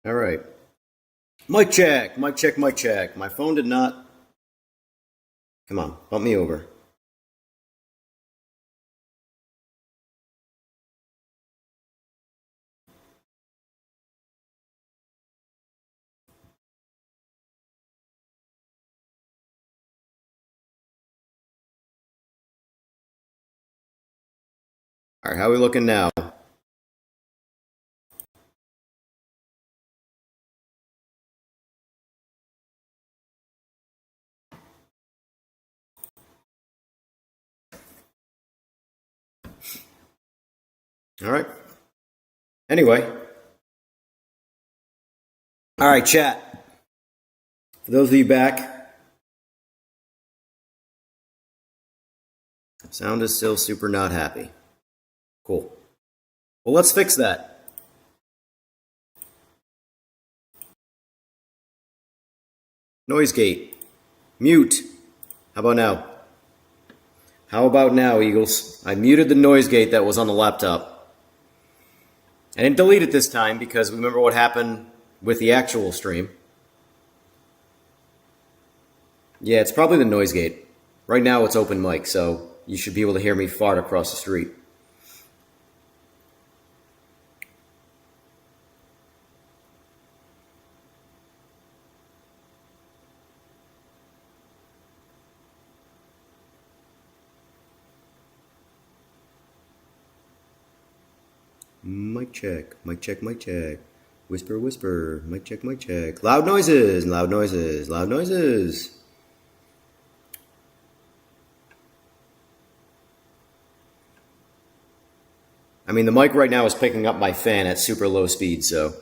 All right. Mic check, mic check, mic check. My phone did not. Come on, bump me over. All right, how are we looking now? All right. Anyway. All right, chat. For those of you back, sound is still super not happy. Cool. Well, let's fix that. Noise gate. Mute. How about now? How about now, Eagles? I muted the noise gate that was on the laptop. I didn't delete it this time because remember what happened with the actual stream. Yeah, it's probably the noise gate. Right now it's open mic, so you should be able to hear me fart across the street. Mic check, mic check, mic check. Whisper, whisper, mic check, mic check. Loud noises, loud noises, loud noises. I mean, the mic right now is picking up my fan at super low speed, so.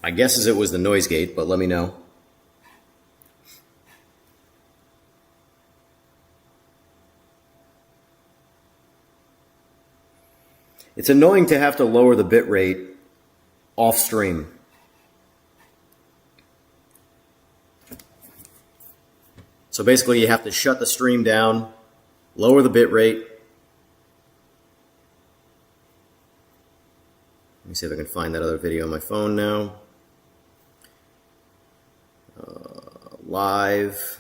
My guess is it was the noise gate, but let me know. It's annoying to have to lower the bit rate off stream. So basically you have to shut the stream down, lower the bit rate. Let me see if I can find that other video on my phone now. Live.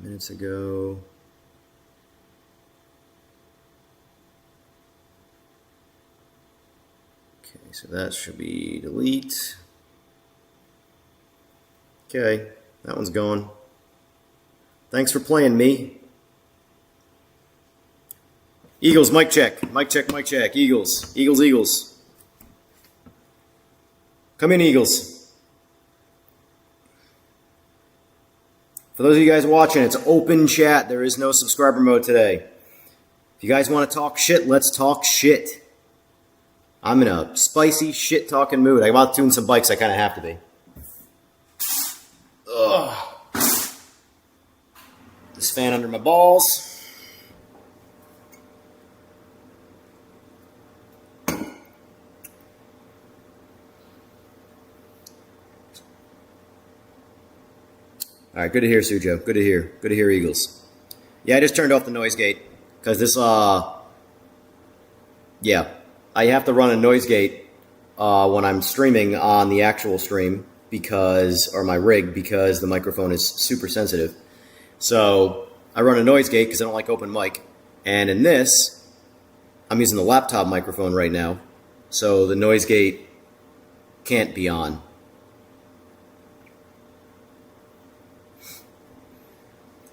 Minutes ago. Okay, so that should be delete. Okay, that one's gone. Thanks for playing me. Eagles, mic check. Mic check, mic check. Eagles. Eagles, Eagles. Come in, Eagles. For those of you guys watching, it's open chat. There is no subscriber mode today. If you guys want to talk shit, let's talk shit. I'm in a spicy shit-talking mood. I'm about to tune some bikes. I kind of have to be. Ugh. This fan under my balls. All right, good to hear, Sujo. Good to hear. Good to hear, Eagles. Yeah, I just turned off the noise gate because this, yeah, I have to run a noise gate when I'm streaming on the actual stream because, or my rig, because the microphone is super sensitive. So I run a noise gate because I don't like open mic. And in this, I'm using the laptop microphone right now, so the noise gate can't be on.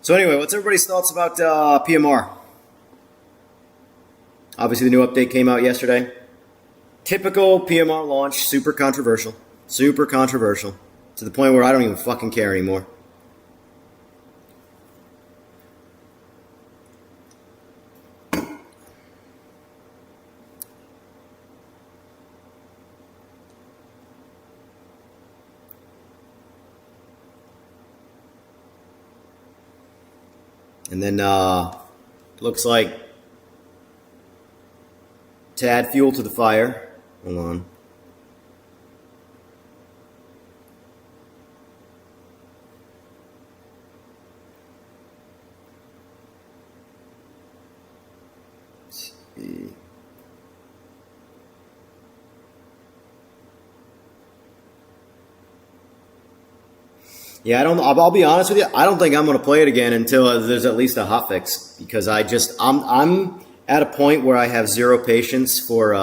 So anyway, what's everybody's thoughts about PMR? Obviously, the new update came out yesterday. Typical PMR launch, super controversial. Super controversial. To the point where I don't even fucking care anymore. And then, looks like to add fuel to the fire. Hold on. Yeah, I don't. I'll be honest with you. I don't think I'm going to play it again until there's at least a hotfix, because I'm at a point where I have zero patience for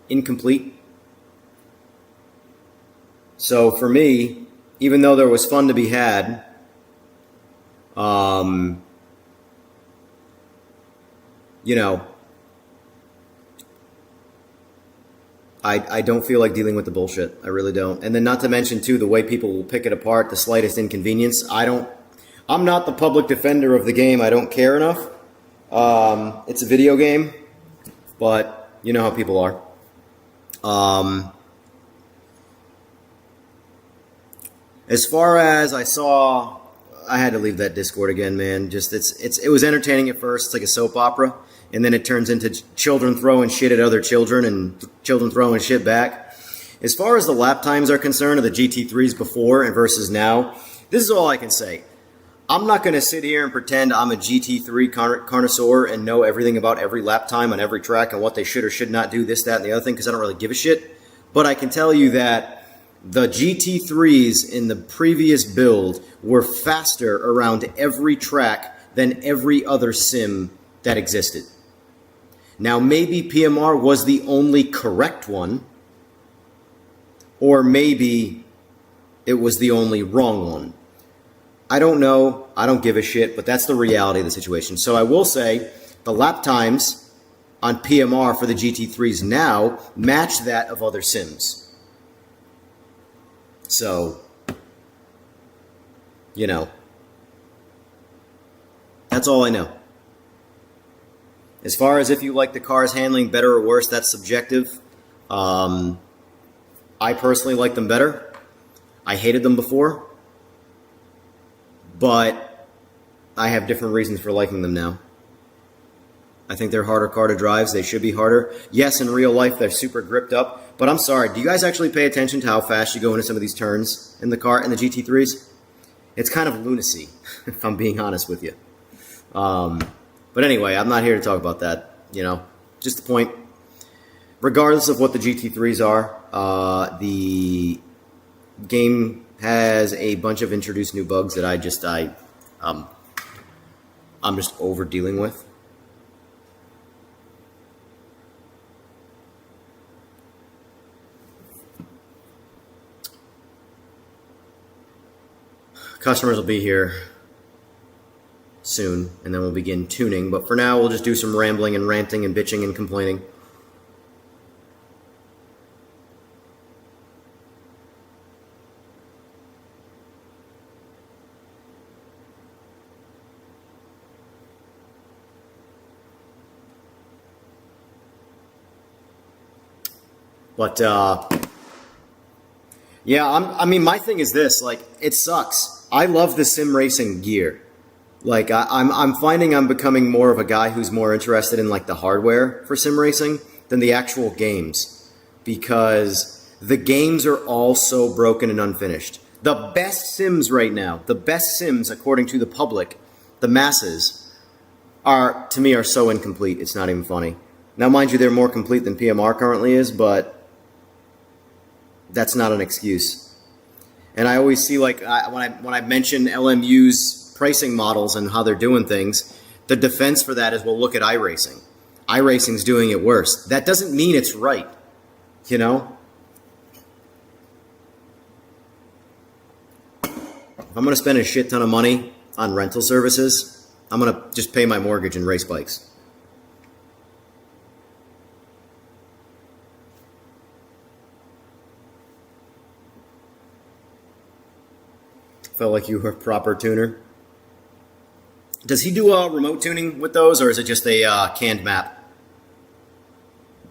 incomplete. So for me, even though there was fun to be had, you know, I don't feel like dealing with the bullshit. I really don't. And then not to mention too, the way people will pick it apart, the slightest inconvenience. I'm not the public defender of the game. I don't care enough. It's a video game, but you know how people are. As far as I had to leave that Discord again, man. Just it was entertaining at first. It's like a soap opera, and then it turns into children throwing shit at other children and children throwing shit back. As far as the lap times are concerned of the GT3s before and versus now, this is all I can say. I'm not going to sit here and pretend I'm a GT3 connoisseur and know everything about every lap time on every track and what they should or should not do, this, that, and the other thing, because I don't really give a shit. But I can tell you that the GT3s in the previous build were faster around every track than every other sim that existed. Now, maybe PMR was the only correct one, or maybe it was the only wrong one. I don't know. I don't give a shit, but that's the reality of the situation. So I will say the lap times on PMR for the GT3s now match that of other sims. So, you know, that's all I know. As far as if you like the car's handling better or worse, that's subjective. I personally like them better. I hated them before, but I have different reasons for liking them now. I think they're harder car to drive. They should be harder. Yes, in real life, they're super gripped up. But I'm sorry, do you guys actually pay attention to how fast you go into some of these turns in the car, in the GT3s? It's kind of lunacy, if I'm being honest with you. But anyway, I'm not here to talk about that. You know, just the point. Regardless of what the GT3s are, the game has a bunch of introduced new bugs that I'm just over dealing with. Customers will be here soon, and then we'll begin tuning. But for now, we'll just do some rambling and ranting and bitching and complaining. But, yeah, I mean, my thing is this, like, it sucks. I love the sim racing gear. Like, I'm finding I'm becoming more of a guy who's more interested in, like, the hardware for sim racing than the actual games. Because the games are all so broken and unfinished. The best sims right now, the best sims according to the public, the masses, to me, are so incomplete, it's not even funny. Now, mind you, they're more complete than PMR currently is, but that's not an excuse. And I always see, like, when I mention LMU's pricing models and how they're doing things, the defense for that is, well, look at iRacing. iRacing's doing it worse. That doesn't mean it's right, you know? If I'm going to spend a shit ton of money on rental services, I'm going to just pay my mortgage and race bikes. Felt like you were a proper tuner. Does he do remote tuning with those, or is it just a canned map?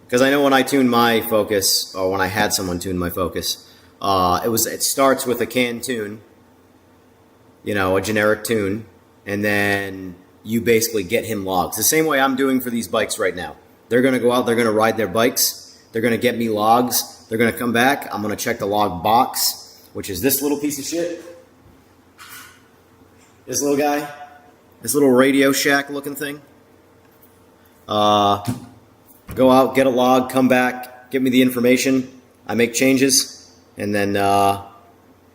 Because I know when I tuned my Focus, or when I had someone tune my Focus, it starts with a canned tune, you know, a generic tune, and then you basically get him logs. The same way I'm doing for these bikes right now. They're going to go out, they're going to ride their bikes, they're going to get me logs, they're going to come back, I'm going to check the log box, which is this little piece of shit. This little guy, this little Radio Shack looking thing. Go out, get a log, come back, give me the information. I make changes, and then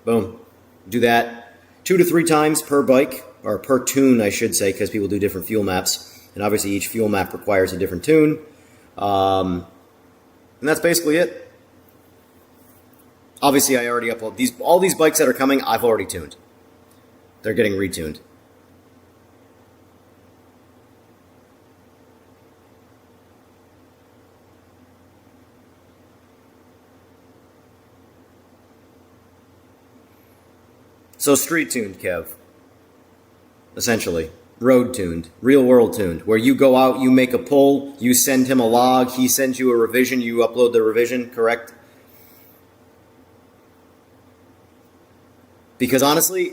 boom, do that 2 to 3 times per bike, or per tune, I should say, because people do different fuel maps, and obviously each fuel map requires a different tune. And that's basically it. Obviously, I already upload all these bikes that are coming. I've already tuned. They're getting retuned. So street tuned, Kev. Essentially. Road tuned. Real world tuned. Where you go out, you make a pull, you send him a log, he sends you a revision, you upload the revision, correct? Because honestly,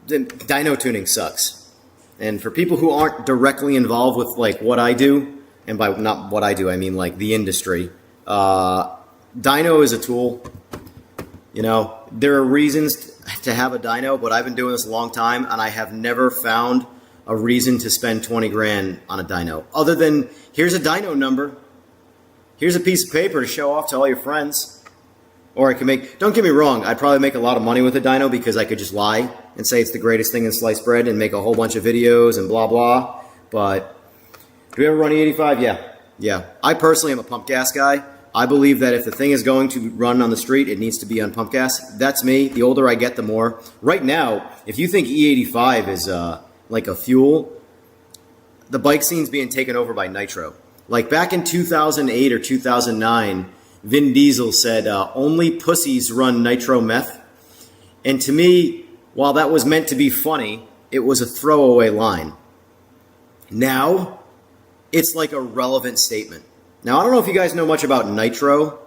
dyno tuning sucks. And for people who aren't directly involved with like what I do, and by not what I do, I mean like the industry, dyno is a tool. You know, there are reasons to have a dyno, but I've been doing this a long time, and I have never found a reason to spend 20 grand on a dyno. Other than, here's a dyno number. Here's a piece of paper to show off to all your friends. Or I can make, don't get me wrong, I'd probably make a lot of money with a dyno because I could just lie and say it's the greatest thing in sliced bread and make a whole bunch of videos and blah, blah. But do we ever run E85? Yeah. I personally am a pump gas guy. I believe that if the thing is going to run on the street, it needs to be on pump gas. That's me. The older I get, the more. Right now, if you think E85 is like a fuel, the bike scene's being taken over by nitro. Like back in 2008 or 2009, Vin Diesel said, only pussies run nitro meth. And to me, while that was meant to be funny, it was a throwaway line. Now, it's like a relevant statement. Now, I don't know if you guys know much about nitro,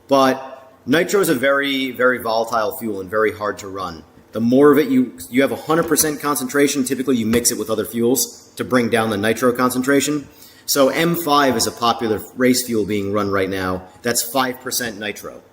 but nitro is a very, very volatile fuel and very hard to run. The more of it you have 100% concentration, typically you mix it with other fuels to bring down the nitro concentration. So M5 is a popular race fuel being run right now. That's 5% nitro.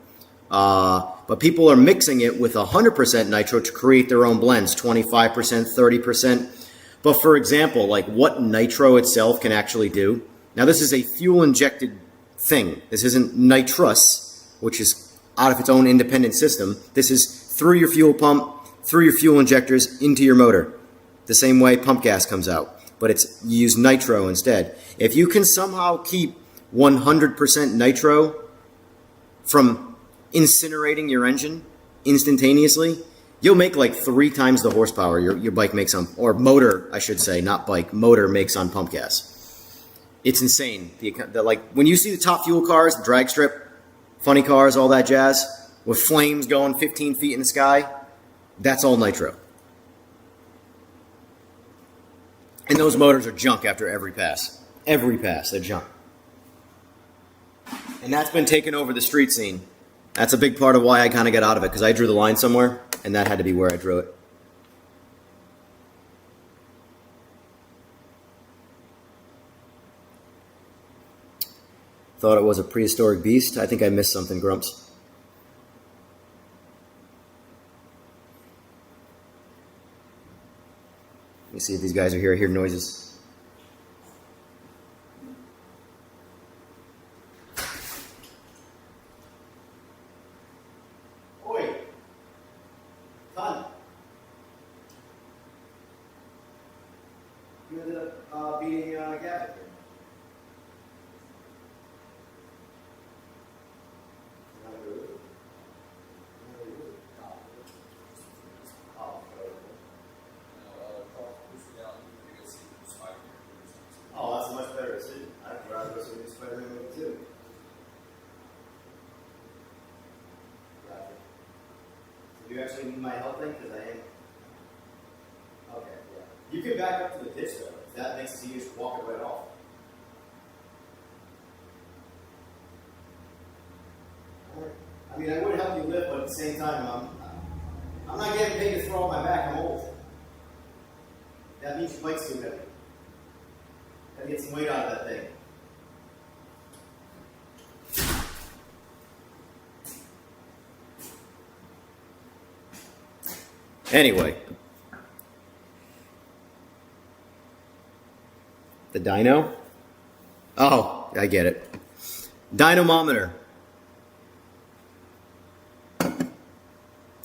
But people are mixing it with 100% nitro to create their own blends, 25%, 30%. But for example, like what nitro itself can actually do. Now this is a fuel-injected thing. This isn't nitrous, which is out of its own independent system. This is through your fuel pump, through your fuel injectors, into your motor. The same way pump gas comes out. But you use nitro instead. If you can somehow keep 100% nitro from incinerating your engine instantaneously, you'll make like 3 times the horsepower your bike makes on, or motor, I should say, not bike, motor makes on pump gas. It's insane. Like when you see the top fuel cars, the drag strip, funny cars, all that jazz, with flames going 15 feet in the sky, that's all nitro. And those motors are junk after every pass. Every pass, they're junk. And that's been taking over the street scene. That's a big part of why I kind of got out of it, because I drew the line somewhere, and that had to be where I drew it. Thought it was a prehistoric beast. I think I missed something, Grumps. Let me see if these guys are here. I hear noises. Oi! Fun! You ended up beating Gavin here. Oh, that's a much better decision. I'd rather go see the Spider-Man movie too. Gotcha. So do you actually need my help then? Because I am. Okay, yeah. You can back up to the ditch though. If that makes it so you just walk it right off. Alright. I mean, I would help you lift, but at the same time, I'm not getting paid to throw on my back. I'm old. That means your bike's too heavy. Gotta get some weight out of that thing. Anyway. The dyno? Oh. I get it. Dynamometer.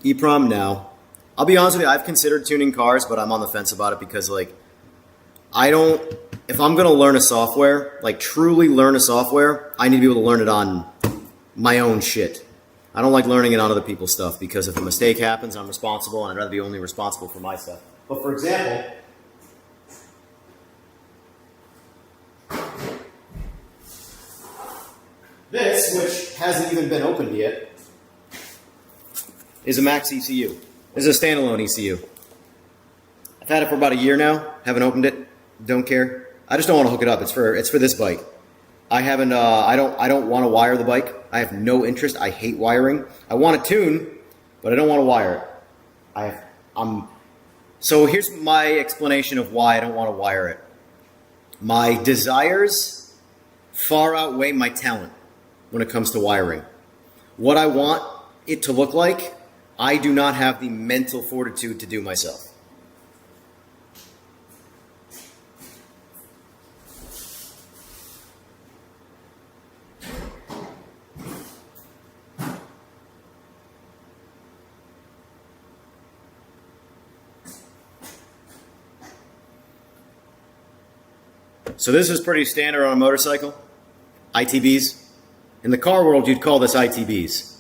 EEPROM, no. I'll be honest with you, I've considered tuning cars, but I'm on the fence about it because, like, if I'm going to learn a software, like truly learn a software, I need to be able to learn it on my own shit. I don't like learning it on other people's stuff because if a mistake happens, I'm responsible, and I'd rather be only responsible for my stuff. But for example, this, which hasn't even been opened yet, is a Max ECU. This is a standalone ECU. I've had it for about a year now. Haven't opened it. Don't care. I just don't want to hook it up. It's for this bike. I haven't. I don't want to wire the bike. I have no interest. I hate wiring. I want to tune, but I don't want to wire it. So here's my explanation of why I don't want to wire it. My desires far outweigh my talent when it comes to wiring. What I want it to look like, I do not have the mental fortitude to do myself. So this is pretty standard on a motorcycle, ITBs. In the car world, you'd call this ITBs,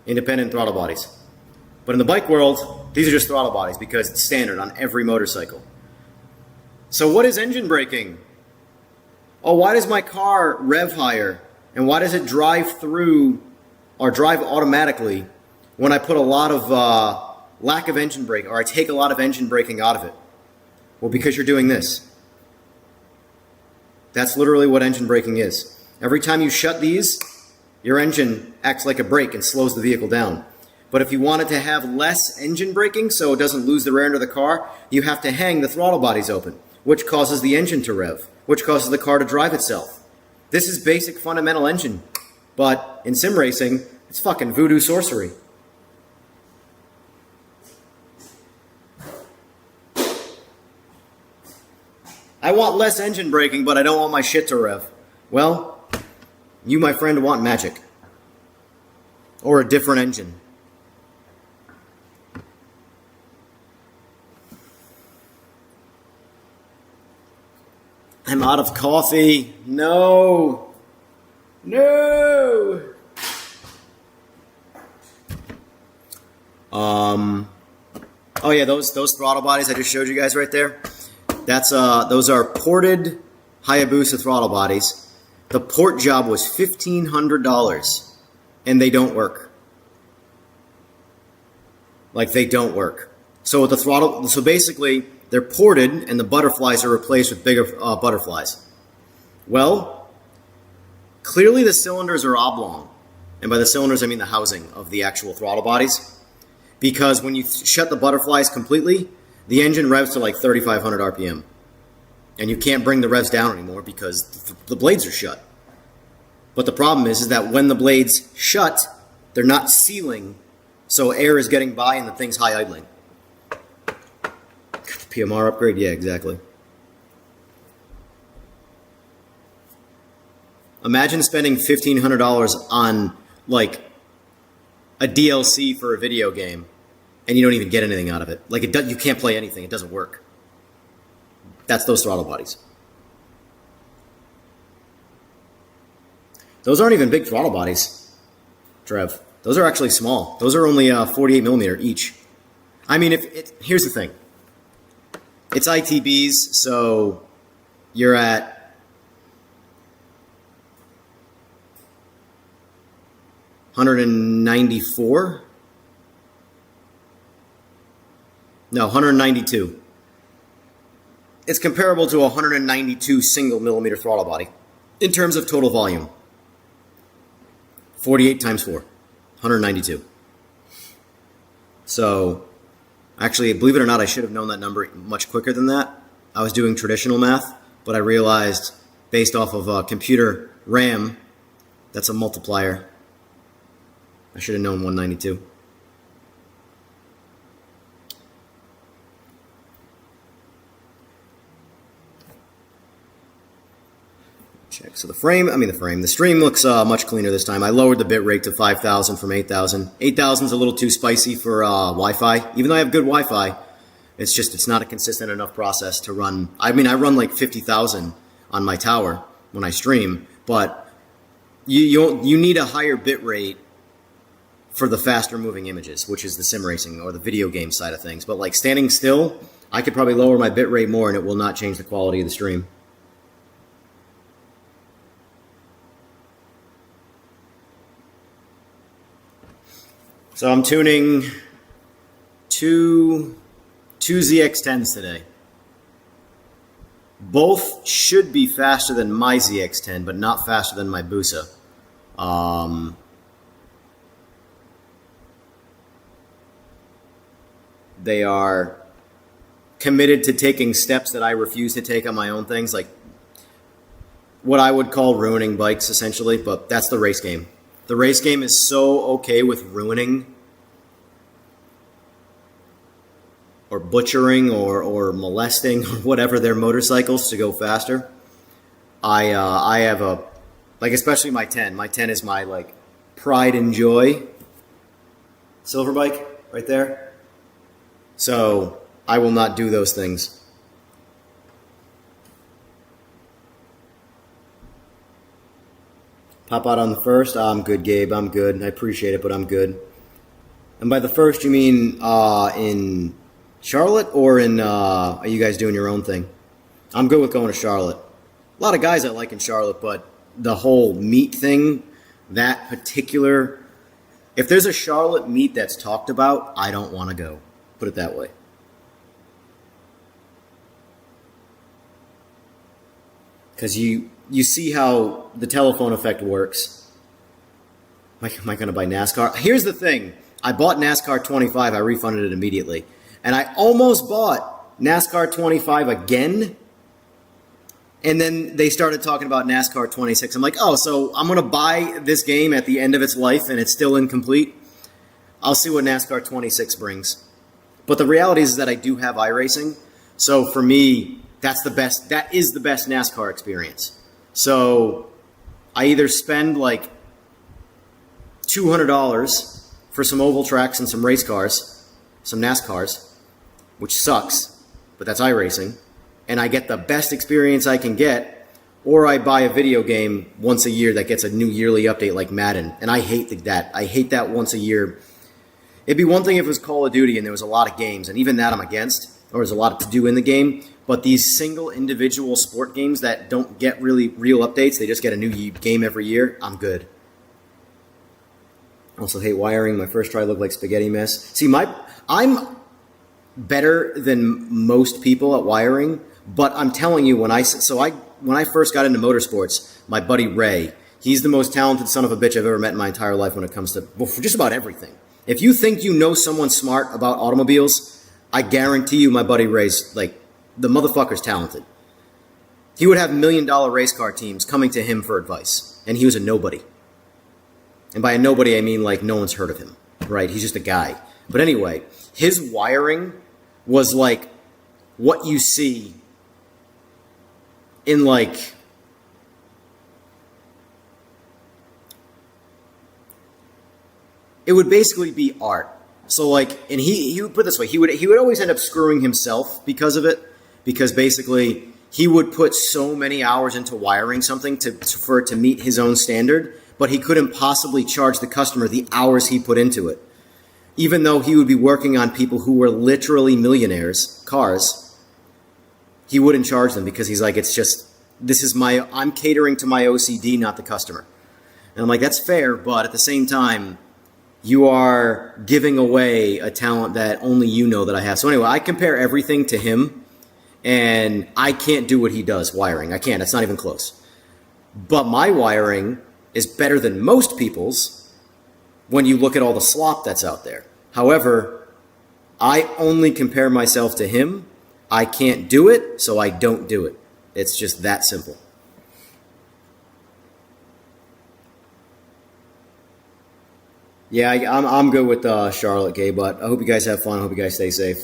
independent throttle bodies. But in the bike world, these are just throttle bodies because it's standard on every motorcycle. So what is engine braking? Oh, why does my car rev higher? And why does it drive through or drive automatically when I put a lot of lack of engine braking, or I take a lot of engine braking out of it? Well, because you're doing this. That's literally what engine braking is. Every time you shut these, your engine acts like a brake and slows the vehicle down. But if you want it to have less engine braking so it doesn't lose the rear end of the car, you have to hang the throttle bodies open, which causes the engine to rev, which causes the car to drive itself. This is basic fundamental engine. But in sim racing, it's fucking voodoo sorcery. I want less engine braking, but I don't want my shit to rev. Well, you, my friend, want magic. Or a different engine. I'm out of coffee. No. No. Oh yeah, those throttle bodies I just showed you guys right there. Those are ported Hayabusa throttle bodies. The port job was $1,500, and they don't work. Like, they don't work. So with the throttle, so basically they're ported, and the butterflies are replaced with bigger butterflies. Well, clearly the cylinders are oblong, and by the cylinders I mean the housing of the actual throttle bodies, because when you shut the butterflies completely, the engine revs to like 3,500 RPM. And you can't bring the revs down anymore because the blades are shut. But the problem is that when the blades shut, they're not sealing, so air is getting by and the thing's high idling. PMR upgrade? Yeah, exactly. Imagine spending $1,500 on, like, a DLC for a video game, and you don't even get anything out of it. Like, you can't play anything. It doesn't work. That's those throttle bodies. Those aren't even big throttle bodies, Trev. Those are actually small. Those are only 48 millimeter each. I mean, here's the thing. It's ITBs, so you're at 194? No, 192. It's comparable to a 192 single millimeter throttle body in terms of total volume. 48 times 4, 192. So, actually, believe it or not, I should have known that number much quicker than that. I was doing traditional math, but I realized, based off of computer RAM, that's a multiplier. I should have known 192. check. So the stream looks much cleaner this time. I lowered the bit rate to 5,000 from 8,000. 8,000 is a little too spicy for Wi-Fi. Even though I have good Wi-Fi, it's not a consistent enough process to run. I mean, I run like 50,000 on my tower when I stream, but you need a higher bit rate for the faster moving images, which is the sim racing or the video game side of things. But like standing still, I could probably lower my bit rate more and it will not change the quality of the stream. So I'm tuning two ZX10s today. Both should be faster than my ZX10, but not faster than my Busa. They are committed to taking steps that I refuse to take on my own things, like what I would call ruining bikes, essentially, but that's the race game. The race game is so okay with ruining or butchering or molesting or whatever their motorcycles to go faster. I have a, like, especially my 10. My 10 is my, like, pride and joy silver bike right there. So I will not do those things. Pop out on the first? I'm good, Gabe. I'm good. I appreciate it, but I'm good. And by the first, you mean in Charlotte or in, are you guys doing your own thing? I'm good with going to Charlotte. A lot of guys I like in Charlotte, but the whole meet thing, that particular, if there's a Charlotte meet that's talked about, I don't want to go. Put it that way. Because you see how the telephone effect works. Am I going to buy NASCAR? Here's the thing. I bought NASCAR 25. I refunded it immediately. And I almost bought NASCAR 25 again. And then they started talking about NASCAR 26. I'm like, oh, so I'm going to buy this game at the end of its life and it's still incomplete? I'll see what NASCAR 26 brings. But the reality is that I do have iRacing. So for me, that is the best NASCAR experience. So I either spend like $200 for some oval tracks and some race cars, some NASCARs, which sucks, but that's iRacing, and I get the best experience I can get, or I buy a video game once a year that gets a new yearly update like Madden, and I hate that. I hate that once a year. It'd be one thing if it was Call of Duty and there was a lot of games, and even that I'm against, or there's a lot to do in the game, but these single individual sport games that don't get really real updates, they just get a new game every year, I'm good. I also hate wiring. My first try looked like spaghetti mess. See, I'm better than most people at wiring, but I'm telling you, when I first got into motorsports, my buddy Ray, he's the most talented son of a bitch I've ever met in my entire life when it comes to, well, for just about everything. If you think you know someone smart about automobiles, I guarantee you my buddy Ray's, like, the motherfucker's talented. He would have $1 million race car teams coming to him for advice, and he was a nobody. And by a nobody, I mean, like, no one's heard of him, right? He's just a guy. But anyway, his wiring was like what you see in, like, it would basically be art. So, like, and he would put it this way, he would always end up screwing himself because of it, because basically he would put so many hours into wiring something for it to meet his own standard, but he couldn't possibly charge the customer the hours he put into it. Even though he would be working on people who were literally millionaires, cars, he wouldn't charge them because he's like, it's just, I'm catering to my OCD, not the customer. And I'm like, that's fair, but at the same time, you are giving away a talent that only you know that I have. So anyway, I compare everything to him, and I can't do what he does, wiring. I can't. It's not even close. But my wiring is better than most people's when you look at all the slop that's out there. However, I only compare myself to him. I can't do it, so I don't do it. It's just that simple. Yeah, I'm good with Charlotte, Gabe, but I hope you guys have fun. I hope you guys stay safe.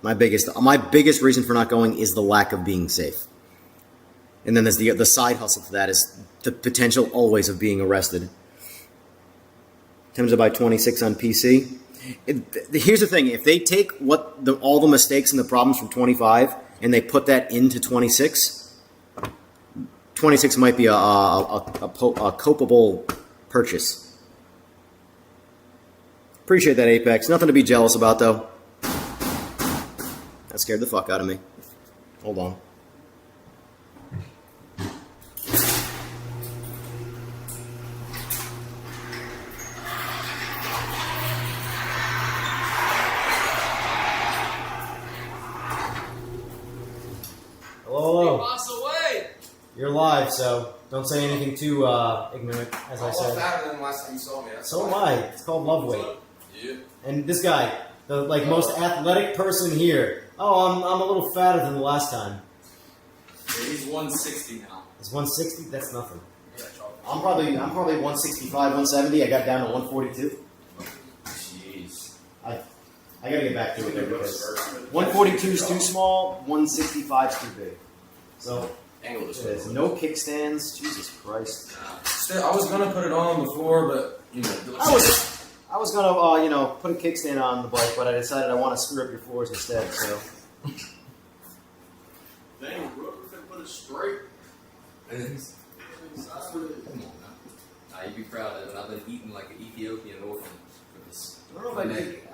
My biggest reason for not going is the lack of being safe. And then there's the side hustle to that is the potential always of being arrested. Times it by 26 on PC. Here's the thing: if they take all the mistakes and the problems from 25 and they put that into 26, 26 might be a copable purchase. Appreciate that, Apex. Nothing to be jealous about, though. That scared the fuck out of me. Hold on. Hello. Boss away. You're live, so don't say anything too ignorant, as I said. I'm fatter than last time you saw me. So am I. It's called love weight. Yeah. And this guy, the most athletic person here. Oh, I'm a little fatter than the last time. Yeah, he's 160 now. It's 160. That's nothing. Yeah, I'm probably 165, 170. I got down to 142. Jeez. I gotta get back to it there because 142 is too small, 165 is too big. So Angle this there's no kickstands. Jesus Christ. Still, I was gonna put it on before, but you know. I was gonna put a kickstand on the bike, but I decided I want to screw up your floors instead. So. Dang, bro, we're gonna put it straight. Come on now. Nah, you'd be proud of it. I've been eating like an Ethiopian orphan for this. I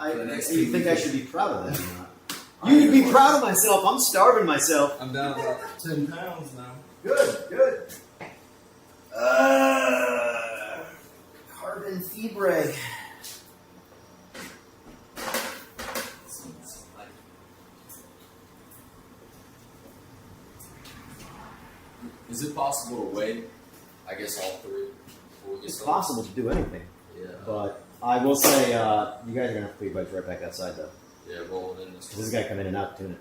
don't know if you think I should be proud of that or not. You'd be proud of myself. I'm starving myself. I'm down about 10 pounds now. Good. Carbon fibre. Is it possible to weigh, I guess, all three before we get It's started? possible to do anything. Yeah. But I will say, you guys are going to have to put your bikes right back outside, though. Yeah, roll it in this Because this guy come in and out tune it.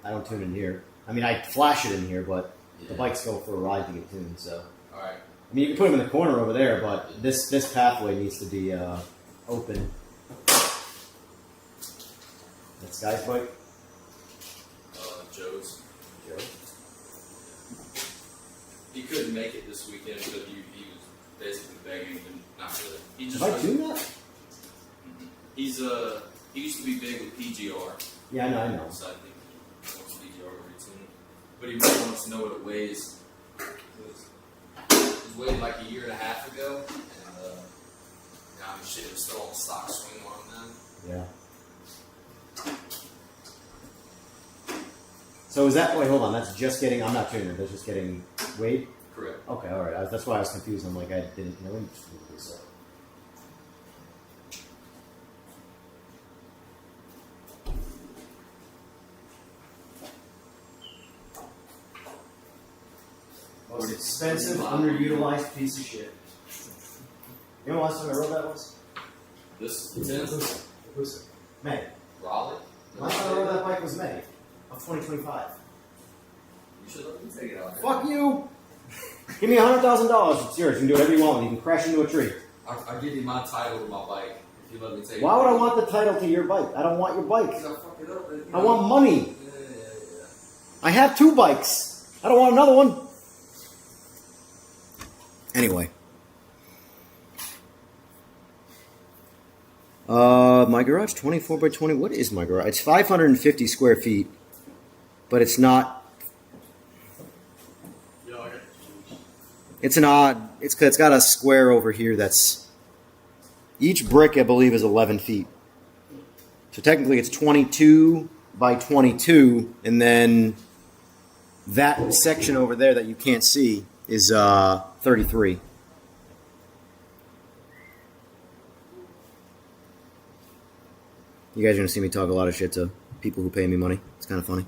I don't tune in here. I mean, I flash it in here, but the Yeah. bikes go for a ride to get tuned, so. Alright. I mean, you can put them in the corner over there, but this pathway needs to be open. That's Guy's bike. Joe's. Joe. He couldn't make it this weekend because he was basically begging and not really. He just Have I tuned that? He used to be big with PGR. Yeah, I know. So I think he wants PGR to retune. But he really wants to know what it weighs. It was weighed like a year and a half ago, and now shit, it was still on stock swing on then. Yeah. So is that, wait, hold on, that's just getting, I'm not tuning it, that's just getting weighed? Correct. Okay, alright, that's why I was confused, I'm like, I didn't know, let me just move this up. Most expensive, underutilized piece of shit. You know the last time I rode that was? This is May. Raleigh? Last time I rode that bike was May of 2025. You should let me take it out. Fuck you! Give me $100,000. It's yours. You can do whatever you want. You can crash into a tree. I'll give you my title to my bike if you let me take it. Why would I want the title to your bike? I don't want your bike. Because I fuck it up. I want money. Yeah. I have 2 bikes. I don't want another one. Anyway. My garage, 24 by 20. What is my garage? It's 550 square feet, but it's not. It's an odd. It's got a square over here that's. Each brick, I believe, is 11 feet. So technically, it's 22 by 22, and then that section over there that you can't see is 33. You guys are gonna see me talk a lot of shit to people who pay me money. It's kind of funny.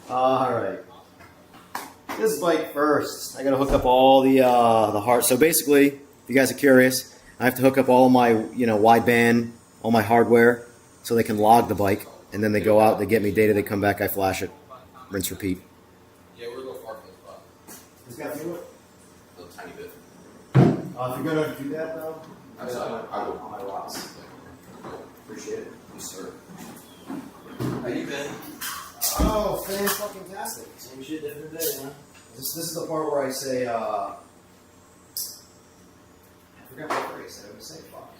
All right. This bike first. I gotta hook up all the hard. So basically, if you guys are curious, I have to hook up all of my wideband, all my hardware, so they can log the bike, and then they go out, they get me data, they come back, I flash it, rinse, repeat. Yeah, we're a little far from the spot. This got to do it. A little tiny bit. If you're gonna do that though, I will. on my rocks. Appreciate it. Yes, sir. How you been? Oh, fan-fucking-tastic. Same shit, different day, huh? This is the part where I say, I forgot what phrase I was saying. Fuck.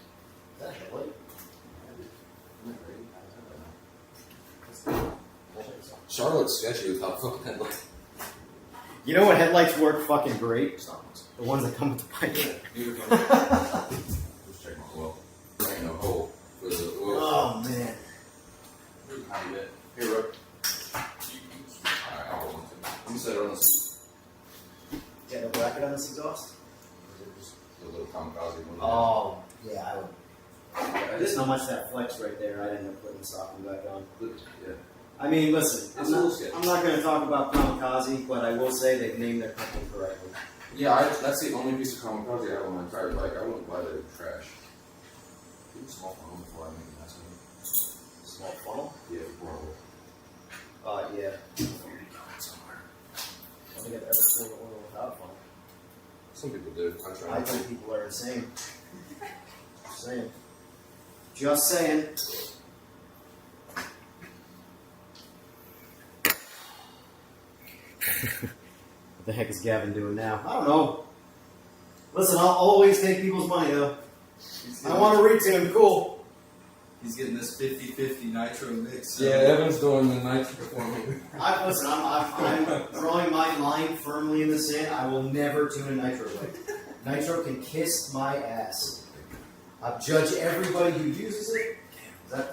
Is that a headlight? Charlotte's sketchy without fucking headlight. You know what headlights work fucking great? The ones that come with the bike. Just check my oil. There ain't no hole for the oil. Oh, man. How you bet? Here, Rook. Alright, I'll hold on to it. You set it on the seat. Got a bracket on this exhaust? Or is it just the little kamikaze one? Oh, yeah, I would. There's not much that flex right there. I ended up putting the stocking back on. Yeah. I mean, listen, It's a little sketchy. I'm not going to talk about kamikaze, but I will say they've named their company correctly. Yeah, that's the only piece of kamikaze I have on my entire bike. I wouldn't buy that trash. Give me a small funnel before I make a mess of it. Small funnel? Yeah, before I will. Yeah. Somewhere. I don't think I've ever poured oil without a funnel. Some people do. I think people are insane. Just saying. Just saying. What the heck is Gavin doing now? I don't know. Listen, I'll always take people's money, though. I want to retune. Cool. He's getting this 50-50 nitro mix. Yeah, Evan's doing the nitro for me. Listen, I'm drawing my line firmly in the sand. I will never tune a nitro bike. Nitro can kiss my ass. I'll judge everybody who uses it. Is that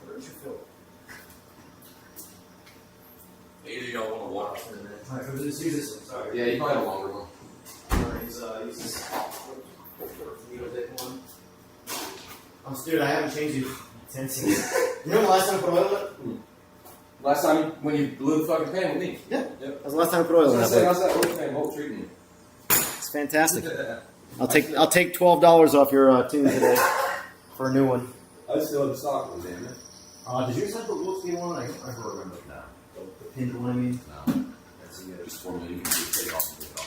where's your filter? Either y'all want to watch for a minute. Alright, let's use this one. Sorry. Yeah, you probably have a longer one. Alright, use this needle dip one. Dude, I haven't changed you 10 seconds. You know the last time I put oil in it? Last time when you blew the fucking pan with me. Yeah. Yep. That was the last time I put oil in How's that. that oil pan bolt treating you? It's fantastic. I'll take $12 off your tune today for a new one. I still have the stock one, damn it. Did yours have the Wolfskin one? I don't ever remember that. The pinned one, I mean. No. That's Just for me, you can just take it off and take it off.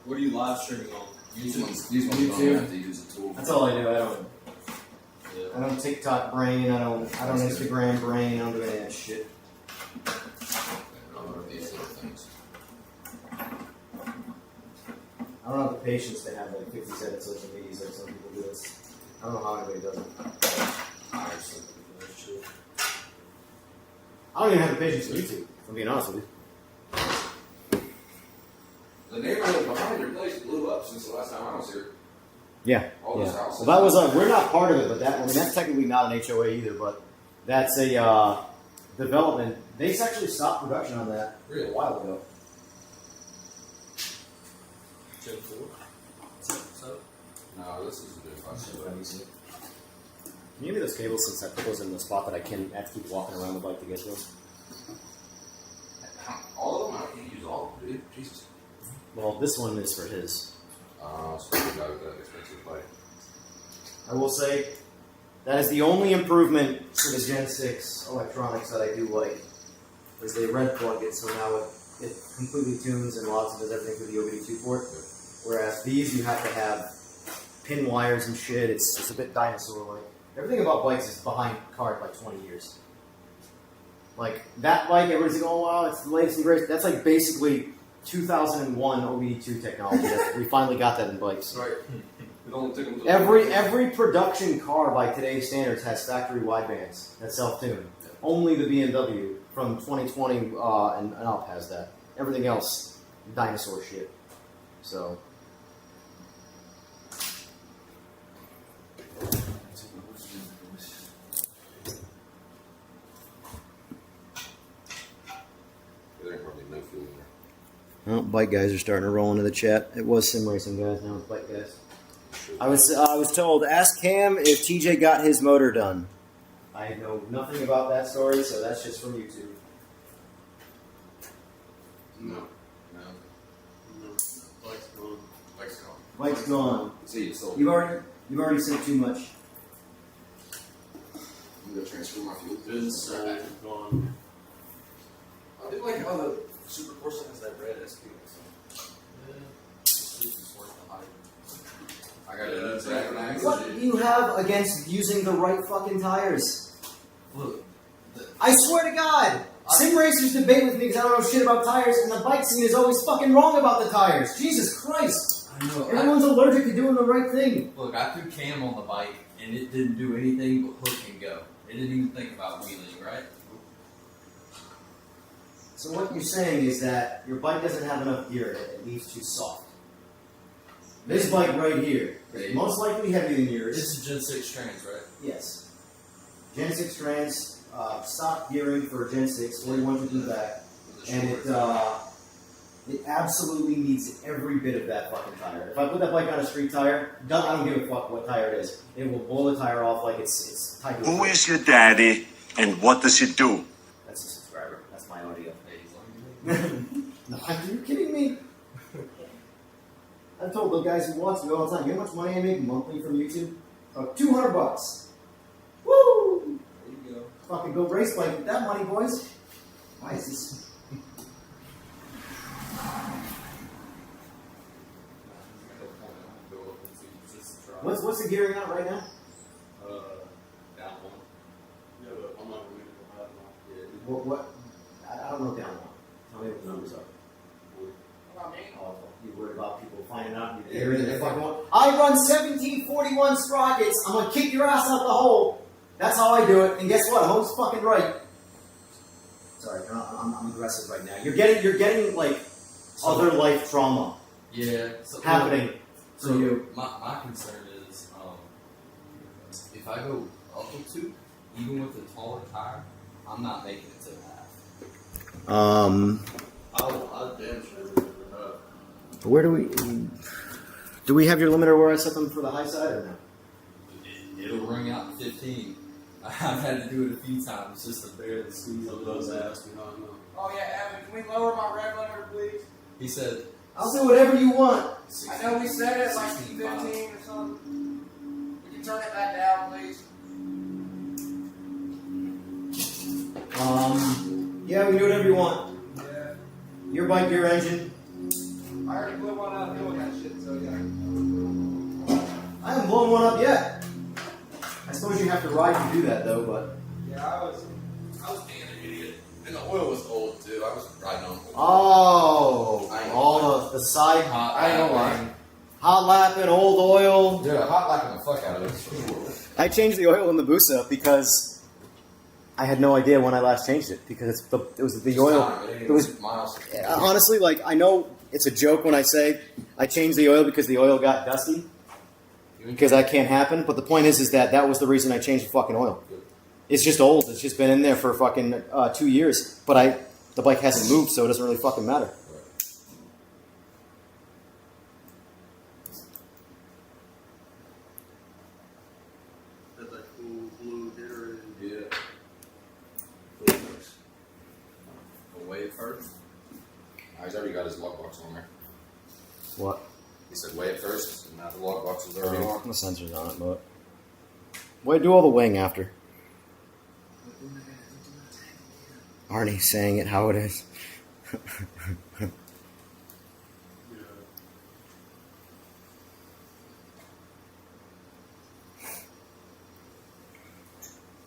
What are you live streaming on? These ones you don't have to use a tool. That's all I do. I Yeah. don't TikTok brain. I don't Instagram brain. I don't do any of that shit. These little things. I don't have the patience to have like 57 social medias like some people do. I don't know how anybody does it. I don't even have the patience for YouTube, if I'm being honest with you. The neighborhood behind your place blew up since the last time I was here. Yeah. All those houses. Well, that was we're not part of it, but that's technically not an HOA either, but that's a development. They actually stopped production on that Really? a while ago. Gen 4? So? No, this is a good one. Can you give me those cables since I put those in the spot that I can have to keep walking around the bike to get to those? All of them? I can't use all of them, dude. Jesus. Well, this one is for his. So we got that expensive bike. I will say that is the only improvement to the Gen 6 electronics that I do like. Is they red plug it, so now it completely tunes and logs and does everything through the OBD2 port. Whereas these you have to have pin wires and shit. It's a bit dinosaur-like. Everything about bikes is behind card by 20 years. Like that bike, everybody's like, oh wow, it's the latest and greatest. That's like basically 2001 OBD2 technology. We finally got that in bikes. Right. It only took them to Every production car by today's standards has factory widebands that self-tune. Only the BMW from 2020 and up has that. Everything else, dinosaur shit. So. There ain't probably no fuel in there. Well, bike guys are starting to roll into the chat. It was sim racing guys, now it's bike guys. I was told, ask Cam if TJ got his motor done. I know nothing about that story, so that's just from YouTube. No. Bike's gone. Bike's gone. Bike's gone. See, it's sold. You've already said too much. I'm gonna transfer my fuel. Been sold. Gone. I did like how the Super Corsa has that red SP also. Yeah. It's just worth the hype. I got a Dragon Axe. What do you have against using the right fucking tires? Look. I swear to God! Sim racers debate with me because I don't know shit about tires, and the bike scene is always fucking wrong about the tires. Jesus Christ! I know. Everyone's allergic to doing the right thing. Look, I threw cam on the bike, and it didn't do anything but hook and go. It didn't even think about wheeling, right? So what you're saying is that your bike doesn't have enough gear, it leaves too soft. This bike right here is most likely heavier than yours. This is Gen 6 trans, right? Yes. Gen 6 trans, stock gearing for Gen 6, 41 inches in the back, and it absolutely needs every bit of that fucking tire. If I put that bike on a street tire, I don't give a fuck what tire it is. It will blow the tire off like it's tied to a Who is your daddy and what does he do? That's a subscriber. That's my audio. No, are you kidding me? I've told the guys who watch me all the time, you know how much money I make monthly from YouTube? About $200. Woo! There you go. Fucking go race bike with that money, boys. Why is this? What's the gearing on right now? Down one. Yeah, but I'm not going to go out now. Yeah. What? I don't know down one. Tell me what the numbers are. Oh, you worried about people finding out you're there in the fucking one. I run 1741 sprockets. I'm gonna kick your ass out the hole. That's how I do it. And guess what? Home's fucking right. Sorry, I'm aggressive right now. You're getting like other life trauma. Yeah. Happening to you. My concern is, if I go up a two, even with a taller tire, I'm not making it to half. I'll damn sure rip it up. Where do we have your limiter where I set them for the high side or no? It'll ring out 15. I've had to do it a few times just to barely squeeze So over those those ask me how I know. Oh yeah, Evan, can we lower my rev limiter, please? He said, I'll do whatever you want. 16, I know we said it like 16 15 miles. or something. We can turn it back down, please. Yeah, we can do whatever you want. Yeah. Your bike, your engine. I already blew one out doing that shit, so yeah. I haven't blown one up yet. I suppose you have to ride to do that, though, but... Yeah, I was being an idiot. And the oil was old, too. I was riding on oil. Oh, all the side... I ain't gonna lie. Hot lapping, old oil. Yeah, hot lapping the fuck out of this for sure. I changed the oil in the Busa because I had no idea when I last changed it, because it was the oil... It was... miles. Honestly, like, I know it's a joke when I say I changed the oil because the oil got dusty, because that can't happen, but the point is that was the reason I changed the fucking oil. It's just old. It's just been in there for fucking 2 years, but the bike hasn't moved, so it doesn't really fucking matter. That's like cool blue hitter and Yeah. Weigh it first. He's already got his lockbox on there. What? He said weigh it first, and now the lockbox is already on. The sensors on it, but... Wait, do all the weighing after. Arnie saying it how it is.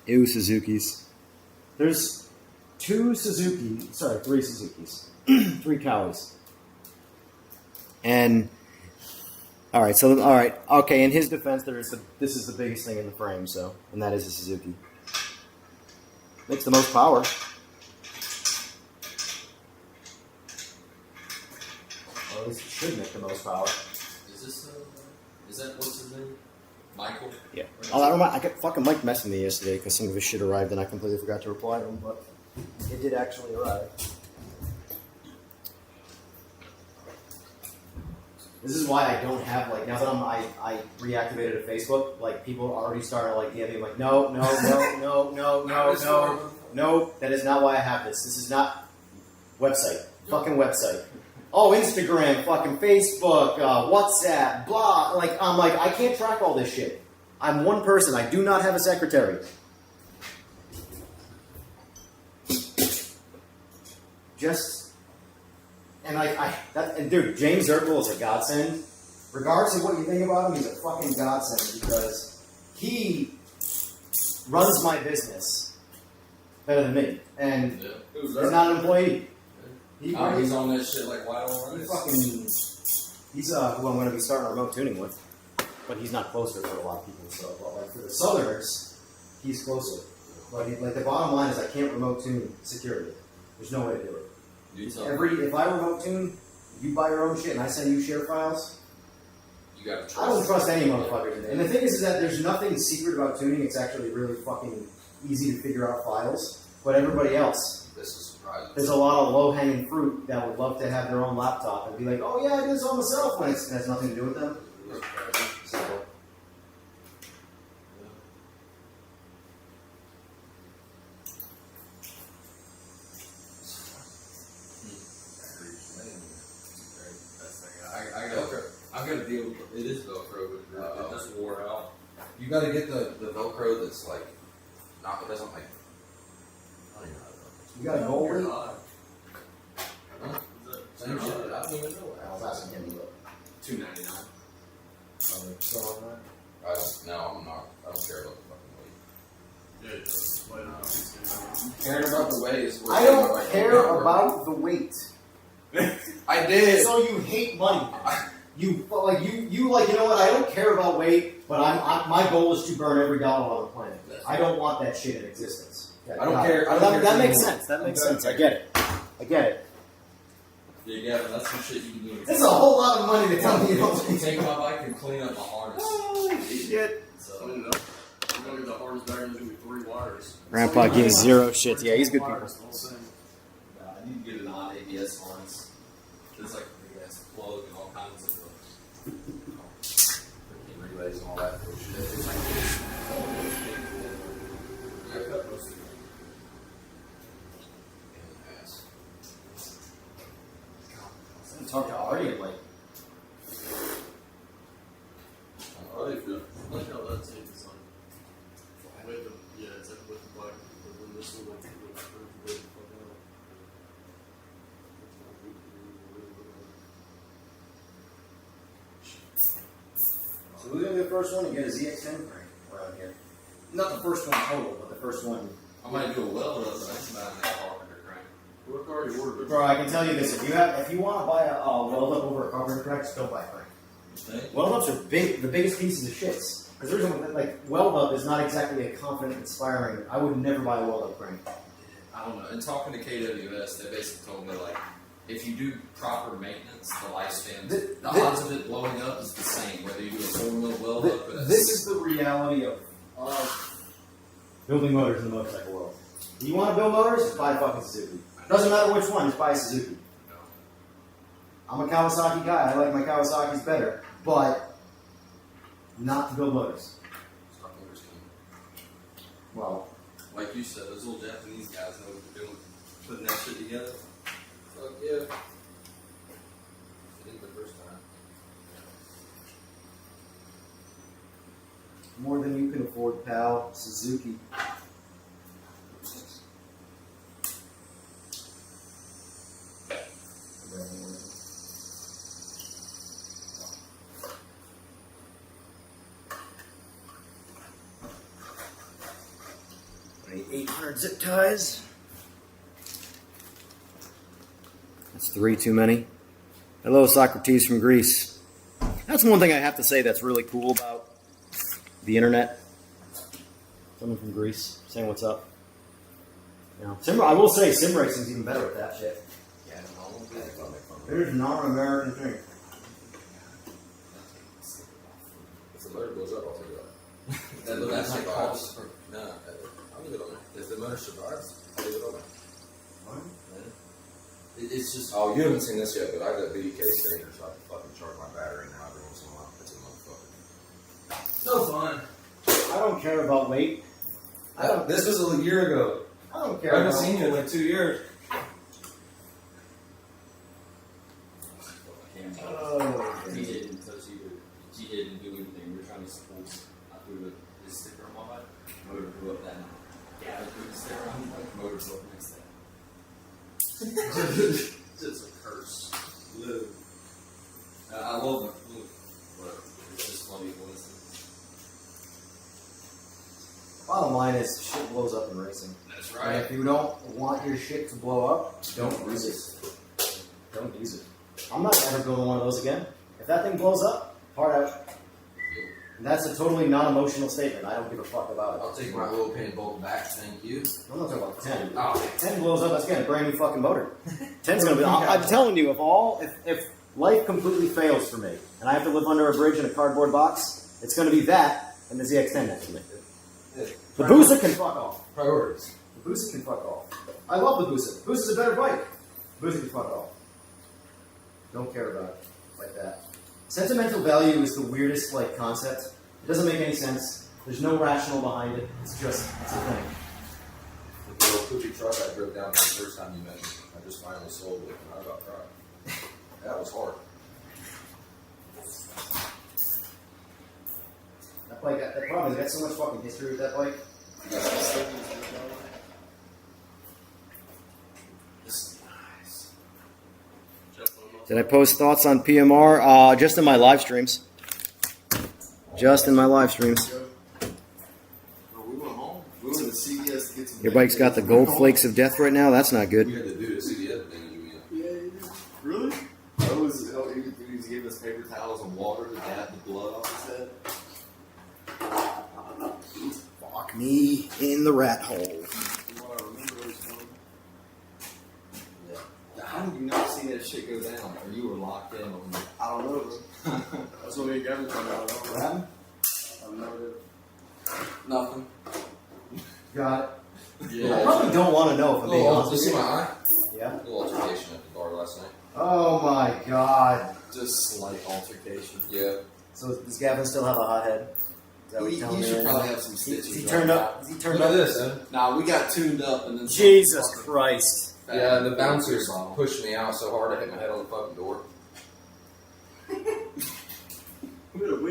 Ew, Suzuki's. There's three Suzuki's. 3 Cowies. And, okay, in his defense, this is the biggest thing in the frame, so, and that is a Suzuki. Makes the most power. Or at least it should make the most power. Is that what's his name? Michael? Yeah. Oh, I don't mind. I got fucking Mike messing me yesterday because some of his shit arrived and I completely forgot to reply to him, but it did actually arrive. This is why I don't have, like, now that I reactivated a Facebook, like, people are already starting to, like, DM me, like, no, that is not why I have this. This is not website. Fucking website. Oh, Instagram, fucking Facebook, WhatsApp, blah. Like, I'm like, I can't track all this shit. I'm one person. I do not have a secretary. Just and dude, James Urkel is a godsend. Regardless of what you think about him, he's a fucking godsend because he runs my business better than me, and he's not an employee. He's on that shit like wide on He's who I'm going to be starting remote tuning with, but he's not closer for a lot of people. So, but like for the Southerners, he's closer. But like the bottom line is, I can't remote tune securely. There's no way to do it. If I remote tune, you buy your own shit, and I send you share files. You got to trust. I don't trust any motherfuckers in there. And the thing is that there's nothing secret about tuning. It's actually really fucking easy to figure out files. But everybody else, This is surprising. there's a lot of low-hanging fruit that would love to have their own laptop and be like, oh yeah, I do this on myself, when it has nothing to do with them. So, I've got to deal with it. Is Velcro, but it just wore out. You got to get the Velcro that's like not. It doesn't like. I don't even know how to you got a gold link? Same shit. I don't even know. I was asking him, but $2.99. still on that? No, I'm not. I don't care about the fucking weight. Caring about the weight is. I don't care about the weight. I did. So you hate money. You like you like, you know what? I don't care about weight, but my goal is to burn every dollar on the planet. I don't want that shit in existence. I don't care. That makes sense. That makes sense. I get it. Yeah, Gavin, that's some shit you can do. This is a whole lot of money to tell me you don't Take my bike and clean up my harness. Oh shit! So, I'm gonna get the hardest back. There's gonna be 3 wires. Grandpa gives zero shits. Yeah, he's good people. I need to get an on ABS harness. There's like a big ass plug and all kinds of freaking relays and all that bullshit. It's like I cut most of it. Talk to Artie and like. How they feel? Like how that tape is like. With the, yeah, it's like with the black. But then this one, like, with the curve, with the fuck out. So who's gonna be the first one to get a ZX10 around here? Not the first one total, but the first one. I might do a weld up, but that's about that carpenter crank. We're already ordered. Bro, I can tell you this: if you want to buy a weld up over a carpenter crack, just don't buy a crank. Weld ups are the biggest pieces of shits. Because there's like weld up is not exactly a confident, inspiring. I would never buy a weld up crank. I don't know. And talking to KWS, they basically told me like, if you do proper maintenance, the lifespan, the odds of it blowing up is the same whether you do a 4-mil weld up. This is the reality of building motors in the motorcycle world. You want to build motors? Just buy a fucking Suzuki. Doesn't matter which one, just buy a Suzuki. I'm a Kawasaki guy. I like my Kawasaki's better, but not to build motors. Stock motors can. Well, Like you said, those little Japanese guys know what they're doing, putting that shit together. Fuck yeah. It ain't the first time. more than you can afford, pal. Suzuki. I need 800 zip ties. That's 3 too many. Hello, Socrates from Greece. That's one thing I have to say that's really cool about the internet. Someone from Greece saying what's up. You know, I will say sim racing's even better with that shit. Yeah, no, There's not an American thing. if the motor blows up, I'll take it out. That's like cost for. No, I'll leave it on there. If the motor survives, I'll leave it on there. What? It's just. Oh, you haven't seen this yet, but I got a BDK strainer so I can fucking charge my battery now every once in a while. It's a motherfucker. So fun. I don't care about weight. This was a year ago. I don't care I haven't about seen you in like 2 years. Oh, He didn't touch either. He didn't do anything. We were trying to support. I threw his sticker on my bike. Motor blew up that night. Yeah, I threw the sticker on my bike. Motor blew up next day. Just a curse. Bottom line is, shit blows up in racing. That's And right. if you don't want your shit to blow up, don't use it. Don't use it. I'm not ever building one of those again. If that thing blows up, part out. And that's a totally non-emotional statement. I don't give a fuck about it. I'll take my oil pan bolt back, thank you. I'm not talking about 10. Oh, 10 blows up, that's again a brand new fucking motor. 10's gonna be. I'm telling you, if life completely fails for me and I have to live under a bridge in a cardboard box, it's gonna be that and the ZX10 next to me. The Busa can fuck off. priorities. The Busa can fuck off. I love the Busa. The Busa's a better bike. The Busa can fuck off. Don't care about it like that. Sentimental value is the weirdest like concept. It doesn't make any sense. There's no rational behind it. It's a thing. The little poopy truck I drove down the first time you met me, I just finally sold it and I about cried. That was hard. That bike, that problem is I got so much fucking history with that bike. Did I post thoughts on PMR? Just in my live streams. Just in my live streams. We went home. We went to CVS to get some. Your bike's got the gold flakes of death right now. That's not We good. had to do the CDF thing to me. Yeah. Really? That was how he was giving us paper towels and water to dab the blood off his head. Fuck me in the rat hole. From what I remember, it was fun. Yeah. How did you not see that shit go down? Or you were locked in on the... I don't know, bro. That's what me and Gavin talking about. What happened? I have no idea. Nothing. Got it. Yeah. I probably don't want to know if I'm being honest You with see you. my eye? Yeah. A little altercation at the bar last night. Oh my god. Just slight altercation. Yeah. So does Gavin still have a hot head? Is that what He you're telling me should right probably now? have some stitches. He right turned now. up. He turned Look up. at this, Ed. Nah, we got tuned up and then... Jesus Christ. Yeah, the bouncers pushed me out so hard I hit my head on the fucking door. We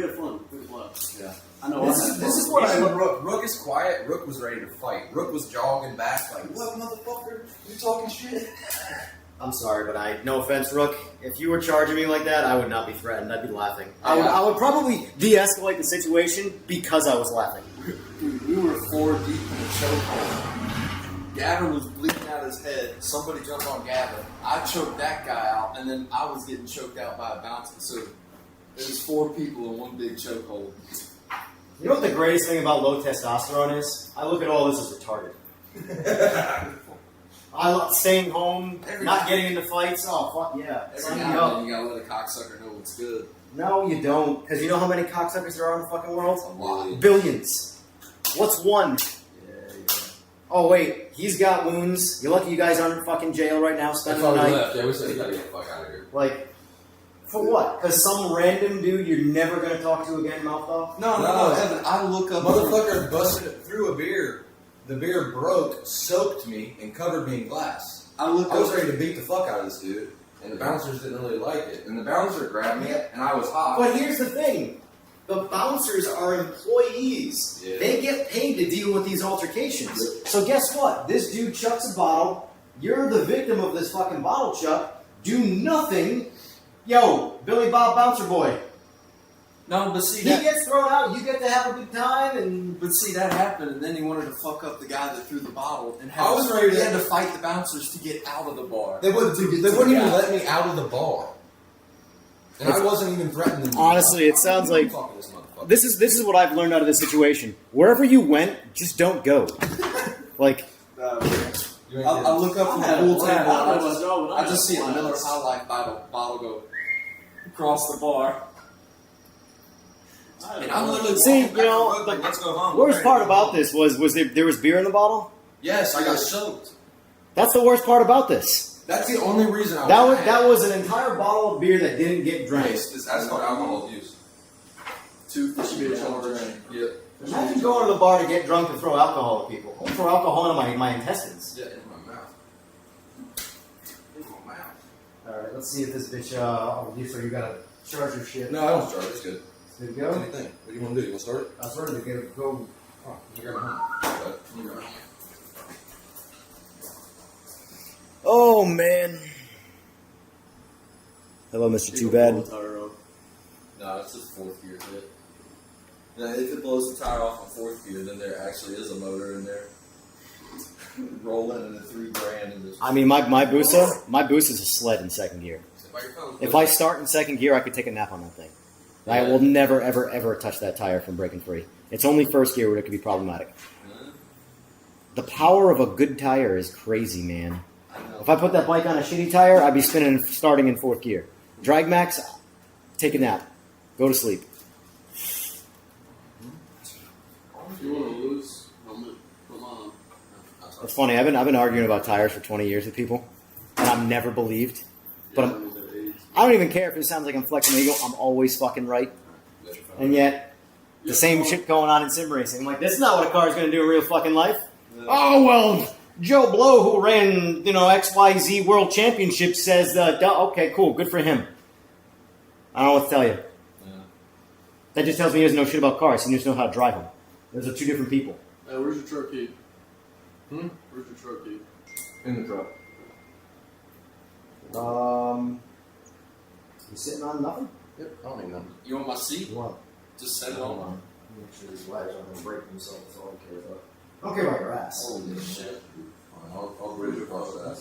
had fun. We had fun. Yeah. I know. This is what I Even Rook. Rook is quiet. Rook was ready to fight. Rook was jogging back like, What, motherfucker? You talking shit? I'm sorry, but no offense, Rook. If you were charging me like that, I would not be threatened. I'd be laughing. I would probably de-escalate the situation because I was laughing. Dude, we were 4 deep in a chokehold. Gavin was bleeding out his head. Somebody jumped on Gavin. I choked that guy out, and then I was getting choked out by a bouncer. So it was 4 people in one big chokehold. You know what the greatest thing about low testosterone is? I look at all this as retarded. I love staying home, not getting into fights. Oh, fuck yeah. Every Sign me now up. and then you gotta let a cocksucker know what's good. No, you don't. Because you know how many cocksuckers there are in the fucking world? A lot. Billions. What's one? Yeah. Oh, wait. He's got wounds. You're lucky you guys aren't in fucking jail right now That's spending why the we night. left. Yeah, we said you gotta get the fuck out of here. Like, for what? Because some random dude you're never going to talk to again, mouth off? No, Evan, I look up... Motherfucker busted through a beer. The beer broke, soaked me, and covered me in glass. I look I was up... ready to beat the fuck out of this dude, and the bouncers didn't really like it. And the bouncer grabbed me, and I was hot. But here's the thing. The bouncers are employees. Yeah. They get paid to deal with these altercations. So guess what? This dude chucks a bottle. You're the victim of this fucking bottle chuck. Do nothing. Yo, Billy Bob Bouncer Boy. No, but see He that... gets thrown out. You get to have a good time. And But see, that happened, and then he wanted to fuck up the guy that threw the bottle, and I was ready to- he had to fight the bouncers to get out of the bar. They wouldn't even let me out of the bar. And I wasn't even threatening them. Honestly, it sounds like- Fuck this motherfucker. this is what I've learned out of this situation. Wherever you went, just don't go. Like, You ain't I getting- look up from I the had pool a table, blast. and I just see a Miller High Life bottle go across the bar. And I'm literally See, walking you know, back to Brooklyn, let's go home. worst part about this was there was beer in the bottle? Yes, I got soaked. That's the worst part about this. That's the only reason I That was mad. that was an entire bottle of beer that didn't get drank. That's called alcohol abuse. 2 fish beer charge. Yep. Imagine going to the bar to get drunk and throw alcohol at people. I'll throw alcohol into my intestines. Yeah, in my mouth. In my mouth. Alright, let's see if this bitch, so you gotta charge your shit. No, I don't start. It's good. Good to What do go? you think? What do you want to do? You want to start it? I was ready to go. Oh, you got my home. Okay. You got my home. Oh, man. Hello, Mr. Too Bad. No, it's just 4th gear hit. Now, if it blows the tire off in fourth gear, then there actually is a motor in there. Rolling into $3,000 and just. I mean, my Busa is a sled in second gear. If I start in second gear, I could take a nap on that thing. I will never, ever, ever touch that tire from breaking free. It's only first gear where it could be problematic. The power of a good tire is crazy, man. If I put that bike on a shitty tire, I'd be spinning starting in fourth gear. Drag max, take a nap. Go to sleep. If you want to lose, helmet, come on. It's funny, I've been arguing about tires for 20 years with people, and I'm never believed. But I don't even care if it sounds like I'm flexing my ego. I'm always fucking right. And yet, the same shit going on in sim racing. I'm like, this is not what a car is going to do in real fucking life. Oh, well, Joe Blow, who ran, XYZ World Championship, says, okay, cool, good for him. I don't know what to tell you. Yeah. That just tells me he doesn't know shit about cars. He just knows how to drive them. Those are two different people. Hey, where's your truck key? Where's your truck key? In the truck. You sitting on nothing? Yep, I don't even know. You want my seat? What? Just set it on. Make sure these wires aren't going to break themselves. That's all I care about. I don't care about your ass. Holy shit. I'll bridge across that.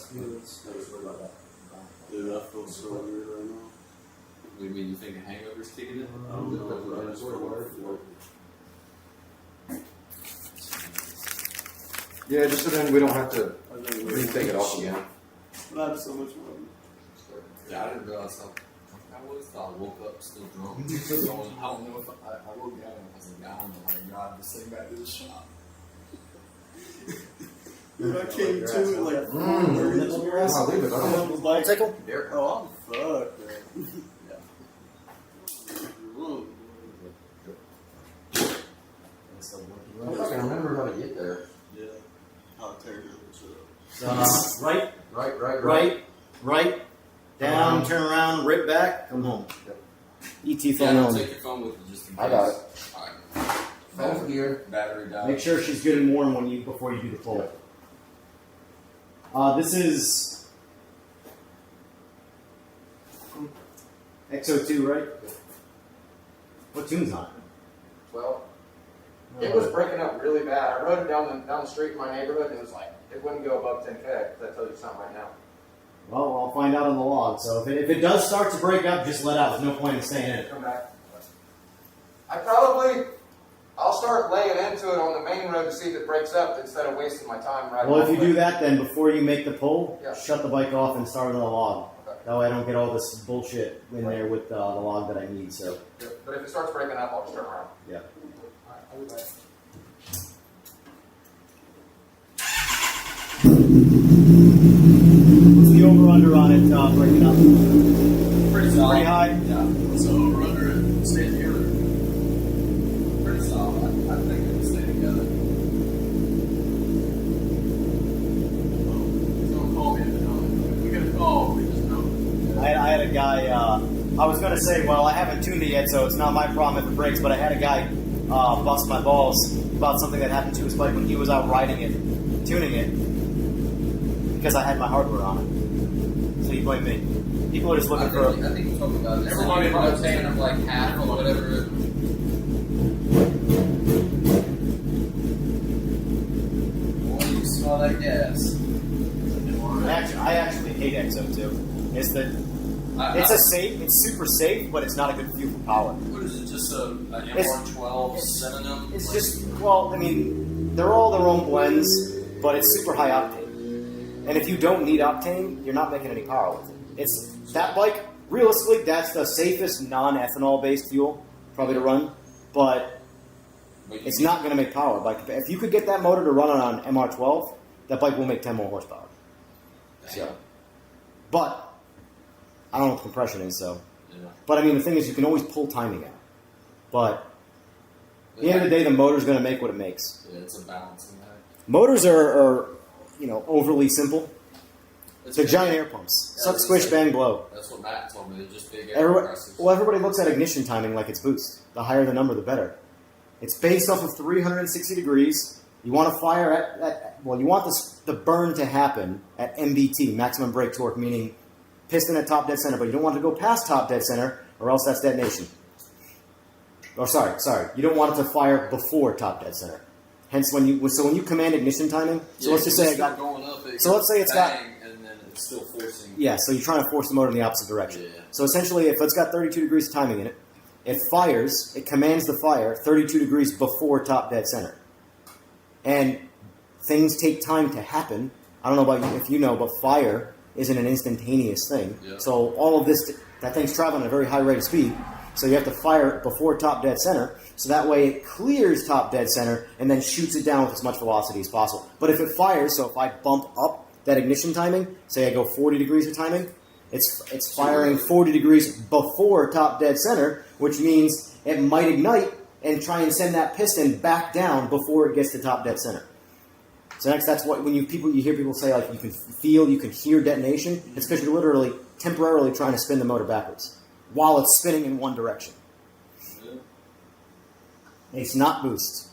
Dude, I feel so weird right now. What do you mean? You think a hangover's kicking in? I don't know. I just work. Yeah, just so then we don't have to I think retake it off again. I have so much money. Yeah, I didn't realize how I was. I woke up still drunk. I don't know if I woke up and I was like, I'm gonna drive this thing back to the shop. Dude, I came to it like I'll leave it. I don't was like, Tickle? oh, I'm fucked, man. I don't fucking remember how to get there. Yeah. How terrible it is. Right, down, turn around, right back, come home. ET Yeah, phone don't only. take your phone with you just in case. I got it. Alright. Phone gear. Battery died. Make sure she's good and warm before you do the pull. This is XO2, right? What tune's on it? Well, it was breaking up really bad. I rode it down the street in my neighborhood, and it was like it wouldn't go above 10K. That tells you something right now. Well, I'll find out on the log. So if it does start to break up, just let out. There's no point in staying in it. Come back. I'll start laying into it on the main road to see if it breaks up instead of wasting my time riding. Well, if you do that, then before you make the pull, Yeah. shut the bike off and start on the log. Okay. That way I don't get all this bullshit in there with the log that I need. So But if it starts breaking up, I'll just turn around. yeah. Alright, I'll be back. What's the over/under on it breaking up? Pretty solid. Pretty high. Yeah. So over under it, stay together. Pretty solid. I think it can stay together. He's gonna call me if they don't. If we get a call, we just know. I had a guy. I was gonna say, well, I haven't tuned it yet, so it's not my problem if it breaks. But I had a guy bust my balls about something that happened to his bike when he was out riding it, tuning it, because I had my hardware on it. So you blame me. People are just looking for. I think we're talking about this. Everybody probably knows paying them like half or whatever. Boy, you smell that gas. I actually hate XO2. It's super safe, but it's not a good fuel for power. What is it? Just an It's- MR12 synonym? It's just, well, I mean, they're all their own blends, but it's super high octane. And if you don't need octane, you're not making any power with it. It's that bike, realistically, that's the safest non-ethanol based fuel probably to run, but it's not going to make power. Like, if you could get that motor to run on an MR12, that bike will make 10 more horsepower. So, but I don't know what compression is, so. Yeah. But I mean, the thing is, you can always pull timing out. But at the end of the day, the motor's going to make what it makes. Yeah, it's a balancing act. Motors are overly simple. It's They're big. giant air pumps. Yeah, Suck, that's squish, it. bang, blow. That's what Matt told me. They're just big air Everybody, compressors. well, everybody looks at ignition timing like it's boost. The higher the number, the better. It's based off of 360 degrees. You want to fire you want the burn to happen at MBT, maximum brake torque, meaning piston at top dead center, but you don't want to go past top dead center, or else that's detonation. Or sorry, you don't want it to fire before top dead center. Hence, when you command ignition timing, so let's just say I got going up. So let's say it's got and then it's still forcing. yeah. So you're trying to force the motor in the opposite direction. Yeah. So essentially, if it's got 32 degrees of timing in it, it fires. It commands the fire 32 degrees before top dead center, and things take time to happen. I don't know about you, if you know, but fire isn't an instantaneous thing. Yeah. So all of this, that thing's traveling at a very high rate of speed. So you have to fire it before top dead center, so that way it clears top dead center and then shoots it down with as much velocity as possible. But if it fires, so if I bump up that ignition timing, say I go 40 degrees of timing, it's firing 40 degrees before top dead center, which means it might ignite and try and send that piston back down before it gets to top dead center. So that's what when you hear people say like you can hear detonation. It's because you're literally temporarily trying to spin the motor backwards while it's spinning in one direction. Yeah. It's not boost.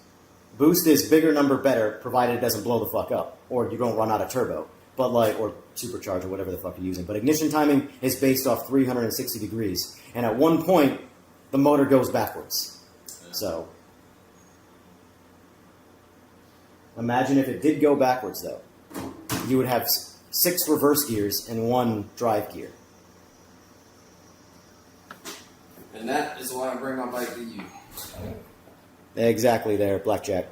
Boost is bigger number better, provided it doesn't blow the fuck up or you don't run out of turbo, but or supercharge or whatever the fuck you're using. But ignition timing is based off 360 degrees, and at one point the motor goes backwards. Yeah. So. Imagine if it did go backwards, though. You would have 6 reverse gears and 1 drive gear. And that is why I bring my bike to you. Exactly there, Blackjack.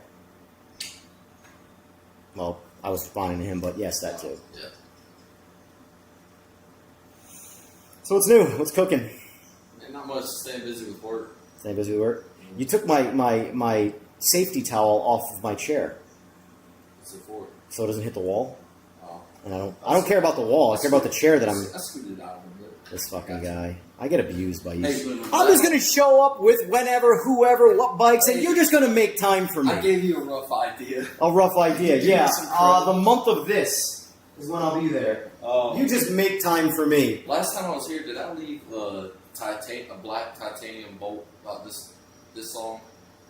Well, I was responding to him, but yes, that too. Yeah. So what's new? What's cooking? And not much. Staying busy with work. Staying busy with work? You took my safety towel off of my chair, What's it for? so it doesn't hit the wall. Oh. And I don't care about the wall. I care about the chair that I'm. I scooted it out a little bit. This fucking guy. I get abused by you. Hey, I'm just gonna show up with whenever, whoever, what bikes, and you're just gonna make time for me. I gave you a rough idea. A rough idea, Give me yeah. some credit. The month of this is when I'll be there. You just make time for me. Last time I was here, did I leave a black titanium bolt about this song?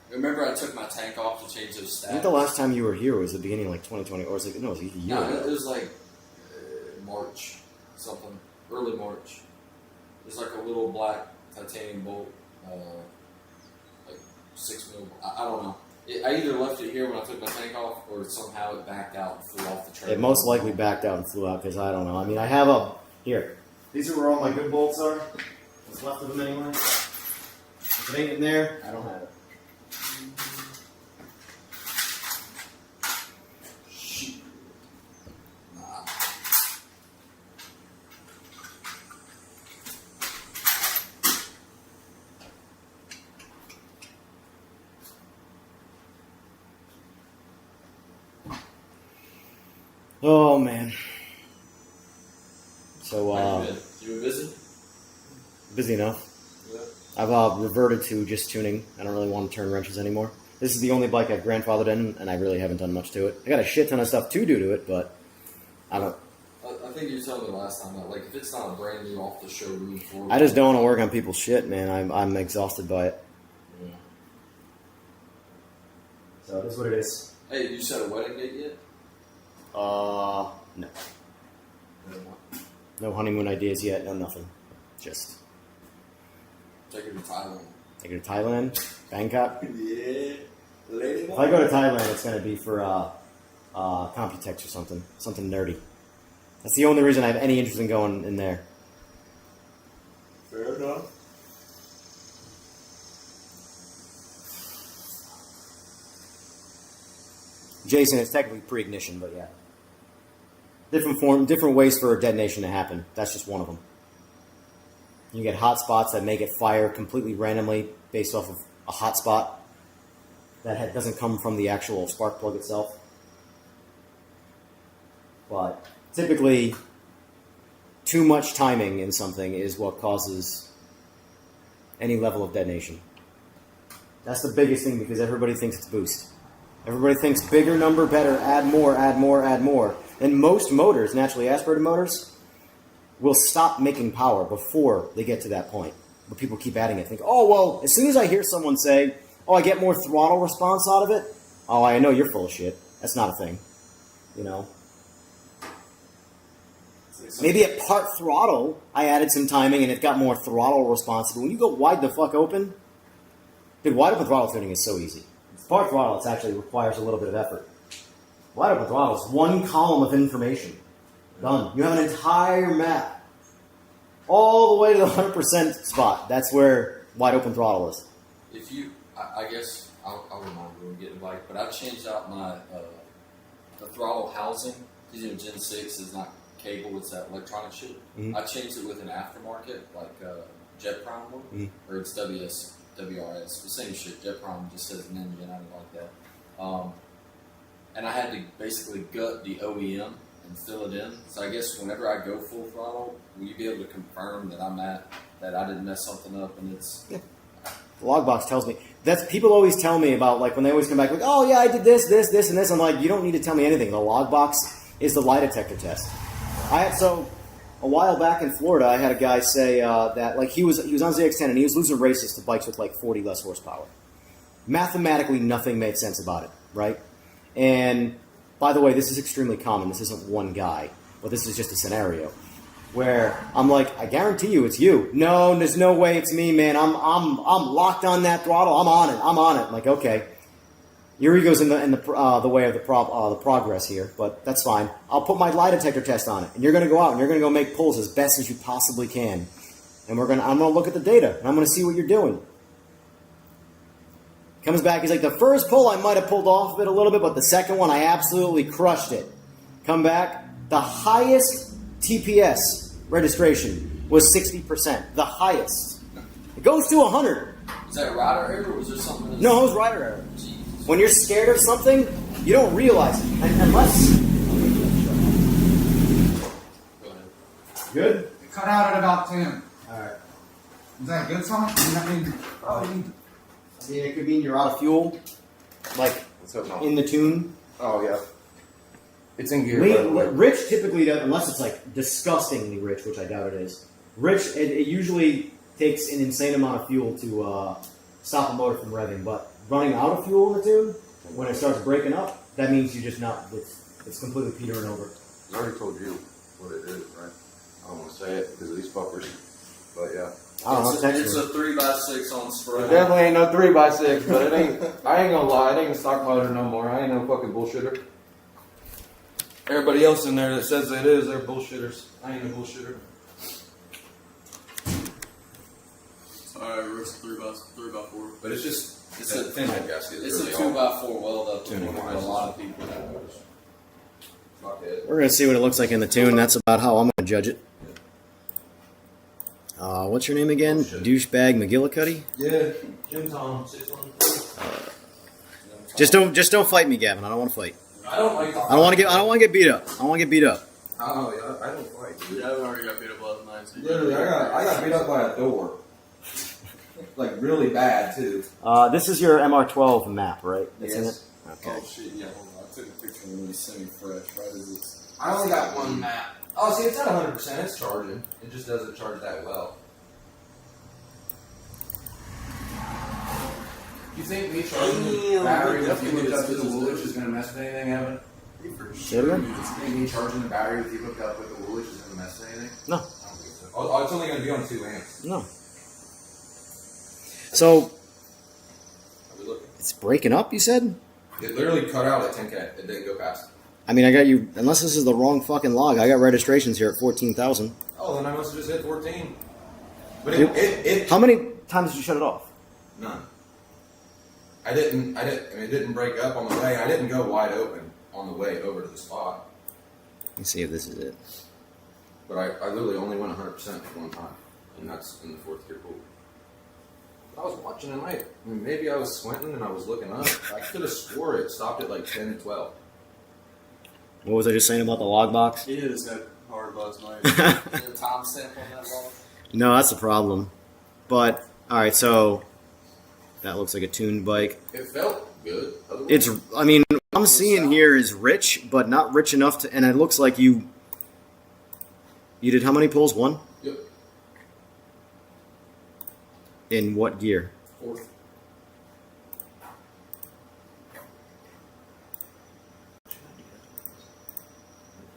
Remember, I took my tank off to change those I think stats. the last time you were here was the beginning of like 2020, or was it? No, it was like a year No, ago. it was like March, something, early March. There's like a little black titanium bolt, like 6 mil. I don't know. I either left it here when I took my tank off, or somehow it backed out and flew off the trailer. It most likely backed out and flew out because I don't know. I mean, I have here. These are where all my good bolts are. What's left of them anyway. If it ain't in there, I don't have it. Nah. Oh man. So How you been? You been busy? busy enough. Yeah. I've reverted to just tuning. I don't really want to turn wrenches anymore. This is the only bike I've grandfathered in, and I really haven't done much to it. I got a shit ton of stuff to do to it, but I don't. I think you told me last time that, like, if it's not a brand new off the showroom floor, I just don't want to work on people's shit, man. I'm exhausted by it. Yeah. So it is what it is. Hey, did you set a wedding date yet? No. No. No honeymoon ideas yet. No nothing. Just Take her to Thailand. take it to Thailand, Bangkok. Yeah. Lady If I go to Thailand, it's gonna be for Computex or something nerdy. That's the only reason I have any interest in going in there. Fair enough. Jason, it's technically pre-ignition, but yeah. Different ways for a detonation to happen. That's just one of them. You get hot spots that make it fire completely randomly based off of a hot spot that doesn't come from the actual spark plug itself. But typically, too much timing in something is what causes any level of detonation. That's the biggest thing because everybody thinks it's boost. Everybody thinks bigger number, better, add more, add more, add more. And most motors, naturally aspirated motors, will stop making power before they get to that point. But people keep adding it. Think, oh, well, as soon as I hear someone say, oh, I get more throttle response out of it, oh, I know you're full of shit. That's not a thing. You know? Maybe at part throttle, I added some timing and it got more throttle response. But when you go wide the fuck open, Dude, wide open throttle tuning is so easy. Spark throttle, it actually requires a little bit of effort. Wide open throttle is one column of information. Done. You have an entire map. All the way to the 100% spot. That's where wide open throttle is. If you, I guess, I'll remind you when we get a bike, but I changed out my the throttle housing. Because Gen 6 is not cable, it's that electronic shit. Mm-hmm. I changed it with an aftermarket, like Jet Prime one, or it's WRS, the same shit. Jet Prime just says Ninja, and I didn't like that. And I had to basically gut the OEM and fill it in. So I guess whenever I go full throttle, will you be able to confirm that that I didn't mess something up and it's... Yeah. The logbox tells me. That's people always tell me about, like, when they always come back, like, oh yeah, I did this, this, this, and this. I'm like, you don't need to tell me anything. The logbox is the lie detector test. So a while back in Florida, I had a guy say that, like, he was on ZX10 and he was losing races to bikes with like 40 less horsepower. Mathematically, nothing made sense about it, right? And by the way, this is extremely common. This isn't one guy, but this is just a scenario where I'm like, I guarantee you, it's you. No, there's no way it's me, man. I'm locked on that throttle. I'm on it. I'm like, okay. Your ego's in the way of the progress here, but that's fine. I'll put my lie detector test on it, and you're going to go out and you're going to go make pulls as best as you possibly can, and I'm going to look at the data and I'm going to see what you're doing. Comes back, he's like, the first pull I might have pulled off of it a little bit, but the second one I absolutely crushed it. Come back, the highest TPS registration was 60%. The highest. It goes to 100. Is that rider error or was there something else? No, it was rider error. When you're scared of something, you don't realize it. Unless... Go ahead. Good? It cut out at about 10. Alright. Is that a good sign? I mean, it could mean you're out of fuel. Like, Let's hope not. in the tune. Oh, yeah. It's in gear, by the way. Rich typically does, unless it's like disgustingly rich, which I doubt it is. Rich, it usually takes an insane amount of fuel to stop a motor from revving, but running out of fuel in the tune, when it starts breaking up, that means you just not, it's completely petering over. I already told you what it is, right? I don't want to say it because of these fuckers, but yeah. I don't know, It's a 3x6 on spray. It definitely ain't no 3x6, but it ain't. I ain't gonna lie, it ain't a stock motor no more. I ain't no fucking bullshitter. Everybody else in there that says it is, they're bullshitters. I ain't a bullshitter. Alright, Rick's 3x4. But it's just It's a thin head gasket. It's really a all. 2x4 weld up to Tuning a lot of people. Fuck it. We're going to see what it looks like in the tune. That's about how I'm going to judge it. What's your name again? Douchebag McGillicuddy? Yeah, Jim Tom, 614. Just don't fight me, Gavin. I don't want to fight. I don't like. I don't want to get beat up. I don't want to get beat up. Oh yeah, I don't fight. Dude. Yeah, I already got beat up last night. So Literally, I got beat up by a door. Like really bad too. This is your MR12 map, right? That's in Yes. it? Okay. Oh shit, yeah, hold on. I took a picture when it was semi-fresh, right as it's... I only got one map. Oh, see, it's not 100%. It's charging. It just doesn't charge that well. you think me charging the battery with you hooked up to the Woolwich is going to mess with anything, Evan? Say it again? You think me charging the battery with you hooked up with the Woolwich is going to mess with anything? No. I don't think so. Oh, it's only going to be on 2 amps. No. So, Are we looking? it's breaking up, you said? It literally cut out at 10K. It didn't go past. I mean, I got you, unless this is the wrong fucking log, I got registrations here at 14,000. Oh, then I must have just hit 14. But You- it How many times did you shut it off? none. I mean, it didn't break up on the way. I didn't go wide open on the way over to the spot. Let's see if this is it. But I literally only went 100% at one time. And that's in the 4th gear pool. I was watching at night. I mean, maybe I was squinting and I was looking up. I could have swore it stopped at like 10, 12. What was I just saying about the log box? he hit his head hard last night. Is there a timestamp on that wall? No, that's the problem. But, alright, so that looks like a tuned bike. It felt good. Otherwise, It's, I mean, what I'm seeing here is rich, but not rich enough to, and it looks like you did how many pulls? 1? Yep. In what gear? 4th.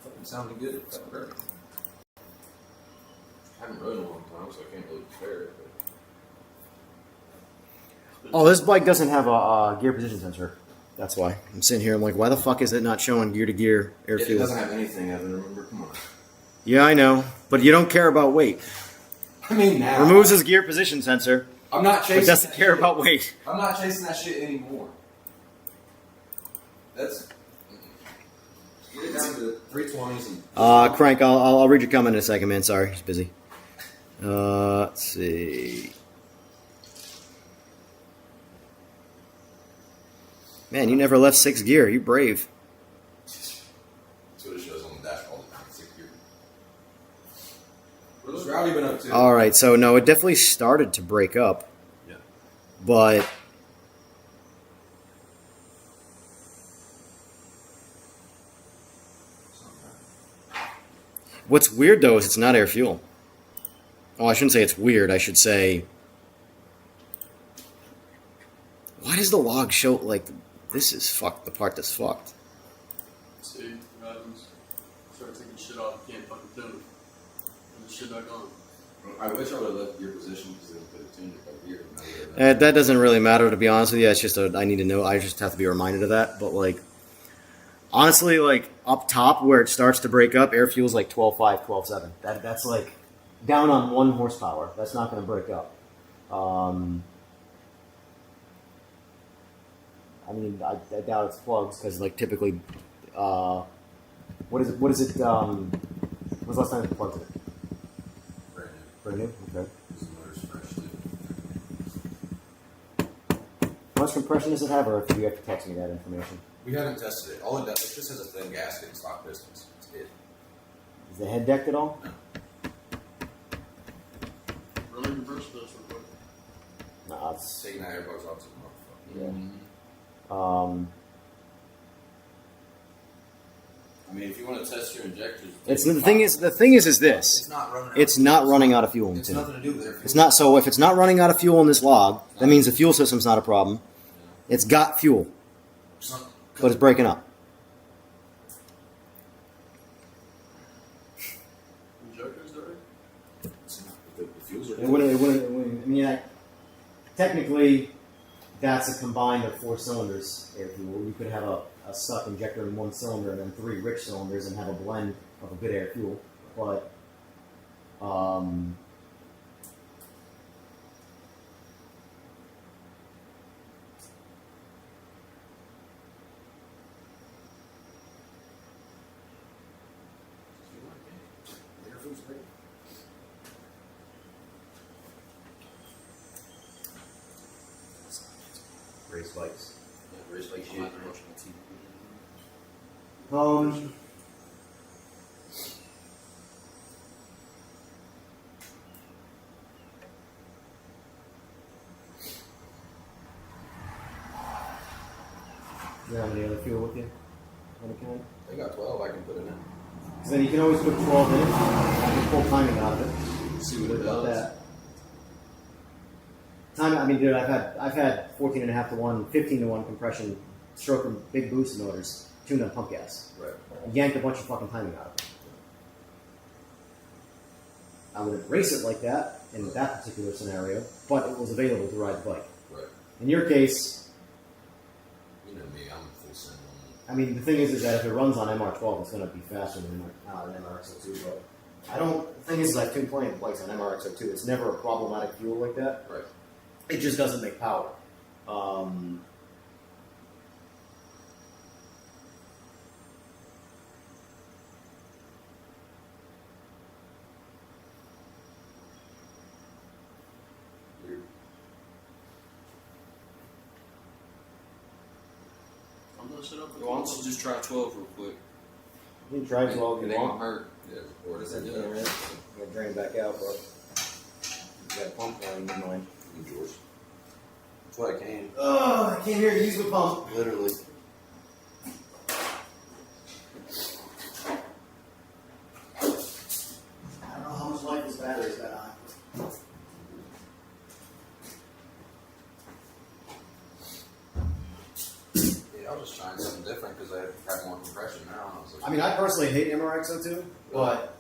Fucking sounded good. It felt great. I haven't rode in a long time, so I can't really compare it. But Oh, this bike doesn't have a gear position sensor. That's why. I'm sitting here, I'm like, why the fuck is it not showing gear-to-gear air It fuel? doesn't have anything, Evan. Remember, come on. Yeah, I know. But you don't care about weight. I mean, now Removes his gear position sensor, I'm not chasing. but doesn't that care shit. about weight. I'm not chasing that shit anymore. That's. Get it down to 320s and. Crank, I'll read your comment in a second, man. Sorry, he's busy. Let's see. Man, you never left 6th gear. You brave. That's what it shows on the dash all the time. 6 gear. What's Rowdy been up to? All right, so no, it definitely started to break up. Yeah. But what's weird though is it's not air fuel. Oh, I shouldn't say it's weird. I should say, why does the log show like this is fucked? The part that's fucked. See, what happens? Start taking shit off, you can't fucking tune it. And the shit back on. I wish I would have left gear position because they would put a tuner by gear. That doesn't really matter, to be honest with you. It's just I need to know. I just have to be reminded of that. But like, honestly, like up top where it starts to break up, air fuel's like 12.5, 12.7. That's like down on 1 horsepower. That's not going to break up. I mean, I doubt it's plugs because like typically, what is it? When's the last time it plugged it? Brand new. Okay. This motor's fresh too. How much compression does it have, or do you have to text me that information? We haven't tested it. All it does, it just has a thin gasket and stock pistons. That's it. Is the head decked at all? Really reverse this real quick. No, it's Taking that airbox off to the motherfucker. yeah. I mean, if you want to test your injectors, It's the thing is this. It's not running. It's not running out of fuel. It's nothing to do with it. It's not. So if it's not running out of fuel in this log, that means the fuel system's not a problem. It's got fuel, but it's breaking up. Injectors dirty? The fuels are. It wouldn't, I mean, technically, that's a combined of 4 cylinders air fuel. You could have a stuck injector in 1 cylinder and then 3 rich cylinders and have a blend of a good air fuel. But race bikes. Yeah, race like shit. I'm not watching the TV. Do you have any other fuel with you? On the can? They got 12. I can put in it. Because then you can always put 12 in it. You can pull timing out of it. See what it About does. that. Time. I mean, dude, I've had 14.5 to 1, 15 to 1 compression, stroke from big boost motors, tuned on pump gas. Right. Yanked a bunch of fucking timing out of it. I wouldn't race it like that in that particular scenario, but it was available to ride the bike. Right. In your case, You know me. I'm full send on. I mean, the thing is that if it runs on MR12, it's going to be faster than an MRX02. But the thing is, I've tuned plenty of bikes on MRX02. It's never a problematic fuel like that. Right. It just doesn't make power. Weird. I'm gonna set up with Why don't you just try 12 real quick? You can try 12 if It you ain't want. gonna hurt. Yeah. Or does it? Yeah, man. I'm going to drain it back out, but you got a pump running in mind. George. That's what I came. Oh, I came here to use the pump. Literally. I don't know how much life this battery's got on. Yeah, I was just trying something different because I have more compression now. And I was like, I mean, I personally hate MRX02, but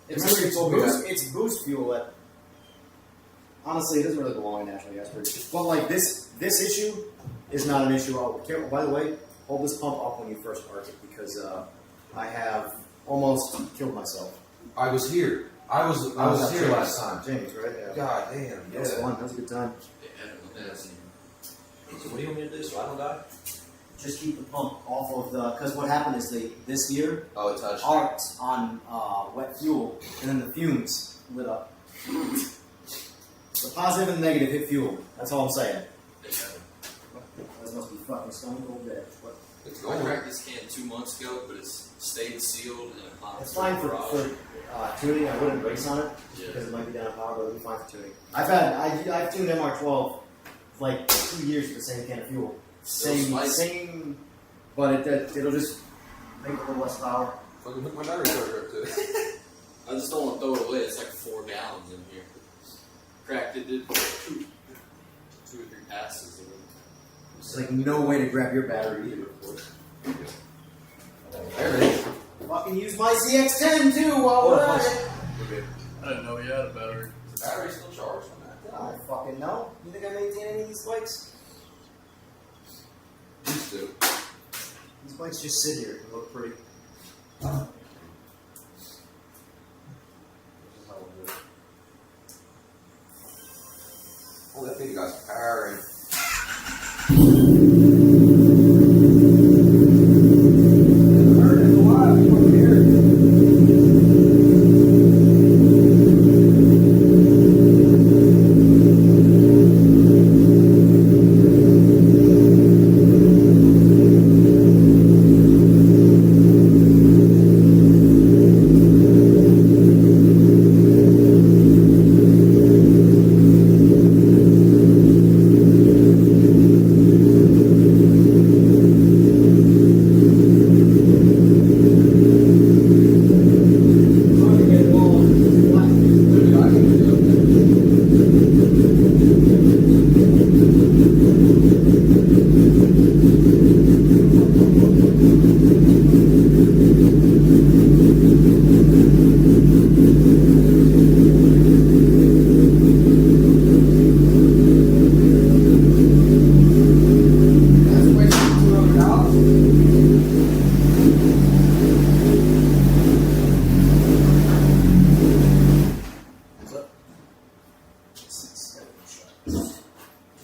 Remember you told me boost, that. it's boost fuel that Honestly, it doesn't really belong in natural gas bridges. But like this issue is not an issue. Careful, by the way, hold this pump up when you first park it because I have almost killed myself. I was here. I was here James. last time. James, right? Yeah. God damn. That was fun. That was a good time. So what do you want me to do so I don't die? Just keep the pump off of the, because what happened is this year, Oh, it touched. arcs on wet fuel, and then the fumes lit up. The positive and the negative hit fuel. That's all I'm saying. That must be fucking stone cold dead. But It's I going. cracked this can 2 months ago, but it's stayed sealed and it's fine for tuning. I wouldn't race on it because it might be down in power, but it'll be fine for tuning. I've tuned MR12 for like 2 years with the same can of fuel. Same, but it'll just make a little less power. Fucking hook my battery charger up to it. I just don't want to throw it away. It's like 4 gallons in here. Cracked it, did 2 or 3 passes of it. There's like no way to grab your battery either, of course. There it is. Fucking use my ZX10 too while we're at it. I didn't know he had a battery. Is the battery still charged on that? I don't fucking know. You think I maintain any of these bikes? Used to. These bikes just sit here and look pretty. Oh, that thing got some power in it.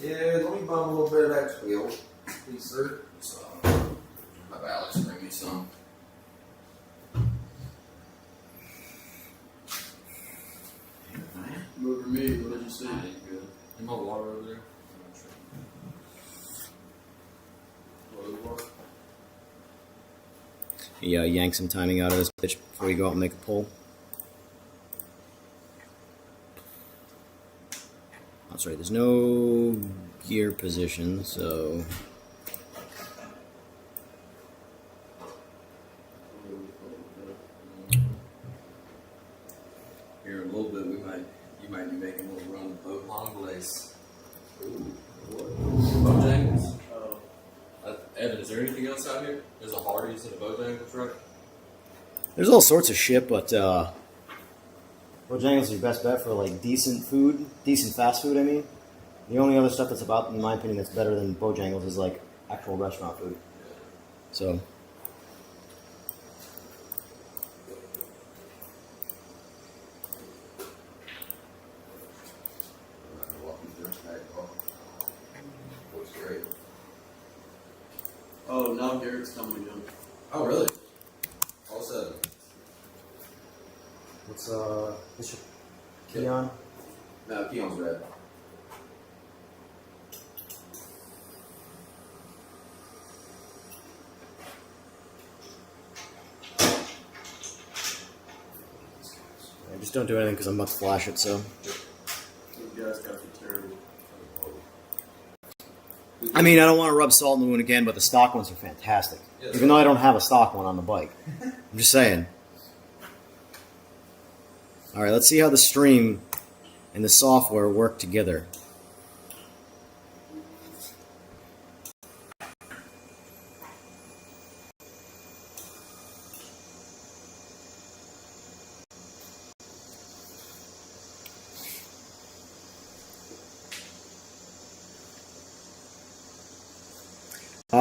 Yeah, let me bum a little bit of that wheel, please, sir. So, my Alex bring me some. Over me, what did you say? Ain't good. Is my water over there? Yeah, yank some timing out of this bitch before you go out and make a pull. That's right, there's no gear position, so... Here in a little bit, you might be making a little run of boat long blaze. Bojangles. Evan, is there anything else out here? There's a Hardee's and a Bojangles truck. There's all sorts of shit, but Bojangles is your best bet for like decent food, decent fast food. I mean, the only other stuff that's about, in my opinion, that's better than Bojangles is like actual restaurant food. So. Looks great. Oh, now Garrett's coming again. Oh, really? All of a sudden. What's Bishop Keon? No, Keon's red. I just don't do anything because I'm about to flash it. So. You guys got to be terrible. I mean, I don't want to rub salt in the wound again, but the stock ones are fantastic. Yeah, Even though I don't have a stock one on the bike. I'm just saying. Alright, let's see how the stream and the software work together.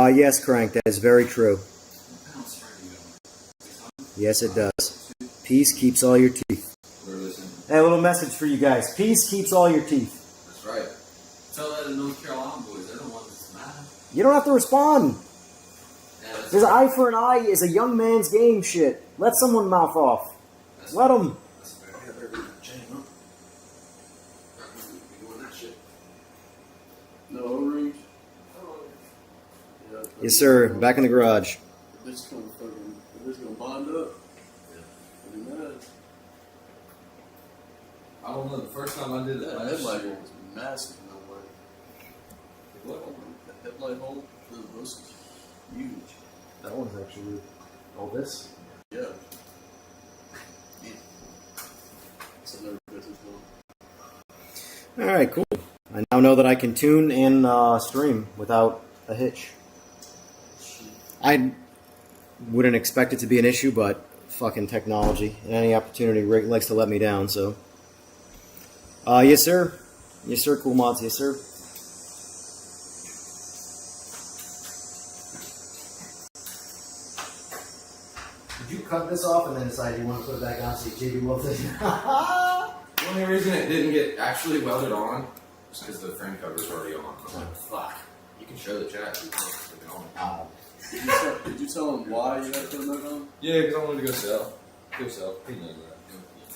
Yes, Crank, that is very true. Bounce right, Yes, it does. Peace keeps all your teeth. We're listening. Hey, a little message for you guys. Peace keeps all your teeth. That's right. Tell that to North Carolina boys. They're the ones that's mad. You don't have to respond. Yeah, that's There's eye for an eye is a young man's game shit. Let someone mouth off. Let them. That's fair. Yeah, they're really changing up. Not gonna be doing that shit. No O-rings? Yeah, Yes, sir. Back in the garage. It's gonna fucking, it's gonna bond up. Pretty mad. I don't know. The first time I did That that, headlight hole was massive, no way. What? That headlight hole, this was huge. That one's actually all this. Yeah. Yeah. So never got this one. All right, cool. I now know that I can tune and stream without a hitch. I wouldn't expect it to be an issue, but fucking technology. And any opportunity Rick likes to let me down, so. Yes, sir. Yes, sir. Cool mods. Yes, sir. Did you cut this off and then decide you want to put it back on so you JB welded it? The only reason it didn't get actually welded on is because the frame cover's already on. I was like, fuck. You can show the chat. You can put it on. Did you tell him why you had to put a note on? Yeah, because I wanted to go sell. Go sell. He knows that.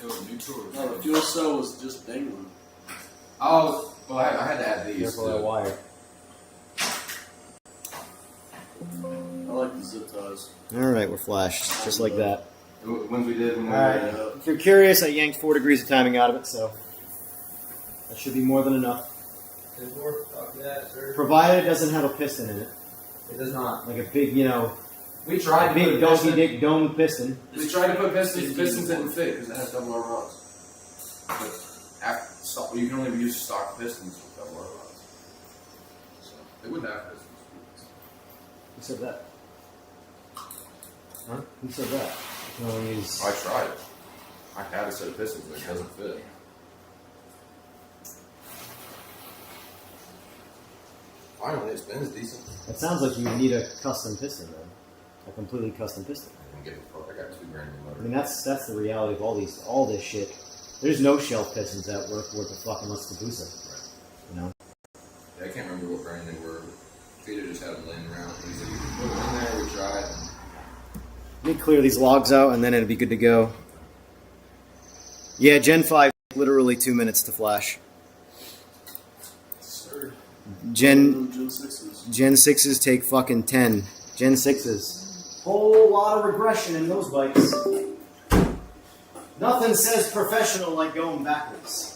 You feel neutral. No, the fuel cell was just dangling. Oh, well, I had to add these. Careful that wire. I like the zip ties. All right, we're flashed. Just like that. The ones we did when we All right. were If you're curious, I yanked 4 degrees of timing out of it, so that should be more than enough. Provided it doesn't have a piston in it. It does not. Like a big, you know, We tried to big put donkey piston. dick dome piston. We tried to put pistons. Pistons didn't fit because it has double R rods. But you can only use stock pistons with double R rods. So they wouldn't have pistons. Who said that? Huh? Who said that? You can only use... I tried. I had a set of pistons and it doesn't fit. Finally, it spins decent. It sounds like you need a custom piston, then. A completely custom piston. I didn't give a fuck. I got $2 grand in the motor. I mean, that's the reality of all this shit. There's no shelf pistons that work worth a fuck unless it's Cabusa. You know? Yeah, I can't remember what brand they were. Peter just had them laying around. He said, you can put them in there, we tried. And Let me clear these logs out, and then it'll be good to go. Yeah, Gen 5, literally 2 minutes to flash. Sir. Gen 6s. Gen 6s take fucking 10. Gen 6s. Whole lot of regression in those bikes. Nothing says professional like going backwards.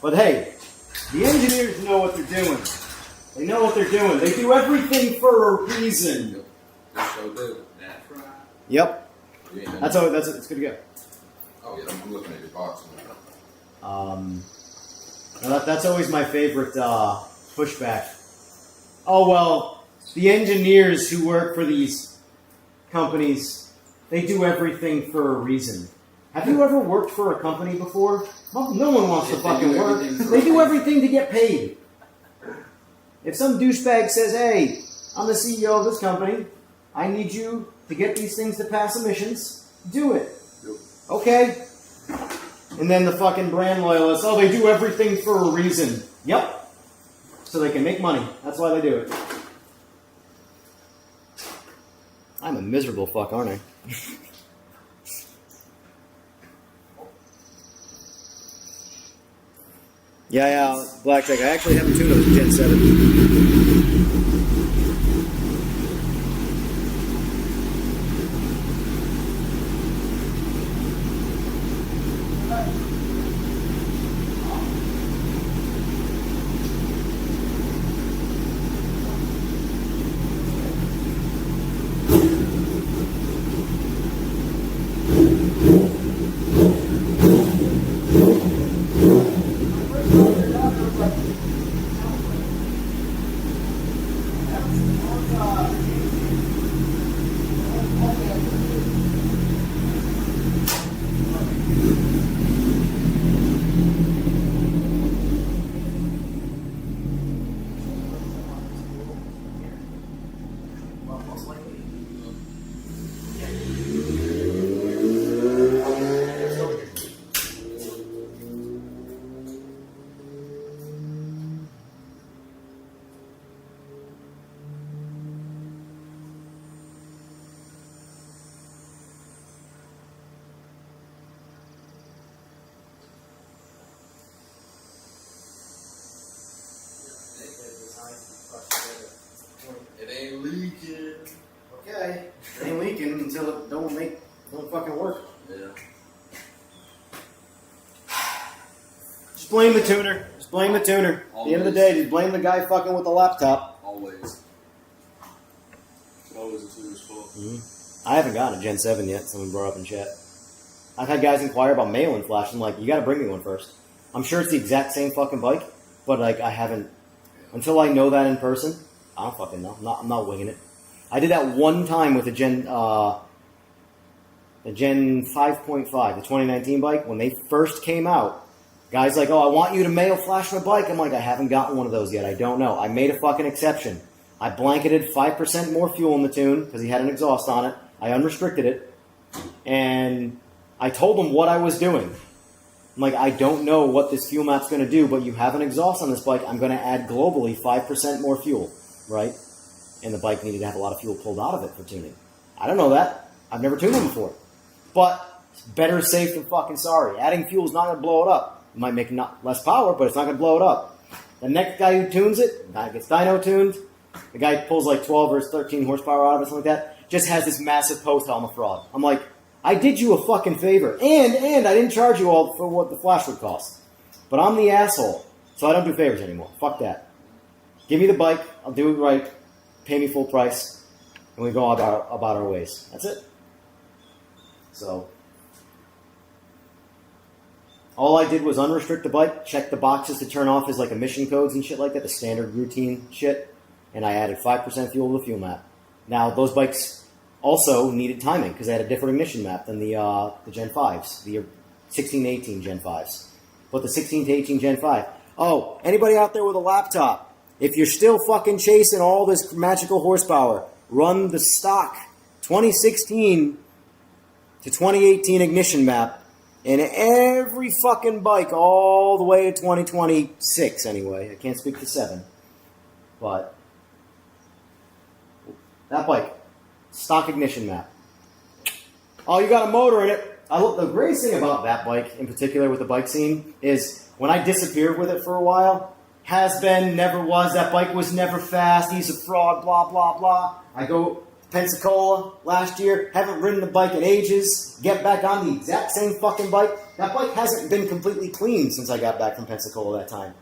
But hey, the engineers know what they're doing. They know what they're doing. They do everything for a reason. just so do. That's right. Yep. You ain't done That's it. all. That's it's good to go. Oh, yeah, I'm looking at your box. That's always my favorite pushback. Oh, well, the engineers who work for these companies, they do everything for a reason. Have you ever worked for a company before? Well, no one wants to They fucking do work. everything for They a do reason. everything to get paid. If some douchebag says, hey, I'm the CEO of this company, I need you to get these things to pass emissions, do it. Yep. Okay? And then the fucking brand loyalists, oh, they do everything for a reason. Yep. So they can make money. That's why they do it. I'm a miserable fuck, aren't I? Yeah, Blackjack. I actually have a tune of Gen 7. It ain't leaking. Okay. It ain't leaking until it don't fucking work. Yeah. Just blame the tuner. Just blame the tuner. At the end of the day, just blame the guy fucking with the laptop. Always. It's always a tuner's fault. I haven't gotten a Gen 7 yet. Someone brought up in chat. I've had guys inquire about mail-in flash. I'm like, you got to bring me one first. I'm sure it's the exact same fucking bike, but like I haven't until I know that in person. I don't fucking know. I'm not winging it. I did that one time with the Gen 5.5, the 2019 bike when they first came out. Guys like, oh, I want you to mail flash my bike. I'm like, I haven't gotten one of those yet. I don't know. I made a fucking exception. I blanketed 5% more fuel in the tune because he had an exhaust on it. I unrestricted it, and I told him what I was doing. I'm like, I don't know what this fuel map's going to do, but you have an exhaust on this bike. I'm going to add globally 5% more fuel, right? And the bike needed to have a lot of fuel pulled out of it for tuning. I don't know that. I've never tuned them before. But it's better safe than fucking sorry. Adding fuel is not going to blow it up. It might make less power, but it's not going to blow it up. The next guy who tunes it, guy gets dyno tuned. The guy pulls like 12 or 13 horsepower out of it, something like that. Just has this massive post helmet fraud. I'm like, I did you a fucking favor. And I didn't charge you all for what the flash would cost. But I'm the asshole. So I don't do favors anymore. Fuck that. Give me the bike. I'll do it right. Pay me full price. And we go about our ways. That's it. So all I did was unrestrict the bike, check the boxes to turn off his like emission codes and shit like that, the standard routine shit, and I added 5% fuel to the fuel map. Now those bikes also needed timing because they had a different ignition map than the Gen 5s, the 16 to 18 Gen 5s. But the 16 to 18 Gen 5. Oh, anybody out there with a laptop, if you're still fucking chasing all this magical horsepower, run the stock 2016 to 2018 ignition map in every fucking bike all the way to 2026 anyway. I can't speak to 7. But that bike, stock ignition map. Oh, you got a motor in it. The greatest thing about that bike, in particular with the bike scene, is when I disappeared with it for a while, has been, never was, that bike was never fast, he's a fraud, blah, blah, blah. I go to Pensacola last year, haven't ridden the bike in ages, get back on the exact same fucking bike. That bike hasn't been completely clean since I got back from Pensacola that time.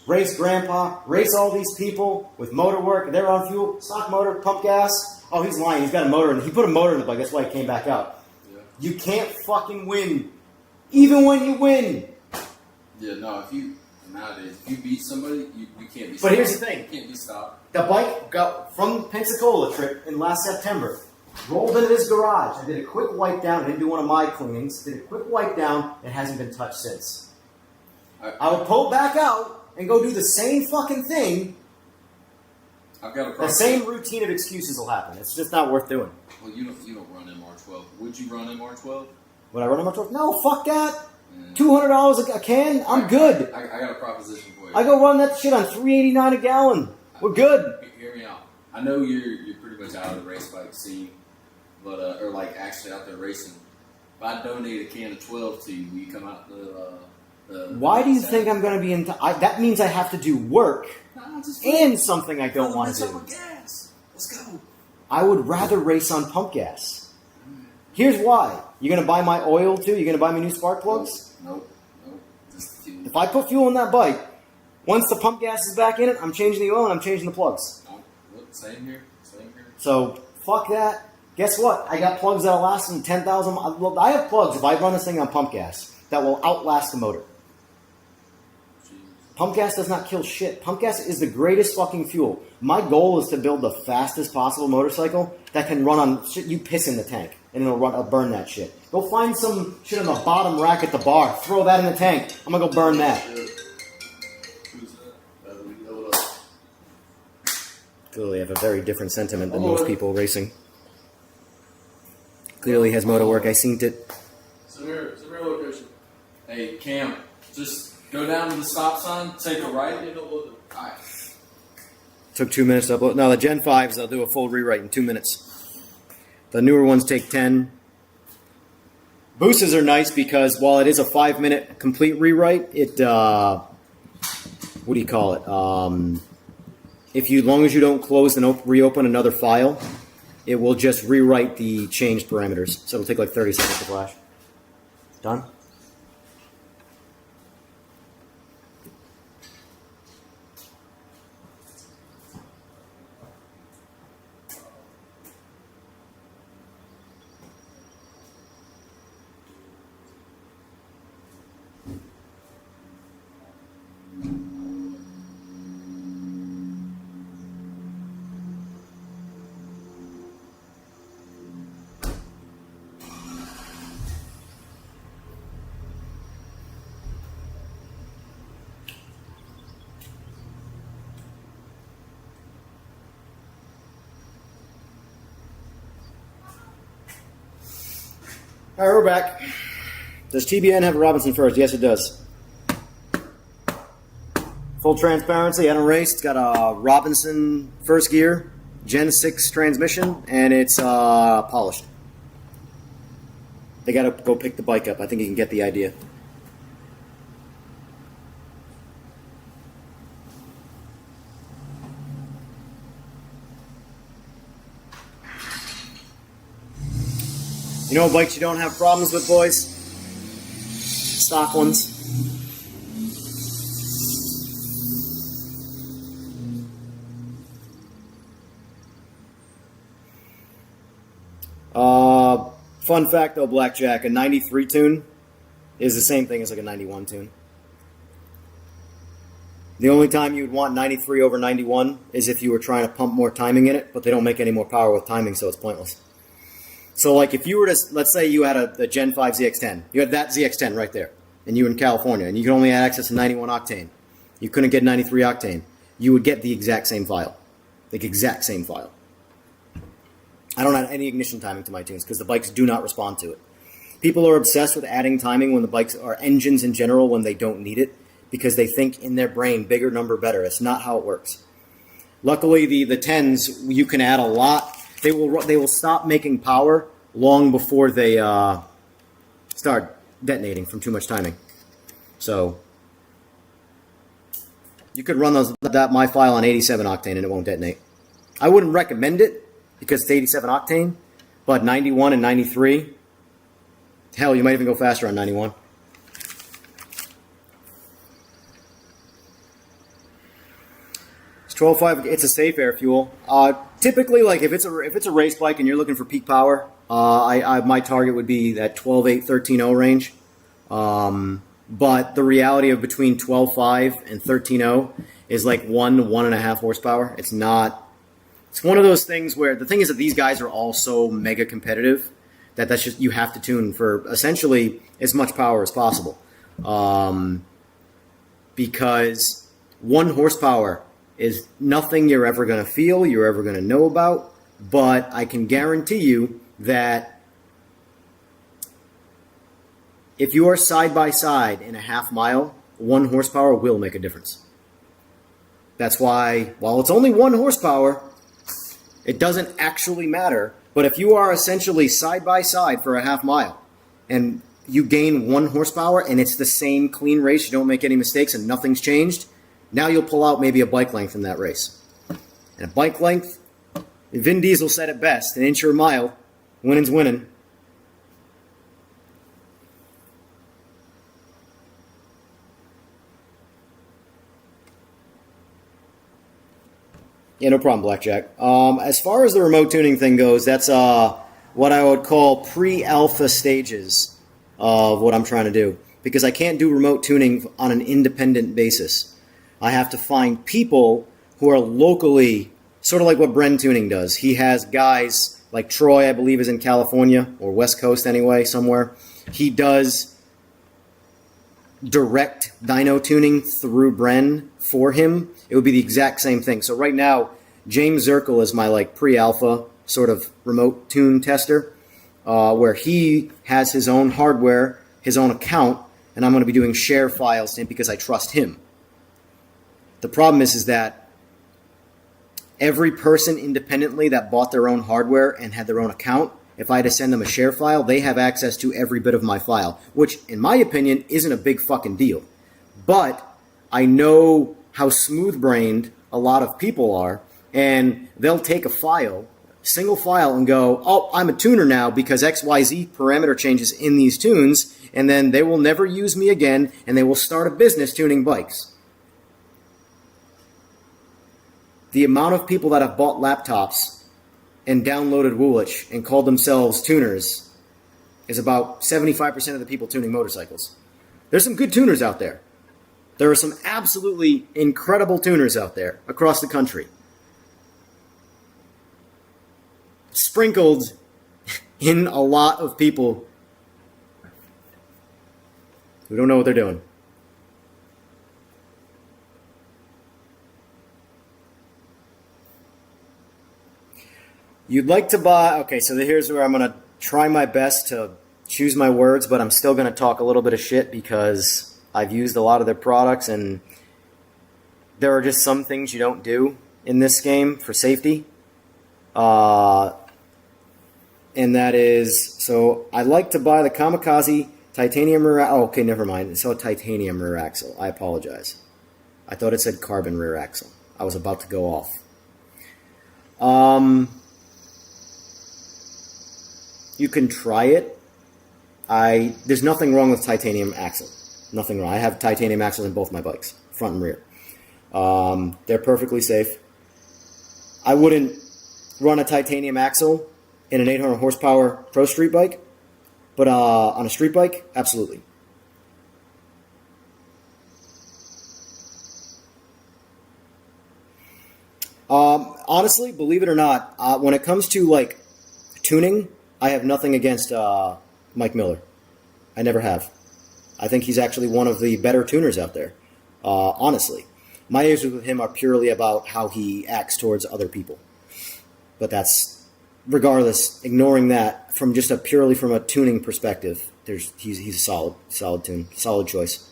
Race Grandpa, race all these people with motor work, they're on fuel, stock motor, pump gas. Oh, he's lying, he's got a motor, and he put a motor in the bike, that's why he came back out. Yeah. You can't fucking win, even when you win. Yeah, no, nowadays, if you beat somebody, you can't be stopped. But here's the thing. You can't be stopped. The bike got from the Pensacola trip in last September, rolled into his garage. I did a quick wipe down, I didn't do one of my cleanings, did a quick wipe down, it hasn't been touched since. I would pull back out and go do the same fucking thing. I've got a The problem. same routine of excuses will happen. It's just not worth doing. Well, you don't run MR12. Would you run MR12? Would I run on my truck? No, fuck that. Yeah. $200 a can? I'm good. I got a proposition for you. I go run that shit on $3.89 a gallon. We're good. Hear me out. I know you're pretty much out of the race bike scene, but or like actually out there racing. If I donate a can of 12 to you, will you come out the Why do you think I'm going to be into... that means I have to do work Nah, just and something I don't want to do. Gas. Let's go. I would rather race on pump gas. Here's why. You're going to buy my oil too? You're going to buy me new spark plugs? Nope. Just fuel. If I put fuel in that bike, once the pump gas is back in it, I'm changing the oil and I'm changing the plugs. Nope. Same here. So, fuck that. Guess what? I got plugs that'll last them 10,000... I have plugs, if I run this thing on pump gas, that will outlast the motor. Pump gas does not kill shit. Pump gas is the greatest fucking fuel. My goal is to build the fastest possible motorcycle that can run on shit you piss in the tank. And it'll burn that shit. Go find some shit on the bottom rack at the bar. Throw that in the tank. I'm gonna go burn that. Who's that? We know it up. Clearly have a very different sentiment than most people racing. Clearly has motor work. I seen it. Send me your location. Hey, Cam, just go down to the stop sign, take a right. Alright. Took 2 minutes to upload. No, the Gen 5s, they'll do a full rewrite in 2 minutes. The newer ones take 10. Boosters are nice because while it is a 5-minute complete rewrite, it, what do you call it? long as you don't close and reopen another file, it will just rewrite the changed parameters. So it'll take like 30 seconds to flash. Done? All right, we're back. Does TBN have a Robinson first? Yes, it does. Full transparency, I don't race. It's got a Robinson first gear, Gen 6 transmission, and it's polished. They got to go pick the bike up. I think you can get the idea. You know what bikes you don't have problems with, boys? Stock ones. Fun fact though, Blackjack, a 93 tune is the same thing as like a 91 tune. The only time you would want 93 over 91 is if you were trying to pump more timing in it, but they don't make any more power with timing, so it's pointless. So like if you were to, let's say you had a Gen 5 ZX10, you had that ZX10 right there, and you were in California, and you could only have access to 91 octane. You couldn't get 93 octane. You would get the exact same file. Like exact same file. I don't add any ignition timing to my tunes because the bikes do not respond to it. People are obsessed with adding timing when the bikes are engines in general when they don't need it because they think in their brain bigger number better. It's not how it works. Luckily the 10s you can add a lot. They will stop making power long before they start detonating from too much timing. So you could run my file on 87 octane and it won't detonate. I wouldn't recommend it because it's 87 octane, but 91 and 93, hell, you might even go faster on 91. It's 12.5. It's a safe air fuel. Typically, like if it's a race bike and you're looking for peak power, my target would be that 12.8, 13.0 range. But the reality of between 12.5 and 13.0 is like 1.5 horsepower. It's not. It's one of those things where the thing is that these guys are all so mega competitive that's just you have to tune for essentially as much power as possible, because 1 horsepower is nothing you're ever going to feel, you're ever going to know about, but I can guarantee you that if you are side by side in a half mile, 1 horsepower will make a difference. That's why, while it's only 1 horsepower, it doesn't actually matter. But if you are essentially side by side for a half mile and you gain 1 horsepower and it's the same clean race, you don't make any mistakes and nothing's changed, now you'll pull out maybe a bike length from that race. And a bike length, Vin Diesel said it best, an inch or a mile, winning's winning. Yeah, no problem, Blackjack. As far as the remote tuning thing goes, that's what I would call pre-alpha stages of what I'm trying to do. Because I can't do remote tuning on an independent basis. I have to find people who are locally, sort of like what Bren Tuning does. He has guys like Troy, I believe, is in California, or West Coast anyway, somewhere. He does direct dyno tuning through Bren for him. It would be the exact same thing. So right now, James Zirkle is my like pre-alpha sort of remote tune tester, where he has his own hardware, his own account, and I'm going to be doing share files to him because I trust him. The problem is that every person independently that bought their own hardware and had their own account, if I had to send them a share file, they have access to every bit of my file, which in my opinion isn't a big fucking deal. But I know how smooth-brained a lot of people are, and they'll take a file, single file, and go, oh, I'm a tuner now because XYZ parameter changes in these tunes, and then they will never use me again, and they will start a business tuning bikes. The amount of people that have bought laptops and downloaded Woolwich and called themselves tuners is about 75% of the people tuning motorcycles. There's some good tuners out there. There are some absolutely incredible tuners out there across the country. Sprinkled in a lot of people who don't know what they're doing. You'd like to buy... Okay, so here's where I'm going to try my best to choose my words, but I'm still going to talk a little bit of shit because I've used a lot of their products, and there are just some things you don't do in this game for safety. And that is... So, I like to buy the Kamikaze titanium rear... Oh, okay, never mind. It's a titanium rear axle. I apologize. I thought it said carbon rear axle. I was about to go off. You can try it. There's nothing wrong with titanium axle. Nothing wrong. I have titanium axles in both my bikes, front and rear. They're perfectly safe. I wouldn't run a titanium axle in an 800 horsepower pro street bike, but on a street bike, absolutely. Honestly, believe it or not, when it comes to like tuning, I have nothing against Mike Miller. I never have. I think he's actually one of the better tuners out there. Honestly, my issues with him are purely about how he acts towards other people. But that's, regardless, ignoring that from just purely from a tuning perspective, he's a solid tune, solid choice.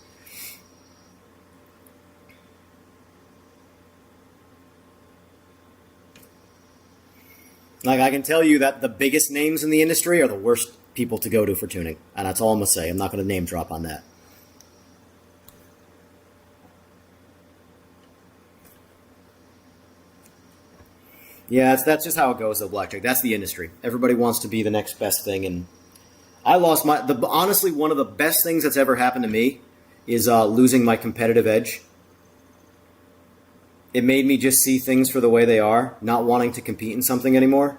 Like, I can tell you that the biggest names in the industry are the worst people to go to for tuning. And that's all I'm going to say. I'm not going to name drop on that. Yeah, that's just how it goes, though, Blackjack. That's the industry. Everybody wants to be the next best thing. And I lost honestly, one of the best things that's ever happened to me is losing my competitive edge. It made me just see things for the way they are, not wanting to compete in something anymore.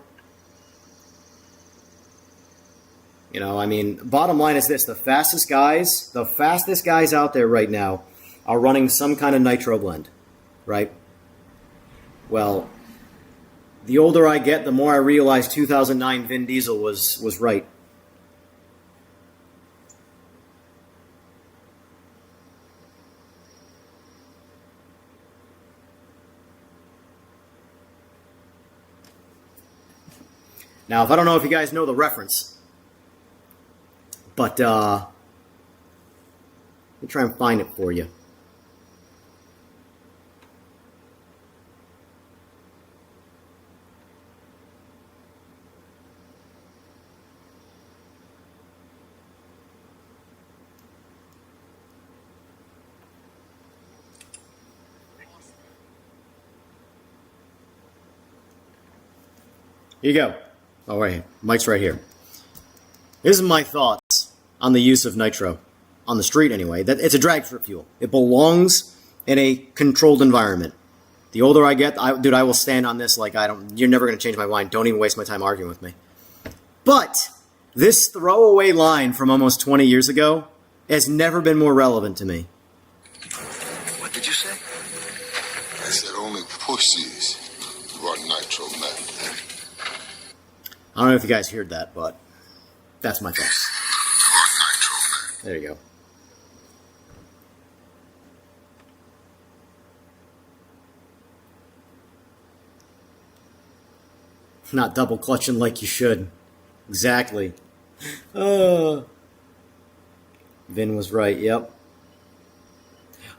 You know, I mean, bottom line is this. The fastest guys out there right now are running some kind of nitro blend, right? Well, the older I get, the more I realize 2009 Vin Diesel was right. Now, I don't know if you guys know the reference, but let me try and find it for you. Here you go. Oh, right here. Mike's right here. This is my thoughts on the use of nitro. On the street, anyway. It's a drag strip fuel. It belongs in a controlled environment. The older I get, I will stand on this like you're never going to change my mind. Don't even waste my time arguing with me. But this throwaway line from almost 20 years ago has never been more relevant to me. What did you say? I said only pussies run nitro meth. I don't know if you guys heard that, but that's my thoughts. There you go. Not double clutching like you should. Exactly. Vin was right, yep.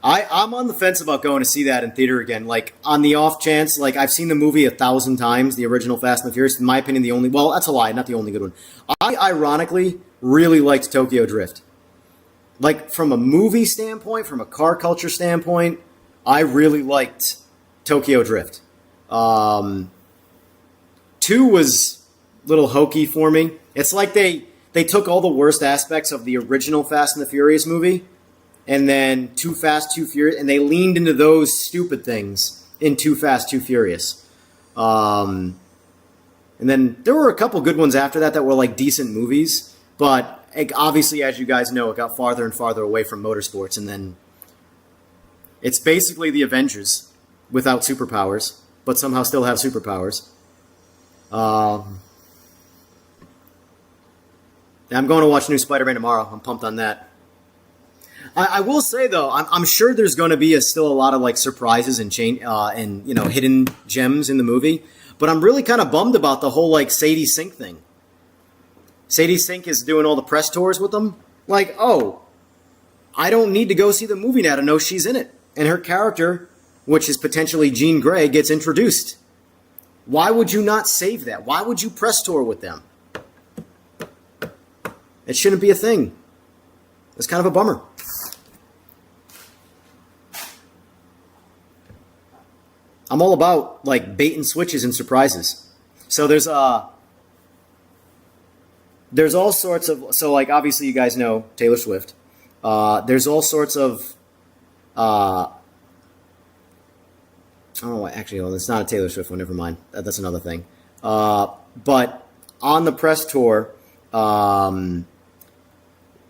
I'm on the fence about going to see that in theater again. Like, on the off chance, like, I've seen the movie 1,000 times, the original Fast and the Furious. In my opinion, the only... Well, that's a lie, not the only good one. I, ironically, really liked Tokyo Drift. Like, from a movie standpoint, from a car culture standpoint, I really liked Tokyo Drift. 2 was a little hokey for me. It's like they took all the worst aspects of the original Fast and the Furious movie, and then Too Fast, Too Furious, and they leaned into those stupid things in Too Fast, Too Furious. And then there were a couple good ones after that were like decent movies, but obviously, as you guys know, it got farther and farther away from motorsports, and then it's basically the Avengers without superpowers, but somehow still have superpowers. I'm going to watch new Spider-Man tomorrow. I'm pumped on that. I will say though, I'm sure there's going to be still a lot of like surprises and hidden gems in the movie. But I'm really kind of bummed about the whole like Sadie Sink thing. Sadie Sink is doing all the press tours with them. Like, oh, I don't need to go see the movie now to know she's in it, and her character, which is potentially Jean Grey, gets introduced. Why would you not save that? Why would you press tour with them? It shouldn't be a thing. It's kind of a bummer. I'm all about like bait and switches and surprises. So there's all sorts of, so like obviously you guys know Taylor Swift. There's all sorts of oh, actually, well, it's not a Taylor Swift one. Never mind. That's another thing. But on the press tour,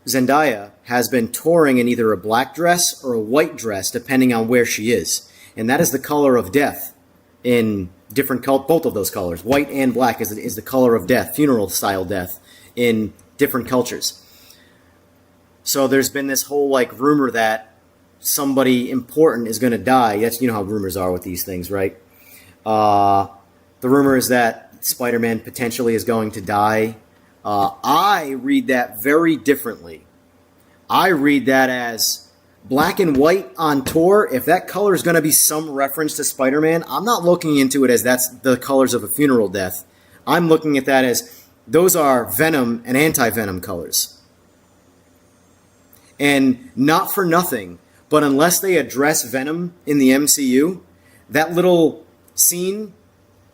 Zendaya has been touring in either a black dress or a white dress, depending on where she is. And that is the color of death in different both of those colors. White and black is the color of death, funeral-style death, in different cultures. So there's been this whole like rumor that somebody important is going to die. That's, you know how rumors are with these things, right? The rumor is that Spider-Man potentially is going to die. I read that very differently. I read that as black and white on tour. If that color is going to be some reference to Spider-Man, I'm not looking into it as that's the colors of a funeral death. I'm looking at that as those are Venom and anti-Venom colors. And not for nothing, but unless they address Venom in the MCU, that little scene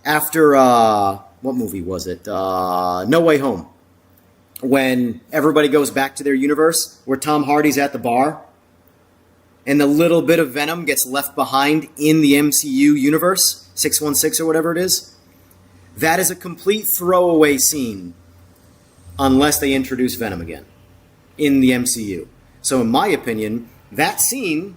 after, what movie was it? No Way Home. When everybody goes back to their universe, where Tom Hardy's at the bar, and the little bit of Venom gets left behind in the MCU universe, 616 or whatever it is, that is a complete throwaway scene unless they introduce Venom again in the MCU. So in my opinion, that scene,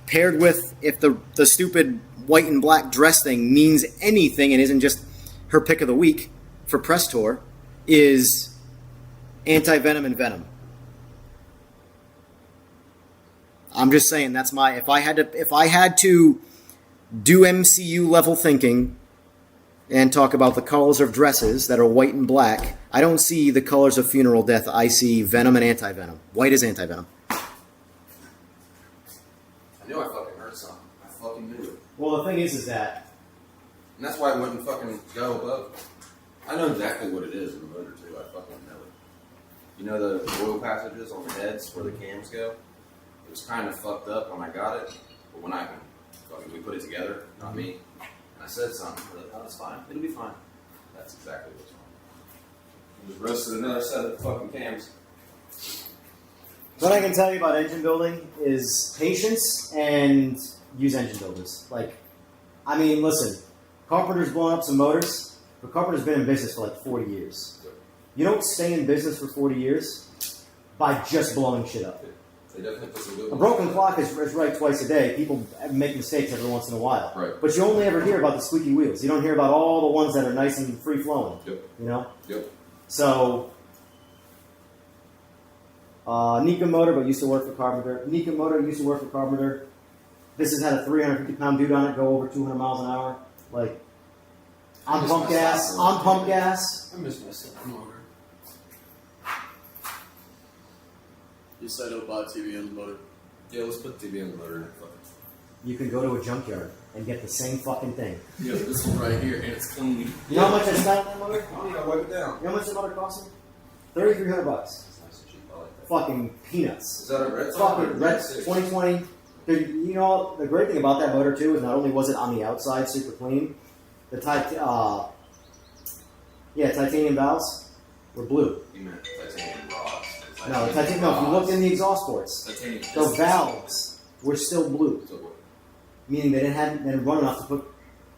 paired with, if the stupid white and black dress thing means anything and isn't just her pick of the week for press tour, is anti-Venom and Venom. I'm just saying that's my, if I had to do MCU level thinking and talk about the colors of dresses that are white and black, I don't see the colors of funeral death. I see Venom and anti-Venom. White is anti-Venom. I knew I fucking heard something. I fucking knew it. Well, the thing is that, and that's why I wouldn't fucking go above. I know exactly what it is in the motor too. I fucking know it. You know the oil passages on the heads where the cams go? It was kind of fucked up when I got it, but when we put it together, not me, and I said something, I was like, oh, it's fine. It'll be fine. That's exactly what's wrong. It was roasted another set of fucking cams. what I can tell you about engine building is patience and use engine builders. Like, I mean, listen, Carpenter's blown up some motors, but Carpenter's been in business for like 40 years. You don't stay in business for 40 years by just blowing shit up. They definitely put some good A broken clock is right twice a day. People make mistakes every once in a while. Right. But you only ever hear about the squeaky wheels. You don't hear about all the ones that are nice and free-flowing. Yep. You know? Yep. So, Nika motor, but used to work for Carpenter. Nika motor used to work for Carpenter. This has had a 350-pound dude on it, go over 200 miles an hour. Like, on pump gas. I miss my stuff motor. You said it'll buy TV on the motor. Yeah, let's put TV on the motor and fuck it. You can go to a junkyard and get the same fucking thing. Yeah, this one right here, and it's clean. You know how much I spent on that motor? I don't need to wipe it down. You know how much the motor cost me? $3,300. It's nice and cheap. I like that. Fucking peanuts. Is that a red Fucking red 2020 You know, the great thing about that motor too is not only was it on the outside super clean, the titanium valves were blue. You meant titanium rods. No, the titanium. No, if you looked in the exhaust ports, Titanium the pistons. valves were still blue, So what? meaning they didn't run enough to put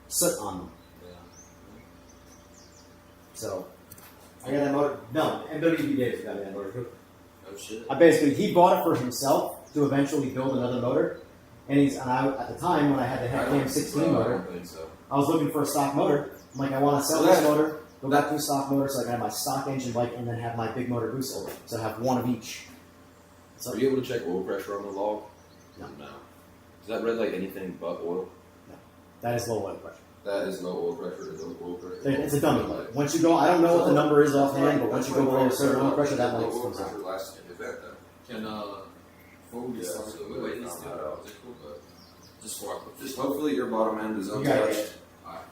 soot on them. Yeah. So I got that motor. No, MWB Davis got me that motor too. Oh shit. He bought it for himself to eventually build another motor. And at the time when I had the Headcam 16 I motor, don't think so. I was looking for a stock motor. I'm like, I want to sell this motor, go back to a stock motor, so I can have my stock engine bike and then have my big motor boost over. So I have one of each. So Are you able to check oil pressure on the log? No. Does that red light anything but oil? that is low oil pressure. That is low oil pressure. Is low oil pressure. It's a dummy light. Once you go, I don't know what the number is offhand, but once you go below a certain oil pressure, that light low oil comes pressure on. lasts an event though. Can before we get Yeah, started, so we wait these found two that out. Is it cool? But just before I put Just hopefully your bottom end is You got it. untouched. Alright.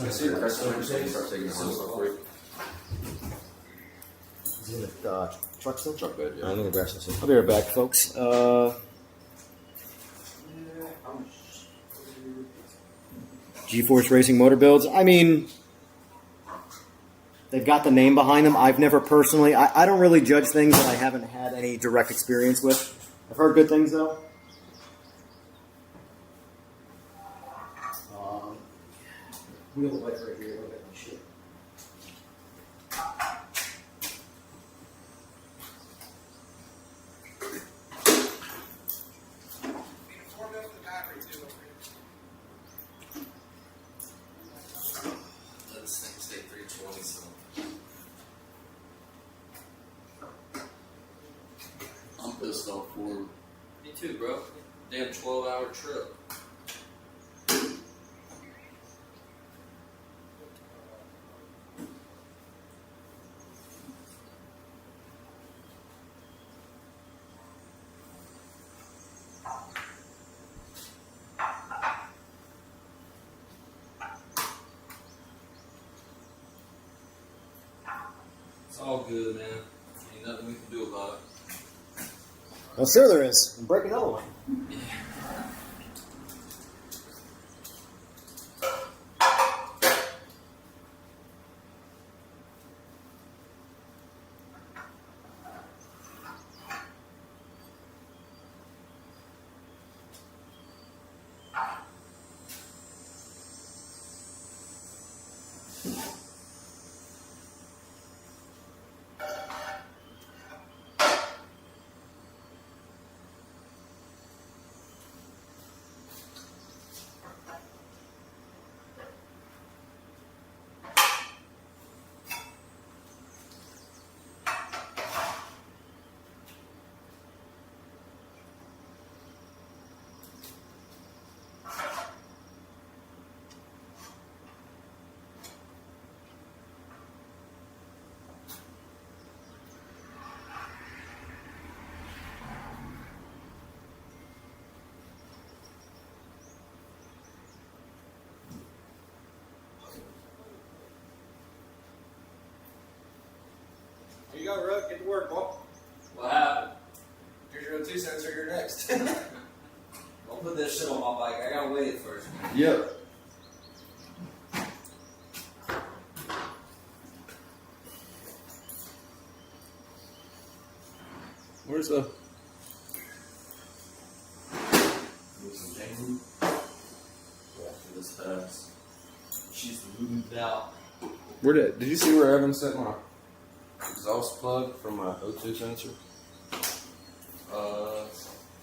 I see your crest line, so you start taking the harness off for you. Is it in the truck still? Truck bed, yeah. I'm gonna grab some. I'll be right back, folks. GeForce Racing motor builds. I mean, they've got the name behind them. I've never personally. I don't really judge things that I haven't had any direct experience with. I've heard good things though. Wheel light right here. Look at my shit. let this thing stay 320. So I'm pissed off for him. me too, bro. Damn 12-hour trip. It's all good, man. Ain't nothing we can do about it. Well, sure there is. I'm breaking another one. Here you go, Ruck. Get to work, boy. What happened? Here's your 2 cents, or you're next. Don't put that shit on my bike. I gotta weigh it first. Yep. Where's the? Move some chain. After this pass. She's moved out. Where did you see where Evan set my exhaust plug from my O2 sensor?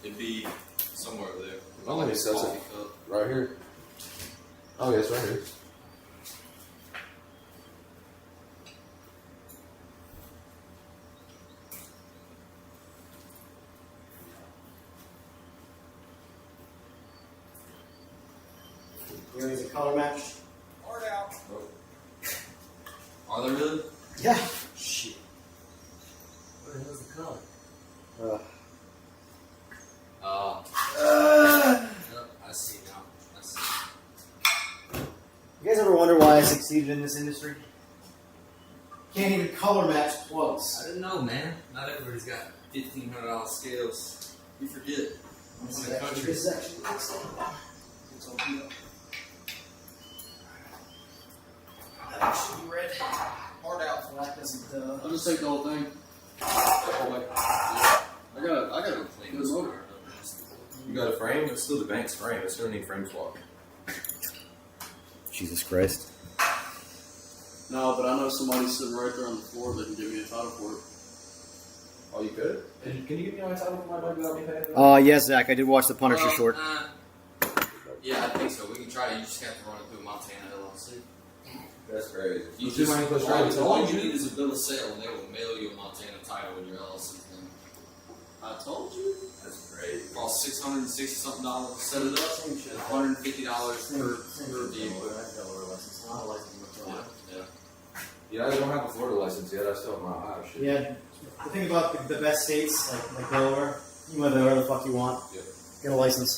It'd be somewhere over there. Oh, let me set Coffee it cup. right here. Oh, yes, right here. Here's a color match. Are they really? Yeah. Shit. What the hell's the color? Yep, I see now. I see. You guys ever wonder why I succeeded in this industry? Can't even color match plugs. I didn't know, man. Not everybody's got $1,500 scales. You forget. in the country. This is actually it's open up. That should be red. Hard out for that doesn't. I'll just take the whole thing. I I got Go clean Good this lord. car. You got a frame? It's still the bank's frame. It's still need frame swap. Jesus Christ. No, but I know somebody's sitting right there on the floor that can give me a title for it. Oh, you could? Can you give me my title for my bike without me paying? Yes, Zach, I did watch the Punisher short. Yeah, I think so. We can try it. You just have to run it through Montana LLC. That's crazy. You Let's just, do my English all driving test. you need is a bill of sale, and they will mail you a Montana title with your LLC thing. I told you. That's great. Costs $660 something to set it up. $150 per vehicle. Yeah. Yeah, I don't have a Florida license yet. I still have my Ohio shit. Yeah. The thing about the best states, like Delaware, you can live there wherever the fuck you want. Yep. Get a license.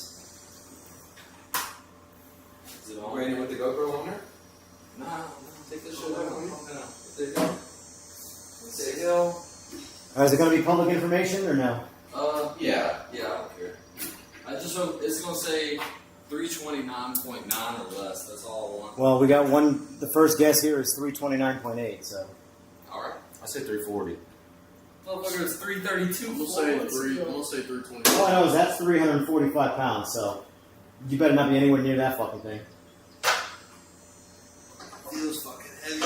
Is it on? Randy with the GoPro on there? Nah, take this shit out. There you go. There you go. Is it going to be public information or no? Yeah, I don't care. I just hope it's gonna say 329.9 or less. That's all I want. Well, we got one. The first guess here is 329.8. So. All right. I said 340. Motherfucker, it's 332. I'm gonna say 320. All I know is that's 345 pounds. So, you better not be anywhere near that fucking thing. Feels fucking heavy.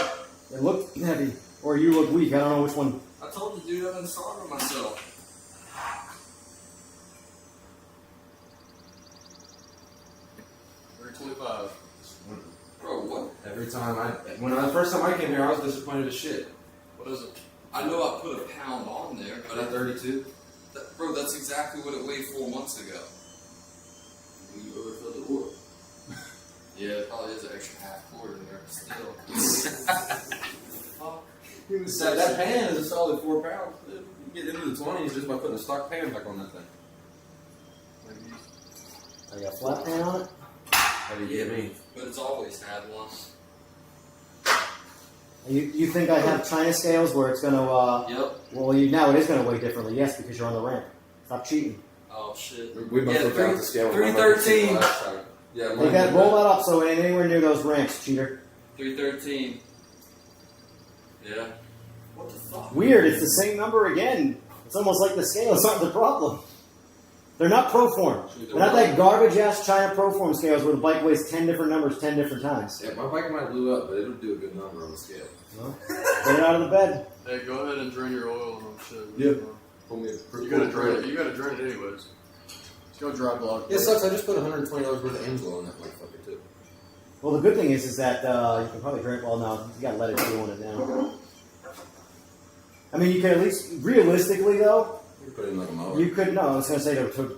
It looked heavy, or you look weak. I don't know which one. I told the dude I've been starving myself. Bro, what? Every time the first time I came here, I was disappointed as shit. What is it? I know I put a pound on there, but At 32? bro, that's exactly what it weighed 4 months ago. You overfilled the oil. Yeah, it probably is an extra half quart in there, but still. That pan is a solid 4 pounds. You can get into the 20s just by putting a stock pan back on that thing. I got a flat pan on it. How do you get me? But it's always had one. You think I have China scales where it's going to? Yep. Well, now it is going to weigh differently. Yes, because you're on the ramp. Stop cheating. Oh shit. We must Yeah, look out the scale. 313. Yeah, You got roll that up so it ain't anywhere near those ramps, cheater. 313. Yeah. What the fuck? Weird. It's the same number again. It's almost like the scales aren't the problem. They're not Proform. They're not that garbage ass China Proform scales where the bike weighs 10 different numbers 10 different times. Yeah, my bike might blew up, but it'll do a good number on the scale. Well, get it out of the bed. Hey, go ahead and drain your oil and shit. Yeah. Pull me You gotta drain it. You gotta drain it anyways. Let's go dry block. It sucks. I just put $120 worth of Amstel on that motherfucker too. Well, the good thing is that you can probably drink. Well, no, you gotta let it do on it now. I mean, you can at least realistically though. You put it in like a mower. You could no. I was gonna say you could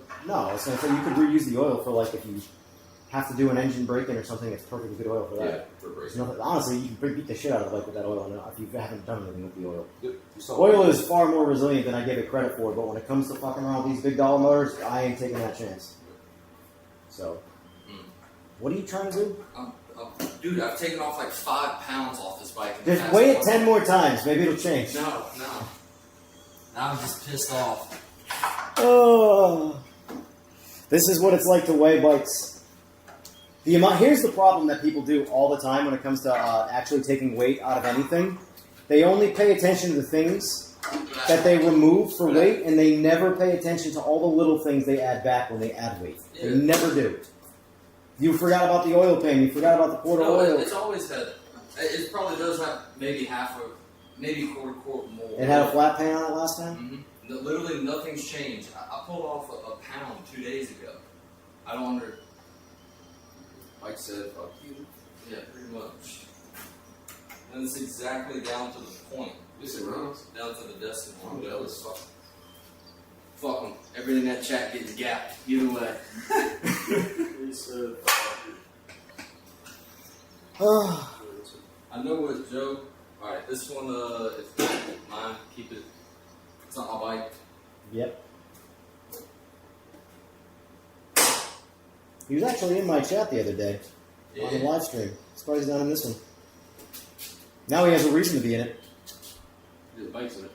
reuse the oil for like if you have to do an engine braking or something. It's perfectly good oil for that. Yeah, for There's braking. nothing, honestly, you can beat the shit out of the bike with that oil on it if you haven't done anything with the oil. Yep. You saw Oil that. is far more resilient than I give it credit for, but when it comes to fucking around with these big dollar motors, I ain't taking that chance. So, what are you trying to do? Dude, I've taken off like 5 pounds off this bike. Just weigh it 10 more times. Maybe it'll change. No. Now I'm just pissed off. Oh, this is what it's like to weigh bikes. Here's the problem that people do all the time when it comes to actually taking weight out of anything. They only pay attention to the things that they remove for weight, and they never pay attention to all the little things they add back when they add weight. They never do. You forgot about the oil pan. You forgot about the quart of oil. It's always had. It probably does have maybe maybe quarter more. It had a flat pan on it last time? Mm-hmm. Literally nothing's changed. I pulled off a pound 2 days ago. I don't under. Mike said, fuck you. Yeah, pretty much. And it's exactly down to the point. Yes, it runs. Down to the decimal. Whatever. Fuck them. Everything in that chat gets gapped. Either way. He said, I know what Joe. Alright, this one, it's mine. Keep it. It's not my bike. Yep. He was actually in my chat the other day on the live stream. Surprised he's not in this one. Now he has a reason to be in it. The bike's in it.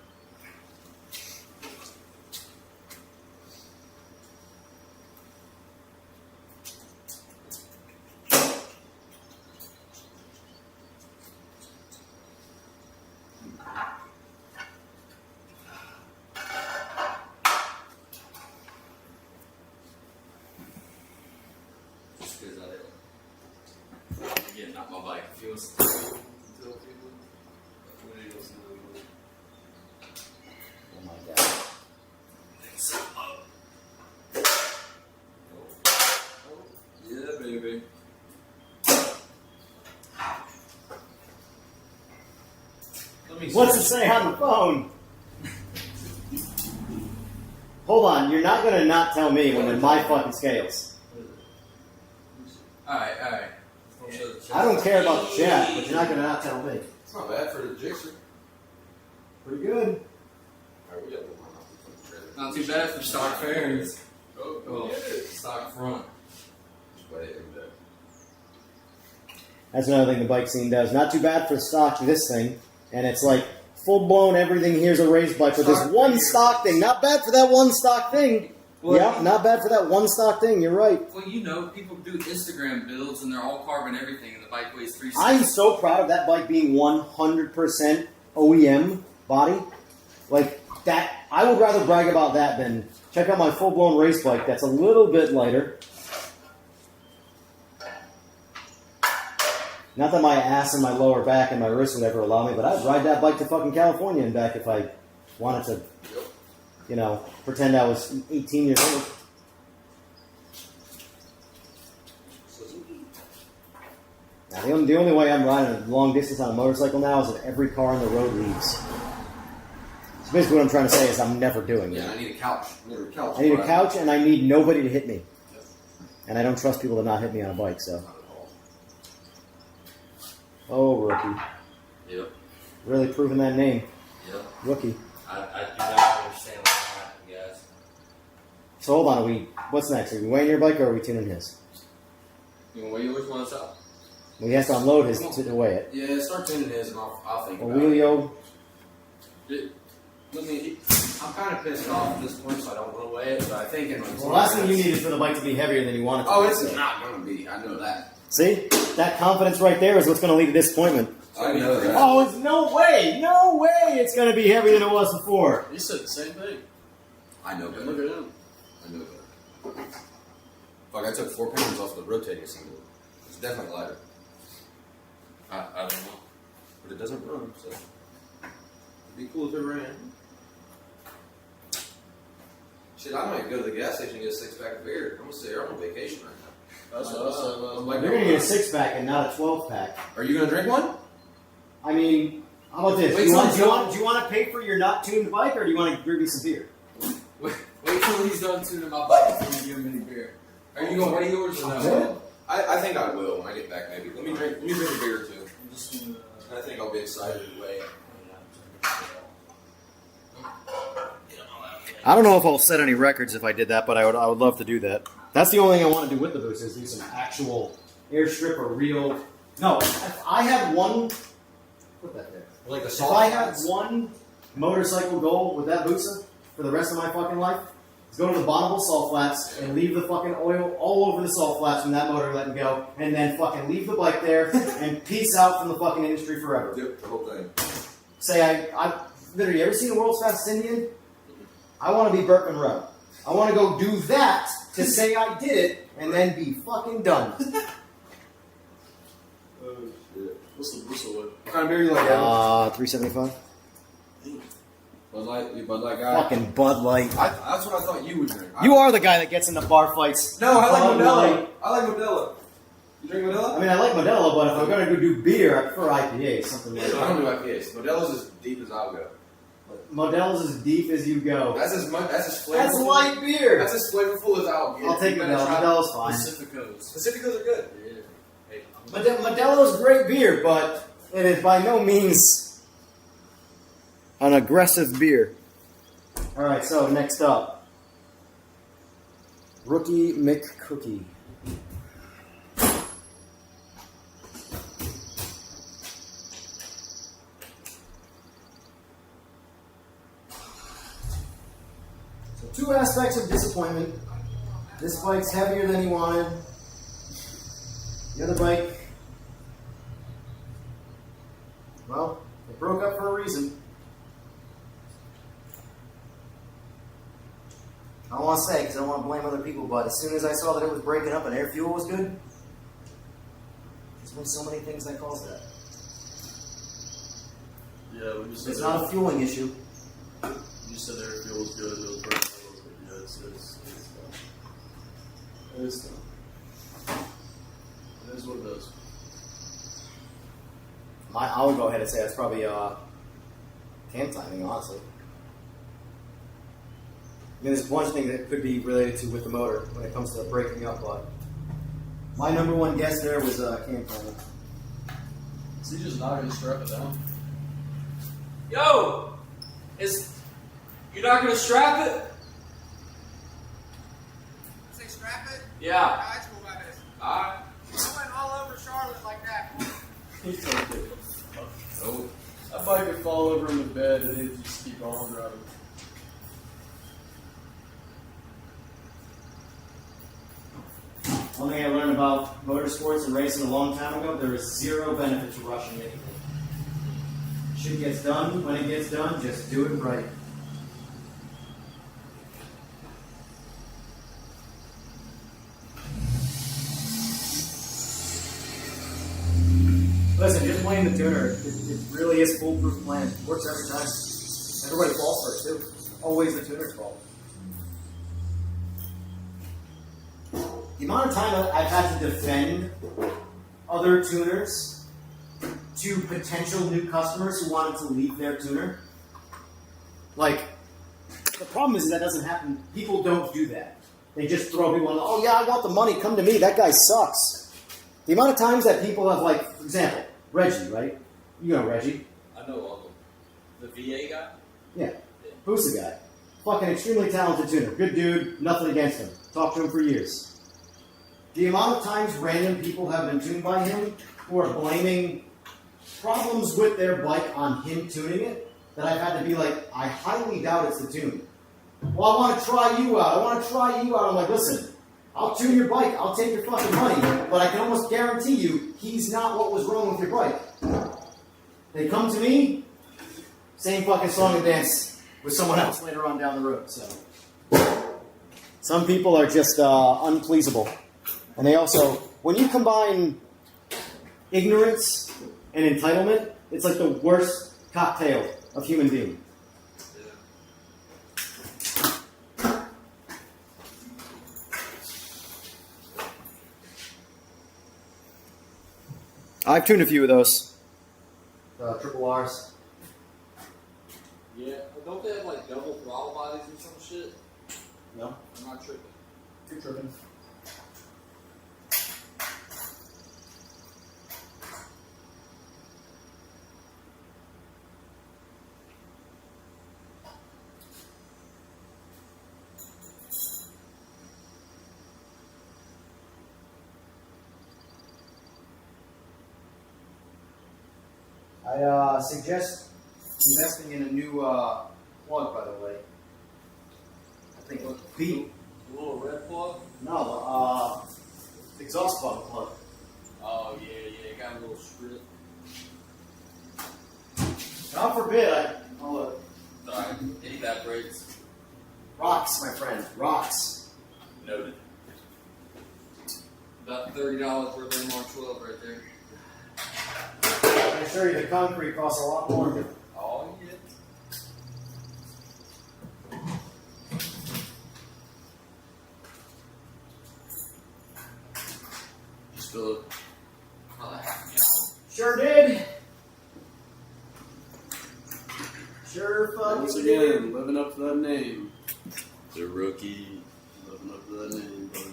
Not my bike. If he wants to tell people, When he goes to the Oh my god. yeah, baby. Let me What's it say on the phone? Hold on, you're not gonna not tell me when they're my fucking scales. Alright, alright. I don't care about the chat, but you're not gonna not tell me. It's not bad for the Jixer. Pretty good. Alright, we got one off the trailer. Not too bad for stock fairings. Oh, stock front. Just wet it in bed. That's another thing the bike scene does. Not too bad for stock this thing, and it's like full blown everything here's a race bike with this one stock thing. Not bad for that one stock thing. Well, yeah, not bad for that one stock thing. You're right. Well, you know, people do Instagram builds and they're all carbon everything, and the bike weighs 360. I'm so proud of that bike being 100% OEM body. Like that, I would rather brag about that than check out my full blown race bike. That's a little bit lighter. Not that my ass and my lower back and my wrist would ever allow me, but I'd ride that bike to fucking California and back if I wanted to, you know, pretend I was 18 years old. Now, the only way I'm riding a long distance on a motorcycle now is if every car on the road leaves. So basically what I'm trying to say is I'm never doing it. Yeah, I need a couch. I need a couch and I need nobody to hit me. And I don't trust people to not hit me on a bike, so. Oh, Rookie. Yep. Really proving that name. Yep. Rookie. I do not understand what happened, guys. So hold on, what's next? Are we weighing your bike or are we tuning his? You want to weigh yours when it's up? Well, he has to unload his to weigh it. Yeah, start tuning his and I'll think about Wheelio. I'm kind of pissed off at this point, so I don't want to weigh it, but I think in my Well, the last thing you need is for the bike to be heavier than you want it to be. Oh, it's not going to be. I know that. See? That confidence right there is what's going to lead to disappointment. I know that. Oh, it's no way it's going to be heavier than it was before. He said the same thing. I know better. Look at him. I know better. Fuck, I took 4 pounds off the rotating single. It's definitely lighter. I don't know. But it doesn't run, so. It'd be cool if it ran. Shit, I might go to the gas station and get a 6-pack of beer. I'm gonna say I'm on vacation right now. That's what I said. I'm like, You're going to get a 6-pack and not a 12-pack. Are you gonna drink one? I mean, how about this? Wait, Do you want to pay for your not tuned bike or do you want to bring me some beer? Wait till he's done tuning my bike before you give him any beer. Are you going to weigh yours or no? I think I will when I get back. Maybe. Let me drink a beer or two. I think I'll be excited to weigh. I don't know if I'll set any records if I did that, but I would love to do that. That's the only thing I want to do with the boost is do some actual airstrip or real. No, if I had one. Put that there. Like the If soft I had flats. one motorcycle goal with that booster for the rest of my fucking life, is go to the bottom of the salt flats and leave the fucking oil all over the salt flats from that motor letting go, and then fucking leave the bike there and peace out from the fucking industry forever. Yep, the whole thing. Say I literally, you ever seen the world's fastest Indian? I want to be Burke Rowe. I want to go do that to say I did it and then be fucking done. Oh shit. What's the whistle with? What kind of beer you like? Adam? 375. Bud Light, you Bud Light guy. Fucking Bud Light. That's what I thought you would drink. You are the guy that gets into bar fights. No, I like Bud Modelo. Light. I like Modelo. You drink Modelo? I mean, I like Modelo, but if I'm gonna go do beer, I prefer IPA, something like I that. don't do IPAs. Modelo's as deep as I'll go. Modelo's as deep as you go. That's as much. That's as flavorful. That's light beer. That's as flavorful as I'll get. I'll take You better Modelo. try it. Modelo's fine. Pacificos. Pacificos are good. Yeah. Hey, Modelo's great beer, but it is by no means an aggressive beer. All right, so next up, Rookie McCookie. So 2 aspects of disappointment. This bike's heavier than he wanted. The other bike, well, it broke up for a reason. I don't want to say because I don't want to blame other people, but as soon as I saw that it was breaking up and air fuel was good, There's been so many things that cause that. Yeah, we just said It's not a fueling issue. you said air fuel was good. It was burning. Yeah, it's it is tough. It is what it is. I would go ahead and say that's probably cam timing, honestly. I mean, there's one thing that could be related to with the motor when it comes to breaking up, but my number one guess there was cam timing. Is he just not going to strap it down? Yo! You're not gonna strap it? Say strap it? Yeah. No, it's cool about this. Alright. I went all over Charlotte like that. He's trying to Oh. That bike could fall over in the bed and he'd just keep on driving. One thing I learned about motorsports and racing a long time ago, there is zero benefit to rushing anything. Shit gets done when it gets done, just do it right. Listen, just blame the tuner. It really is a foolproof plan. It works every time. Everybody falls for it too. Always the tuner's fault. The amount of time I've had to defend other tuners to potential new customers who wanted to leave their tuner, like, the problem is that doesn't happen. People don't do that. They just throw people on, oh yeah, I want the money, come to me, that guy sucks. The amount of times that people have, like, for example, Reggie, right? You know Reggie. I know of him. The VA guy? Yeah. Who's the guy? Fucking extremely talented tuner. Good dude, nothing against him. Talked to him for years. The amount of times random people have been tuned by him who are blaming problems with their bike on him tuning it, that I've had to be like, I highly doubt it's the tune. Well, I want to try you out. I'm like, listen, I'll tune your bike. I'll take your fucking money. But I can almost guarantee you, he's not what was wrong with your bike. They come to me, same fucking song and dance with someone else later on down the road. So some people are just unpleasable. And they also, when you combine ignorance and entitlement, it's like the worst cocktail of human being. I've tuned a few of those. Triple R's. Yeah. Don't they have like double throttle bodies or some shit? No. I'm not tripping. You're tripping. I suggest investing in a new plug, by the way. I think Pete. A little red plug? No, exhaust button plug. Oh, yeah, it got a little strip. God forbid I'll look. Alright, it evaporates. Rocks, my friend. Rocks. Noted. About $30 worth of Mark 12 right there. I can assure you the concrete costs a lot more. Oh, yeah. Just fill it. Probably half a gallon. Sure did. Sure Once fucking again, did. living up to that name. The rookie. Living up to that name, brother.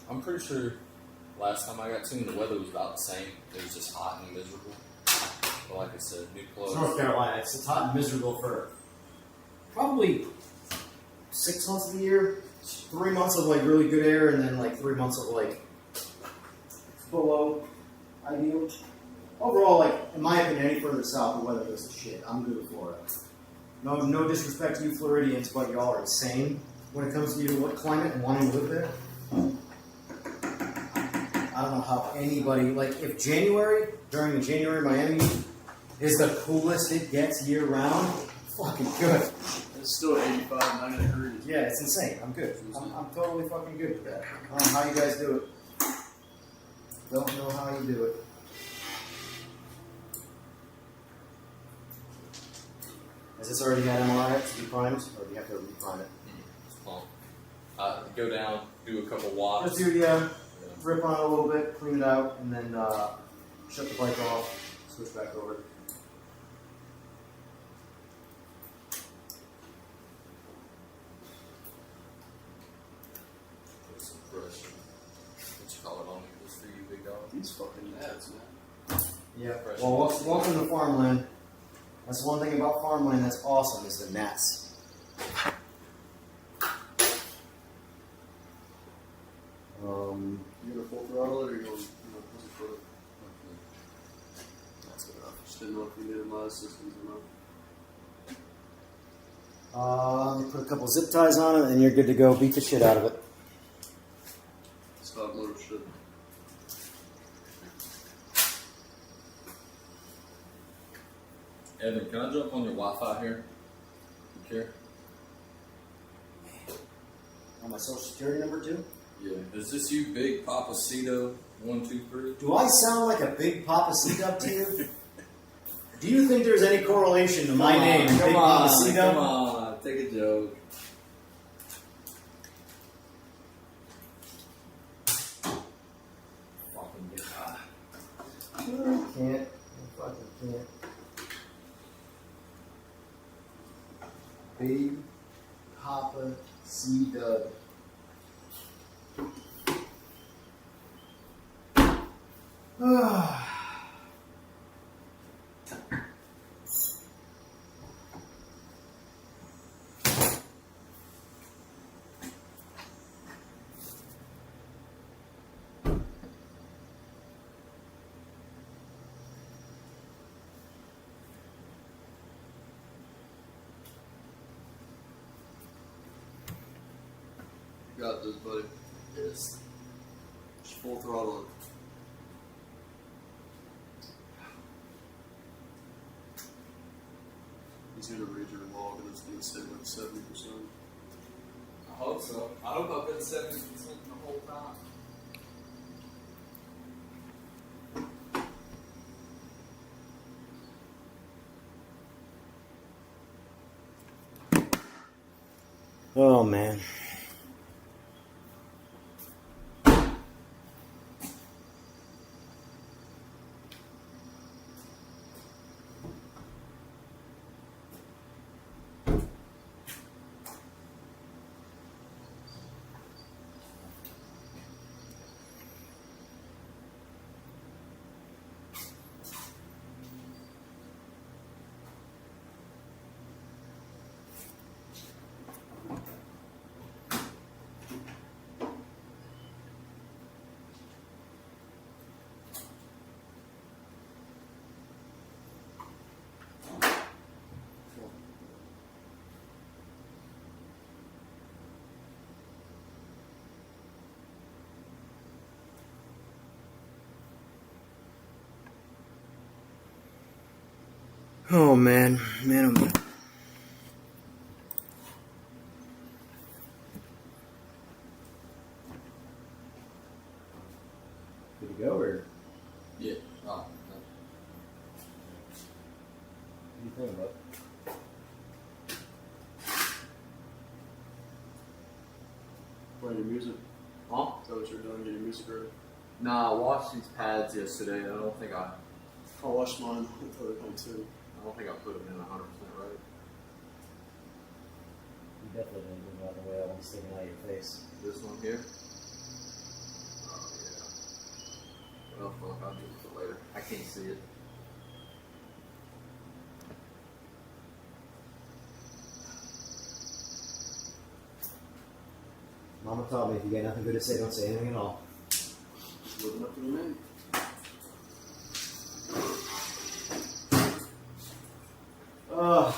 I'm pretty sure last time I got tuned, the weather was about the same. It was just hot and miserable. But like I said, new It's clothes. North Carolina. It's hot and miserable for probably 6 months of the year. 3 months of like really good air, and then like 3 months of like below ideal. Overall, like in my opinion, any further south, the weather goes to shit. I'm good with Florida. No disrespect to you Floridians, but y'all are insane when it comes to you what climate and wanting to live there. I don't know how anybody, like, if January, during the January Miami is the coolest it gets year round, fucking good. It's still 85, 90 degrees. Yeah, it's insane. I'm good. I'm totally fucking good with that. I don't know how you guys do it. Don't know how you do it. Has this already had MR in it to be primed, or do you have to reprime it? It's pumped. Go down, do a couple watts. Just do, yeah, rip on it a little bit, clean it out, and then shut the bike off, switch back over. Put some fresh, what you call it on this for you, big dog? These fucking ads, man. Yeah. Fresh. Well, welcome to farmland. That's one thing about farmland that's awesome is the gnats. You gonna full throttle it or you gonna push it for it? That's good enough. Just didn't know if you needed my assistance or not. Let me put a couple zip ties on it, and you're good to go. Beat the shit out of it. Stock motor shit. Evan, can I jump on your Wi-Fi here? You care? On my social security number too? Yeah. Is this you, Big Papacito 123? Do I sound like a big Papacito to you? Do you think there's any correlation to my name, Big Papacito? Come on, take a joke. Fucking get high. I can't. I fucking can't. Big Papacito. Got this, buddy. Yes. Just full throttle it. He's gonna read your log and it's gonna say like 70%. I hope so. I hope I've been 70% the whole time. Oh man. Oh man, man, oh man. Good to go, or Yeah. Oh, no. what do you think about? Playing your music. Huh? Is that what you're doing? Get your music ready. Nah, I washed these pads yesterday. I don't think I washed mine the other time too. put them in 100% right. You definitely didn't move out of the way. I want sticking out of your face. This one here. Oh yeah. Well, fuck, I'll do it for later. I can't see it. Mama taught me if you got nothing good to say, don't say anything at all. Just living up to the name. Ugh.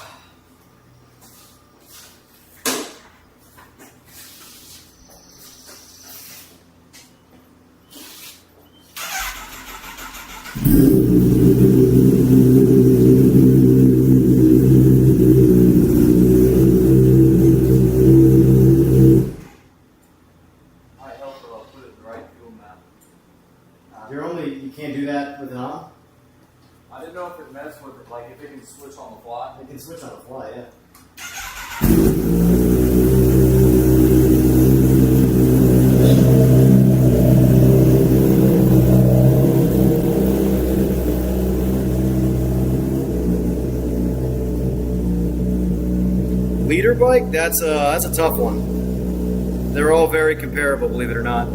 Leader bike? That's a tough one. They're all very comparable, believe it or not.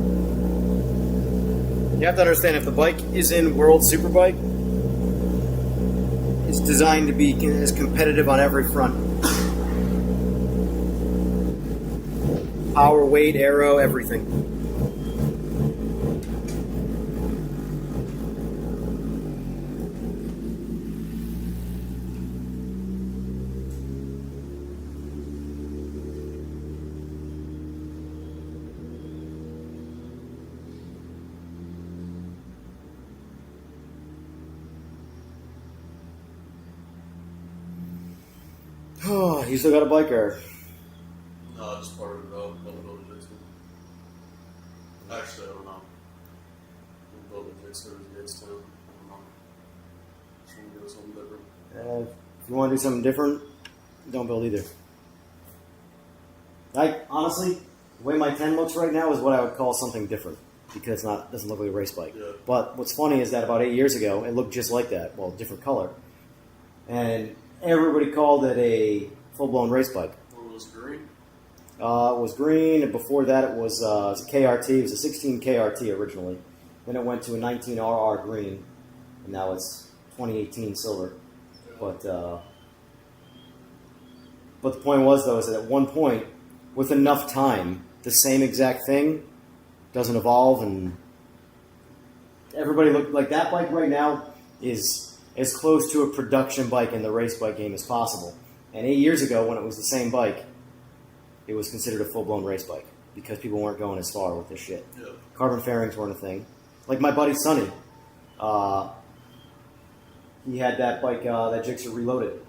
You have to understand, if the bike is in World Superbike, it's designed to be as competitive on every front. Power, weight, aero, everything. Oh, you still got a bike, or? No, just part of it. I'll build a Jigsaw. Actually, I don't know. I'm building Jigsaw as Gates Town. I don't know. Just want to do something different. If you want to do something different, don't build either. Honestly, the way my 10 looks right now is what I would call something different, because it doesn't look like a race bike. Yeah. But what's funny is that about 8 years ago, it looked just like that. Well, different color. And everybody called it a full-blown race bike. What was green? It was green, and before that it was a KRT. It was a 16 KRT originally. Then it went to a 19 RR green, and now it's 2018 silver. But the point was, though, is that at one point, with enough time, the same exact thing doesn't evolve, and everybody looked like that bike right now is as close to a production bike in the race bike game as possible. And 8 years ago, when it was the same bike, it was considered a full-blown race bike because people weren't going as far with this shit. Yeah. Carbon fairings weren't a thing. Like my buddy Sonny, he had that bike, that Gixxer Reloaded.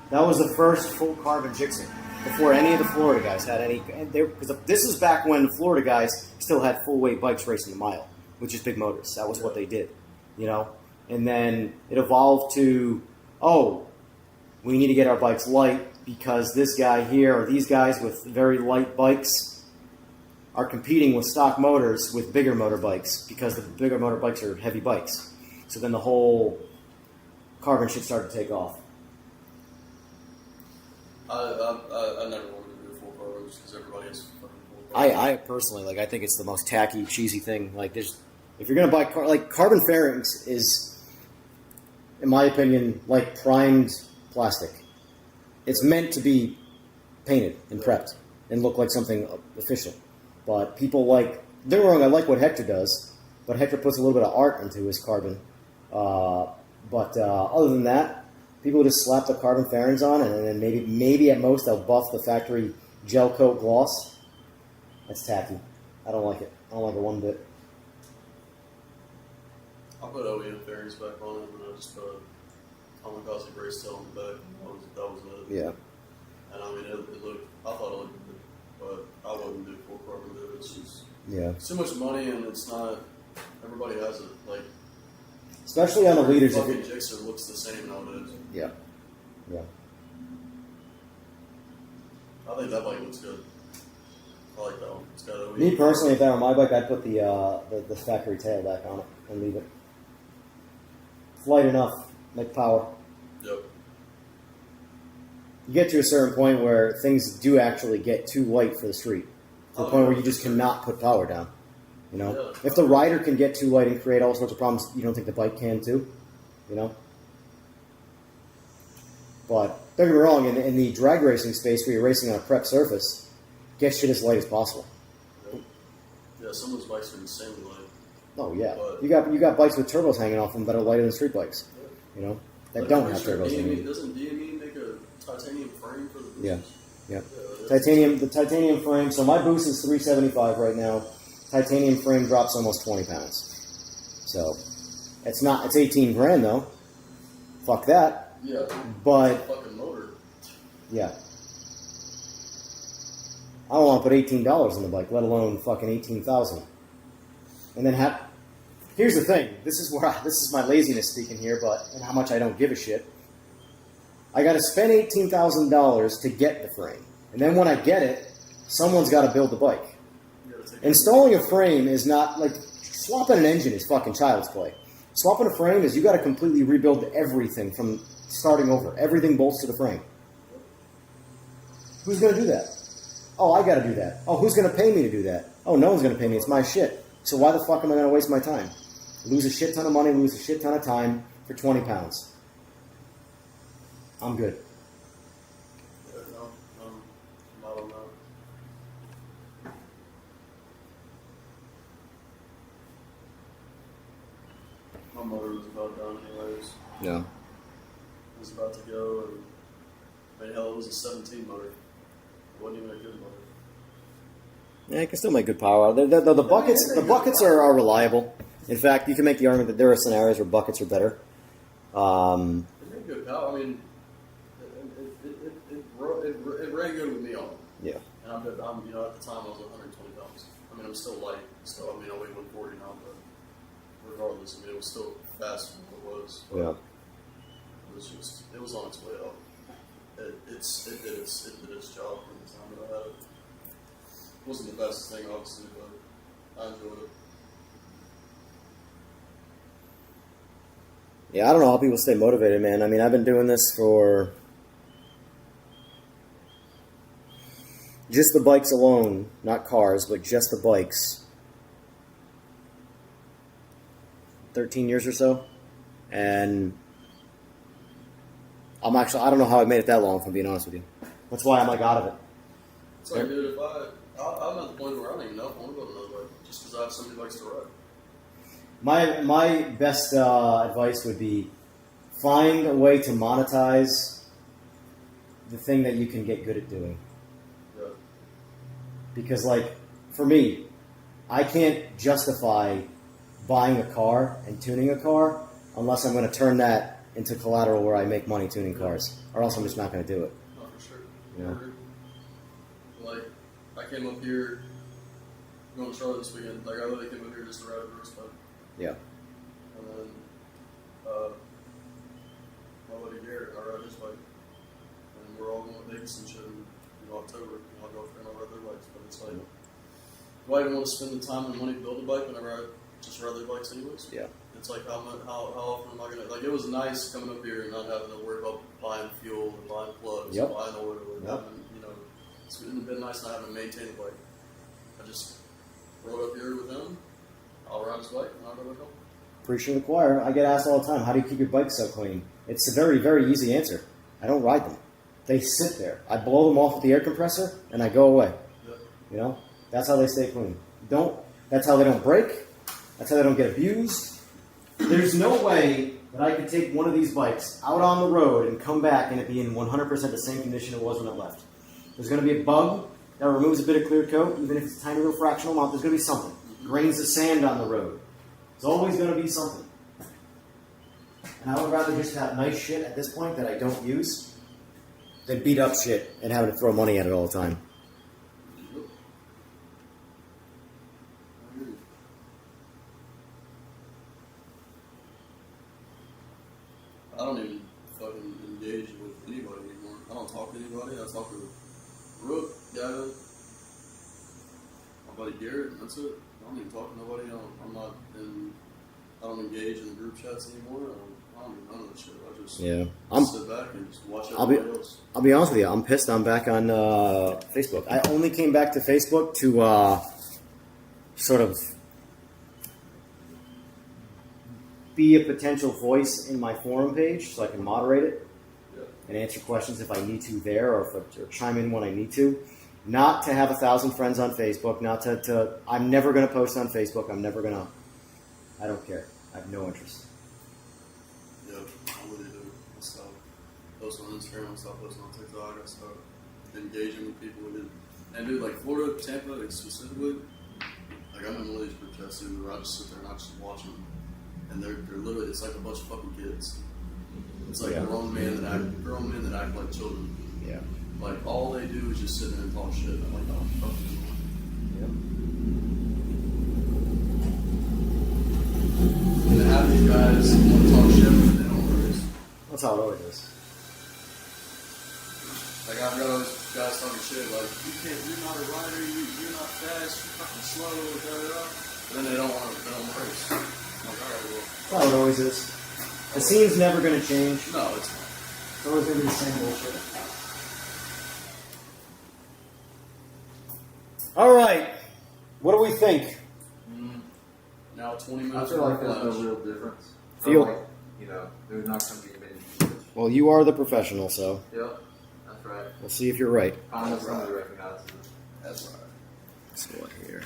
That was the first full carbon Gixxer before any of the Florida guys had any. Because this is back when the Florida guys still had full-weight bikes racing the mile, with just big motors. That was what they did, you know? And then it evolved to, we need to get our bikes light because this guy here or these guys with very light bikes are competing with stock motors with bigger motorbikes because the bigger motorbikes are heavy bikes. So then the whole carbon shit started to take off. I never wanted to do full carbon just because everybody has fucking full carbon. I personally, I think it's the most tacky, cheesy thing. If you're going to buy, carbon fairings is, in my opinion, like primed plastic. It's meant to be painted and prepped and look like something official. But people don't get me wrong, I like what Hector does, but Hector puts a little bit of art into his carbon. But other than that, people just slap the carbon fairings on, and then maybe at most they'll buff the factory gel coat gloss. That's tacky. I don't like it. I don't like it one bit. I put OEM fairings back on it, and I just put kamikaze brace tail on the back. That was it. Yeah. And I mean, it looked. I thought it looked good, but I wouldn't do full carbon. It's just too much money, and it's not. Everybody has it. Especially on the leaders. Fucking Gixxer looks the same nowadays. Yeah. I think that bike looks good. I like that one. It's got OEM. Me personally, if that were my bike, I'd put the factory tail back on it and leave it. It's light enough, make power. Yep. You get to a certain point where things do actually get too light for the street. To the point where you just cannot put power down. You know? Yeah. If the rider can get too light and create all sorts of problems, you don't think the bike can too? You know? But, don't get me wrong, in the drag racing space where you're racing on a prep surface, get shit as light as possible. Yeah, some of those bikes are insanely light. Oh yeah, But you got bikes with turbos hanging off them that are lighter than street bikes. You know, that don't have turbos. Doesn't DME make a titanium frame for the boosters? Yeah. The titanium frame. So my boost is 375 right now. Titanium frame drops almost 20 pounds. So it's 18 grand though. Fuck that. Yeah. But it's a fucking motor. Yeah. I don't want to put $18 in the bike, let alone fucking 18,000. And then here's the thing. This is my laziness speaking here, and how much I don't give a shit. I got to spend $18,000 to get the frame, and then when I get it, someone's got to build the bike. Installing a frame is not swapping an engine is fucking child's play. Swapping a frame is you got to completely rebuild everything from starting over. Everything bolts to the frame. Who's going to do that? Oh, I got to do that. Oh, who's going to pay me to do that? Oh, no one's going to pay me. It's my shit. So why the fuck am I going to waste my time? Lose a shit ton of money, lose a shit ton of time for 20 pounds. I'm good. Yeah, no, not on that. My motor was about done anyways. Yeah. It was about to go, and I mean, hell, it was a 17 motor. It wasn't even a good motor. Yeah, you can still make good power out of it. The buckets are reliable. In fact, you can make the argument that there are scenarios where buckets are better. It made good power. I mean, it ran good with me on it. Yeah. And I'm you know, at the time I was 120 pounds. I mean, I'm still light. Still, I mean, I weigh 140 now, but regardless, I mean, it was still faster than it was. But Yeah. it was on its way up. It did its job from the time that I had it. It wasn't the best thing, obviously, but I enjoyed it. Yeah, I don't know how people stay motivated, man. I mean, I've been doing this for just the bikes alone, not cars, but just the bikes. 13 years or so. And I don't know how I made it that long, if I'm being honest with you. That's why I'm like out of it. It's like, dude, I'm at the point where I don't even know if I want to go to another bike, just because I have so many bikes to ride. My best advice would be find a way to monetize the thing that you can get good at doing. Yeah. Because, like, for me, I can't justify buying a car and tuning a car unless I'm going to turn that into collateral where I make money tuning cars, or else I'm just not going to do it. No, for sure. Yeah. Like, I came up here, going to Charlotte this weekend. Like, I literally came up here just to ride a Bruce bike. Yeah. And then, my buddy Garrett, I ride his bike. And we're all going to Vegas and shit in October. My girlfriend, I ride their bikes. But it's like, do I even want to spend the time and money to build a bike whenever I just ride their bikes anyways? Yeah. It's like, how often am I going to, like, it was nice coming up here and not having to worry about buying fuel and buying plugs Yep. and buying oil and Yep. having, you know, it's been nice not having to maintain the bike. I just rode up here with him. I'll ride his bike and I'll go back home. Preaching to the choir. I get asked all the time, how do you keep your bike so clean? It's a very, very easy answer. I don't ride them. They sit there. I blow them off with the air compressor and I go away. Yep. You know? That's how they stay clean. That's how they don't break. That's how they don't get abused. There's no way that I could take one of these bikes out on the road and come back and it be in 100% the same condition it was when it left. There's going to be a bug that removes a bit of clear coat, even if it's a tiny little fractional amount. There's going to be something. Grains of sand on the road. There's always going to be something. And I would rather just have nice shit at this point that I don't use than beat up shit and having to throw money at it all the time. I don't even fucking engage with anybody anymore. I don't talk to anybody. I talk to Rook, Gavin, my buddy Garrett, and that's it. I don't even talk to nobody. I don't engage in the group chats anymore. I don't do none of that shit. I just sit back and just watch everybody else. I'll be honest with you. I'm pissed. I'm back on Facebook. I only came back to Facebook to sort of be a potential voice in my forum page so I can moderate it and answer questions if I need to there or chime in when I need to. Not to have 1,000 friends on Facebook. Not to I'm never going to post on Facebook. I don't care. I have no interest. Yeah, I really do. I stop posting on Instagram. I stop posting on TikTok. I start engaging with people. And dude, like Florida, Tampa, like specifically, like I'm in one of these group chats too where I just sit there and I just watch them. And they're literally, it's like a bunch of fucking kids. It's like grown men that act like children. Yeah. Like all they do is just sit there and talk shit. I'm like, oh, fuck you. Yep. And then half these guys want to talk shit, but they don't race. That's how it always is. Like I've got all these guys talking shit like, you're not a rider, you're not fast, you're fucking slow, da da da. But then they don't race. I'm like, alright, well. That's how it always is. The scene's never going to change. No, it's not. It's always going to be the same bullshit. All right. What do we think? Now 20 I minutes feel like for there's no lunch. real difference. Feel- Or like, you know, there's not going to be many. Well, you are the professional, so Yep, that's right. we'll see if you're right. Finally, somebody recognizes it. That's right. Let's go here.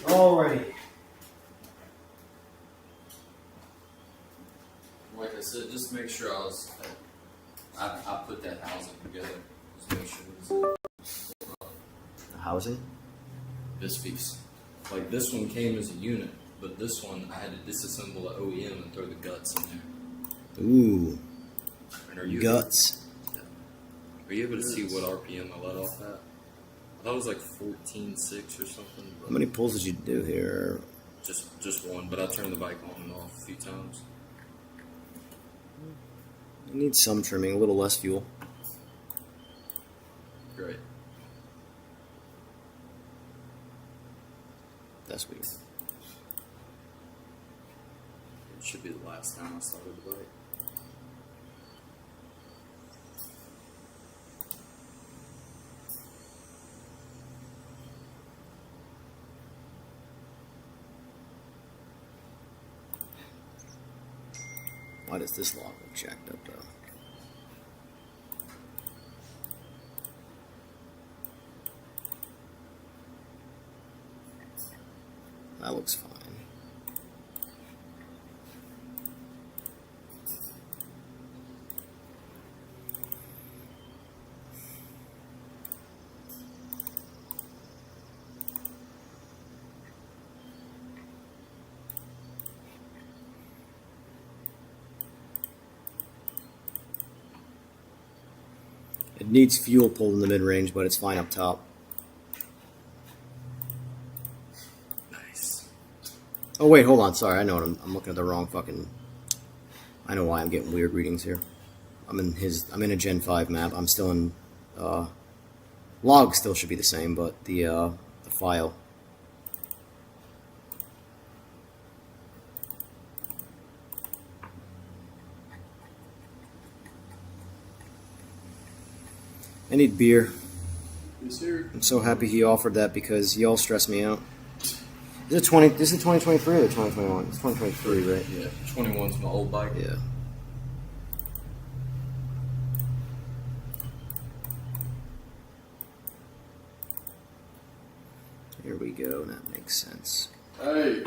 Alrighty. Like I said, just make sure I put that housing together. Just make sure it's The housing? this piece. Like this one came as a unit, but this one I had to disassemble the OEM and throw the guts in there. Ooh, And are you guts. Are you able to see what RPM I let off that? I thought it was like 14.6 or something. But How many pulls did you do here? Just one, but I turned the bike on and off a few times. It needs some trimming, a little less fuel. Great. That's weird. It should be the last time I started the bike. Why does this log look jacked up though? That looks fine. It needs fuel pulled in the mid-range, but it's fine up top. Nice. Oh wait, hold on. Sorry, I know what I'm looking at the wrong fucking. I know why I'm getting weird readings here. I'm in a Gen 5 map. I'm still in. Log still should be the same, but the file. I need beer. He's here. I'm so happy he offered that because y'all stress me out. Is it 20? This is 2023 or 2021? It's 2023, right? Yeah, 21's my old bike. Yeah. Here we go. That makes sense. Hey.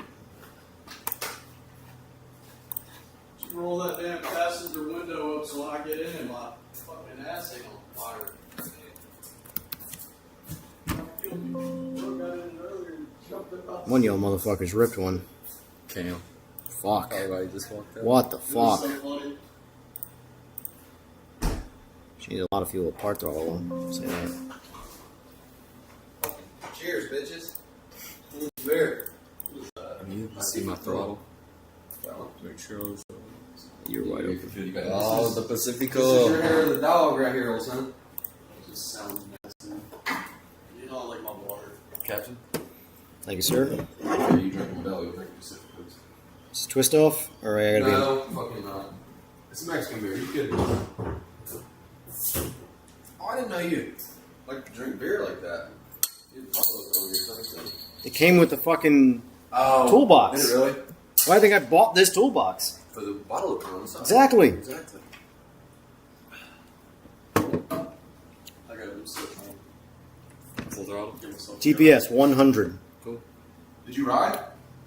Just roll that damn passenger window up so when I get in and my fucking ass ain't on fire. One of y'all motherfuckers ripped one. Cam. Fuck. Everybody just walked out. What the This is so fuck? funny. She needs a lot of fuel apart throttle. Say that. Cheers, bitches. Beer. You see my throttle? Make sure I was. You're wide open. Oh, the This is Pacifico. your hair of the dog right here, old son. It just sounds nasty. You know I like my water. Captain? Thank you, sir. Are you drinking Modelo? You drink Pacificos. Is this twist off? Or I gotta No, fucking not. It's a Mexican beer. You kidding me? Oh, I didn't know you like to drink beer like that. You follow it over here, something. It came with the fucking Oh, toolbox. Did it really? Why do you think I bought this toolbox? For the bottle opener on the side. Exactly. Exactly. I gotta do something. Full throttle? Give myself GPS 100. Cool. Did you ride?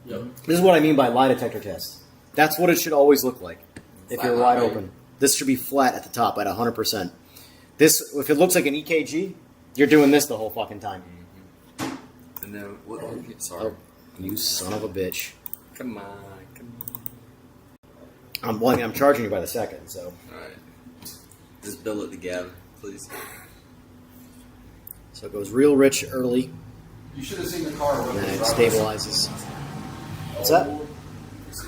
Yep. This is what I mean by lie detector test. That's what it should always look like if Flat you're line, wide right? open. This should be flat at the top at 100%. This, if it looks like an EKG, you're doing this the whole fucking time. And then what? Sorry. Oh, you son of a bitch. Come on. I'm charging you by the second, so. Alright. Just bill it to Gavin, please. So it goes real rich early, You should have seen the car. Rook and then it was driving us- stabilizes. What's that?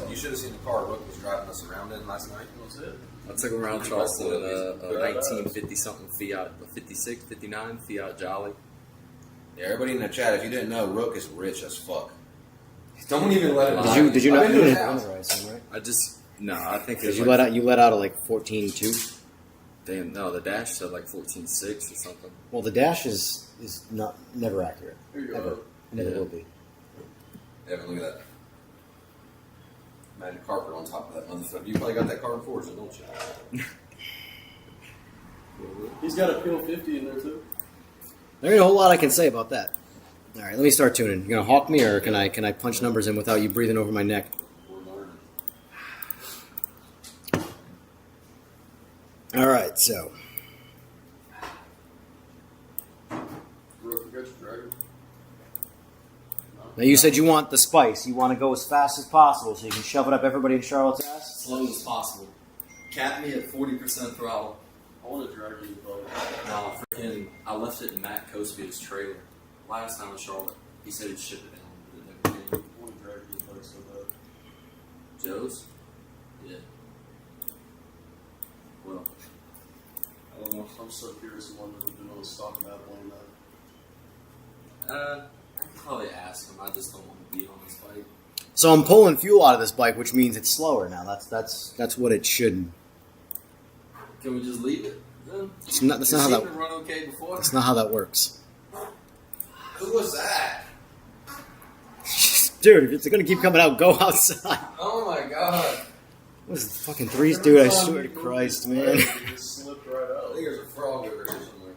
You should have seen the car Rook was driving us around in last night. That's it. I took him around Charleston in a 1950 something Fiat, a 56, 59 Fiat Jolly. Yeah, everybody in the chat, if you didn't know, Rook is rich as fuck. Don't even let it. Did you I've not been do to it his in house. Honor, I assume, right? I just No, I think Because it's you like, let out a like 14.2. Damn, no, the dash said like 14.6 or something. Well, the dash is not never accurate. Here you Ever. go. Never Yeah. will be. Evan, look at that. Magic carpet on top of that motherfucker. You probably got that carbon forge, don't you? He's got a P50 in there too. There ain't a whole lot I can say about that. All right, let me start tuning. You gonna hawk me, or can I punch numbers in without you breathing over my neck? We're learning. All right, so now you said you want the spice. You want to go as fast as possible, so you can shove it up everybody in Charlotte's ass. Slow as possible. Cap me at 40% throttle. I want to drag you, bro. No, freaking, I left it in Matt Cosby's trailer. Last time in Charlotte, he said he'd ship it down, but it never came. I want to drag you, bro, so bad. Joe's? Yeah. Well, I don't know. I'm so curious. I wonder if they're going to stop Matt on that. I can probably ask him. I just don't want to beat on this bike. So I'm pulling fuel out of this bike, which means it's slower now. That's what it should. Can we just leave it? Then? That's not how It that. seemed to run okay before. That's not how that works, Who was that? dude. If it's gonna keep coming out, go outside. Oh my god. What is the fucking threes, dude? I swear to Christ, man. It just slipped right I out. think there's a frog over here somewhere.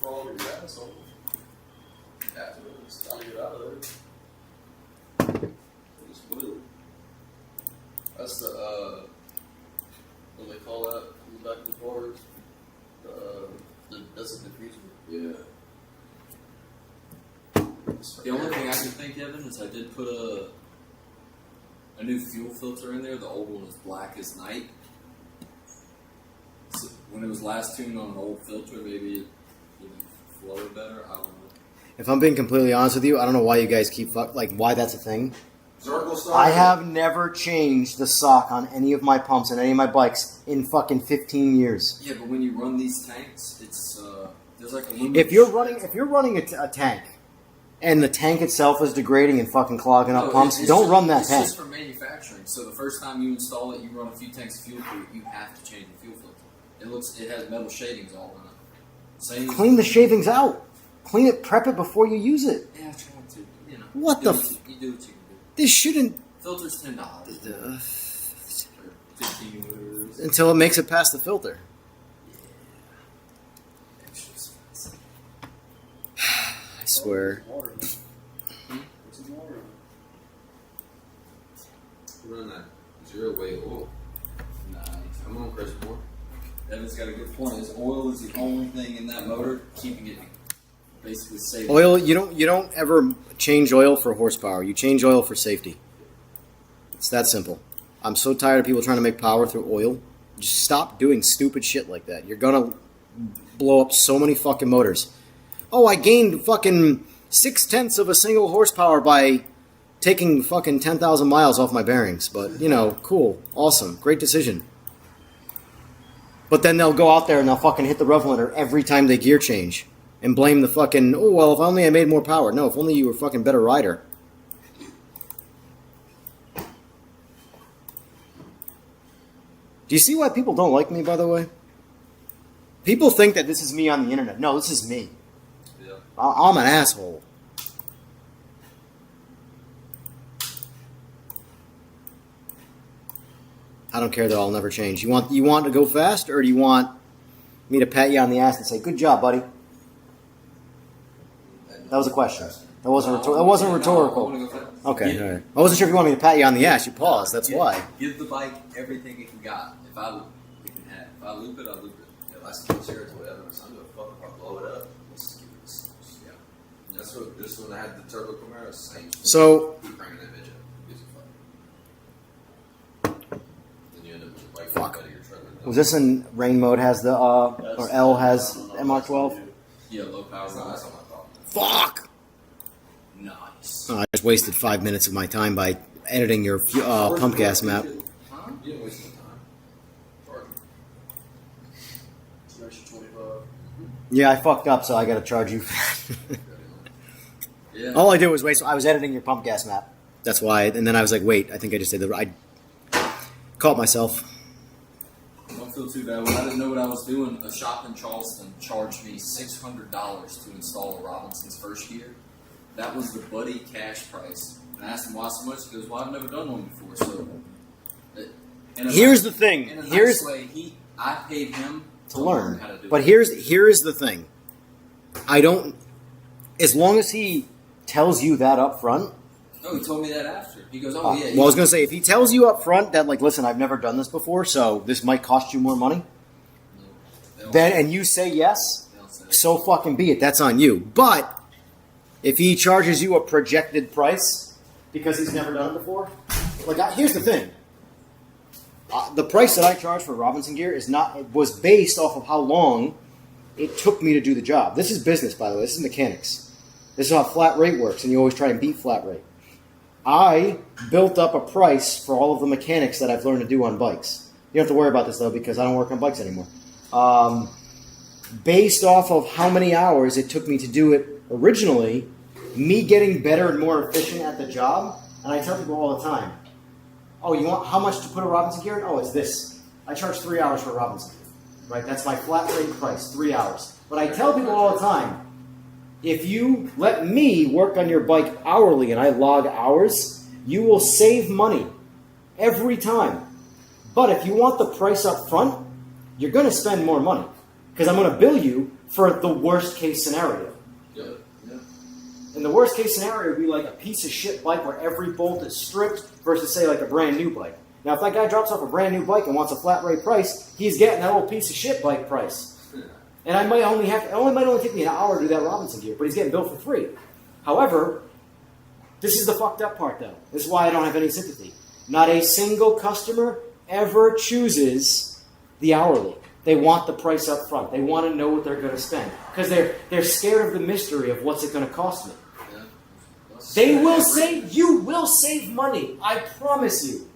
Frog in your asshole. Yeah. It's time to get out of there. It's blue. That's the, what do they call that in the back of the car? That's a diffuser. Yeah. The only thing I can think, Evan, is I did put a new fuel filter in there. The old one was black as night. So when it was last tuned on an old filter, maybe it flowed better. I don't know. If I'm being completely honest with you, I don't know why you guys keep why that's a thing. Circle start. I have never changed the sock on any of my pumps and any of my bikes in fucking 15 years. Yeah, but when you run these tanks, it's there's like a limit. If you're running a tank, and the tank itself is degrading and fucking clogging up pumps, it's don't just, run that it's tank. just for manufacturing. So the first time you install it, you run a few tanks of fuel through it, you have to change the fuel filter. It has metal shavings all on it. Same. Clean the shavings out. Clean it, prep it before you use it. Yeah, I try to. You know. What You the do what you do what you can do. This shouldn't Filter's $10. Or 15 whatever. until it makes it past the filter. Extra expensive. I swear. Water. What's in water? Run that zero weight oil. Nice. Come on, Chris Moore. Evan's got a good point. Is oil is the only thing in that motor keeping it basically safe. Oil, you don't ever change oil for horsepower. You change oil for safety. It's that simple. I'm so tired of people trying to make power through oil. Just stop doing stupid shit like that. You're gonna blow up so many fucking motors. Oh, I gained fucking 0.6 of a single horsepower by taking fucking 10,000 miles off my bearings. But, cool. Awesome. Great decision. But then they'll go out there and they'll fucking hit the rev limiter every time they gear change. And blame the fucking, oh, well, if only I made more power. No, if only you were a fucking better rider. Do you see why people don't like me, by the way? People think that this is me on the internet. No, this is me. Yeah. I'm an asshole. I don't care that I'll never change. You want to go fast, or do you want me to pat you on the ass and say, "Good job, buddy"? That was a question. That wasn't rhetorical. Okay, all right. I wasn't sure if you wanted me to pat you on the ass. You paused. That's why. Give the bike everything it can got. If I loop it, I loop it. Yeah, last time I was here, I told Evan, I don't give a fuck if I blow it up. Let's give it this. Yeah. That's what, this one I had the turbo Camaro, same. So- Keep cranking that bitch up. Gives a fuck. Then you end up with a bike out of your trailer. Was this in rain mode? Has the or L has MR12? Yeah, low power. That's not my problem. Fuck! Nice. I just wasted 5 minutes of my time by editing your pump gas map. Huh? You didn't waste any time. Charge me. It's an extra 25. Yeah, I fucked up, so I gotta charge you. Yeah. All I did was waste. I was editing your pump gas map. That's why. And then I was like, wait, I think I just did I caught myself. Don't feel too bad. When I didn't know what I was doing, a shop in Charleston charged me $600 to install a Robinson's first gear. That was the buddy cash price. And I asked him why so much. He goes, well, I've never done one before. So, Here's the thing. In a Here's nice way, I paid him to learn. how to do But it. here's the thing. I don't. As long as he tells you that up front. Oh, he told me that after. He goes, oh, yeah. Well, I was going to say, if he tells you up front that, like, listen, I've never done this before, so this might cost you more money, then and you say yes, so fucking be it. That's on you. But if he charges you a projected price because he's never done it before, like, here's the thing. The price that I charge for Robinson gear was based off of how long it took me to do the job. This is business, by the way. This is mechanics. This is how flat rate works, and you always try and beat flat rate. I built up a price for all of the mechanics that I've learned to do on bikes. You don't have to worry about this, though, because I don't work on bikes anymore. Based off of how many hours it took me to do it originally, me getting better and more efficient at the job, and I tell people all the time, oh, you want how much to put a Robinson gear in? Oh, it's this. I charge 3 hours for a Robinson gear. Right? That's my flat rate price, 3 hours. But I tell people all the time, if you let me work on your bike hourly and I log hours, you will save money every time. But if you want the price up front, you're going to spend more money because I'm going to bill you for the worst case scenario. Yeah. And the worst case scenario would be like a piece of shit bike where every bolt is stripped versus, say, like a brand new bike. Now, if that guy drops off a brand new bike and wants a flat rate price, he's getting that old piece of shit bike price. And it might only take me an hour to do that Robinson gear, but he's getting billed for free. However, this is the fucked up part, though. This is why I don't have any sympathy. Not a single customer ever chooses the hourly. They want the price up front. They want to know what they're going to spend because they're scared of the mystery of what's it going to cost me. You will save money. I promise you.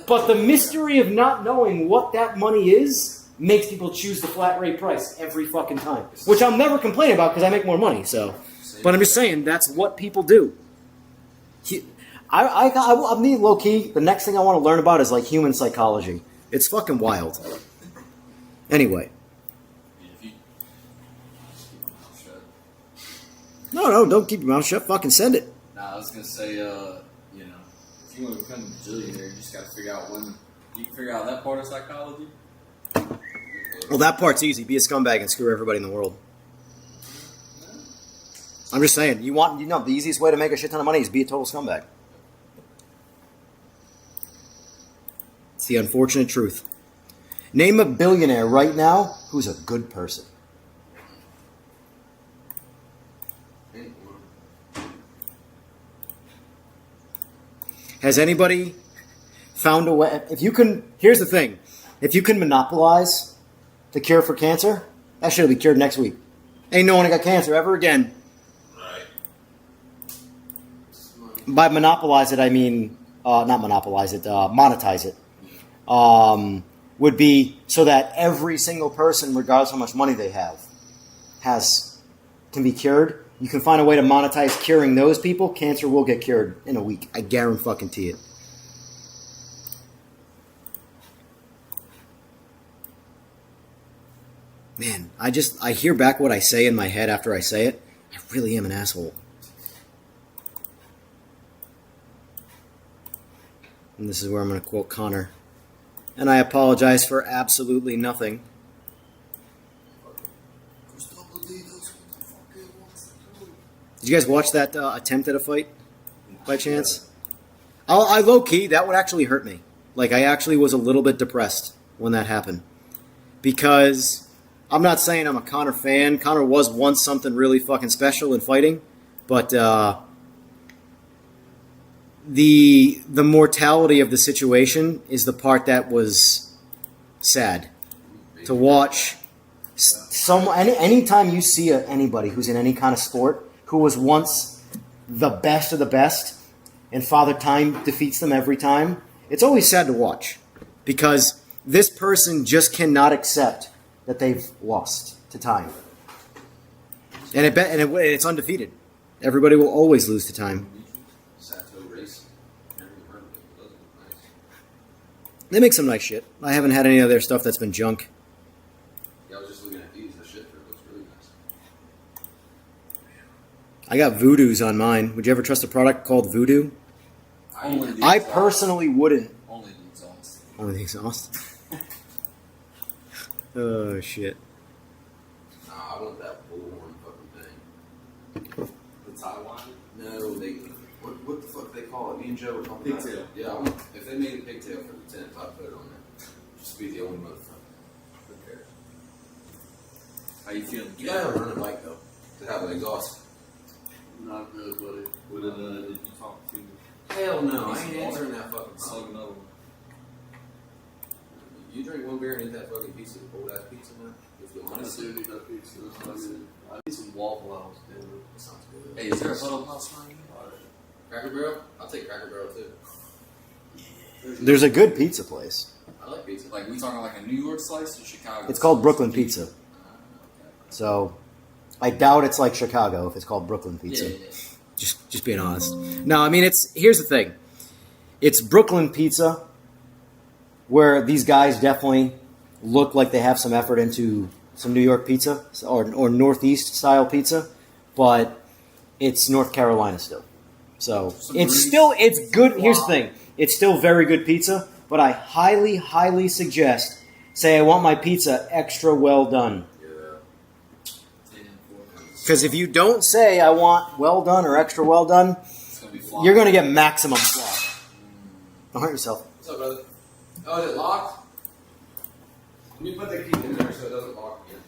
But the mystery of not knowing what that money is makes people choose the flat rate price every fucking time. Which I'll never complain about because I make more money. So, but I'm just saying that's what people do. I mean, low key. The next thing I want to learn about is like human psychology. It's fucking wild. Anyway. No, don't keep your mouth shut. Fucking send it. Nah, I was gonna say, if you want to become a billionaire, you just gotta figure out when you can figure out that part of psychology. Well, that part's easy. Be a scumbag and screw everybody in the world. I'm just saying. The easiest way to make a shit ton of money is be a total scumbag. It's the unfortunate truth. Name a billionaire right now who's a good person. Has anybody found a way? Here's the thing. If you can monopolize the cure for cancer, that shit will be cured next week. Ain't no one got cancer ever again. Right. By monopolize it, I mean, not monopolize it, monetize it. Would be so that every single person, regardless of how much money they have, can be cured. You can find a way to monetize curing those people. Cancer will get cured in a week. I guarantee it. Man, I hear back what I say in my head after I say it. I really am an asshole. And this is where I'm going to quote Connor. And I apologize for absolutely nothing. Did you guys watch that attempt at a fight by chance? I low-key, that would actually hurt me. Like, I actually was a little bit depressed when that happened. Because I'm not saying I'm a Connor fan. Connor was once something really fucking special in fighting. But the mortality of the situation is the part that was sad. To watch. Anytime you see anybody who's in any kind of sport who was once the best of the best, and Father Time defeats them every time, it's always sad to watch. Because this person just cannot accept that they've lost to time. And it's undefeated. Everybody will always lose to time. They make some nice shit. I haven't had any of their stuff that's been junk. Yeah, I was just looking at these. The shit looks really nice. I got Voodoos on mine. Would you ever trust a product called Voodoo? Only the I exhaust. personally wouldn't. Only the exhaust. Only the exhaust. Oh shit. Nah, I want that bullhorn fucking thing. The Taiwan. No, what the fuck they call it? Me and Joe were talking about Pigtail. it. Yeah, I want, if they made a pigtail for the tent, I'd put it on there. Just be the only motherfucker. Who cares? How you feeling? You gotta run a bike though to have an exhaust. Not good, buddy. What did you talk to? Hell no, I ain't answering that fucking Slug call. another one. You drink one beer and eat that fucking pizza, old ass pizza now. If you I honest, do need that pizza. That's what I need. I need some Waffle House. Damn it. that sounds good. Hey, is there a Huddle House around here? Cracker Barrel? I'll take Cracker Barrel too. There's a good pizza place. I like pizza. Like, we talking like a New York slice or Chicago? It's called slice? Brooklyn Pizza. So I doubt it's like Chicago if it's called Brooklyn Pizza. Yeah. Just being honest. No, I mean here's the thing. It's Brooklyn Pizza where these guys definitely look like they have some effort into some New York pizza or Northeast style pizza, but it's North Carolina still. So it's good. Here's the thing. It's still very good pizza, but I highly, highly suggest say I want my pizza extra well done. Because if you don't say I want well done or extra well done, It's gonna be flying. you're going to get maximum slop. Don't hurt yourself. What's up, brother? Oh, is it locked? Let me put the key in there so it doesn't lock again.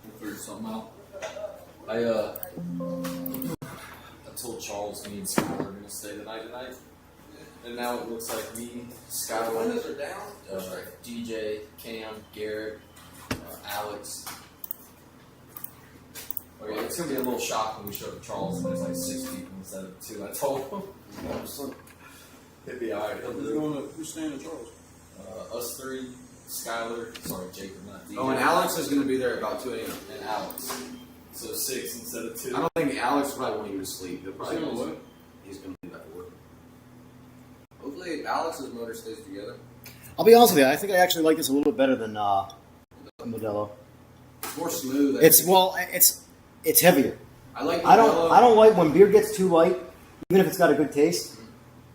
We'll figure something out. I told Charles me and Skylar are gonna stay the night tonight, and now it looks like me, Skylar, Windows are down. DJ, Cam, Garrett, Alex. Okay, it's gonna be a little shock when we show up to Charles and there's like 6 people instead of 2. I told him. It'd be alright. Who's staying in Charles? Us 3, Skylar, sorry, Jacob, not DJ. Oh, and Alex is going to be there about 2 a.m. and Alex. So 6 instead of 2. I don't think Alex probably won't even sleep. He'll probably He's gonna go- He's going to leave after work. Hopefully, Alex's motor stays together. I'll be honest with you. I think I actually like this a little bit better than Modelo. It's more smooth. I It's think. it's heavier. I like. I Modelo. don't like when beer gets too light, even if it's got a good taste.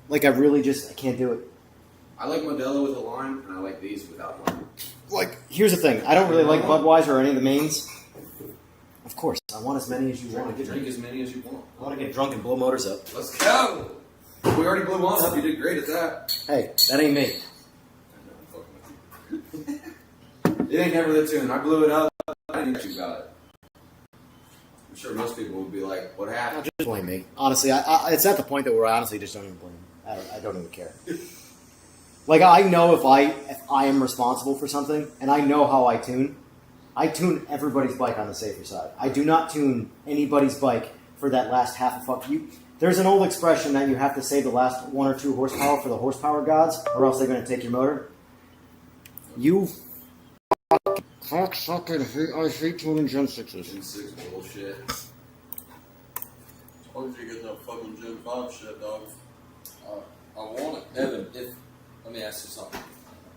Like I can't do it. I like Modelo with a lime, and I like these without lime. Like here's the thing. I don't really like Budweiser or any of the mains. Of course, I want as many as you want. Drink as many as you want. I want to get drunk and blow motors up. Let's go. We already blew one up. You did great at that. Hey, that ain't me. It ain't never the tune. I blew it up. I didn't think you got it. I'm sure most people would be like, "What happened?" Just blame me. Honestly, it's at the point that where I honestly just don't even blame. I don't even care. Like I know if I am responsible for something, and I know how I tune everybody's bike on the safer side. I do not tune anybody's bike for that last half a fuck. There's an old expression that you have to save the last 1 or 2 horsepower for the horsepower gods, or else they're going to take your motor. You fucking cocksucker! I hate tuning Gen 6s. Gen 6 bullshit. Told you to get that fucking Gen 5 shit, dog. I want it. Evan, let me ask you something.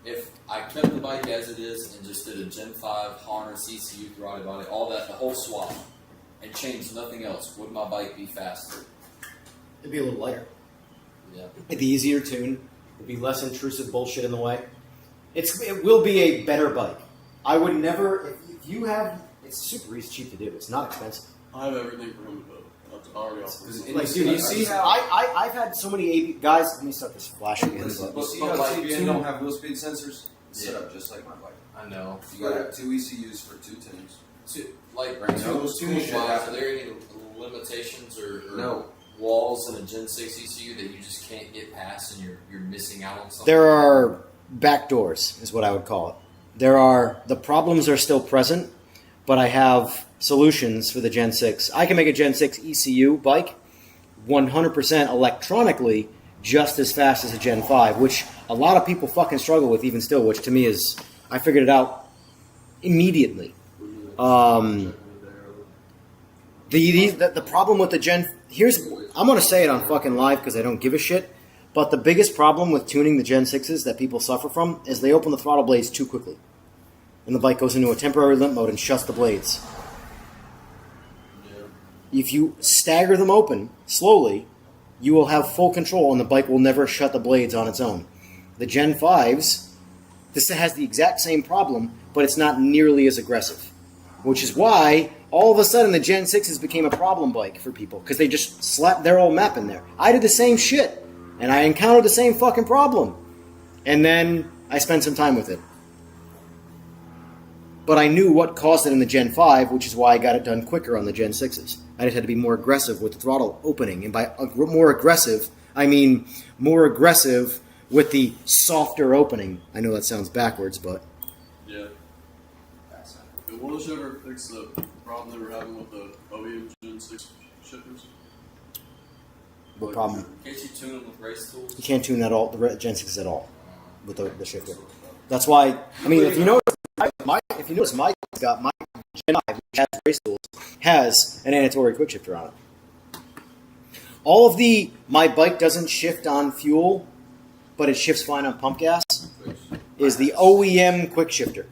If I kept the bike as it is and just did a Gen 5 harness, ECU, throttle body, all that, the whole swap, and changed nothing else, would my bike be faster? It'd be a little lighter. Yeah. It'd be easier tuned. It'd be less intrusive bullshit in the way. It will be a better bike. I would never. If you have, it's super easy, cheap to do. It's not expensive. I have everything for him to build. That's already off. Like, dude, you see how I've had so many AB guys. Let me start this flash again. You But see how like, TBN don't have wheel speed sensors? It's set Yeah. up just like my bike. I know. You gotta have 2 ECUs for 2 tunes. Like, Right, no, two cool shit wise, happens. are there any limitations or No. walls in a Gen 6 ECU that you just can't get past and you're missing out on something? there are back doors, is what I would call it. The problems are still present, but I have solutions for the Gen 6. I can make a Gen 6 ECU bike 100% electronically just as fast as a Gen 5, which a lot of people fucking struggle with even still, which to me is, I figured it out immediately. The problem with the Gen, I'm going to say it on fucking live because I don't give a shit, But the biggest problem with tuning the Gen 6s that people suffer from is they open the throttle blades too quickly. And the bike goes into a temporary limp mode and shuts the blades. If you stagger them open slowly, you will have full control and the bike will never shut the blades on its own. The Gen 5s, this has the exact same problem, but it's not nearly as aggressive. Which is why, all of a sudden, the Gen 6s became a problem bike for people, because they just slapped their old map in there. I did the same shit, and I encountered the same fucking problem. And then I spent some time with it. But I knew what caused it in the Gen 5, which is why I got it done quicker on the Gen 6s. I just had to be more aggressive with the throttle opening. And by more aggressive, I mean more aggressive with the softer opening. I know that sounds backwards, but... Yeah. Did one of us ever fix the problem they were having with the OEM Gen 6 shifters? What problem? Can't you tune them with race tools? You can't tune that all the Gen 6s at all with the shifter. That's why, I mean, if you notice my Gen 5, which has race tools, has an Anatori quick shifter on it. All of my bike doesn't shift on fuel, but it shifts fine on pump gas, is the OEM quick shifter.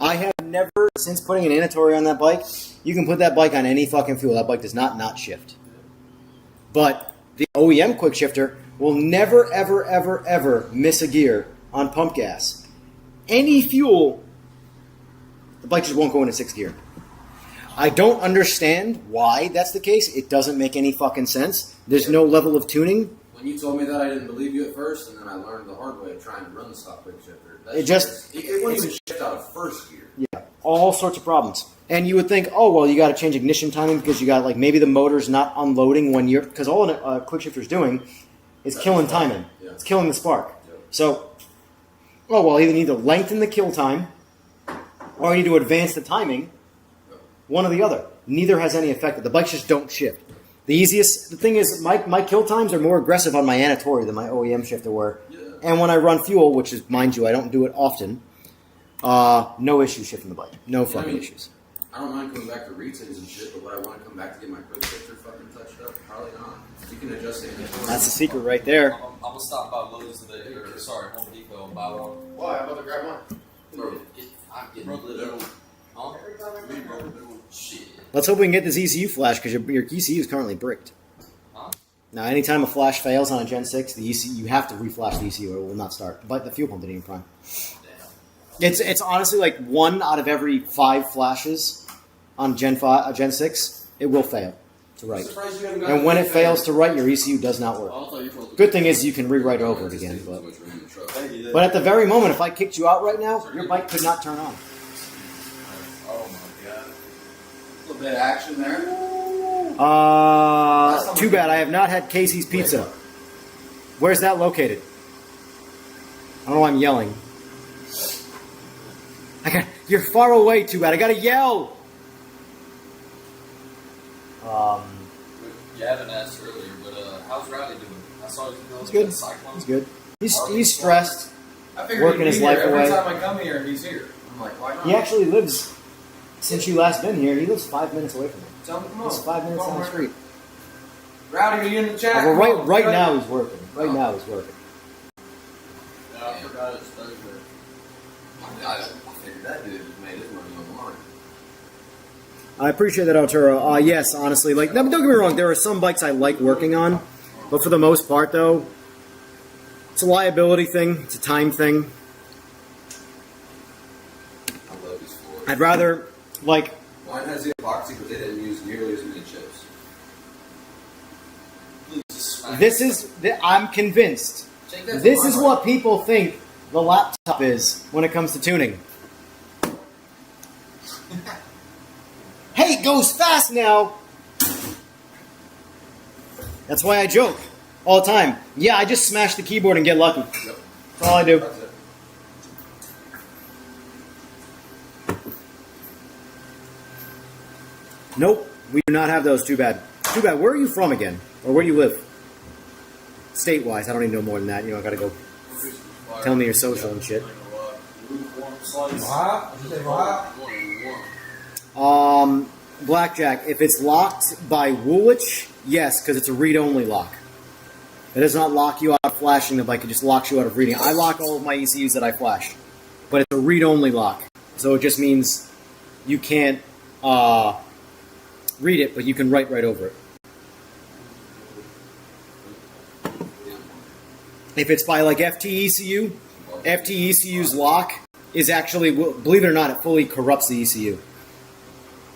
I have never, since putting an Anatori on that bike, you can put that bike on any fucking fuel. That bike does not shift. But the OEM quick shifter will never, ever, ever, ever miss a gear on pump gas. Any fuel, the bike just won't go into 6th gear. I don't understand why that's the case. It doesn't make any fucking sense. There's no level of tuning. When you told me that, I didn't believe you at first, and then I learned the hard way of trying to run the stock quick shifter. It wouldn't even shift out of 1st gear. Yeah, all sorts of problems. And you would think, oh, well, you got to change ignition timing because you got, like, maybe the motor's not unloading when you're... Because all a quick shifter's doing is killing timing. Yeah. It's killing the spark. Yeah. So, oh, well, you need to lengthen the kill time or you need to advance the timing. Yeah. One or the other. Neither has any effect. The bikes just don't shift. The thing is, my kill times are more aggressive on my Anatori than my OEM shifter were. Yeah. And when I run fuel, which is, mind you, I don't do it often, no issue shifting the bike. No fucking issues. I don't mind coming back to retakes and shit, but would I want to come back to get my quick shifter fucking touched up? Probably not. You can adjust it. That's the secret right there. I'm gonna stop by Lowe's today, Home Depot and buy one. Why? I'm about to grab one. Bro, I'm getting lit up. Huh? Shit. Let's hope we can get this ECU flash because your ECU is currently bricked. Huh? Now, anytime a flash fails on a Gen 6, the ECU, you have to reflash the ECU or it will not start. But the fuel pump didn't even prime. It's honestly like 1 out of every 5 flashes on Gen 6, it will fail to write. And when it fails to write, your ECU does not work. Good thing is you can rewrite over it again. But at the very moment, if I kicked you out right now, your bike could not turn on. Oh my god. A little bit of action there. Too bad. I have not had Casey's Pizza. Where's that located? I don't know why I'm yelling. You're far away, too bad. I gotta yell! Gavin asked earlier, but how's Rowdy doing? I saw he's He's good. He's good. He's stressed. Working his life away. Every time I come here, he's here. I'm like, why not? He actually lives, since you last been here, he lives 5 minutes away from me. Tell him, come on. He's 5 minutes down the street. Rowdy, are you in the chat? Well, right now he's working. Right now he's working. Yeah, I forgot it's Thursday. I figured that dude made his money online. I appreciate that, Arturo. Yes, honestly, like, don't get me wrong, there are some bikes I like working on, but for the most part, though, it's a liability thing, it's a time thing. I love these floors. I'd rather, like... Mine has the epoxy, but they didn't use nearly as many chips. I'm convinced. This is what people think the laptop is when it comes to tuning. Hey, it goes fast now! That's why I joke all the time. Yeah, I just smash the keyboard and get lucky. Yep. That's all I do. That's it. Nope, we do not have those. Too bad. Too bad. Where are you from again? Or where do you live? State-wise, I don't need to know more than that. You know, I gotta go tell me your social and shit. Blackjack, if it's locked by Woolwich, yes, because it's a read-only lock. It does not lock you out of flashing the bike, it just locks you out of reading. I lock all of my ECUs that I flash. But it's a read-only lock. So it just means you can't read it, but you can write right over it. If it's by like FTECU, FTECU's lock is actually, believe it or not, it fully corrupts the ECU.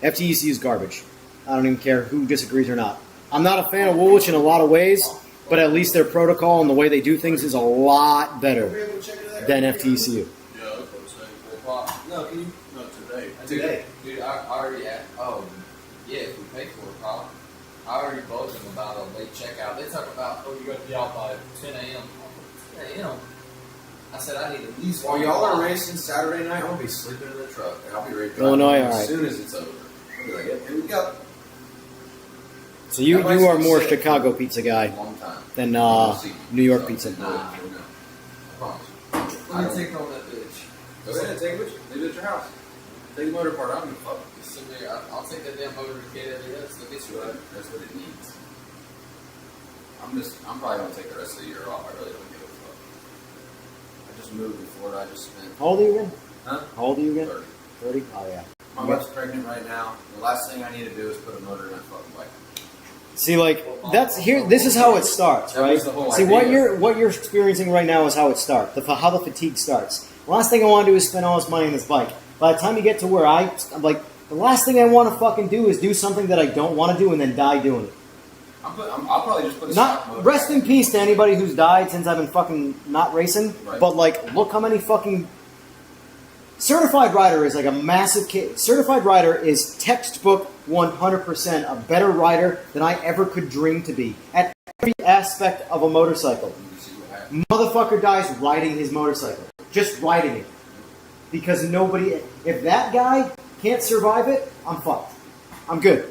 FTECU is garbage. I don't even care who disagrees or not. I'm not a fan of Woolwich in a lot of ways, but at least their protocol and the way they do things is a lot better than FTECU. Yeah, that's what I'm saying. 4 o'clock. No, can you? No, today. Today. Dude, I already asked. Oh, yeah, if we pay for it, probably. I already bugged them about a late checkout. They talk about, oh, you got to be out by 10 a.m. 10 a.m. I said I need at least While 1 y'all o'clock. are racing Saturday night, I'll be sleeping in the truck, and I'll be ready to Illinois, drive all right. as soon as it's over. I'll be like, yep, here we go. So you That bike's are been more sick Chicago pizza guy for a long time. than We'll see. New York So, pizza. No, I promise. Let me take on that bitch. Go ahead and take it with you. Leave it at your house. Take the motor part out and fuck. Just sit there. I'll take that damn motor to get every rest. Look at you. That's what it needs. I'm probably gonna take the rest of the year off. I really don't give a fuck. I just moved to Florida. I just spent. How old are you again? Huh? How old are you again? 30. 30? Oh, yeah. My wife's pregnant right now. The last thing I need to do is put a motor in that fucking bike. See, like, that's here. This is how it starts, That right? was the whole See, idea. what you're experiencing right now is how it starts. How the fatigue starts. The last thing I want to do is spend all this money on this bike. By the time you get to where I'm like, the last thing I want to fucking do is do something that I don't want to do and then die doing it. I'll probably just put a stock motor. Not rest in peace to anybody who's died since I've been fucking not racing. Right. But like, look how many fucking certified rider is like a massive kid. Certified rider is textbook 100% a better rider than I ever could dream to be at every aspect of a motorcycle. Motherfucker dies riding his motorcycle, just riding it, because nobody. If that guy can't survive it, I'm fucked. I'm good.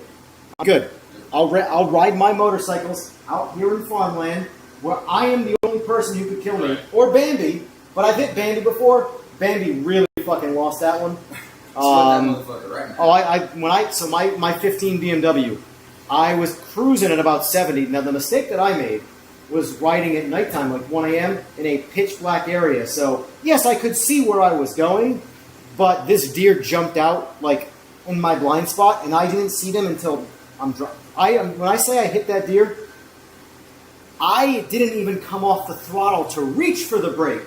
I'm good. I'll ride my motorcycles out here in farmland where I am the only person who could kill me, or Bambi. But I've hit Bambi before. Bambi really fucking lost that one. My 15 BMW, I was cruising at about 70. Now the mistake that I made was riding at nighttime, like 1 a.m. in a pitch black area. So yes, I could see where I was going, but this deer jumped out like in my blind spot, and I didn't see them until when I say I hit that deer, I didn't even come off the throttle to reach for the brake.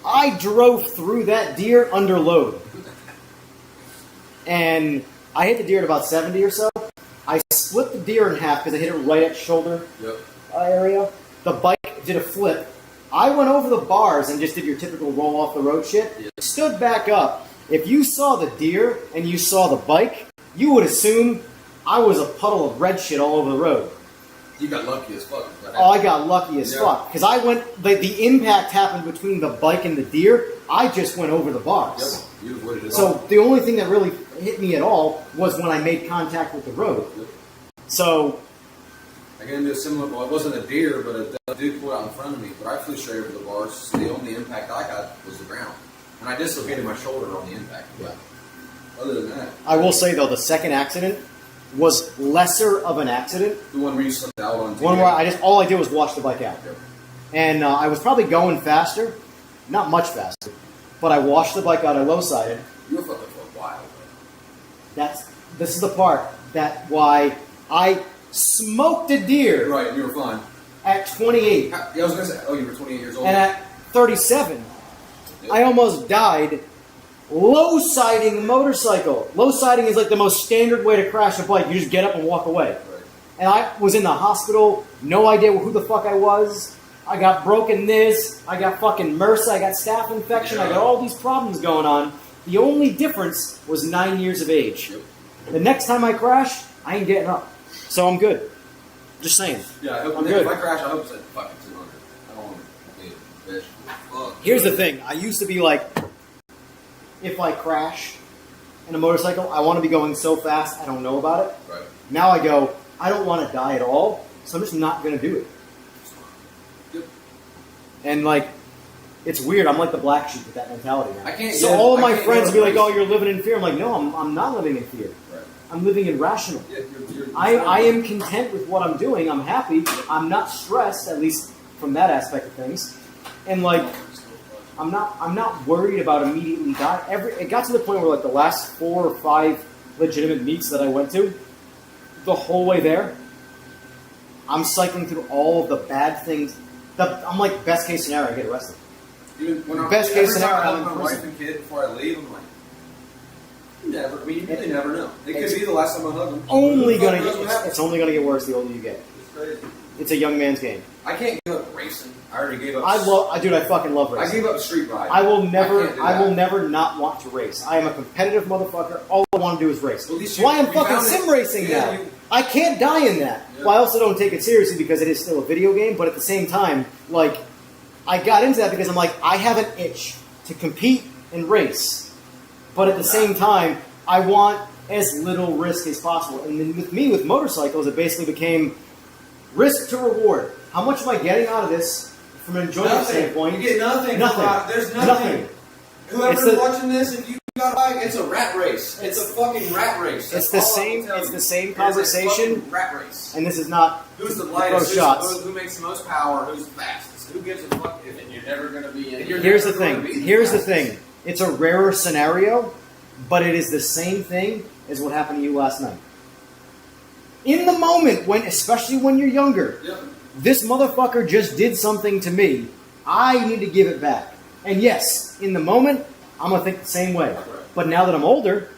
I drove through that deer under load. And I hit the deer at about 70 or so. I split the deer in half because I hit it right at shoulder area. The bike did a flip. I went over the bars and just did your typical roll off the road shit. Stood back up. If you saw the deer and you saw the bike, you would assume I was a puddle of red shit all over the road. You got lucky as fuck. Oh, I got lucky as fuck. Because I went, the impact happened between the bike and the deer. I just went over the bars. Yep. You avoided it So all. the only thing that really hit me at all was when I made contact with the road. Yep. So I got into a similar. Well, it wasn't a deer, but a dude pulled out in front of me. But I flew straight over the bars. So the only impact I got was the ground, and I dislocated my shoulder on the impact. But other than that, I will say though, the second accident was lesser of an accident. the one where you slipped out on. One where all I did was wash the bike out, Yep. and I was probably going faster, not much faster, but I washed the bike out. I low sided. You were fucking for a while. This is the part that why I smoked a deer Right, you were fine. at 28. Yeah, I was gonna say. Oh, you were 28 years old. And at 37, I almost died low-siding a motorcycle. Low-siding is like the most standard way to crash a bike. You just get up and walk away. Right. And I was in the hospital, no idea who the fuck I was. I got broken this, I got fucking MRSA, I got staph infection, I got all these problems going on. The only difference was 9 years of age. Yep. The next time I crash, I ain't getting up. So I'm good. Just saying. Yeah, I hope I'm if good. I crash, I hope it's at fucking 200. I don't want to be a bitch. Fuck. Here's the thing. I used to be like, if I crash in a motorcycle, I want to be going so fast I don't know about it. Right. Now I go, I don't want to die at all, so I'm just not going to do it. Yep. And like, it's weird. I'm like the black sheep with that mentality now. I can't- So yeah, all of I my can't friends go be like, to "Oh, you're living in fear." I'm like, "No, I'm not living in fear. Right. I'm living in rational. Yeah, you're I am content with what I'm doing. I'm happy. I'm not stressed. At least from that aspect of things. And like, I'm not worried about immediately dying. It got to the point where like the last 4 or 5 legitimate meets that I went to, the whole way there, I'm cycling through all of the bad things. I'm like, best case scenario, I get arrested. Even when Best case every time scenario, I I'm hug in my wife prison. and kid before I leave, I'm like, never. I mean, you really never know. It could be the last time I hug them. It's only gonna get worse the older you get. It's crazy. It's a young man's game. I can't give up racing. I already gave up. I fucking love I racing. gave up street ride. I will can't never, do I that. will never not want to race. I am a competitive motherfucker. All I want to do is race. Well, at least That's why I'm you fucking found it. sim racing Yeah, now. you- I can't die in that. Yeah. Well, I also don't take it seriously because it is still a video game. But at the same time, like, I got into that because I'm like, I have an itch to compete and race. But at the same time, I want as little risk as possible. And then with me, with motorcycles, it basically became risk to reward. How much am I getting out of this from an enjoyment standpoint? You get nothing. Nothing. There's Nothing. It's Whoever's the- watching this and you got a bike, it's a rat race. It's a fucking rat race. It's That's the all I same. will tell It's you. the same It is a conversation. fucking rat race. And this is not Who's the to lightest? throw shots. Who makes the most power? Who's the fastest? Who gives a fuck? And you're never going to be in. Here's the thing. Here's the thing. It's a rarer scenario, but it is the same thing as what happened to you last night. In the moment, especially when you're younger, Yep. this motherfucker just did something to me. I need to give it back. And yes, in the moment, I'm gonna think the same way. But now that I'm older,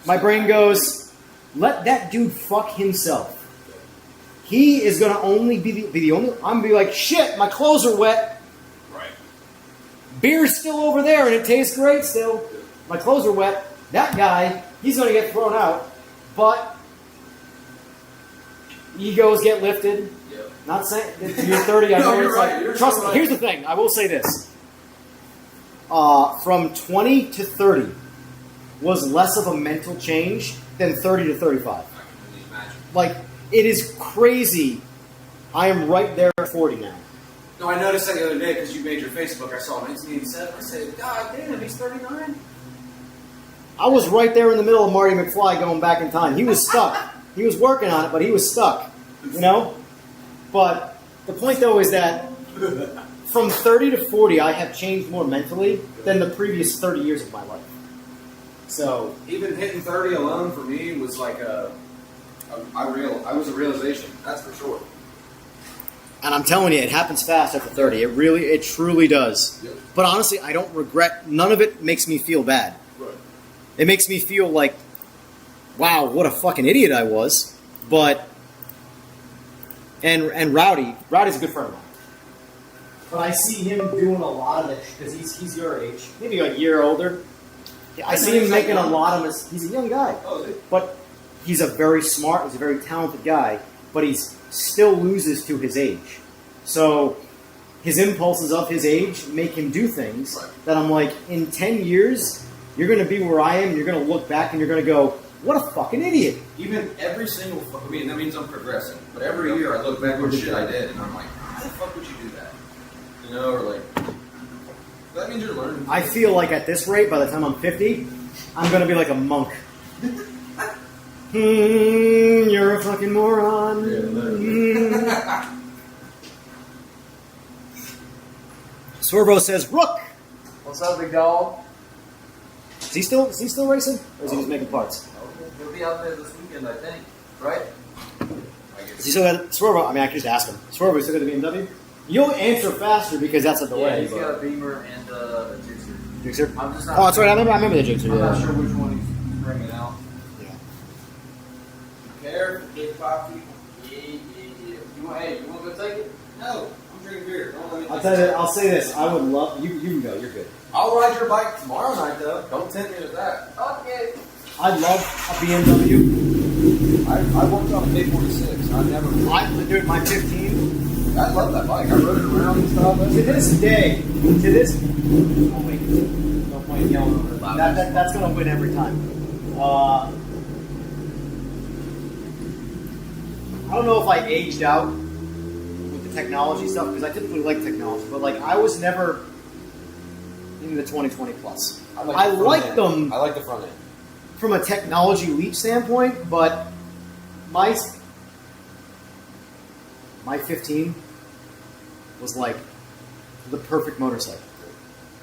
my brain goes, let that dude fuck himself. He is gonna only be the only. I'm gonna be like, shit, my clothes are wet. Right. Beer's still over there and it tastes great still. My clothes are wet. That guy, he's going to get thrown out. But egos get lifted. Yep. Not saying that you're 30. I No, know you're it's right. like, You're trust so me. right. Here's the thing. I will say this. From 20 to 30 was less of a mental change than 30 to 35. I can only imagine. Like, it is crazy. I am right there at 40 now. No, I noticed that the other day because you made your Facebook. I saw 1987. I said, God damn, he's 39. I was right there in the middle of Marty McFly going back in time. He was stuck. He was working on it, but he was stuck. You know? But the point, though, is that from 30 to 40, I have changed more mentally than the previous 30 years of my life. So, Even hitting 30 alone for me was like I was a realization. That's for sure. and I'm telling you, it happens fast after 30. It truly does. Yep. But honestly, I don't regret. None of it makes me feel bad. Right. It makes me feel like, wow, what a fucking idiot I was. But, and Rowdy's a good friend of mine. But I see him doing a lot of it because he's your age, maybe a year older. I see him making a lot of he's a young guy, Oh, is it? but he's a very smart, he's a very talented guy, but he still loses to his age. So his impulses of his age make him do things that I'm like, in 10 years, you're going to be where I am, and you're going to look back and you're going to go, what a fucking idiot. Even every single, I mean, that means I'm progressing. But every year I look back on shit I did, and I'm like, how the fuck would you do that? You know, or like, that means you're learning. I feel like at this rate, by the time I'm 50, I'm going to be like a monk. You're a fucking moron. Yeah, literally. Swervo says, Rook! What's up, big dog? Is he still racing? Or is he just making parts? He'll be out there this weekend, I think. Right? Is he still got Swervo? I mean, I could just ask him. Swervo, still got the BMW? You'll answer faster because that's a Yeah, delay. he's got a Beamer and a Juicer. Jixer? I'm just not. Oh, that's right. I remember the Jixer. I'm not Yeah. sure which one he's bringing out. Yeah. Care, get 5 people. Yeah. You want to go take it? No, I'm drinking beer. Don't let me. I'll tell you. I'll say this. I would love you. You can go. You're good. I'll ride your bike tomorrow night, though. Don't tempt me with that. Okay. I love a BMW. I worked on a K46. I never. Dude, my 15. I love that bike. I rode it around and stuff. To this day, oh wait, no point yelling over it. That's gonna win every time. I don't know if I aged out with the technology stuff because I typically like technology, but like I was never into the 2020 plus. I like them I like the front end. from a technology leap standpoint, but my 15 was like the perfect motorcycle.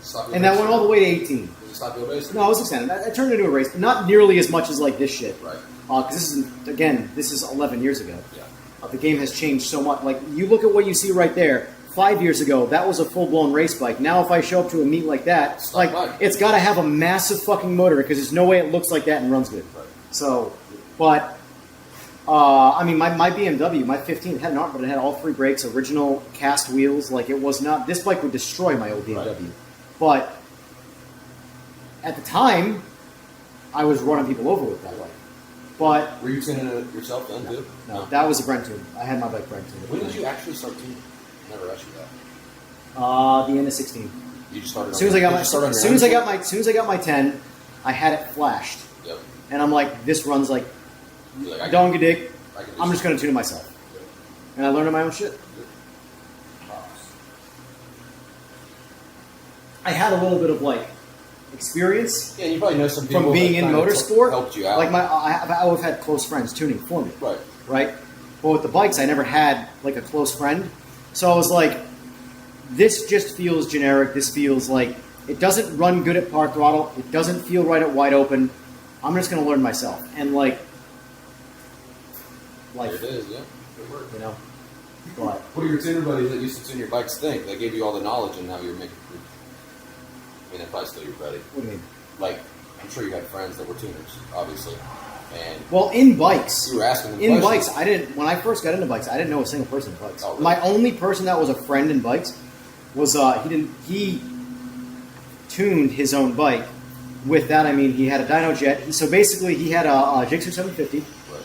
Stop And that went all the way to 18. Was it stop racing? No, it was extended. I turned it into a race, but not nearly as much as like this shit. Right. Because this is 11 years ago. Yeah. The game has changed so much. Like, you look at what you see right there. 5 years ago, that was a full-blown race bike. Now, if I show up to a meet like that, Stock bike. it's got to have a massive fucking motor because there's no way it looks like that and runs good. Right. So, but I mean, my BMW, my 15, it had an arm, but it had all 3 brakes, original cast wheels. Like, it was not. This bike would destroy my old BMW. Right. But at the time, I was running people over with that bike. But Were you tuning it yourself then too? no, that was a Brent tune. I had my bike Brent tune. When did you actually start tuning? Never asked you that. The end of 16. You just started. As soon as I got my, Did you start on as your soon as I own? got my, as soon as I got my 10, I had it flashed, Yep. and I'm like, this runs like You're like, donga dick. I can do I'm just gonna tune it myself, and I learned my own shit. I had a little bit of like experience Yeah, you probably know some people from being that in kinda motorsport. helped you out. Like I would have had close friends tuning for me, right. right? But with the bikes, I never had like a close friend, so I was like, this just feels generic. This feels like it doesn't run good at par throttle. It doesn't feel right at wide open. I'm just gonna learn myself, and like There it is. Yeah. Good work. you know, but What do your tuner buddies that used to tune your bikes think? They gave you all the knowledge and now you're making. I mean, they're probably still your buddy. what do you mean? Like, I'm sure you had friends that were tuners, obviously, and Well, in bikes, you were asking them in questions. bikes, I didn't. When I first got into bikes, I didn't know a single person in bikes. Oh, really? My only person that was a friend in bikes was he tuned his own bike. With that, I mean he had a dyno jet. So basically, he had a Gixxer 750. Right.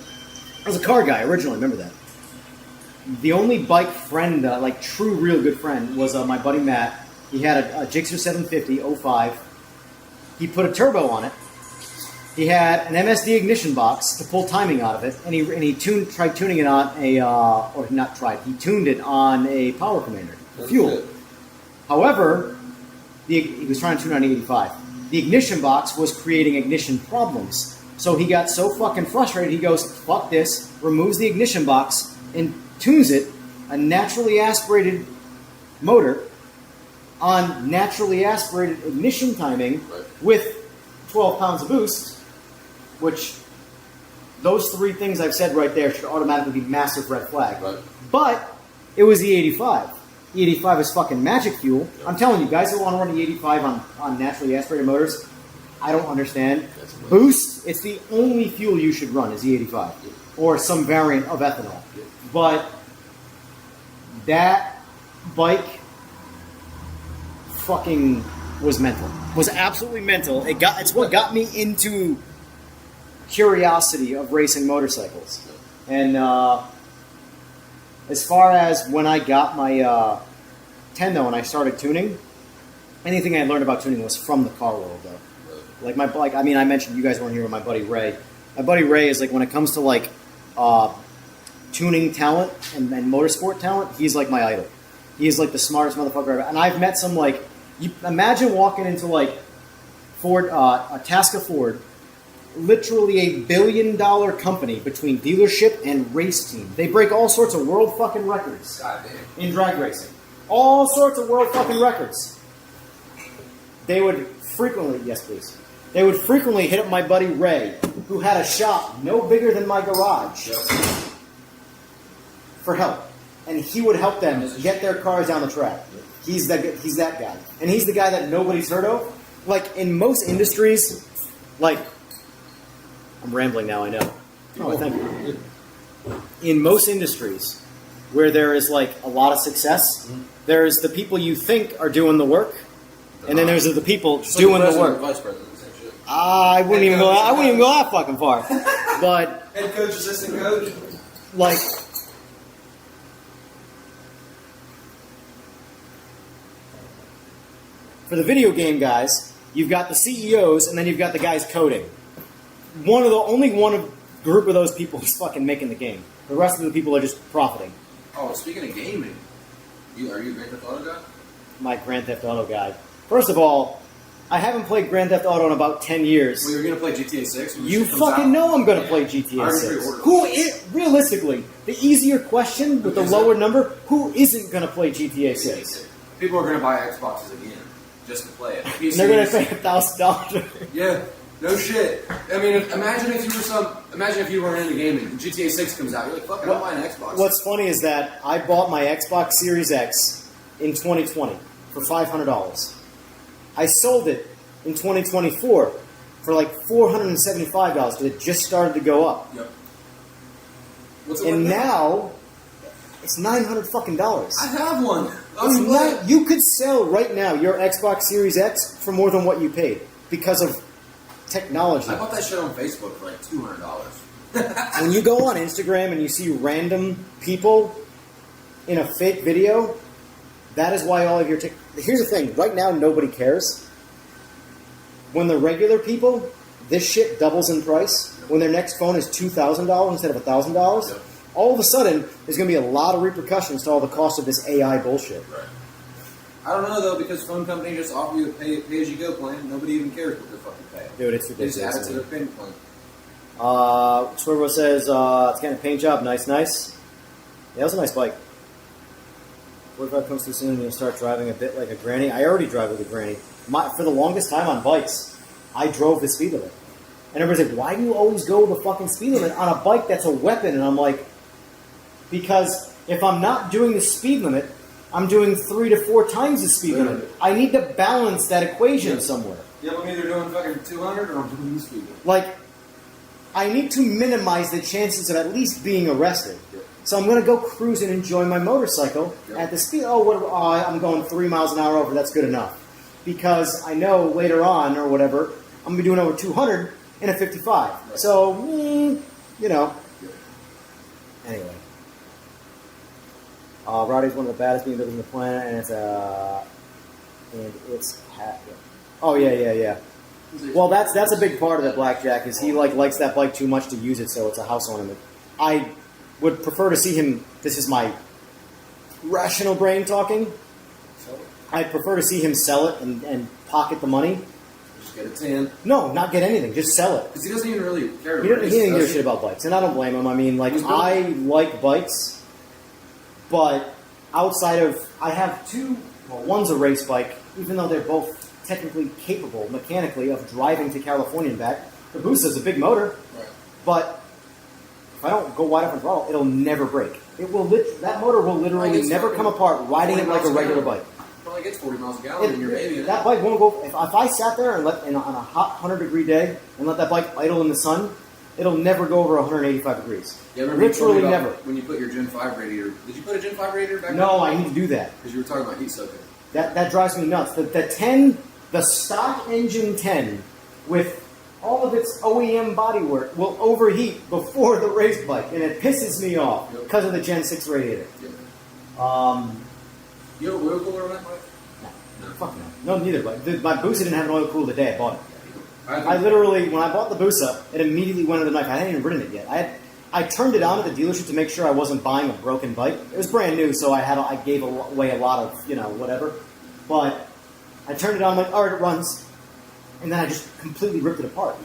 I was a car guy originally. Remember that? The only bike friend, like true, real good friend, was my buddy Matt. He had a Gixxer 750 05. He put a turbo on it. He had an MSD ignition box to pull timing out of it, and he tried tuning it on a or not tried. He tuned it on a Power Commander for That's fuel. it. However, he was trying to tune on 85. The ignition box was creating ignition problems. So he got so fucking frustrated, he goes, fuck this, removes the ignition box, and tunes it, a naturally aspirated motor, on naturally aspirated ignition timing Right. with 12 pounds of boost, which those 3 things I've said right there should automatically be massive red flag. Right. But it was the 85. The 85 is fucking magic fuel. I'm telling you, guys that want to run the 85 on naturally aspirated motors, I don't understand. That's amazing. Boost, it's the only fuel you should run is the 85. Or some variant of ethanol. But that bike fucking was mental. Was absolutely mental. It's what got me into curiosity of racing motorcycles. And as far as when I got my 10 though, and I started tuning, anything I learned about tuning was from the car world though. Like my bike, I mean, I mentioned you guys weren't here with my buddy Ray. My buddy Ray is like, when it comes to like tuning talent and motorsport talent, he's like my idol. He's like the smartest motherfucker ever. And I've met some like, you imagine walking into like Ford, a Tasca Ford, literally $1 billion company between dealership and race team. They break all sorts of world fucking records God damn. in drag racing. All sorts of world fucking records. They would frequently, yes please, they would frequently hit up my buddy Ray, who had a shop no bigger than my garage, for help. And he would help them get their cars down the track. He's that guy. And he's the guy that nobody's heard of. Like, in most industries, like, I'm rambling now, I know. Oh, thank you. In most industries where there is, like, a lot of success, there's the people you think are doing the work, and then there's the people doing the work. Vice president, same shit. I wouldn't even go that fucking far. But, Head coach, assistant coach. like, for the video game guys, you've got the CEOs, and then you've got the guys coding. Only one group of those people is fucking making the game. The rest of the people are just profiting. Oh, speaking of gaming, are you a Grand Theft Auto guy? My Grand Theft Auto guy. First of all, I haven't played Grand Theft Auto in about 10 years. Well, you're gonna play GTA 6. when You shit comes fucking out? know I'm gonna play I GTA already 6. pre-ordered Who it. is, realistically, the easier question with the Is lower it? number, who isn't gonna play GTA 6? People are gonna buy Xboxes again just to play it. And they're gonna PCs, pay $1,000. Yeah, no shit. I mean, imagine if you were into gaming and GTA 6 comes out. You're like, fuck it, I'll buy an Xbox. What's funny is that I bought my Xbox Series X in 2020 for $500. I sold it in 2024 for like $475 because it just started to go up. Yep. What's it And worth now it's $900 fucking dollars. I have one. It's not, you could sell right now your Xbox Series X for more than what you paid because of technology. I bought that shit on Facebook for like $200. When you go on Instagram and you see random people in a fake video, that is why all of your... Here's the thing. Right now, nobody cares. When the regular people, this shit doubles in price. When their next phone is $2,000 instead of $1,000, Yep. all of a sudden, there's going to be a lot of repercussions to all the cost of this AI bullshit. Right. I don't know, though, because phone companies just offer you a pay-as-you-go plan. Nobody even cares what they're fucking paying. Dude, it's They just add it ridiculous. to their payment plan. Swervo says, it's getting a paint job. Nice, nice. Yeah, that was a nice bike. 45 comes too soon and you'll start driving a bit like a granny. I already drive like a granny. For the longest time on bikes, I drove the speed limit. And everybody's like, why do you always go the fucking speed limit on a bike that's a weapon? And I'm like, because if I'm not doing the speed limit, I'm doing 3 to 4 times the speed limit. I need to balance that equation somewhere. Yeah, I'm either doing fucking 200 or I'm doing the speed limit. Like, I need to minimize the chances of at least being arrested. Yep. So I'm going to go cruise and enjoy my motorcycle at the speed. I'm going 3 miles an hour over. That's good enough. Because I know later on or whatever, I'm going to be doing over 200 in a 55. Right. So, you know. Anyway. Roddy's one of the baddest BMWs on the planet, and it's oh yeah. Well, that's a big part of the blackjack is he likes that bike too much to use it, so it's a house ornament. I would prefer to see him. This is my rational brain talking. I'd prefer to see him sell it and pocket the money. Just get a 10. No, not get anything. Just sell it. Because he doesn't even really care. He doesn't give a shit about bikes, and I don't blame him. I mean, like, I like bikes, but outside of... I have two... Well, one's a race bike, even though they're both technically capable, mechanically, of driving to California and back. The Busa's a big motor, but if I don't go wide open throttle, it'll never break. It will that motor will literally never come apart riding it like a regular bike. Probably gets 40 miles a gallon in your baby. That bike won't go... If I sat there and on a hot 100-degree day and let that bike idle in the sun, it'll never go over 185 degrees. Yeah, remember you told me Literally about never. when you put your Gen 5 radiator. Did you put a Gen 5 radiator back No, there? I need to do that. Because you were talking about heat soaking. That drives me nuts. The stock engine 10 with all of its OEM bodywork will overheat before the race bike, and it pisses me off because of the Gen 6 radiator. Yep. You have a oil cooler on that bike? No. Fuck no. No, neither bike. My Busa didn't have an oil cooler the day I bought it. I literally, when I bought the Busa, it immediately went into the knife. I hadn't even ridden it yet. I turned it on at the dealership to make sure I wasn't buying a broken bike. It was brand new, so I gave away a lot of, whatever. But I turned it on, I'm like, all right, it runs. And then I just completely ripped it apart.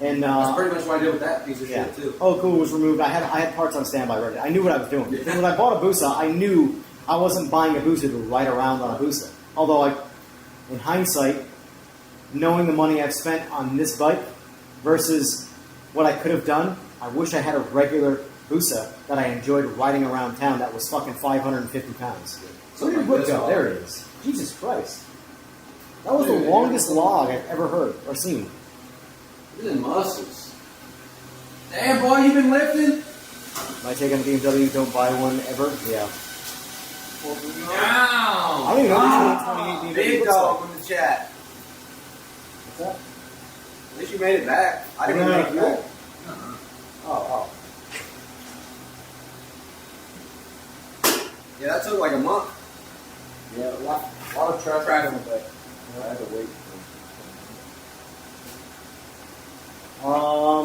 And that's pretty much what I did with that piece of shit, too. Oh, cool, it was removed. I had parts on standby ready. I knew what I was doing. Because when I bought a Busa, I knew I wasn't buying a Busa to ride around on a Busa. Although, in hindsight, knowing the money I've spent on this bike versus what I could have done, I wish I had a regular Busa that I enjoyed riding around town that was fucking 550 pounds. So where did Wood go? There it is. Jesus Christ. That was the longest log I've ever heard or seen. Look at the muscles. Damn, boy, you been lifting? My take on a BMW, don't buy one ever? Yeah. Wow. I don't even know which 2028 BMW Big looks dog like. in the chat. What's that? At least you made it back. I didn't No, make it no. back. Oh. Yeah, that took like a month. Yeah, a lot of traffic on the bike. I had to wait.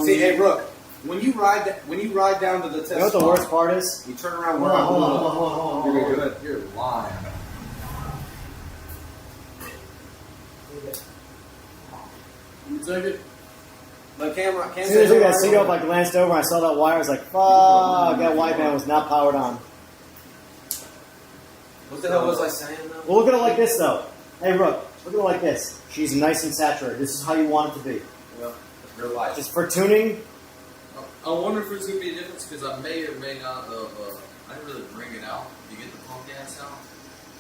See, hey, Brooke, when you ride down to the test You know what the spot, worst part is? you turn around. Hold on. You're good. You're lying. ticket. The camera. As soon as I took that seat off, I glanced over and I saw that wire. I was like, fuck, that wideband was not powered on. What the hell was I saying though? Well, look at it like this, though. Hey, Rook, look at it like this. She's nice and saturated. This is how you want it to be. Well, real life. Just for tuning, I wonder if there's going to be a difference because I may or may not have. I didn't really bring it out. You get the pump gas out.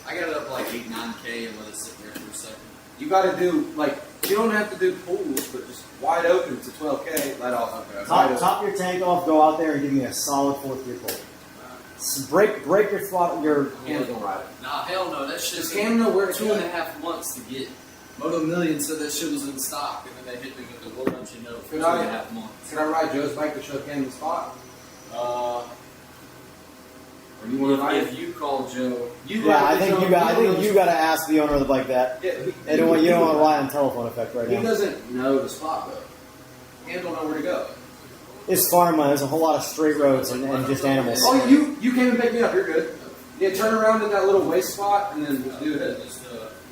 I got it up like 8, 9K and let it sit there for a second. You got to do like you don't have to do pools, but just wide open to 12K. Let off. top your tank off, go out there and give me a solid fourth gear pull. Break your throttle, your Hands don't ride it. Nah, hell no. That shit Does Cam know where to 2.5 months to get. Moto Million said that shit was in stock, and then they hit me with the "We'll let you know" for Could 2.5 months. Can I ride Joe's bike to show Cam the spot? Or you want to ride? If you call Joe, I think you got to ask the owner of the bike that. Yeah, You don't want to rely on telephone effect right He now. doesn't know the spot though. Cam don't know where to go. It's farmland. There's a whole lot of straight roads and just animals. Oh, you came and picked me up. You're good. Yeah, turn around in that little waste spot and then just do it.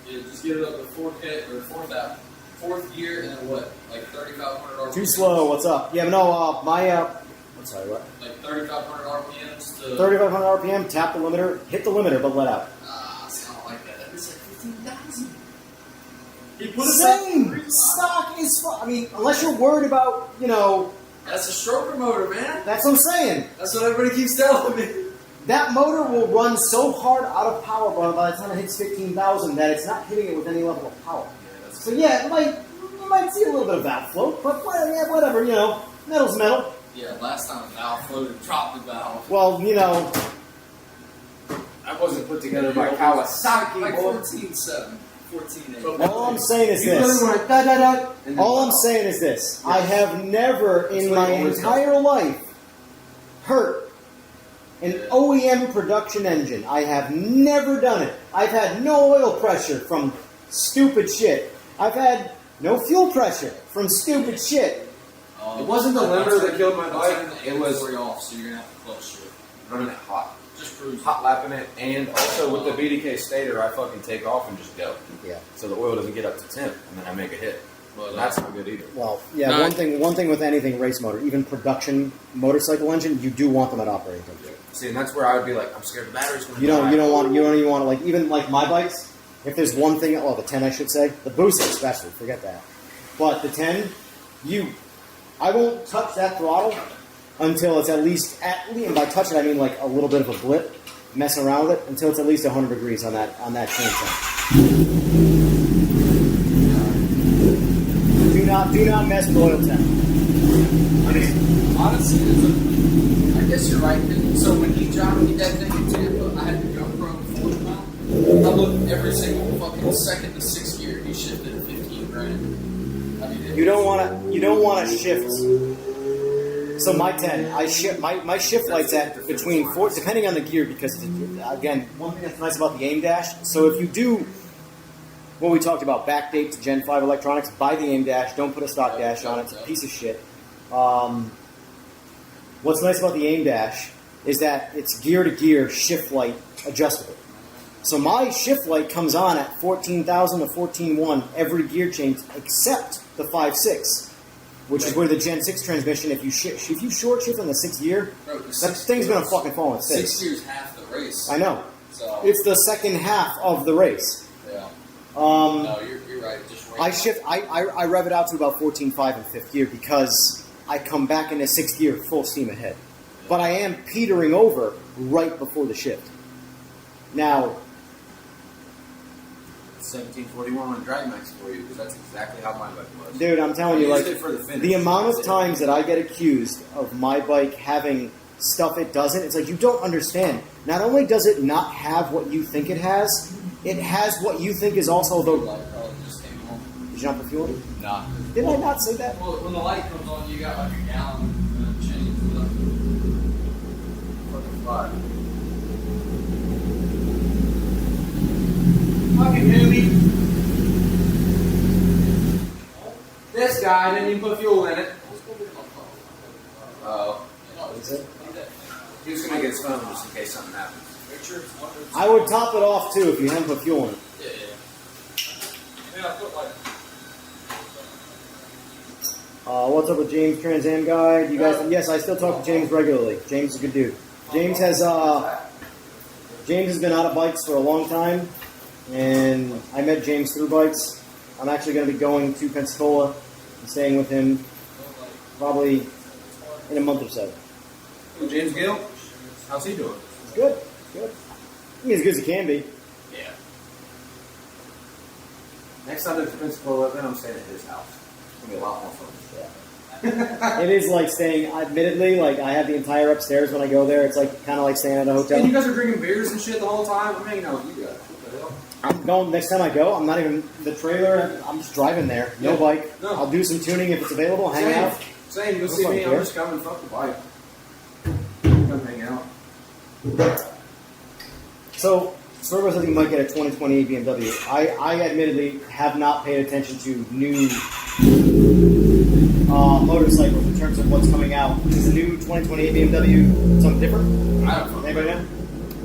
Just get it up to 4K or fourth gear, and then what? Like 3,500 RPMs. Too slow. What's up? Yeah, no. I'm sorry. What? Like 3,500 RPMs to. 3,500 RPM. Tap the limiter. Hit the limiter, but let out. See, I don't like that. It's like 15,000. He Same. Stock is. I mean, unless you're worried about, That's a stroker motor, man. That's what I'm saying. That's what everybody keeps telling me. That motor will run so hard out of power by the time it hits 15,000 that it's not hitting it with any level of power. So yeah, you might see a little bit of valve float, but whatever, metal's metal. Yeah, last time the valve floated, dropped the valve. Well, I wasn't put together by Kawasaki. Like 14.7, 14.8. all I'm saying is You really this. want da. and then All I'm pop. saying is this. I have never in what my you always entire life hurt an OEM production engine. I have never done it. I've had no oil pressure from stupid shit. I've had no fuel pressure from stupid shit. It wasn't the limiter that killed my bike. It was off, so you're gonna have to clutch shit. running it hot. Just cruise. Hot lapping it, and also with the BDK stator, I fucking take off and just go. Yeah. So the oil doesn't get up to temp, and then I make a hit. But That's not good either. Well, yeah. No. One thing with anything race motor, even production motorcycle engine, you do want them at operating temperature. See, and that's where I would be like, I'm scared the battery's going to You don't even want to, like, even like my bikes. If there's one thing, the 10 I should say, the Booster especially, forget that. But the 10, I won't touch that throttle until it's at least, and by touch it I mean like a little bit of a blip, messing around with it until it's at least 100 degrees on that chain temp. Do not mess with oil temp. I mean, honestly, I guess you're right. So when he dropped me that thing in Tampa, I had the GoPro 40 mount. I looked every single fucking second to 6th gear. He shifted at 15 grand. I mean, You don't want to shift. So my 10, my shift light's at between 4, depending on the gear, because again, one thing that's nice about the aim dash. So if you do what we talked about, backdate to Gen 5 electronics, buy the aim dash. Don't put a stock dash on it. It's a piece of shit. What's nice about the aim dash is that it's gear to gear shift light adjustable. So my shift light comes on at 14,000 to 14.1 every gear change except the 5.6, which is where the Gen 6 transmission. If you short shift on the 6th gear, Bro, that thing's gonna fucking fall on its 6 face. gears half the race. I know. So It's the second half of the race. yeah. Um, No, you're right. Just wait. I rev it out to about 14.5 in 5th gear because I come back into 6th gear full steam ahead. But I am petering over right before the shift. Now, 1741 on Drag Max for you, because that's exactly how my bike was. dude, I'm telling you, I like, used it for the finish. the amount That's of it. times that I get accused of my bike having stuff it doesn't, it's like, you don't understand. Not only does it not have what you think it has what you think is also the... Like, probably just came home. Did you not put fuel in? Nah. Didn't I not say that? Well, when the light comes on, you got like a gallon change. Fucking fly. Fucking newbie. This guy didn't even put fuel in it. Oh. He was going to get his phone just in case something happens. I would top it off, too, if you hadn't put fuel in it. Yeah. Yeah, I put like. What's up with James Trans Am guy? Do you guys? Yes, I still talk to James regularly. James is a good dude. James has been out of bikes for a long time, and I met James through bikes. I'm actually going to be going to Pensacola and staying with him probably in a month or so. Well, James Gill, how's he doing? He's good. Good. I mean, as good as he can be. Yeah. Next time to Pensacola, then I'm staying at his house. It's gonna be a lot more fun. Yeah. It is like staying. Admittedly, like I have the entire upstairs when I go there. It's like kind of like staying at a hotel. And you guys are drinking beers and shit the whole time. I'm hanging out with you guys. What the hell? I'm going next time I go. I'm not even the trailer. I'm just driving there. No Yeah. bike. No. I'll do some tuning if it's available. Hang Same. out. Same. You'll No see fucking me. I'm care. just coming. Fuck the bike. Come hang out. So, Sorbo says he might get a 2028 BMW. I admittedly have not paid attention to new motorcycles in terms of what's coming out. Is the new 2028 BMW something different? I don't know. Anybody know?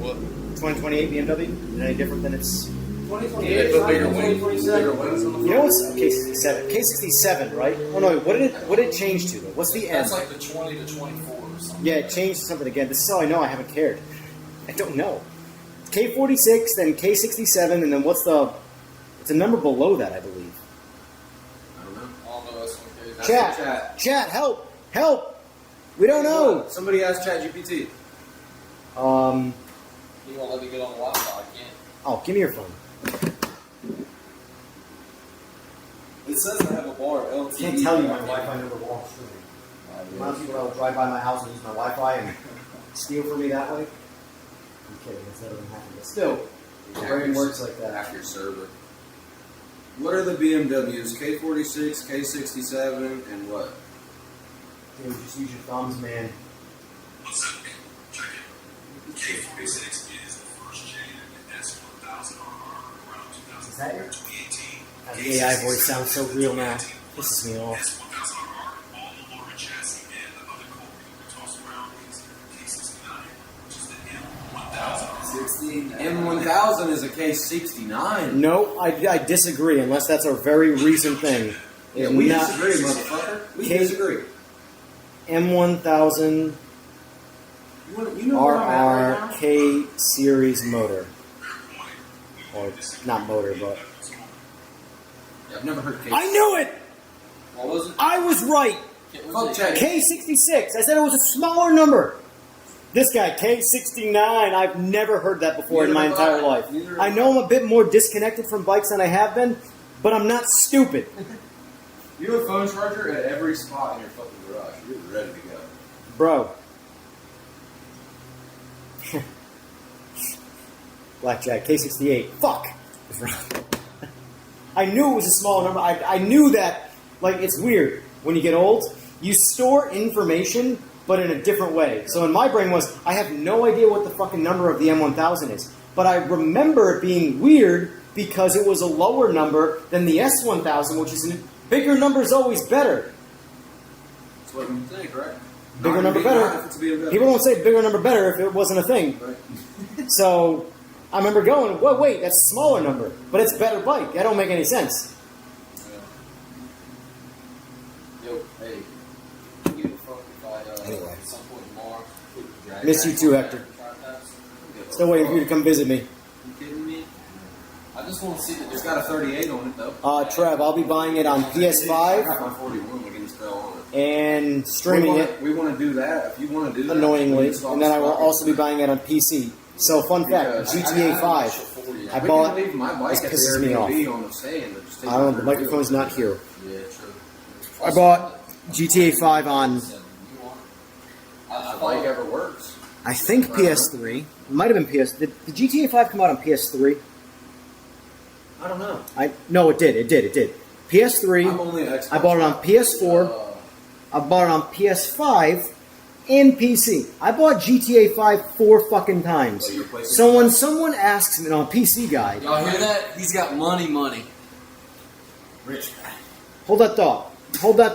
What? 2028 BMW? Is it any different than its... 2028. They put bigger wings. wings on the front. You know what's K67? K67, right? Oh no, what did it change to though? What's the end? That's like the 20 to 24 or something. Yeah, it changed to something again. This is how I know I haven't cared. I don't know. K46, then K67, and then what's the... It's a number below that, I believe. I don't know. All the rest of them. That's Chat. the chat. Chat, help! Help! We don't know! Somebody asked ChatGPT. You won't let me get on the Wi-Fi, I can't. Oh, give me your phone. It says I have a bar of LTE. I can't tell you my Wi-Fi number while I'm streaming. The amount of people that will drive by my house and use my Wi-Fi and steal from me that way. I'm kidding, it's never gonna happen. But still, the brain works like that. Hack your server. What are the BMWs? K46, K67, and what? Dude, just use your thumbs, man. K46 is the first gen S1000 around Is that your... 2018. The AI voice sounds so real now. Pisses me off. S1000 all the lower chassis and the other core we toss around is K69, which is the M1000. M1000 is a K69. No, I disagree, unless that's a very recent thing. Yeah, It's we not- disagree, motherfucker. We K- disagree. M1000 You know where I'm at right now? RRK series motor. Or, not motor, but... Yeah, I've never heard K. I knew it! What was it? I was right! Fuck Chat. K66. I said it was a smaller number. This guy, K69, I've never heard that before in my Neither have entire I. life. Neither have I know I'm a bit more disconnected from bikes than I have been, but I'm not stupid. You have a phone charger at every spot in your fucking garage. You're ready to go. Bro. Blackjack, K68. Fuck! I knew it was a small number. I knew that, like, it's weird. When you get old, you store information, but in a different way. So in my brain was, I have no idea what the fucking number of the M1000 is. But I remember it being weird because it was a lower number than the S1000, which is a bigger number is always better. That's what you think, right? Bigger Not number if it's better. a BMW. People don't say bigger number better if it wasn't a thing. Right. So I remember going, well, wait, that's a smaller number, but it's a better bike. That don't make any sense. Yo, hey. You give a fuck if I, Anyway. at some point tomorrow, put the drag Miss you rack too, on Hector. the tripods? Still waiting for you to come visit me. You kidding me? I just want to see that It's got a 38 on it, though. Trev, I'll be buying it on I PS5 got my 41 we can install on it. and streaming it We want to do that. If you want to do that, annoyingly, we can install and then I will sockets. also be buying it on PC. So, fun fact, Because GTA 5. I We bought. can leave my bike This at the pisses me off. Airbnb on the stand. And just take I don't know. it The for microphone's real. not here. Yeah, true. I bought GTA 5 on, If the bike ever works. I think PS3. It might have been PS. Did GTA 5 come out on PS3? I don't know. No, it did. It did. PS3. I'm only an Xbox. I bought it on PS4. I bought it on PS5 and PC. I bought GTA 5 4 fucking times. Oh, your PlayStation So when someone asks me, no, PC guy, Y'all hear that? He's got money. Rich guy. hold that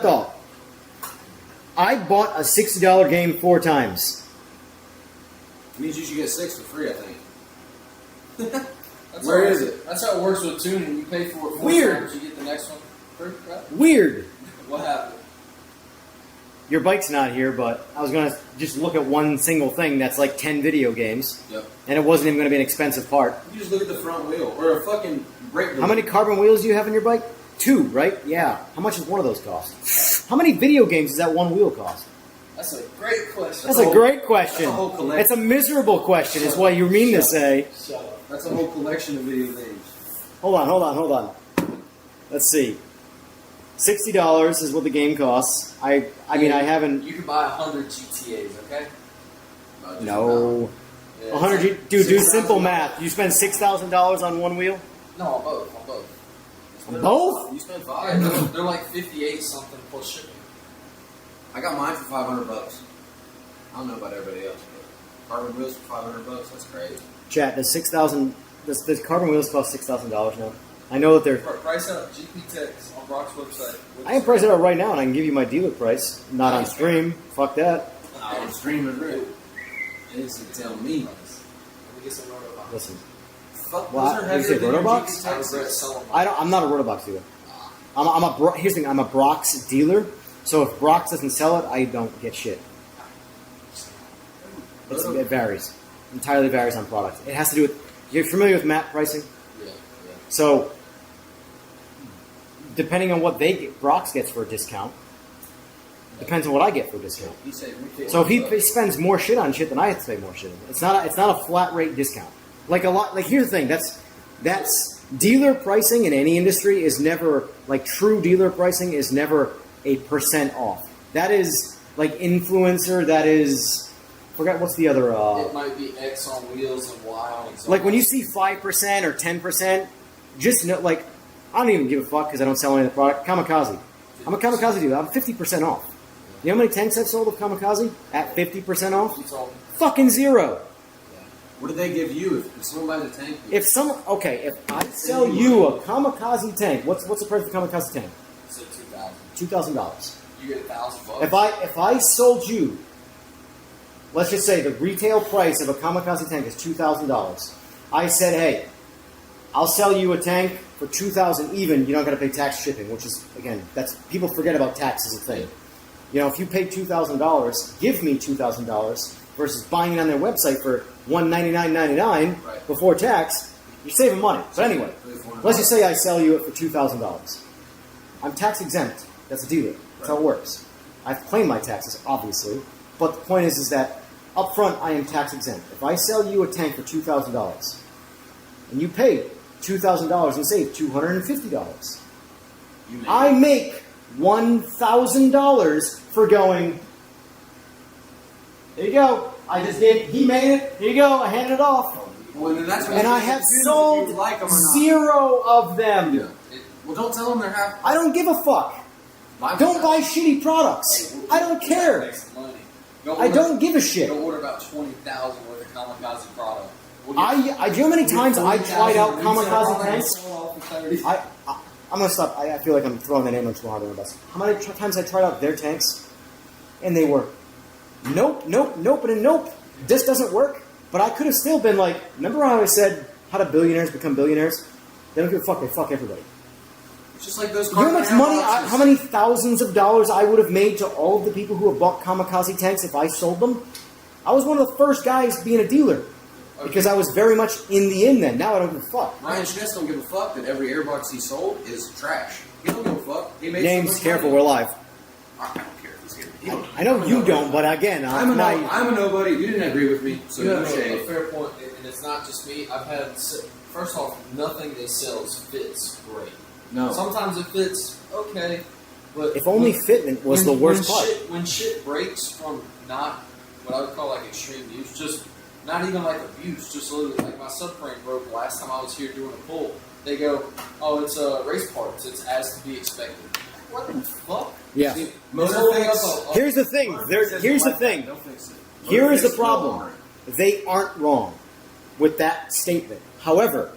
thought. I bought a $60 game 4 times. Means you should get 6 for free, I think. That's Where how- is it? That's how it works with tuning. You pay for it 4 Weird. times, you get the next one free, right? Weird. What happened? your bike's not here, but I was going to just look at one single thing that's like 10 video games, Yep. and it wasn't even going to be an expensive part. You just look at the front wheel or a fucking brake. How many carbon wheels do you have in your bike? 2, right? Yeah. How much does one of those cost? How many video games does that one wheel cost? That's a great question. That's a great question. That's a whole collection. It's a miserable question, is what you mean to say. Shut up. That's a whole collection of video games. Hold on. Let's see. $60 is what the game costs. I mean, I haven't. You can buy 100 GTAs, okay? No. Yeah, 100. it's like Dude, do 6,000 simple math. You spend $6,000 on one wheel? No, on both. On both? You spent Yeah, $5. they're like 58 something plus shipping. I got mine for $500. I don't know about everybody else, but carbon wheels for $500. That's crazy. Chat, does does carbon wheels cost $6,000 now? I know that they're. Price out GP Techs on Brock's website. I can price it out right now, and I can give you my dealer price. Not on stream. Fuck that. On stream is real. It is to tell me. Let me get some Rotobox. Listen, Fuck, What? those are You say heavier than your Rotobox? GP I Techs. regret selling I'm not a Rotobox dealer. Here's the thing. I'm a Brock's dealer. So if Brock's doesn't sell it, I don't get shit. It varies. Entirely varies on product. It has to do with. You're familiar with map pricing? Yeah. So, depending on what Brock's gets for a discount, depends on what I get for a discount. He said we So if he spends more shit on shit, then I have to pay more shit. It's not a flat rate discount. Like here's the thing. That's dealer pricing in any industry is never like true dealer pricing is never a % off. That is like influencer. That is. Forgot what's the other. It might be X on wheels and Y on exhaust. Like when you see 5% or 10%, just know, like, I don't even give a fuck because I don't sell any of the product. Kamikaze. I'm a Kamikaze dealer. I'm 50% off. You know how many tanks I've sold of Kamikaze at 50% off? You told me. Fucking 0. What do they give you if someone buys a tank? If I sell you a Kamikaze tank, what's the price of the Kamikaze tank? So $2,000. $2,000. You get $1,000. If I sold you, let's just say the retail price of a Kamikaze tank is $2,000. I said, hey, I'll sell you a tank for $2,000 even. You're not going to pay tax shipping, which is, again, that's people forget about tax as a thing. You know, if you pay $2,000, give me $2,000 versus buying it on their website for $199.99 before tax, you're saving money. But anyway, let's just say I sell you it for $2,000. I'm tax exempt. That's a dealer. That's how it works. I've claimed my taxes, obviously. But the point is that up front, I am tax exempt. If I sell you a tank for $2,000 and you pay $2,000 and save $250, I make $1,000 for going. There you go. He made it. Here you go. I handed it off. Well, then that's And I have sold like them or not. 0 of them. Yeah. Well, don't tell them they're half. I don't give a fuck. Don't buy shitty products. I don't care. Make some money. I don't give a shit. Go order about 20,000 worth of Kamikaze product. Do you know how many times I tried out Kamikaze tanks? I'm gonna stop. I feel like I'm throwing the name on too hard on the bus. How many times I tried out their tanks, and they were nope, and nope. This doesn't work. But I could have still been like, remember how I said, how do billionaires become billionaires? They don't give a fuck. They fuck everybody. It's just like those. You know how much money, how many thousands of dollars I would have made to all of the people who have bought Kamikaze tanks if I sold them? I was one of the first guys being a dealer. Because I was very much in the in then. Now I don't give a fuck. Ryan Schmitz don't give a fuck that every airbox he sold is trash. He don't give a fuck. He made Names, so much careful, money. we're live. I don't care if he's here. I know you don't, but again, I'm a nobody. You didn't agree with me, so You no have shade. a fair point, and it's not just me. I've had, first off, nothing they sell fits great. No. Sometimes it fits okay, but if only fitment was the worst part. When shit breaks from not what I would call like extreme use, just not even like abuse, just literally like my subframe broke last time I was here doing a pull. They go, oh, it's race parts. It's as to be expected. What the fuck? Yeah. See, Motor Here's the thing. Here's the thing. Don't fix it. Here is the Motor fix problem. warrant. They aren't wrong with that statement. However,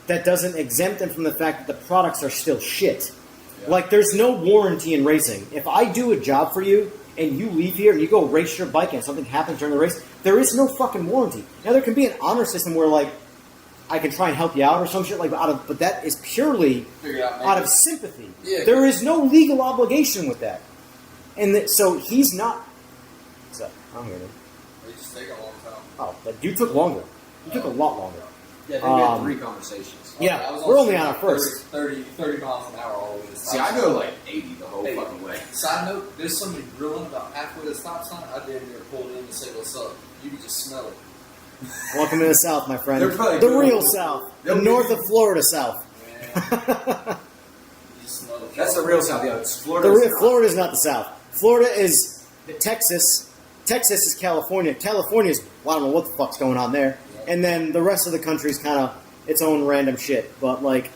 that doesn't exempt them from the fact that the products are still shit. Yeah. Like, there's no warranty in racing. If I do a job for you and you leave here and you go race your bike and something happens during the race, there is no fucking warranty. Now, there can be an honor system where, like, I can try and help you out or some shit like that, but that is purely Figure out, out of sympathy. Yeah. There is no legal obligation with that. And so he's not. What's up? I'm here. They just take a long time. Oh, but you took longer. You took a lot longer. Yeah, they had 3 conversations. Yeah, I was we're only street on our like first. 30 miles an hour all the way to the See, stop I go sign. like 80 the whole Hey, fucking way. Side note, there's somebody grilling about halfway to the stop sign. I damn near pulled in and said, "What's up?" You can just smell it. Welcome to the South, my friend. They're probably The good. real South. The They'll north give of Florida South. Man, you just smell it. That's the real South. Yeah, it's Florida. Florida is not the South. Florida is Texas. Texas is California. California is, well, I don't know what the fuck's going on there. And then the rest of the country is kind of its own random shit. But, like,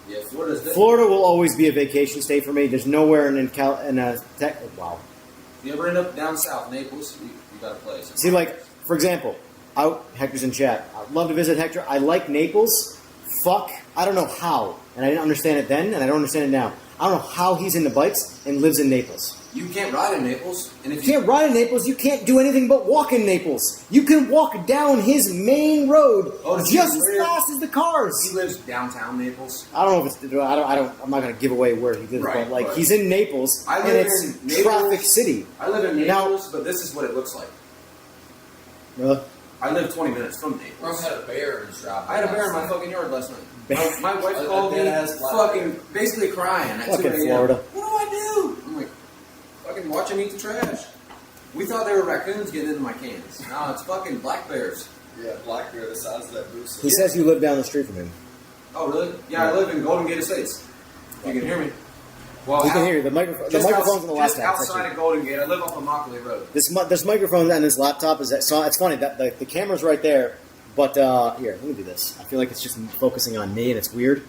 Yeah, Florida's different. Florida will always be a vacation state for me. There's nowhere wow. You ever end up down south, Naples? You got a place. See, like, for example, Hector's in chat. I'd love to visit Hector. I like Naples. Fuck, I don't know how. And I didn't understand it then, and I don't understand it now. I don't know how he's into bikes and lives in Naples. You can't ride in Naples, and if You can't ride in Naples. You can't do anything but walk in Naples. You can walk down his main road just as fast as the cars. he lives downtown Naples. I don't know if it's. I'm not going to give away where he lives, Right, but like right. he's in Naples, I and live it's in Naples. traffic city. I live in Now- Naples, but this is what it looks like. Really? I live 20 minutes from Naples. Bro had a bear in his driveway. I had a bear in my fucking yard last night. My wife A called me, dead-ass black fucking basically crying at 2 Fucking a.m. Florida. What do I do? I'm like, fucking watch him eat the trash. We thought they were raccoons getting into my cans. No, it's fucking black bears. Yeah, black bear the size of that boost. He says you live down the street from him. Oh, really? Yeah, I live in Golden Gate Estates. You can hear me. Well, We can hear you. The microphone's on the just laptop. outside of Golden Gate. I live off of Mockley Road. This microphone and this laptop is that. So it's funny that the camera's right there, but here, let me do this. I feel like it's just focusing on me, and it's weird.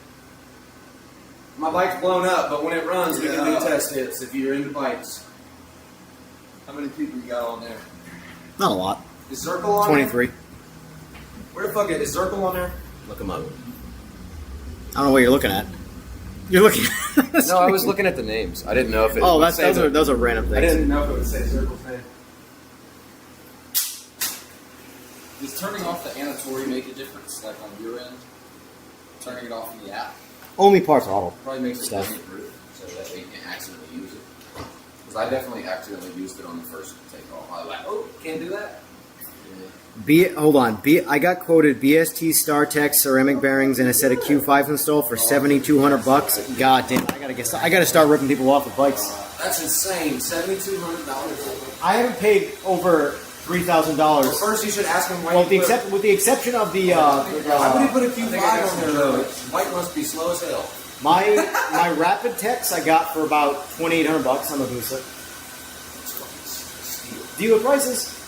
My bike's blown up, but when it runs, we can do Yeah. test hits if you're into bikes. How many people you got on there? Not a lot. Is Zirkle on there? 23. Where the fuck is Zirkle on there? Look him up. I don't know what you're looking at. You're looking. At No, I was looking at the names. I didn't know if it Oh, would say those are random things. I didn't know if it would say Zirkle's name. Does turning off the Anatori make a difference, like on your end? Turning it off in the app? Only parts auto. Probably makes it Stuff. bulletproof so that they can't accidentally use it. Because I definitely accidentally used it on the first takeoff. I was like, oh, can't do that. Hold on. I got quoted BST StarTech ceramic bearings and a set of Q5 install for $7,200. God damn! I gotta start ripping people off with bikes. That's insane. $7,200. I haven't paid over $3,000. Well, first you should ask him why Well, he put, with the exception of the why would he put a Q5 on there though? His bike must be slow as hell. my Rapid Techs I got for about $2,800 on the Busa. It's fucking steal. Dealer prices.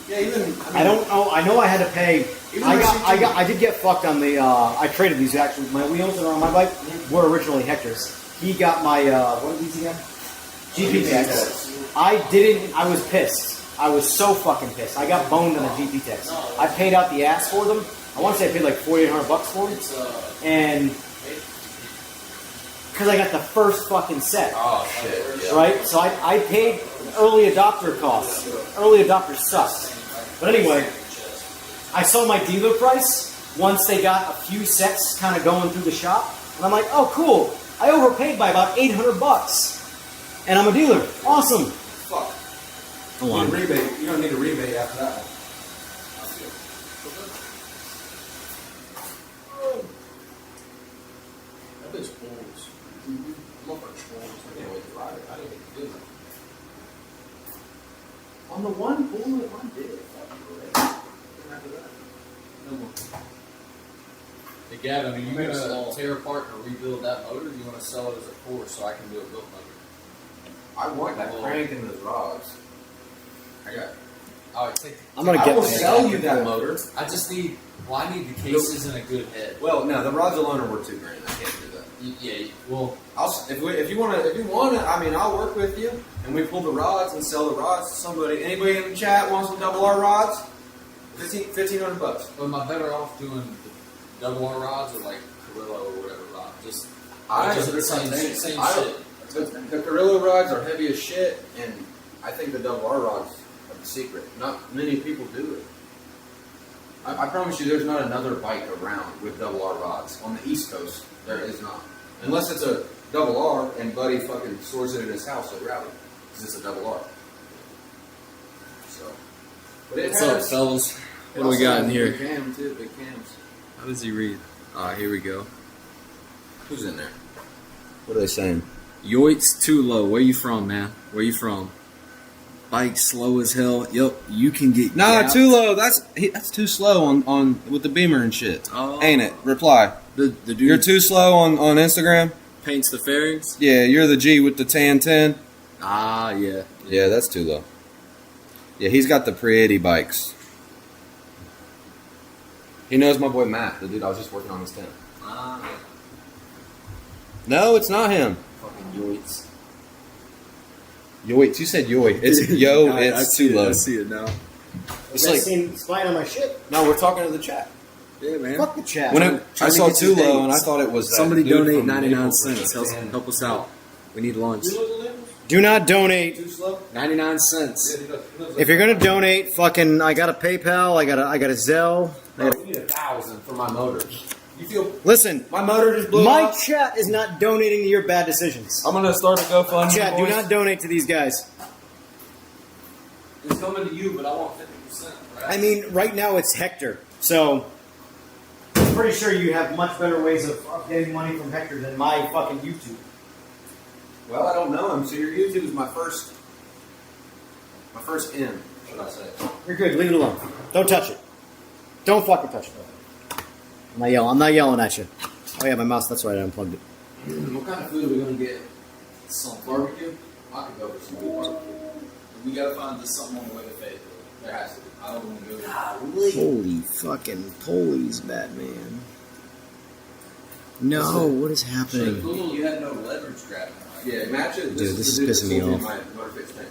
Yeah, even I don't know. I know I had to pay. Even I did get fucked on the. I traded these actually. My wheels that are on my bike were originally Hector's. He got my what are these again? GP Techs. I didn't. I was pissed. I was so fucking pissed. I got boned on the GP Techs. I paid out the ass for them. I want to say I paid like $4,800 for them, and because I got the first fucking set. oh shit. Yeah. Right? So I paid early adopter costs. Early adopters suck. But anyway, I saw my dealer price once they got a few sets kind of going through the shop. And I'm like, oh, cool. I overpaid by about $800. And I'm a dealer. Awesome. Fuck. Hold You on. need a rebate. You don't need a rebate after that one. That bitch pulls. I'm up on trolls. I can't wait to ride it. I didn't get to do that. On the one pool that one did. After that. No more. Hey, Gavin, are you Maybe gonna slow. tear apart and rebuild that motor, or do you want to sell it as a core so I can do a built motor? I want that crank and those rods. I got. Oh, take. I'm gonna I get will my sell you that motor. I just need. Well, I need the cases and a good head. Well, no, the rods alone are worth $2,000. I can't do that. Yeah. Well, If you want to, I mean, I'll work with you, and we pull the rods and sell the rods to somebody. Anybody in the chat wants some double R rods? $1,500. but am I better off doing the double R rods or like Carrillo or whatever rod? Just They're the same shit. The Carrillo rods are heavy as shit, and I think the double R rods are the secret. Not many people do it. I promise you, there's not another bike around with double R rods on the East Coast. There is not, unless it's a double R, and Buddy fucking stores it in his house at Rally. Because it's a double R. So, but it What's up, has, fellas? it What do we also got has in here? Big cam too, big cams. How does he read? Here we go. Who's in there? What are they saying? Yoit's too low. Where you from, man? Where you from? Bike slow as hell. Yo, you can get Nah, gapped. too low. That's too slow on with the beamer and shit. Oh. Ain't it? Reply. The dude You're too slow on Instagram. paints the fairings. Yeah, you're the G with the tan 10. Ah, yeah. Yeah, that's too low. Yeah, he's got the pretty bikes. He knows my boy Matt, the dude I was just working on his 10. Ah, No, it's not him. fucking Yoits. Yoit, you said Yoit. It's yo. I It's see too it, low. I see it now. It's That's like seen spying on my shit. no, we're talking to the chat. Yeah, man. Fuck the chat. When it, Trying I to saw get too some low, and I dates. thought it was that Somebody dude donate from 99 Naples cents. with Help, the help us out. We need lunch. Do not donate. Too slow. 99 cents. If you're gonna donate, fucking, I got a PayPal, I got a Zelle. Bro, we need 1,000 for my motor. You feel Listen, my motor just blew my up? chat is not donating to your bad decisions. I'm gonna start a GoFundMe. Chat, do boys. not donate to these guys. It's coming to you, but I want 50%. Right? I mean, right now it's Hector, so I'm pretty sure you have much better ways of getting money from Hector than my fucking YouTube. Well, I don't know him, so your YouTube is my first in, should I say? You're good. Leave it alone. Don't touch it. Don't fucking touch it. I'm not yelling at you. Oh yeah, my mouse. That's right. I unplugged it. What kind of food are we gonna get? Some Barbecue? I could go for some good barbecue. We gotta find just something on the way to Fayetteville. There has to be. I don't want to go there. Holy fucking police, Batman. No, what is happening? Cool, you had no leverage grabbing. Right? Yeah, match it. Dude, This this the is dude pissing me that sold off. My motor fix tank.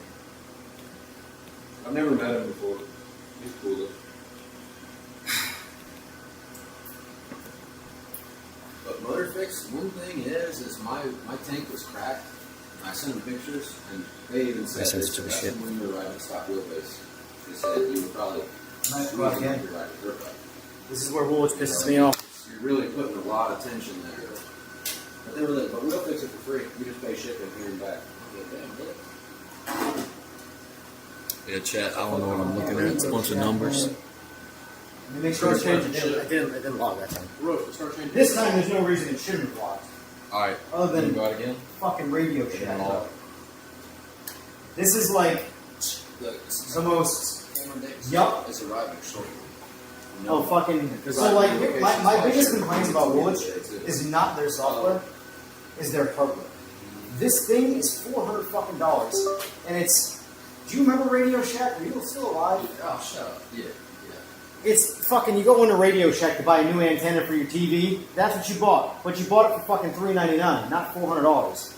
I've never met him before. He's cool though. But motor fix, one thing is my tank was cracked. And I sent them pictures, and they even said That it's sounds the stupid best shit. when you were riding stock wheelbase. They said you were probably Nice go again. you're riding dirt bike. This is where Woolwich pisses me off. You're really putting a lot of tension there. But they were like, but we'll fix it for free. You just pay shipping here and back. I was like, damn, really? Yeah, chat. I don't know what I'm looking at. It's a bunch of numbers. Let me make sure it's changed. I didn't log that time. Roach, start changing. This time, there's no reason it shouldn't have logged. Alright. Other Can you than go out again? fucking radio shit. Turn them all. This is like Look, this is the most. Cameron Davis. Yup. It's arriving shortly. Oh, fucking. So, like, my biggest complaints about Woolwich is not their software, is their hardware. This thing is $400 fucking dollars, and it's. Do you remember Radio Shack? Are you still alive? Oh, shut up. Yeah. It's fucking. You go into Radio Shack to buy a new antenna for your TV. That's what you bought, but you bought it for fucking $3.99, not $400.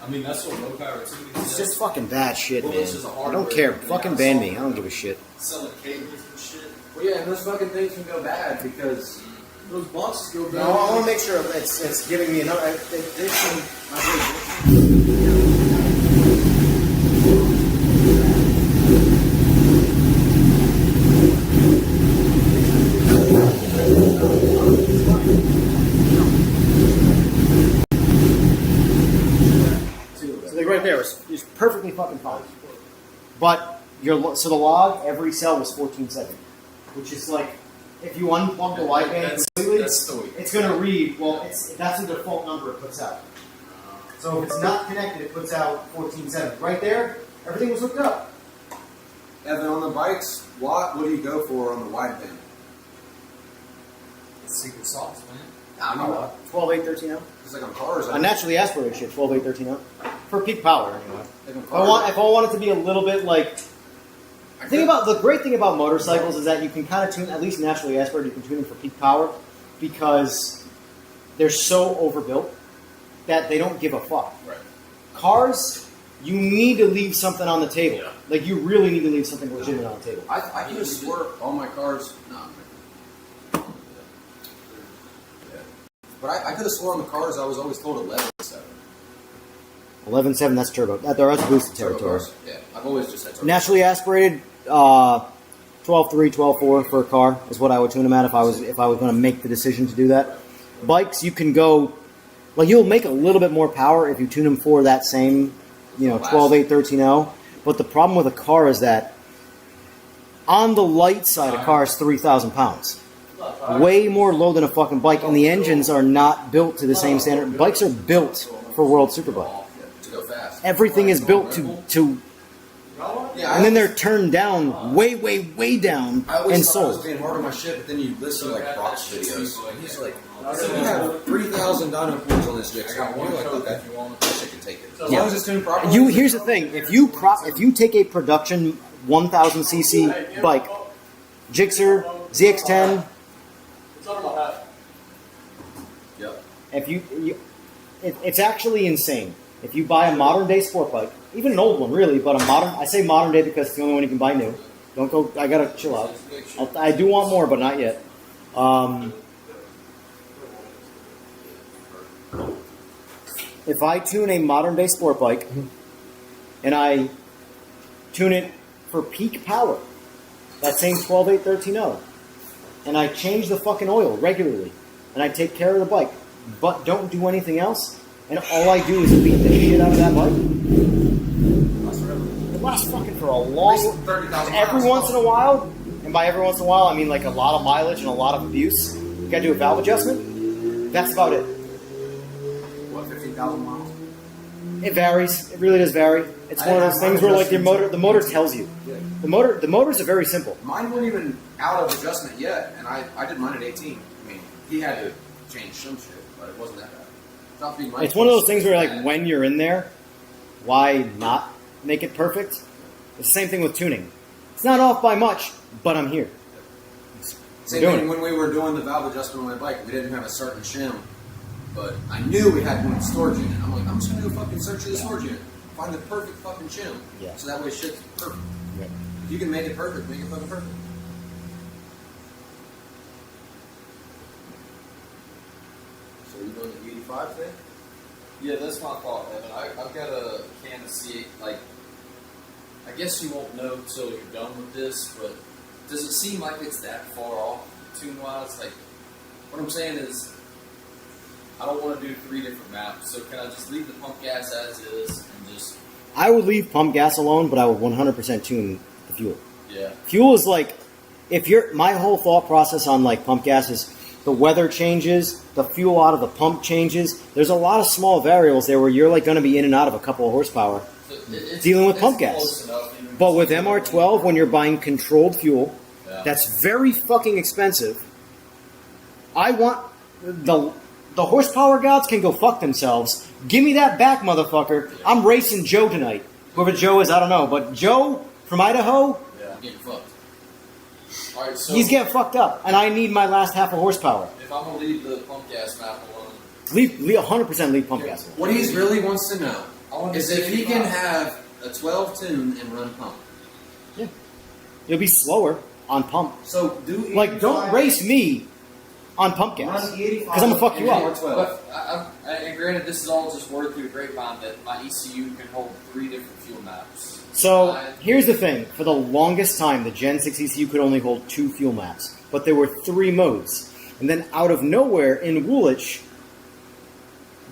I mean, that's what low power tuning It's is. just fucking bad shit, Well, man. this is a I hardware don't care. company, Fucking not ban software. me. I don't give a shit. Selling cables and shit. Well, yeah, and those fucking things can go bad because Those boxes go No, down. I want to make sure it's giving me another. So like right there, it's perfectly fucking fine. But so the log every cell was 14.7, which is like if you unplug the wideband completely, that's the way. it's going to read. Well, that's the default number it puts out. So if it's not connected, it puts out 14.7. Right there, everything was hooked up. Evan, on the bikes, what do you go for on the wideband? It's secret sauce, man. I don't know. 12, 8, 13 out. It's like on cars. I naturally aspirated shit, 12, 8, 13 out. For peak power, anyway. Like on If cars. I want it to be a little bit like. The great thing about motorcycles is that you can kind of tune, at least naturally aspirated, you can tune them for peak power because they're so overbuilt that they don't give a fuck. Right. Cars, you need to leave something on the table. Yeah. Like, you really need to leave something legitimate on the table. I could have swore all my cars. No. Yeah. But I could have sworn on the cars I was always told 11.7. 11.7, that's turbo. That's boosted Turbo territory. cars. Yeah, I've always just had turbo. Naturally aspirated, 12.3, 12.4 for a car is what I would tune them at if I was going to make the decision to do that. Bikes, you can go Like you'll make a little bit more power if you tune them for that same, 12.8, 13.0. But the problem with a car is that on the light side, a car is 3,000 pounds. Way more load than a fucking bike, and the engines are not built to the same standard. Bikes are built for World Superbike. To go fast. Everything is built to and then they're turned down, way down, I always and thought I was sold. being hard on my shit, but then you listen to like Brock's videos, and he's like, "You have 3,000 dyno points on this jigsaw." And you're like, "Okay, that shit can take it." As long as it's tuned properly. Here's the thing: if you take a production 1,000cc bike, Gixxer, ZX10, Yep. it's actually insane. If you buy a modern day sport bike, even an old one, really, but I say modern day because it's the only one you can buy new. Don't go. I gotta chill out. I do want more, but not yet. If I tune a modern day sport bike and I tune it for peak power, that same 12.8, 13.0, and I change the fucking oil regularly, and I take care of the bike, but don't do anything else, and all I do is beat the shit out of that bike, it lasts fucking for a long... 30,000 Every miles. once in a while, and by every once in a while, I mean like a lot of mileage and a lot of abuse, you gotta do a valve adjustment. That's about it. What, 15,000 miles? It varies. It really does vary. It's one of those things where like the motor tells you. The motors are very simple. Mine weren't even out of adjustment yet, and I did mine at 18. I mean, he had to change some shit, but it wasn't that bad. It's one of those things where like when you're in there, why not make it perfect? It's the same thing with tuning. It's not off by much, but I'm here. Same thing when we were doing the valve adjustment on my bike. We didn't have a certain shim, but I knew we had one in the storage unit. I'm like, I'm just gonna go fucking search through the storage unit, find the perfect fucking shim. Yeah. So that way shit's perfect. Yeah. If you can make it perfect, make it fucking perfect. So you doing the 85 thing? Yeah, that's my thought, Evan. I've got a can of C8. Like, I guess you won't know till you're done with this, but does it seem like it's that far off tune-wise? Like, what I'm saying is, I don't want to do 3 different maps, so can I just leave the pump gas as is and just... I would leave pump gas alone, but I would 100% tune the fuel. Yeah. Fuel is like, my whole thought process on like pump gas is the weather changes, the fuel out of the pump changes. There's a lot of small variables there where you're like going to be in and out of a couple of horsepower dealing with pump gas. But with MR12, when you're buying controlled fuel, that's very fucking expensive. I want the horsepower gods can go fuck themselves. Give me that back, motherfucker. I'm racing Joe tonight. Whoever Joe is, I don't know. But Joe from Idaho, Yeah. Getting fucked. All right, so he's getting fucked up. And I need my last half of horsepower. if I'm going to leave the pump gas map alone, Leave 100% leave pump gas alone. What he really wants to know I want to is see if he 85. can have a 12 tune and run pump. You'll be slower on pump. So do Like, don't race me on pump gas. Because I'm going to fuck you up. But and granted, this is all just word through the grapevine that my ECU can hold 3 different fuel maps. So, here's the thing. For the longest time, the Gen 6 ECU could only hold 2 fuel maps. But there were 3 modes. And then out of nowhere, in Woolwich,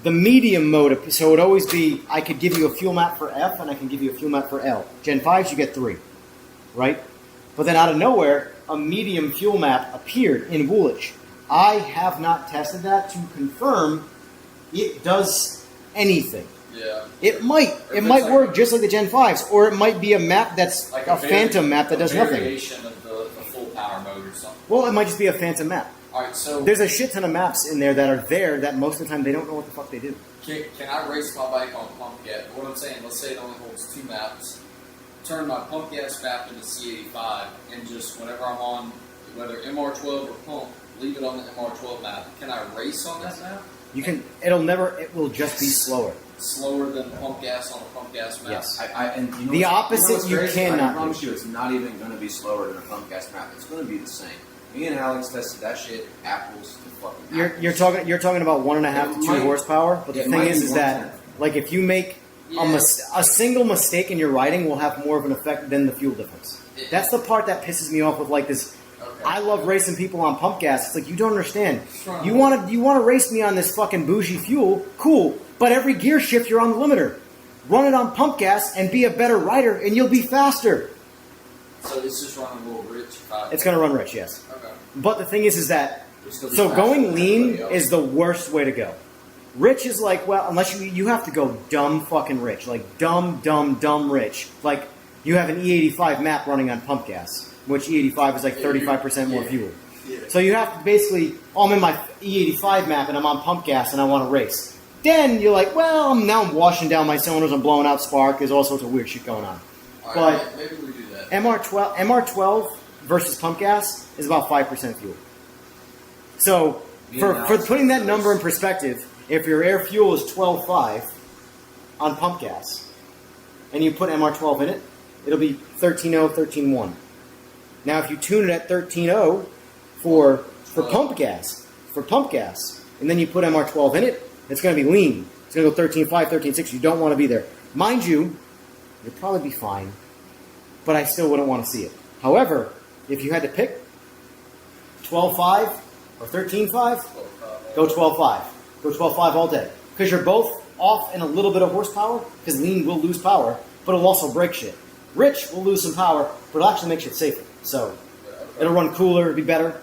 the medium mode, so it would always be, I could give you a fuel map for F, and I can give you a fuel map for L. Gen 5s, you get 3. Right? But then out of nowhere, a medium fuel map appeared in Woolwich. I have not tested that to confirm it does anything. Yeah. It might work just like the Gen 5s, or it might be a map that's Like a phantom map that does nothing. variation of the full power mode or something. Well, it might just be a phantom map. All right, so There's a shit ton of maps in there that most of the time they don't know what the fuck they do. can I race my bike on pump gas? What I'm saying, let's say it only holds 2 maps. Turn my pump gas map into C85, and just whenever I'm on, whether MR12 or pump, leave it on the MR12 map. Can I race on that map? You can. It will just be slower. Slower than pump gas on a pump gas map? Yes. And you know The what's- opposite you know what's you crazy? cannot I promise do. you, it's not even going to be slower than a pump gas map. It's going to be the same. Me and Alex tested that shit, apples to fucking apples. You're talking about 1.5 to 2 might- horsepower. But the it thing might is be that 1/10. like if you make a single mistake in your riding will have more of an effect than the fuel difference. That's the part that pisses me off with like this Okay. I love racing people on pump gas. It's like, you don't understand. You want to race me on this fucking bougie fuel? Cool. But every gear shift, you're on the limiter. Run it on pump gas and be a better rider, and you'll be faster. So it's just running a little rich. It's going to run rich, yes. Okay. But the thing is that, still be so faster going than lean everybody else. is the worst way to go. Rich is like, well, unless you have to go dumb fucking rich. Like dumb rich. Like you have an E85 map running on pump gas, which E85 is like 35% more fuel. Yeah. So you have to basically, I'm in my E85 map and I'm on pump gas and I want to race. Then you're like, well, now I'm washing down my cylinders, I'm blowing out spark, there's all sorts of weird shit going on. All But right, maybe we do that. MR12 versus pump gas is about 5% fuel. So for putting that number in perspective, if your air fuel is 12.5 on pump gas, and you put MR12 in it, it'll be 13.0, 13.1. Now if you tune it at 13.0 for pump gas, and then you put MR12 in it, it's going to be lean. It's going to go 13.5, 13.6. You don't want to be there. Mind you, you'll probably be fine, but I still wouldn't want to see it. However, if you had to pick 12.5 or 13.5, go 12.5. Go 12.5 all day. Because you're both off in a little bit of horsepower, because lean will lose power, but it'll also break shit. Rich will lose some power, but it'll actually make shit safer. So it'll run cooler, it'll be better.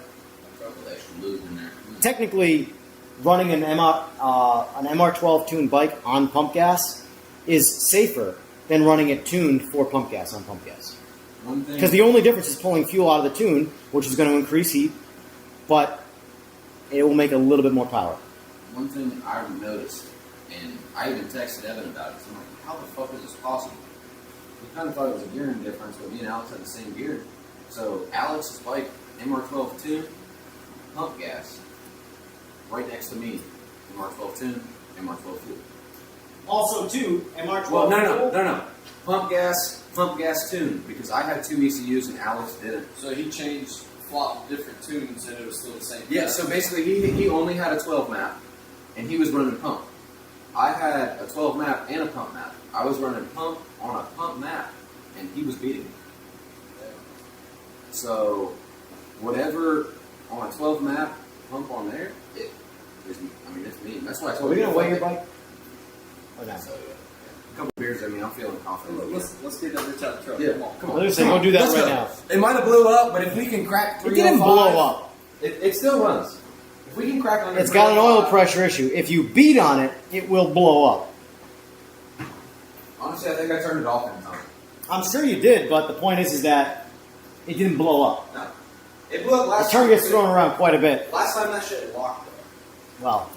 Technically, running an MR12 tuned bike on pump gas is safer than running it tuned for pump gas on pump gas. Because the only difference is pulling fuel out of the tune, which is going to increase heat, but it will make a little bit more power. One thing I noticed, and I even texted Evan about it, so I'm like, how the fuck is this possible? We kind of thought it was a gearing difference, but me and Alex had the same gear. So Alex's bike, MR12 tune, pump gas. Right next to me, MR12 tune, MR12 fuel. Also, too, MR12. Well, no. Pump gas tune, because I had two ECUs and Alex didn't. So he changed, flopped different tunes, and it was still the same. Yeah, so basically he only had a 12 map, and he was running pump. I had a 12 map and a pump map. I was running pump on a pump map, and he was beating me. So, whatever on a 12 map, pump on there, it's mean. That's why I Are told we you. going to weigh your bike? Or not? A couple beers, I'm feeling confident. Let's get that bitch out of the truck. Yeah, Come on. come I was going to say, go do that Let's right go. now. It might have blew up, but if we can crack 305... It didn't blow up. It still runs. If we can crack under It's got an oil 305 pressure issue. If you beat on it, it will blow up. Honestly, I think I turned it off in time. I'm sure you did, but the point is that it didn't blow up. No. It blew up The last term time. gets thrown around quite a bit. Last time that shit locked up. Well.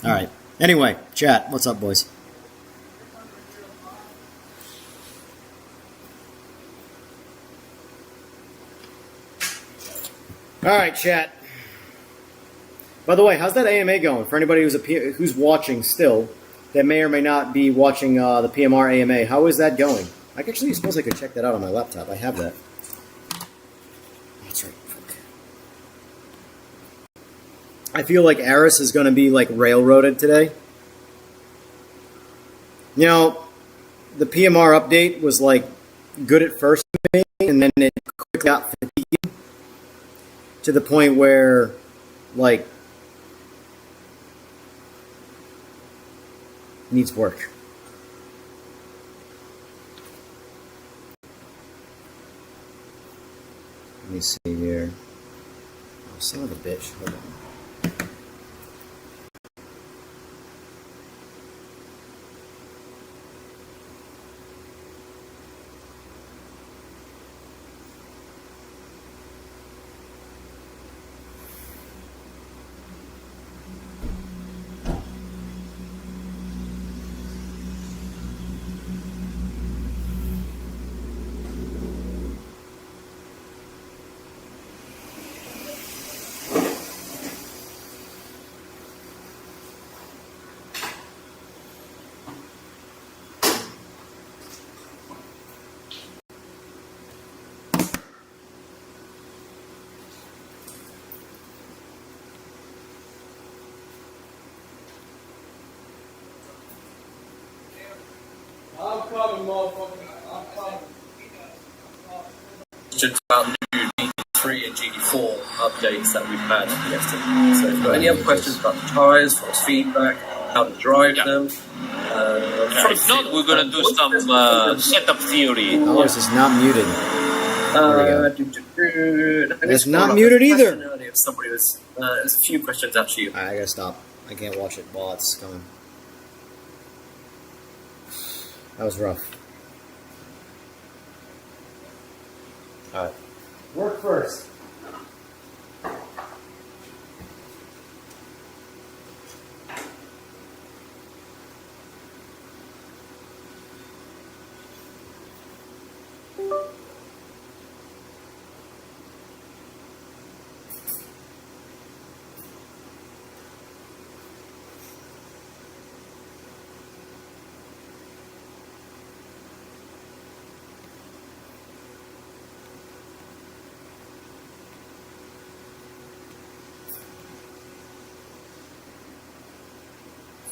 All right. Anyway, chat. What's up, boys? All right, chat. By the way, how's that AMA going? For anybody who's watching still, that may or may not be watching the PMR AMA, how is that going? I actually suppose I could check that out on my laptop. I have that. That's right. I feel like Aris is going to be like railroaded today. You know, the PMR update was like good at first, and then it quickly got fatiguing to the point where, like, needs work. Let me see here. Oh, son of a bitch. Hold on. I'm coming, motherfucker. I'm coming. Should about New Year's Eve. GT4 updates that we've had yesterday. So if you've got any other questions about the tyres, what's feedback, how to drive them, If not, we're gonna do some setup theory. Oh, this is not muted. It's not muted either. If somebody was, there's a few questions actually. Alright, I gotta stop. I can't watch it while it's coming. That was rough. Alright. Work first.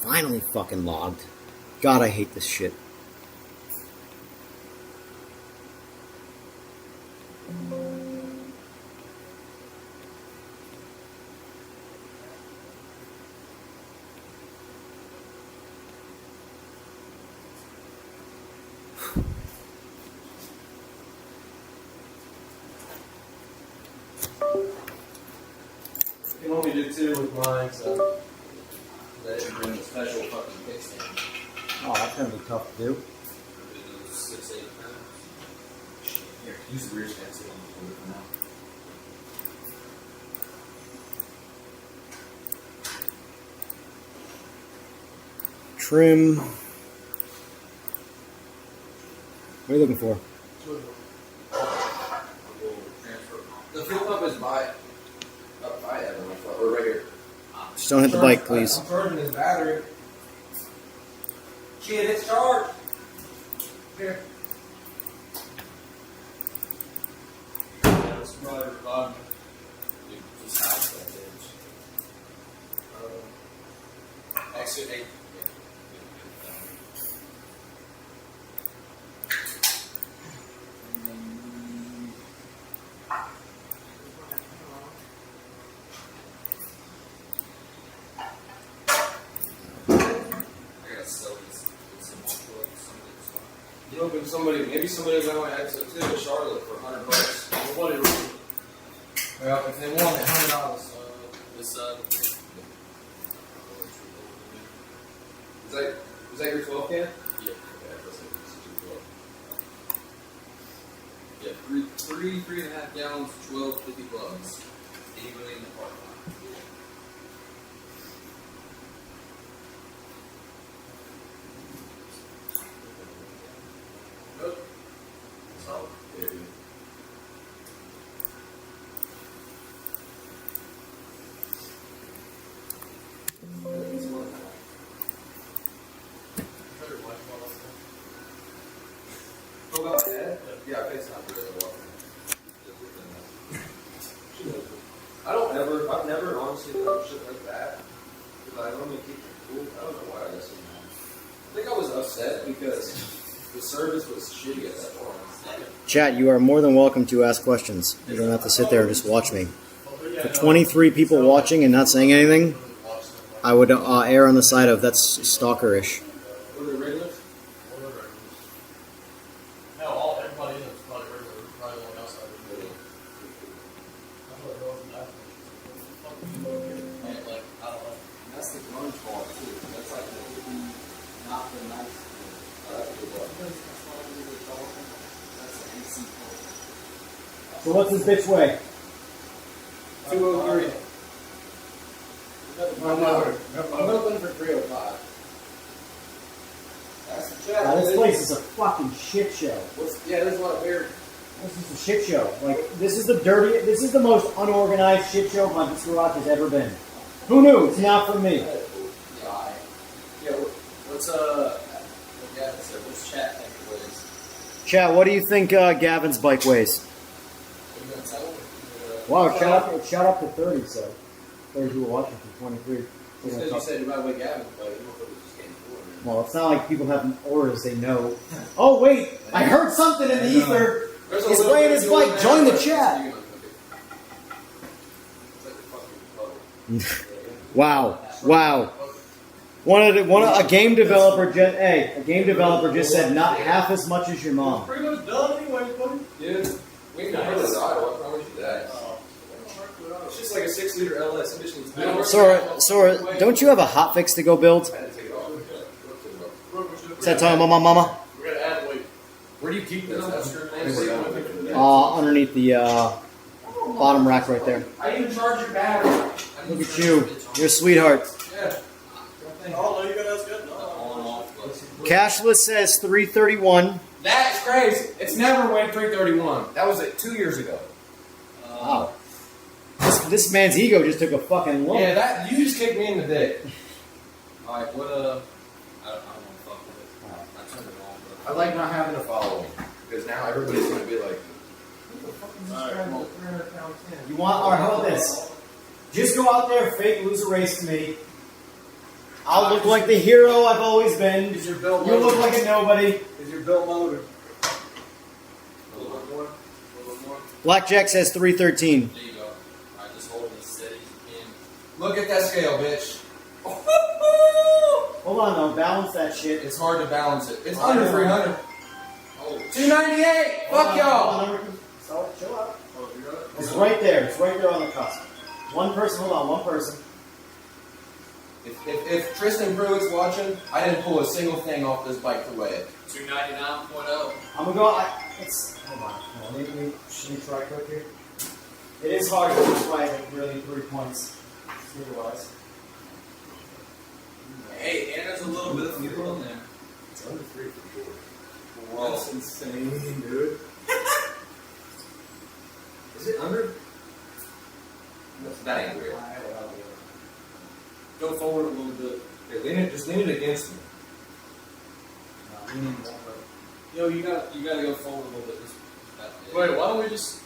Finally fucking logged. God, I hate this shit. You can only do 2 with mine, so they didn't bring a special fucking kickstand. Oh, that's gonna be tough to do. 6, 8 pounds. Here, use the rear stand too for now. Trim. What are you looking for? The fuel pump is up by Evan, or right here. Just don't hit the bike, please. I'm charging his battery. Shit, it's charged. Here. That's probably reviving. Just house that edge. Exit 8. You open maybe somebody doesn't want to exit too to Charlotte for $100. Well, if they want it, $100. This Is that your 12 can? Yeah. Yeah, 3.5 gallons, 12, 50 bucks. Anybody in the parking lot. Nope. Solid. Yeah, dude. What about Ed? Yeah, it's not really walking. I've never honestly done shit like that. Because I normally keep it cool. I don't know why I just didn't know. I think I was upset because the service was shitty at that point. Chat, you are more than welcome to ask questions. You don't have to sit there and just watch me. For 23 people watching and not saying anything, I would err on the side of that's stalkerish. Were they regulars? Hell, everybody in it's probably regular. Probably one outside. Like, I don't know. That's the grunge part too. That's like not the nice. That's the AC part. So what's this bitch weigh? 203. I'm open for 305. That's the chat. This place is a fucking shit show. Yeah, there's a lot of beer. This is a shit show. Like, this is the most unorganized shit show my garage has ever been. Who knew? It's not from me. Yeah, what's chat think it weighs? Chat, what do you think Gavin's bike weighs? Are you gonna tell him? Wow, Shout out to 30, so 30 people watching from 23. Because you said you might weigh Gavin, but you don't think it's just getting cooler. Well, it's not like people have auras they know. Oh, wait! I heard something in the ether! He's weighing his bike. Join the chat! Wow. A game developer just said not half as much as your mom. Pretty much done anyway, buddy. Dude, we can hear this idle. I promise you that. It's just like a 6-liter LS. Sora, don't you have a hotfix to go build? Is that time, mama? We're gonna add weight. Where do you keep this? Underneath the bottom rack right there. I even charge your battery. Look at you. You're a sweetheart. Yeah. Oh, no, you got us good. No. Cashless says 331. That's crazy. It's never went 331. That was 2 years ago. Wow. This man's ego just took a fucking lump. Yeah, you just kicked me in the dick. Alright, what I don't want to fuck with it. I turned it on, I like not having to follow me because now everybody's going to be like, "Who the fuck is this guy with a 300-pound tin?" You want? All right, how about this? Just go out there, fake lose a race to me. I'll look like the hero I've always been. Is your belt You look like a nobody. Is your belt loaded? A little bit more. Blackjack says 313. There you go. Alright, just hold it as steady as you can. Look at that scale, bitch. Hold on, though. Balance that shit. It's hard to balance it. It's under 300. Oh, 298. Fuck y'all. So, chill out. It's right there. It's right there on the cusp. One person. Hold on. One person. If Tristan Pruitt's watching, I didn't pull a single thing off this bike to weigh it. 299.0. I'm gonna go. Hold on. Let me try quick here. It is hard to play really 3 points. Otherwise. Hey, and there's a little bit of fuel in there. It's under 3 for sure. Wow. That's insane, dude. Is it under? That ain't real. Go forward a little bit. Yeah, just lean it against me. Yo, you gotta go forward a little bit. Wait, why don't we just?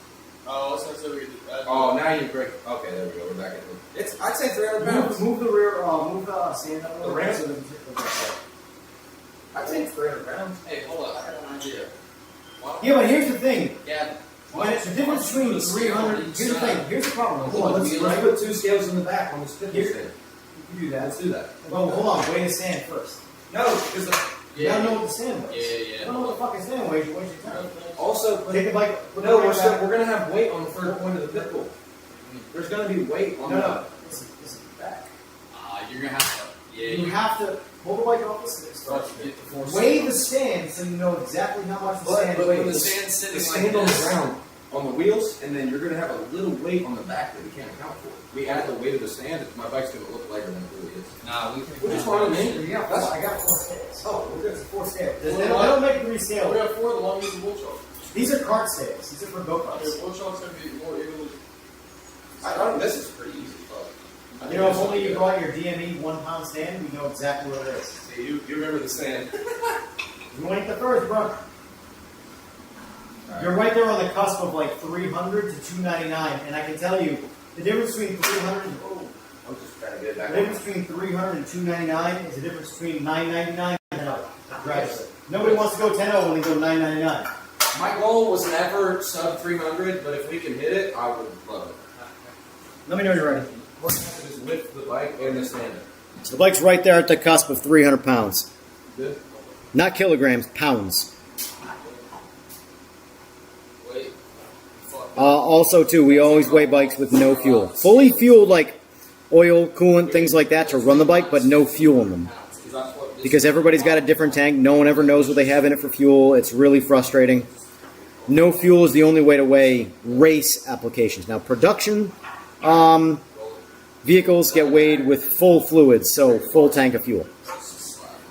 Oh, I was gonna say we could. Oh, now you break. Okay, there we go. We're back in. It's. I'd say 300 pounds. Move the rear. Move the stand up. The ramp. I'd say 300 pounds. Hey, hold up. I got an idea. Yeah, but here's the thing. Yeah. When it's the difference between 300. Here's the thing. Here's the problem. Hold on. Let's put 2 scales in the back on this fitness Here. stand. You do that. Let's do that. Well, hold on. Weigh the stand first. No, because You gotta know what the stand weighs. Yeah. You don't know what the fucking stand weighs. You waste your time. also, Take it like. no, we're gonna have weight on the third point of the pit bull. There's gonna be weight on No. This is back. You're gonna have to. Yeah. You have to hold the bike off the stand. Weigh the stand so you know exactly how much the stand But weighs. when the stand's sitting The like stand on the this, ground, on the wheels, and then you're gonna have a little weight on the back that we can't account for. We add the weight of the stand, my bike's gonna look lighter than it really is. nah, Which is fine with me. Yeah, I got 4 scales. Oh, we're good. It's 4 scales. They don't make 3 We scales. have 4 of the longest bull chalk. These are cart scales. These are for go-karts. Bull chalk's gonna be more evenly. This is pretty easy, fuck. You know, if only you brought your DME 1 pound stand, we know exactly what it is. See, you remember the stand. You ain't the first, bro. You're right there on the cusp of like 300 to 299, and I can tell you the difference between 300 and I'm just trying to get it the back difference between 300 and 299 is the difference between 999 and 10. Right. Nobody wants to go 10 when they go 999. My goal was never sub 300, but if we can hit it, I would love it. Let me know you're ready. We're going to just lift the bike and the stand. So the bike's right there at the cusp of 300 pounds. Good. Not kilograms, pounds. wait. Fuck. Also, too, we always weigh bikes with no fuel. Fully fueled, like oil, coolant, things like that to run the bike, but no fuel in them. Because everybody's got a different tank. No one ever knows what they have in it for fuel. It's really frustrating. No fuel is the only way to weigh race applications. Now, production vehicles get weighed with full fluids, so full tank of fuel.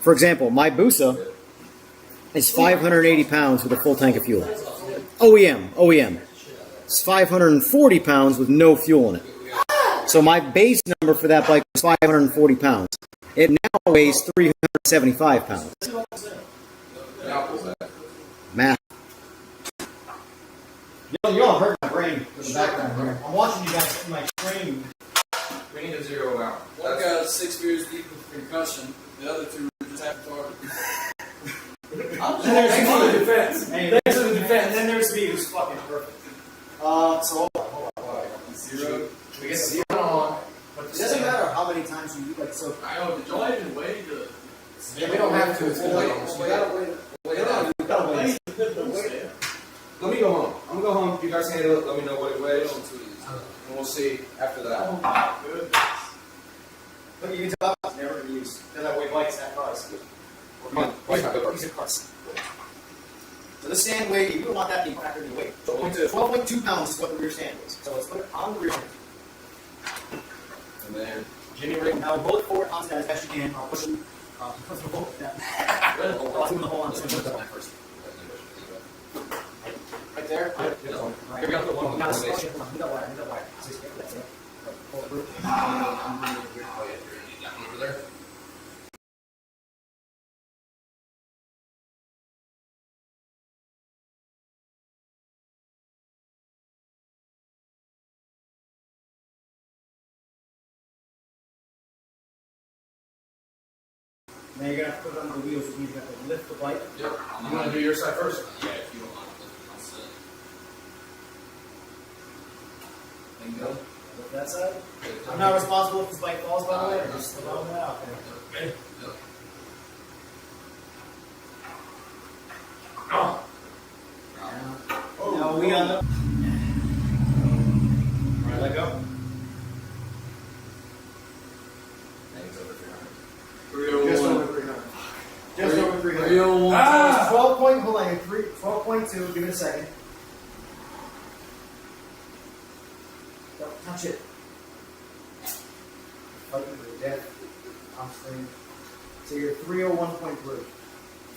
For example, my Busa is 580 pounds with a full tank of fuel. OEM. It's 540 pounds with no fuel in it. So my base number for that bike was 540 pounds. It now weighs 375 pounds. Math. Y'all hurt my brain in the background here. I'm watching you guys in my stream. We need to zero out. One guy 6 beers deep with concussion. The other 2 were just half retarded. And there's me. Thanks for the defense. And then there's me, who's fucking perfect. So hold on. Zero. We get 0 on. But It doesn't matter how many times you like. So I know. Did y'all even weigh the? Yeah, we don't have to. It's We'll good. wait. We gotta wait. Wait, We gotta wait. let me go home. I'm gonna go home. You guys handle it. Let me know what it weighs, and we'll see after that. Oh my goodness. Look, you can tell it's never been used. Because that way bikes that cars. These are cars. So the stand weight, you don't want that being factored in the weight. So 12.2 pounds is what the rear stand is. So let's put it on the rear stand. And then Jimmy Ring, now roll it forward onto that as best you can. I'll push it. Push the bolt down. I'll do the whole on first. Right there. Right. Here we go. You gotta switch it. You got wire. You got wire. So you get that. Pull it through. over there. Now you're gonna have to put it on the wheels, which means you have to lift the bike. Yep. You want to do your side first? Yeah, if you don't mind, I'll sit. And go. Lift that side. I'm not responsible if this bike falls, by the way. I'm just allowing that out there. Okay. Now we on the. Alright, let go. Thanks over 300. Just over 300. Just over 300. 301. 12 point, hold on, 12.2, give it a second. Don't touch it. Fighting for death. Off screen. So you're 301.3.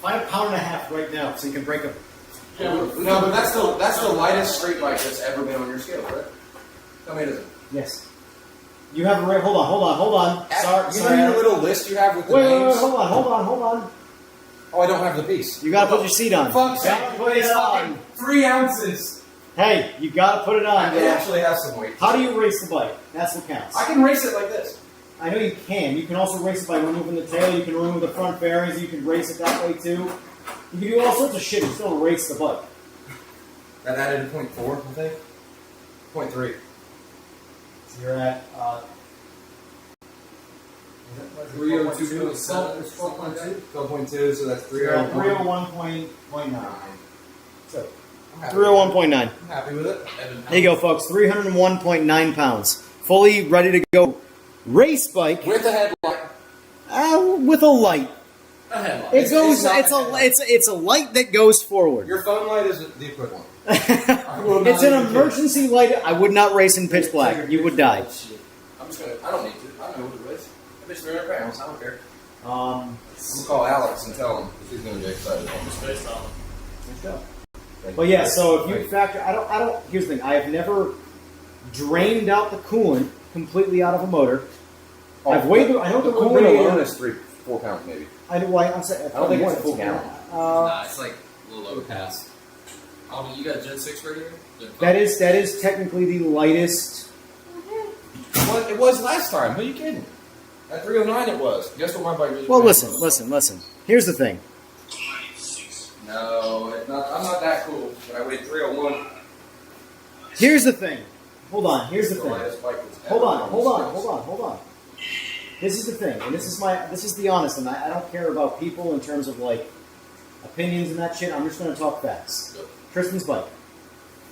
Find a pound and a half right now so you can break them. No, but that's the lightest street bike that's ever been on your scale, right? Tell me it isn't. Yes. You have a rate. Hold on. Sorry, You know your little list you have with the wait, names? hold on. Oh, I don't have the piece. You gotta put your seat on. Fuck, You gotta put it on. 3 ounces. Hey, you gotta put it on. It man. actually has some weight. How do you race the bike? That's what counts. I can race it like this. I know you can. You can also race it by removing the tail. You can remove the front bearings. You can race it that way too. You can do all sorts of shit and still race the bike. That added a 0.4, I think. 0.3. So you're at 302.7. 12.2. 12.2, so that's You're at 301. 301.9. So I'm happy. 301.9. I'm happy with it. There you go, folks. 301.9 pounds. Fully ready to go. Race bike With a headlight. with a light. A headlight. It goes. not It's a a. headlight. It's a light that goes forward. Your phone light is the equivalent. It's an emergency light. I would not race in pitch black. You would die. I'm just gonna. I don't need to. I know what it is. If it's 300 pounds, I don't care. I'm gonna call Alex and tell him if he's gonna be excited. Just based on. Let's go. But yeah, so if you factor, I don't. Here's the thing. I have never drained out the coolant completely out of a motor. I've weighed. I know the coolant coolant alone is 3-4 pounds maybe. I know. I'm saying. I don't think it's a full gallon. Nah, it's like a little overcast. Oh, you got Gen 6 right here? Gen 5? That is technically the lightest. What it was last time? Who are you kidding? At 309 it was. Guess what my bike was? Well, listen. Here's the thing. No, I'm not that cool. But I weighed 301. Here's the thing. Hold on. Here's the The thing. lightest bike that's ever Hold been on. the scales. Hold on. This is the thing, and this is the honest, and I don't care about people in terms of like opinions and that shit. I'm just going to talk facts. Yep. Tristan's bike.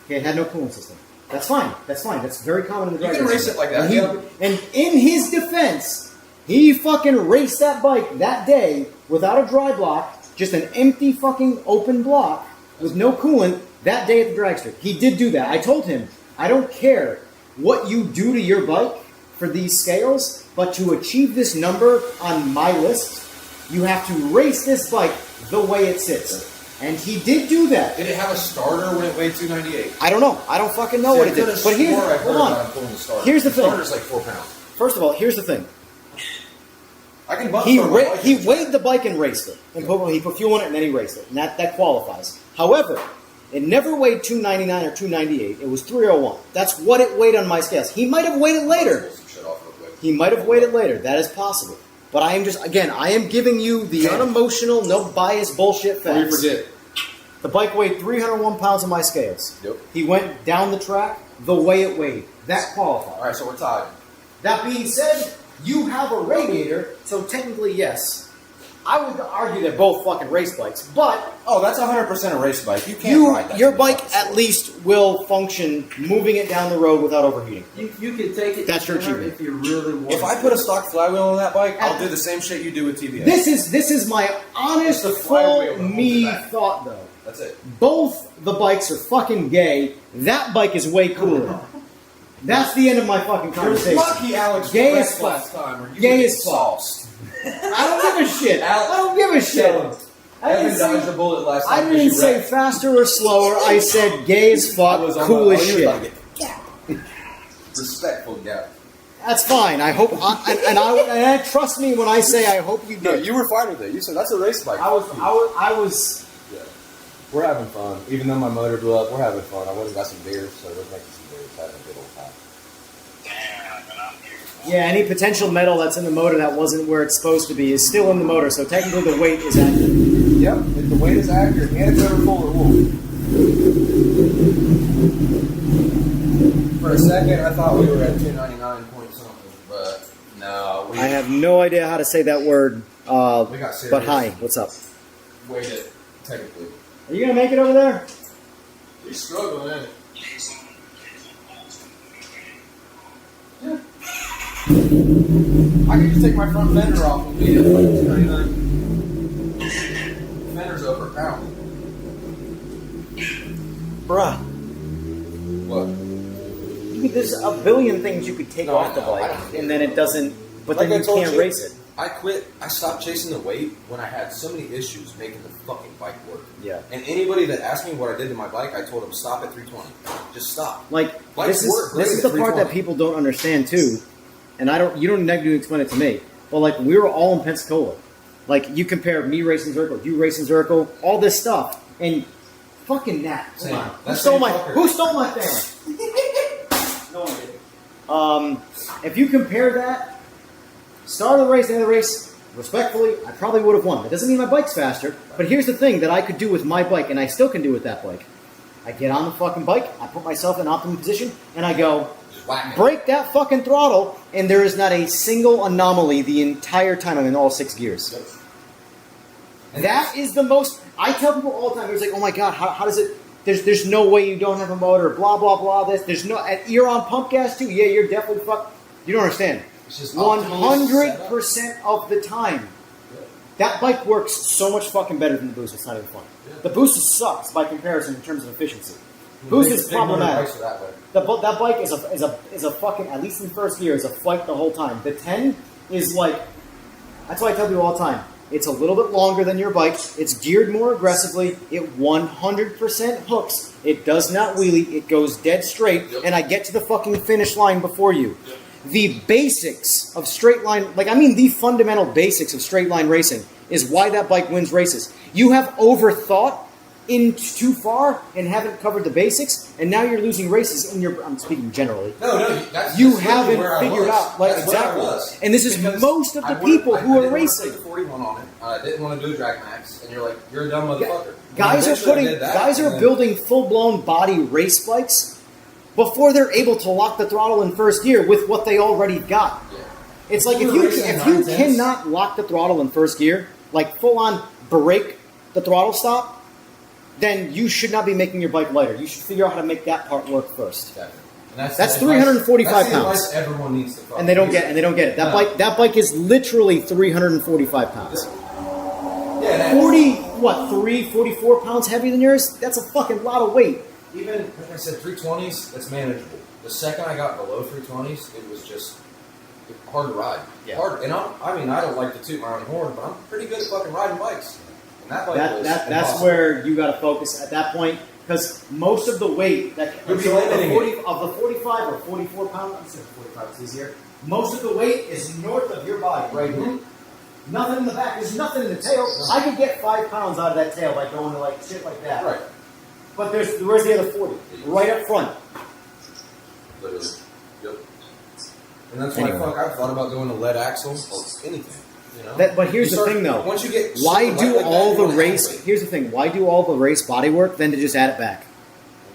Okay, it had no coolant system. That's fine. That's very common in the You drag can racing. race it like that. And in his defense, he fucking raced that bike that day without a dry block, just an empty fucking open block with no coolant that day at the drag strip. He did do that. I told him, I don't care what you do to your bike for these scales, but to achieve this number on my list, you have to race this bike the way it sits. And he did do that. Did it have a starter when it weighed 298? I don't know. I don't fucking know what it did. But here's hold on. Here's the thing. Starter's like 4 pounds. First of all, here's the thing. I can bust He start he weighed the bike and raced it. And he put fuel in it and then he raced it. And that qualifies. However, it never weighed 299 or 298. It was 301. That's what it weighed on my scales. He might have weighed it later. That is possible. But I am giving you the unemotional, no bias bullshit facts. Before you forget. The bike weighed 301 pounds on my scales. Yep. He went down the track the way it weighed. That qualified. All right, so we're tied. That being said, you have a radiator, so technically, yes. I would argue they're both fucking race bikes, but Oh, that's 100% a race bike. You can't ride that. your thing bike fucking at slow. least will function moving it down the road without overheating. You can take it That's your somewhere achievement. if you really want. If I put a stock flywheel on that bike, I'll do the same shit you do with TBS. This is my honest, It's the flywheel full that holds me it back. thought, though. That's it. Both the bikes are fucking gay. That bike is way cooler. That's the end of my fucking conversation. Lucky Alex. Gay was as last fuck. time, or you Gay would as get fuck. sauced. I don't give a shit. I don't give a shit. I Evan didn't dodged say, a bullet last time. I didn't say faster or slower. I said gay as fuck, cool as shit. Respectful gap. That's fine. I hope, and trust me when I say I hope you No, did. you were fine with it. You said that's a race bike. I was. We're having fun. Even though my motor blew up, we're having fun. I went and got some beers, so we're making some beers, having a good old time. Yeah, any potential metal that's in the motor that wasn't where it's supposed to be is still in the motor, so technically the weight is accurate. Yep, if the weight is accurate and it's over full, it will. For a second, I thought we were at 299 point something, but no. I have no idea how to say that word, We got serious. but hi, what's up? Weighted, technically. Are you going to make it over there? He's struggling, ain't it? I could just take my front fender off and beat it like 299. Fender's over a pound. Bruh. What? There's a billion things you could take No, off the I know, I bike, don't and then it doesn't, but Like then I you told can't you, race it. I quit. I stopped chasing the weight when I had so many issues making the fucking bike work. Yeah. And anybody that asked me what I did to my bike, I told them stop at 320. Just stop. Like, Bikes this work is great the at part that 320. people don't understand, too, and you don't need to explain it to me, but like, we were all in Pensacola. Like, you compare me racing Zirkle, you racing Zirkle, all this stuff, and fucking that. Hold Same. on. Who That stole same my fucker. Who stole my thing? No one did. If you compare that, start of the race, end of the race, respectfully, I probably would have won. That doesn't mean my bike's faster, but here's the thing that I could do with my bike, and I still can do with that bike. I get on the fucking bike, I put myself in optimum position, and I go, Just whack it. break that fucking throttle, and there is not a single anomaly the entire time I'm in all 6 gears. And That is the most. I tell people all the time. It's like, oh my god, how does it? There's no way you don't have a motor. Blah blah blah. There's no. You're on pump gas too. Yeah, you're definitely fucked. You don't understand. It's just 100% of the time, that bike works so much fucking better than the Boost. It's not even fun. The Boost sucks by comparison in terms of efficiency. Boost is problematic. That bike is a fucking, at least in first gear, is a fight the whole time. The 10 is like, that's why I tell people all the time. It's a little bit longer than your bike. It's geared more aggressively. It 100% hooks. It does not wheelie. It goes dead straight. And I get to the fucking finish line before you. The basics of straight line, the fundamental basics of straight line racing is why that bike wins races. You have overthought in too far and haven't covered the basics, and now you're losing races in your. I'm speaking generally. No, You haven't figured out exactly. And this is most of the people who are racing. I put 41 on it. I didn't want to do a drag max, and you're like, you're a dumb motherfucker. Guys are building full blown body race bikes before they're able to lock the throttle in first gear with what they already got. Yeah. It's like if you cannot lock the throttle in first gear, like full on break the throttle stop, then you should not be making your bike lighter. You should figure out how to make that part work first. That's 345 pounds. Everyone needs to. And they don't get it. That bike is literally 345 pounds. Yeah, 44 pounds heavier than yours? That's a fucking lot of weight. Even, like I said, 320s, that's manageable. The second I got below 320s, it was just hard to ride. Yeah. Hard, and I don't like to toot my own horn, but I'm pretty good at fucking riding bikes. And that bike was That's impossible. where you got to focus at that point, because most of the weight that You'll be of limiting the 45 or 44 pounds, I'm saying 45 is easier. Most of the weight is north of your body, right here. Nothing in the back. There's nothing in the tail. I could get 5 pounds out of that tail by going to like shit like that. Right. But where's the other 40? Right up front. Literally. Yep. And that's why I've thought about doing a lead axle or anything. You know? But here's the thing, though. Once you get why super do light like all that, the you wanna race? have weight. Here's the thing. Why do all the race body work then to just add it back?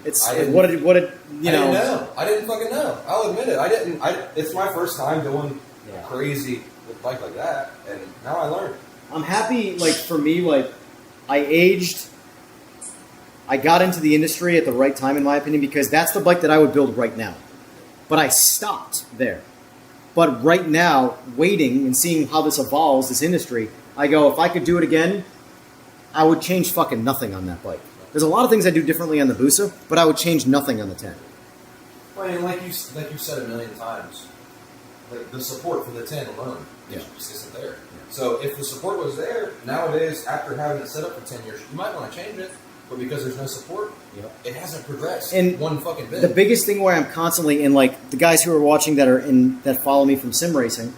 It's I didn't- what did you I know? didn't know. I didn't fucking know. I'll admit it. I didn't. It's my first time doing Yeah. crazy with a bike like that, and now I learned. I'm happy. Like for me, like I aged. I got into the industry at the right time, in my opinion, because that's the bike that I would build right now. But I stopped there. But right now, waiting and seeing how this evolves, this industry, I go, if I could do it again, I would change fucking nothing on that bike. There's a lot of things I do differently on the Busa, but I would change nothing on the 10. Well, and like you said a million times, like the support for the 10 alone just isn't there. So if the support was there, nowadays, after having it set up for 10 years, you might want to change it, but because there's no support, it hasn't progressed one fucking bit. The biggest thing where I'm constantly in, like, the guys who are watching that follow me from sim racing,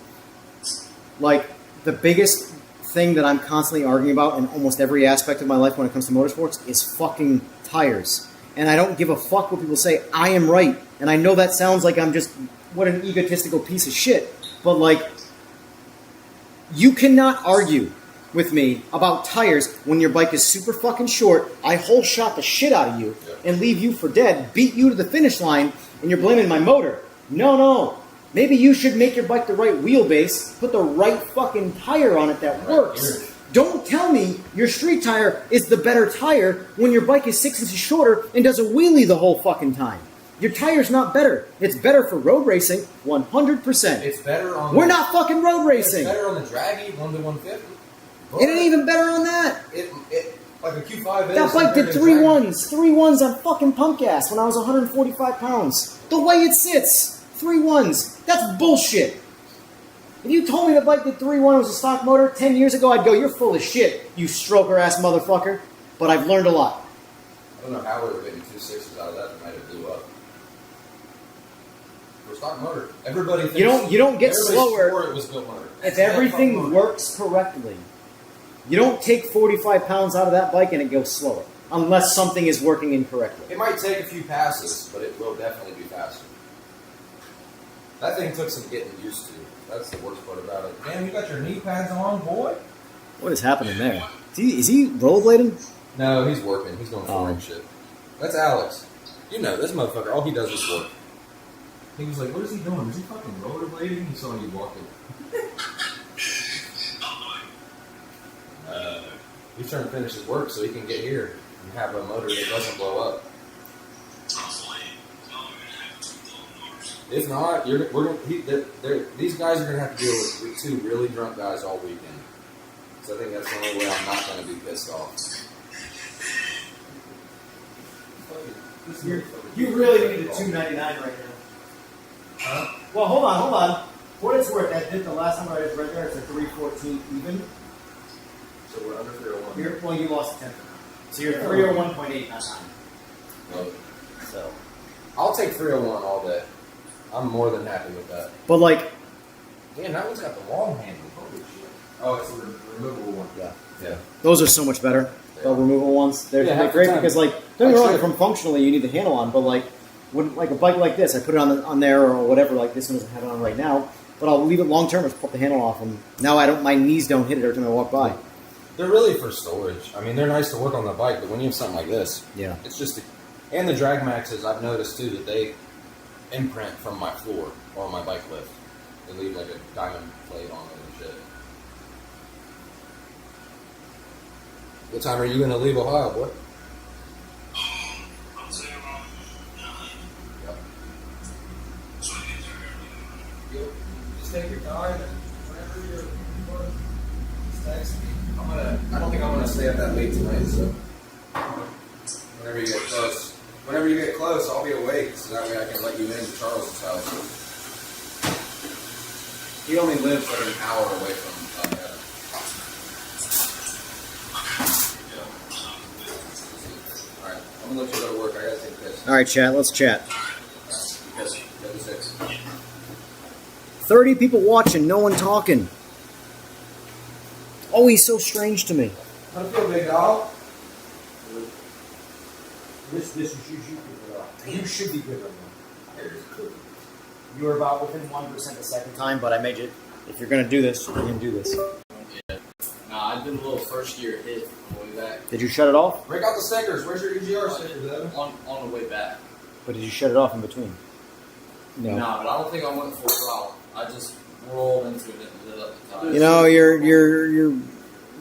like, the biggest thing that I'm constantly arguing about in almost every aspect of my life when it comes to motorsports is fucking tires. And I don't give a fuck what people say. I am right. And I know that sounds like I'm just, what an egotistical piece of shit. But, like, you cannot argue with me about tires when your bike is super fucking short. I whole shot the shit out of you and leave you for dead, beat you to the finish line, and you're blaming my motor. No. Maybe you should make your bike the right wheelbase, put the right fucking tire on it that works. Don't tell me your street tire is the better tire when your bike is 6 inches shorter and does a wheelie the whole fucking time. Your tire's not better. It's better for road racing, 100%. It's better on. We're not fucking road racing. It's better on the draggy 1 to 150. It ain't even better on that. It like a Q5 is. That bike did 3.1s on fucking punk ass when I was 145 pounds. The way it sits, 3.1s. That's bullshit. If you told me the bike did 3.1 was a stock motor 10 years ago, I'd go, you're full of shit, you stroker ass motherfucker. But I've learned a lot. I don't know how we were getting 2.6s out of that might have blew up. For a stock motor, everybody thinks You don't get everybody slower swore it was built motor. if everything works correctly. You don't take 45 pounds out of that bike and it goes slower, unless something is working incorrectly. It might take a few passes, but it will definitely be faster. That thing took some getting used to. That's the worst part about it. Damn, you got your knee pads on, boy? What is happening there? Is he rollerblading? No, he's working. He's going for shit. That's Alex. You know, this motherfucker, all he does is work. He was like, what is he doing? Is he fucking rollerblading? He saw you walking. He's trying to finish his work so he can get here and have a motor that doesn't blow up. If not, these guys are going to have to deal with 2 really drunk guys all weekend. So I think that's the only way I'm not going to be pissed off. You really need a 299 right now. Huh? Well, hold on. For what it's worth, that did the last time I was right there, it's a 314 even. So we're under 301. Well, you lost a tenth. So you're 301.8, not 9. Love it. So I'll take 301 all day. I'm more than happy with that. But like, damn, that one's got the long handle. Holy shit. Oh, it's a removable one. Yeah. those are so much better. The removable ones, they're great because, like, don't get me wrong, from functionally you need the handle on, but like a bike like this, I put it on there or whatever. Like this one doesn't have it on right now, but I'll leave it long term and put the handle off, and now my knees don't hit it every time I walk by. They're really for storage. I mean, they're nice to work on the bike, but when you have something like this, it's just. And the drag maxes, I've noticed too that they imprint from my floor or my bike lift. They leave like a diamond plate on it and shit. What time are you going to leave Ohio, boy? I'll say around 9. Yep. So I get there early. Just take your time and whenever you're just text me. I don't think I'm going to stay up that late tonight, so whenever you get close, I'll be awake, so that way I can let you into Charles's house. He only lives like an hour away from Alright, I'm gonna let you go to work. I gotta take this. All right, chat. Let's chat. Because 6. 30 people watching, no one talking. Oh, he's so strange to me. How do you feel, big dog? You should be good right now. You were about within 1% the second time, but I made you. If you're gonna do this, you're gonna do this. Nah, I've been a little first gear hit on the way back. Did you shut it off? Break out the stickers. Where's your EGR stickers, Evan? On the way back. But did you shut it off in between? No. Nah, but I don't think I went full throttle. I just rolled into it and lit up the tires. You know,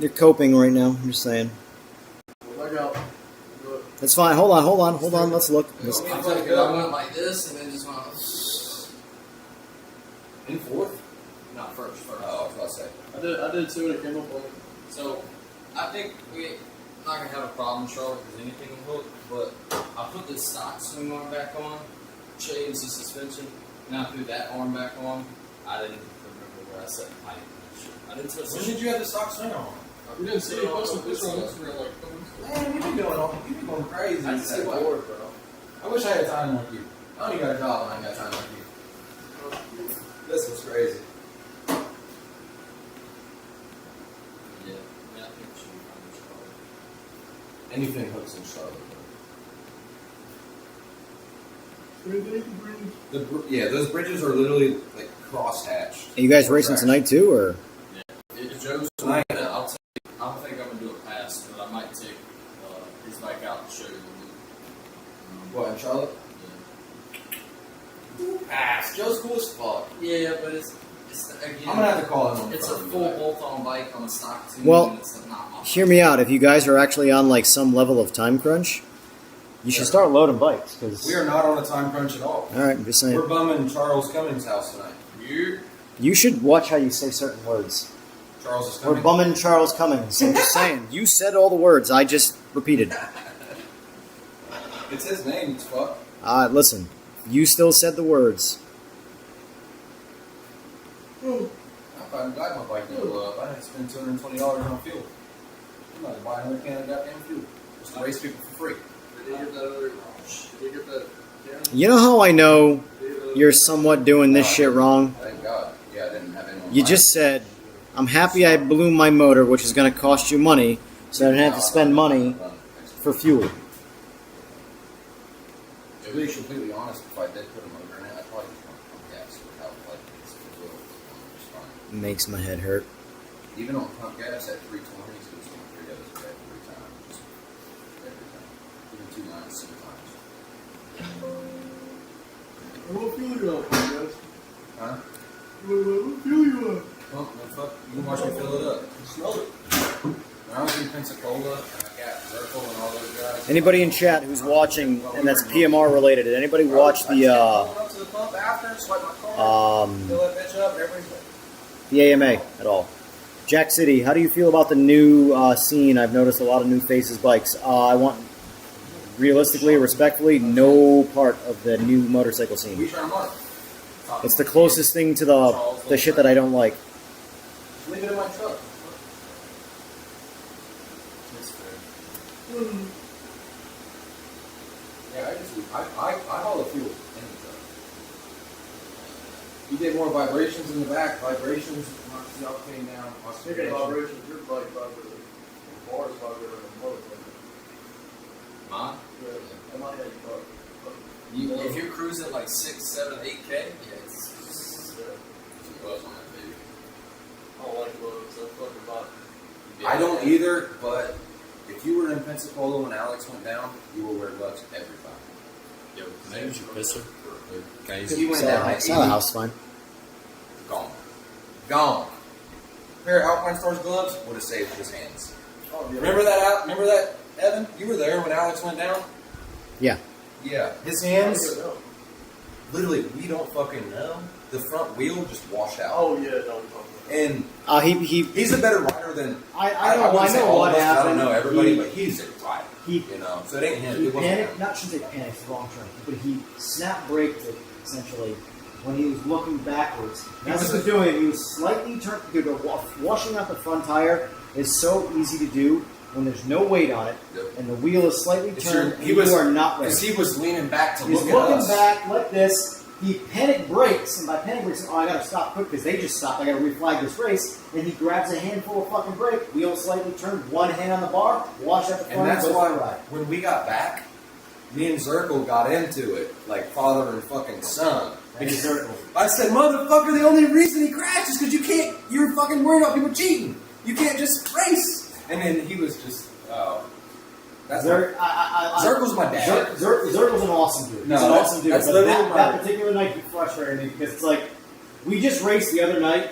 you're coping right now. I'm just saying. Look out. That's fine. Hold on. Let's look. I went like this and then just went In fourth? not first. Oh, I was about to say. I did too, and it came up like. So I think we're not gonna have a problem, Charlotte, because anything will hook. But I put this stock swing arm back on, changed the suspension. Now I threw that arm back on. I didn't remember where I set the pipe. I didn't touch. When did you have the stock swing on? We didn't see you post a picture on Instagram like a couple weeks ago. Man, you've been going crazy. I just see what- board, bro. I wish I had time like you. I only got a job and I ain't got time like you. This was crazy. Yeah, I mean, I think it should be fine with Charlotte. Anything hooks in Charlotte. Yeah, those bridges are literally like cross-hatched. Are you guys racing tonight too, or? If Joe's tonight, I don't think I'm gonna do a pass, but I might take his bike out and show you the loop. What, in Charlotte? Pass. Joe's cool as fuck. Yeah, but it's again. I'm gonna have to call him on It's a Friday. full bolt-on bike on a stock tune. Well, and it's not my Hear me out. If you guys are actually on like some level of time crunch, you should start loading bikes. Cause We are not on a time crunch at all. all right, I'm just saying. We're bumming Charles Cummings' house tonight. You should watch how you say certain words. Charles is We're coming. bumming Charles Cummings. I'm just saying. You said all the words. I just repeated. It's his name, it's fuck. Listen. You still said the words. I'm glad my bike didn't blow up. I had to spend $220 on fuel. I'm not buying another can of goddamn fuel. Just to race people for free. Did you get that other? Did you get that? You know how I know you're somewhat doing this shit wrong? Thank God. Yeah, I didn't have anyone. You just said, I'm happy I blew my motor, which is going to cost you money, so I didn't have to spend money for fuel. To be completely honest, if I did put a motor in it, I'd probably just want to pump gas without like it's just fine. Makes my head hurt. Even on pump gas at 320s, it was going 3 days a day every time. Just every time. Even 2 lines sometimes. What fuel you on, guys? Huh? What fuel you on? Well, no fuck. You can watch me fill it up. Smell it. When I was in Pensacola, and I got Zirkle and all those guys. Anybody in chat who's watching, and that's PMR related, did anybody watch I the up to the pump after, swipe my car, fill that bitch up, everything. the AMA at all? Jack City, how do you feel about the new scene? I've noticed a lot of new faces bikes. I want, realistically, respectfully, no part of the new motorcycle We scene. turn them on. It's the closest thing to the shit that I don't like. Just leave it in my truck. Yeah, I haul the fuel in the truck. You get more vibrations in the back. Vibrations knocks the octane down. Speaking of vibrations, your bike vibrated. The bars vibrated on the motorcycle. Mine? Yeah, I might have your car. If you're cruising like 6, 7, 8K, yeah, it's Buzz on that baby. I don't like loads. That fucking bike. I don't either, but if you were in Pensacola when Alex went down, you will wear gloves every time. Yo, can I use your pistol? He went down at It's not a 80. house, fine. Gone. Gone. Pair of Alpine Stars gloves would have saved his hands. Oh, yeah. Remember that, Evan? You were there when Alex went down? Yeah. Yeah. His hands, literally, we don't fucking know. The front wheel just washed out. Oh, yeah, no, And he's a better rider than I know wouldn't say what all of us, 'cause I don't happened. know everybody, He- but he's a rider. He You know, so it ain't him. He It wasn't panicked, him. not shouldn't say panicked, it's the wrong term, but he snap braked it, essentially, when he was looking backwards. And as he was doing it, he was slightly turned, dude, washing out the front tire is so easy to do when there's no weight on it, Yep. and the wheel is slightly It's turned, your- and you are not ready. Because he was leaning back to He was look at looking us. back like this. He panic brakes, and by panic brakes, oh, I gotta stop quick because they just stopped. I gotta reflag this race. And he grabs a handful of fucking brake, wheel slightly turned, one hand on the bar, wash out the front, And that's goes why for a ride. when we got back, me and Zirkle got into it like father and fucking son. And Zirkle. I said, motherfucker, the only reason he crashed is because you're fucking worried about people cheating. You can't just race. And then he was just, oh. That's Zirkle's my dad. Zirkle's an awesome dude. No, He's an that's- awesome dude. that's But literally that particular night he frustrated me because it's like, we just raced the other night.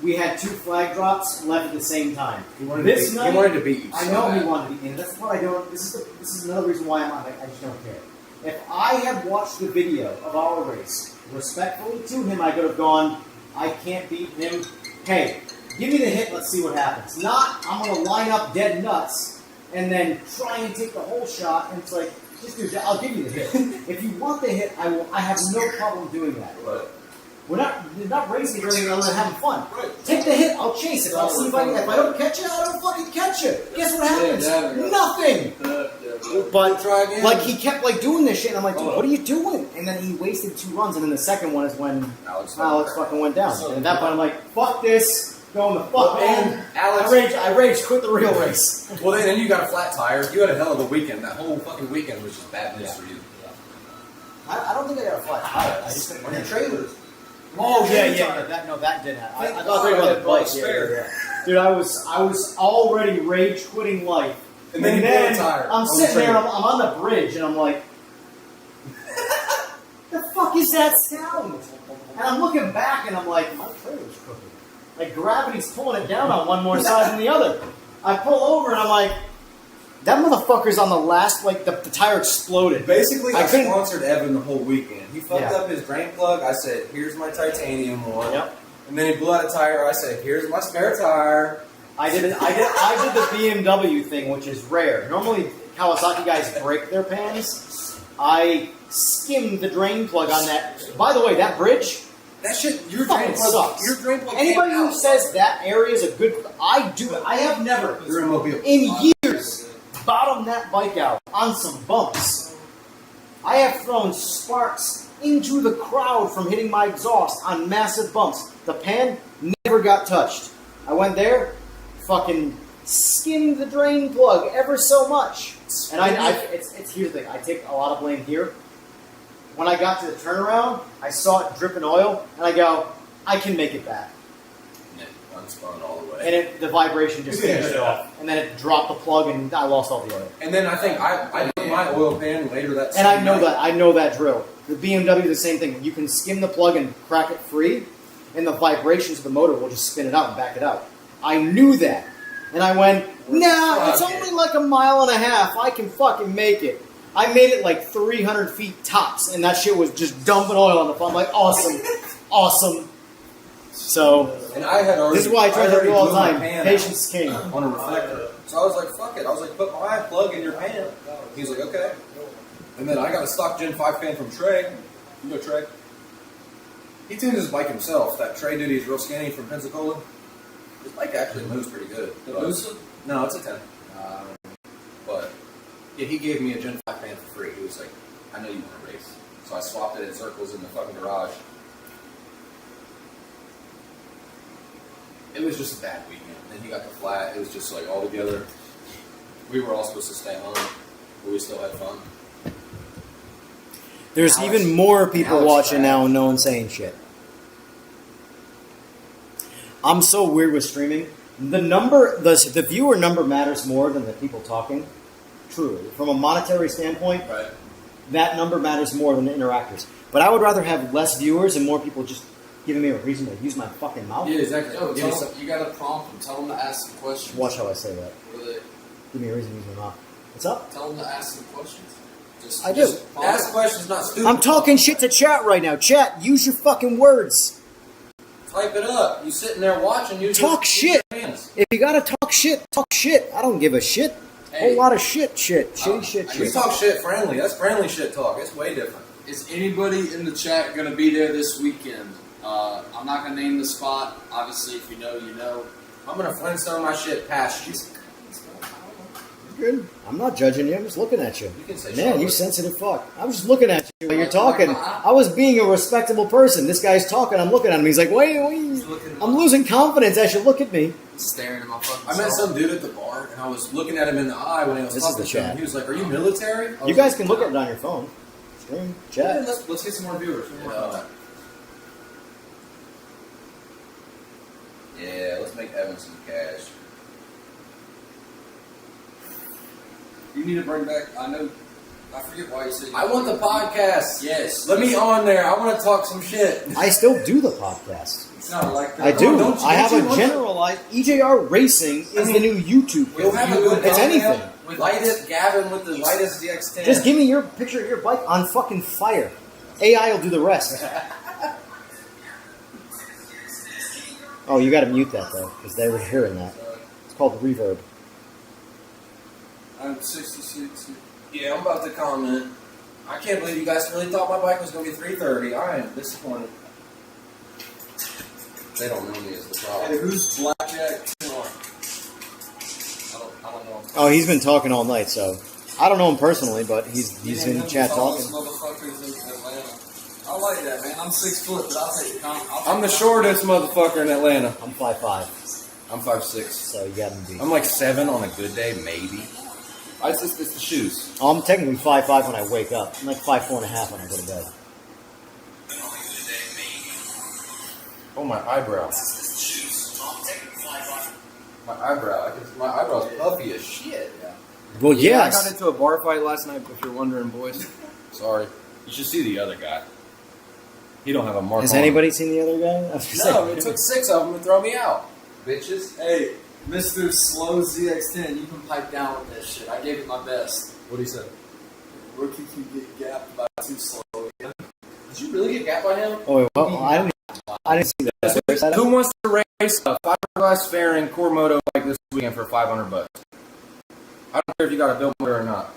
We had 2 flag drops left at the same time. He wanted to beat you. I so know bad. he wanted to beat me. And that's what I don't. This is another reason why I just don't care. If I had watched the video of our race respectfully to him, I could have gone, I can't beat him. Hey, give me the hit. Let's see what happens. Not, I'm going to line up dead nuts and then try and take the whole shot. And it's like, just do that. I'll give you the hit. If you want the hit, I will. I have no problem doing that. Right. We're not racing for anything other than having fun. Right. Take the hit, I'll chase it. I'll see if I can. If I don't catch you, I don't fucking catch you. Guess what happens? Nothing. But like he kept like doing this shit, and I'm like, dude, what are you doing? And then he wasted 2 runs, and then the second one is when Alex fucking went down. And at that point, I'm like, fuck this, going the fuck home. I rage, quit the real race. Well, then you got a flat tire. You had a hell of a weekend. That whole fucking weekend was just bad news for you. I don't think I got a flat tire. I just think your trailers. Oh yeah. That did happen. I thought they were about the bike. Yeah. Dude, I was already rage quitting life, and then you tire. I'm sitting there. I'm on the bridge, and I'm like, "The fuck is that sound?" And I'm looking back, and I'm like, "My trailer's crooked. Like gravity's pulling it down on one more side than the other." I pull over, and I'm like, "That motherfucker's on the last. Like the tire exploded." Basically, I sponsored Evan the whole weekend. He fucked up his drain plug. I said, "Here's my titanium one." Yep. And then he blew out a tire. I said, "Here's my spare tire." I did the BMW thing, which is rare. Normally, Kawasaki guys break their pans. I skimmed the drain plug on that. By the way, that bridge. That shit, your fucking drain plug sucks. Your drain plug. Anybody who says that area is a good, I have never in years bottomed that bike out on some bumps. I have thrown sparks into the crowd from hitting my exhaust on massive bumps. The pan never got touched. I went there, fucking skimmed the drain plug ever so much. And here's the thing, I take a lot of blame here. When I got to the turnaround, I saw it dripping oil, and I go, I can make it back. And it unspun all the way. And the vibration just finished it off. And then it dropped the plug, and I lost all the oil. And then I think I put my oil pan later that And I know that drill. The BMW, the same thing. You can skim the plug and crack it free, and the vibrations of the motor will just spin it out and back it out. I knew that. And I went, nah, it's only like a mile and a half. I can fucking make it. I made it like 300 feet tops, and that shit was just dumping oil on the phone. I'm like, awesome. Awesome. So, and I had already, this is why I try to do all the time. Patience is king. On a reflector. So I was like, fuck it. I was like, put my plug in your pan. He's like, okay. And then I got a stock Gen 5 pan from Trey. You know Trey? He tuned his bike himself. That Trey dude, he's real skinny from Pensacola. His bike actually moves pretty good. No, it's a 10. But yeah, he gave me a Gen 5 pan for free. He was like, I know you want to race. So I swapped it at Circles in the fucking garage. It was just a bad weekend. Then he got the flat. It was just like all together. We were all supposed to stay home, but we still had fun. There's even more people watching now and no one's saying shit. I'm so weird with streaming. The viewer number matters more than the people talking. Truly. From a monetary standpoint, that number matters more than the interactors. But I would rather have less viewers and more people just giving me a reason to use my fucking mouth. Yeah, exactly. You gotta prompt them. Tell them to ask some questions. Watch how I say that. What are they? Give me a reason to use my mouth. What's up? Tell them to ask some questions. I do. Ask questions, not stupid. I'm talking shit to chat right now. Chat, use your fucking words. Type it up. You sitting there watching. Talk shit. If you gotta talk shit, talk shit. I don't give a shit. Whole lot of shit. We talk shit friendly. That's friendly shit talk. It's way different. Is anybody in the chat gonna be there this weekend? I'm not gonna name the spot. Obviously, if you know, you know. I'm gonna Flintstone my shit past you. Good. I'm not judging you. I'm just looking at you. You can say Man, you sensitive fuck. I'm just looking at you while you're talking. I was being a respectable person. This guy's talking. I'm looking at him. He's like, wait. I'm losing confidence. I should look at me. Staring at my fucking I met some dude at the bar, and I was looking at him in the eye when he was talking to him. He was like, "Are you military?" You guys can look at it on your phone. Stream, chat. Yeah, let's get some more viewers. Yeah, let's make Evan some cash. You need to bring back. I know. I forget why you said. I want the podcast. Yes. Let me on there. I want to talk some shit. I still do the podcast. It's not like that. I do. Don't you- I have don't you a want generalized EJR Racing is the new YouTube. We'll have a good It's anything. With lightest Gavin with the lightest DX10. Just give me your picture of your bike on fucking fire. AI will do the rest. Oh, you got to mute that though, because they were hearing that. It's called reverb. I'm 66. Yeah, I'm about to comment. I can't believe you guys really thought my bike was going to be 330. I am disappointed. They don't know me as the Hey, problem. who's Blackjack? I don't know. Oh, he's been talking all night, so I don't know him personally, but he's in chat talking. Motherfuckers in Atlanta. I like that, man. I'm 6 foot, but I'll take the comment. I'm the shortest motherfucker in Atlanta. I'm 5'5", I'm 5'6". so you got to be. I'm like 7 on a good day, maybe. It's the shoes. Oh, I'm technically 5'5" when I wake up. I'm like 5'4.5" when I go to bed. Oh, my eyebrow. My eyebrow. My eyebrow's puffy as shit. Well, I got yes. into a bar fight last night, if you're wondering, boys. Sorry. You should see the other guy. He don't have a mark Has on him. anybody seen the other guy? I was gonna No, say. it took 6 of them to throw me out. Bitches. Hey, Mr. Slow ZX10, you can pipe down with that shit. I gave it my best. What do you say? Rookie can get gapped by too slow. Did you really get gapped by him? Oh, wait, well, I didn't see that. Where's that at? Who wants to race a fiberglass fairing core moto like this weekend for $500? I don't care if you got a built motor or not.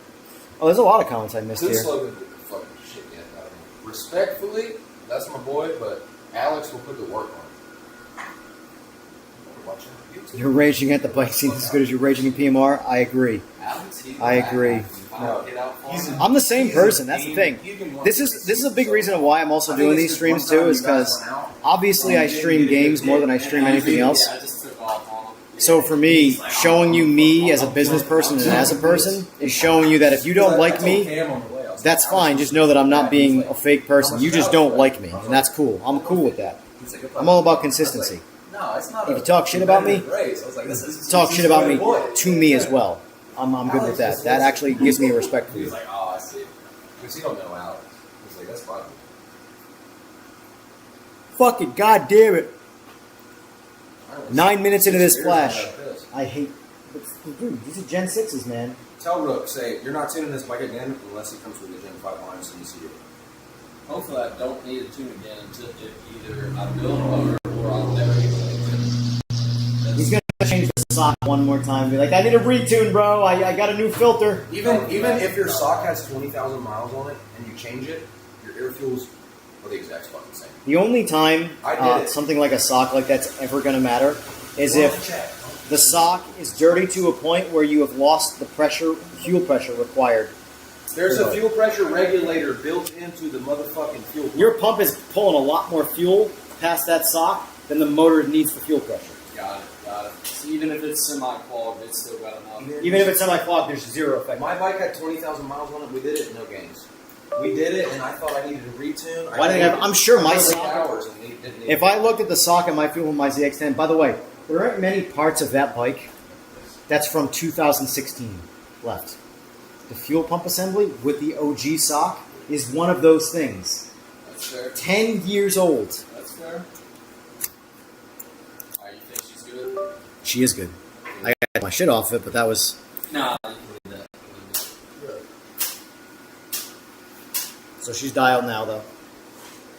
Oh, there's a lot of comments I missed This here. slogan did the fucking shit yet out of me. Respectfully, that's my boy, but Alex will put the work on. Watching YouTube. You're raging at the bike scene as good as you're raging in PMR. I agree. I agree. I'm the same person. That's the thing. This is a big reason of why I'm also doing these streams too, is because obviously I stream games more than I stream anything else. I just took off on him. So for me, showing you me as a business person and as a person is showing you that if you don't like me, that's fine. Just know that I'm not being a fake person. You just don't like me, and that's cool. I'm cool with that. I'm all about consistency. No, it's not. If you talk shit about me, race. I was like, this is talk shit about me to me as well. I'm good with that. That actually gives me a respect for He you. was like, oh, I see. Because he don't know Alex. He's like, that's fine. Fuck it, god damn it. 9 minutes into this flash. I hate. Dude, these are Gen 6s, man. Tell Rook, say, you're not tuning this bike again unless it comes with a Gen 5 line so you see it. Hopefully I don't need to tune again until either I build a motor or I'll never get it. He's gonna change the sock one more time. Be like, I need a retune, bro. I got a new filter. Even if your sock has 20,000 miles on it and you change it, your air fuels are the exact fucking same. The only time I did it. something like a sock like that's ever gonna matter is if the sock is dirty to a point where you have lost the pressure, fuel pressure required. There's a fuel pressure regulator built into the motherfucking fuel pump. Your pump is pulling a lot more fuel past that sock than the motor needs for fuel pressure. Got it. So even if it's semi-clogged, it's still got enough. Even if it's semi-clogged, there's zero effect. My bike had 20,000 miles on it. We did it, no gains. We did it, and I thought I needed a retune. Why did I'm sure my sock. sock. If I looked at the sock in my fuel in my ZX10, by the way, there aren't many parts of that bike that's from 2016 left. The fuel pump assembly with the OG sock is one of those things. That's fair. 10 years old. That's fair. You think she's good? She is good. I got my shit off it, but that was... Nah, you can leave that. So she's dialed now, though.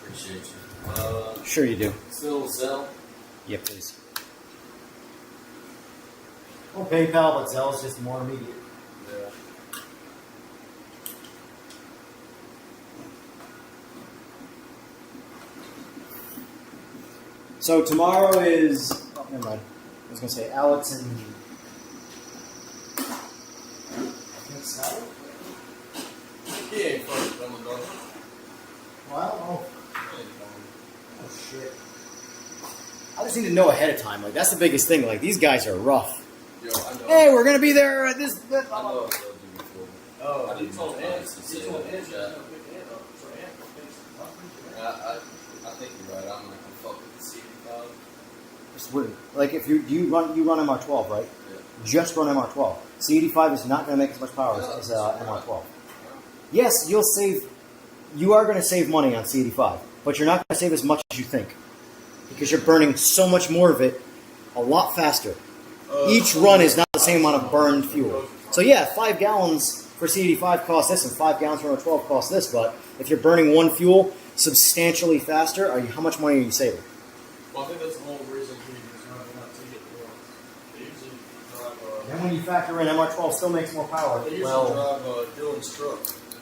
Appreciate you. Sure you do. Still Zell. Yeah, please. Well, PayPal, but Zell's just more immediate. Yeah. So tomorrow is... Oh, never mind. I was going to say Alex and... He ain't fucking done with nothing. Well, oh shit. I just need to know ahead of time. Like, that's the biggest thing. Like, these guys are rough. Yo, I know. Hey, we're going to be there at this... I know what they'll do before. Oh, I didn't tell Ant. He told Ant that. I think you're right. I'm not gonna fuck with the CD5. It's weird. Like, if you run MR12, right? Yeah. Just run MR12. C85 is not going to make as much power as MR12. Yes, you are going to save money on C85, but you're not going to save as much as you think because you're burning so much more of it a lot faster. Each run is not the same amount of burned fuel. So yeah, 5 gallons for C85 costs this, and 5 gallons for MR12 costs this, but if you're burning one fuel substantially faster, how much money are you saving? Well, I think that's the whole reason he's driving out to get more. They usually drive. Then when you factor in MR12 still makes more power. They usually drive Dylan's truck.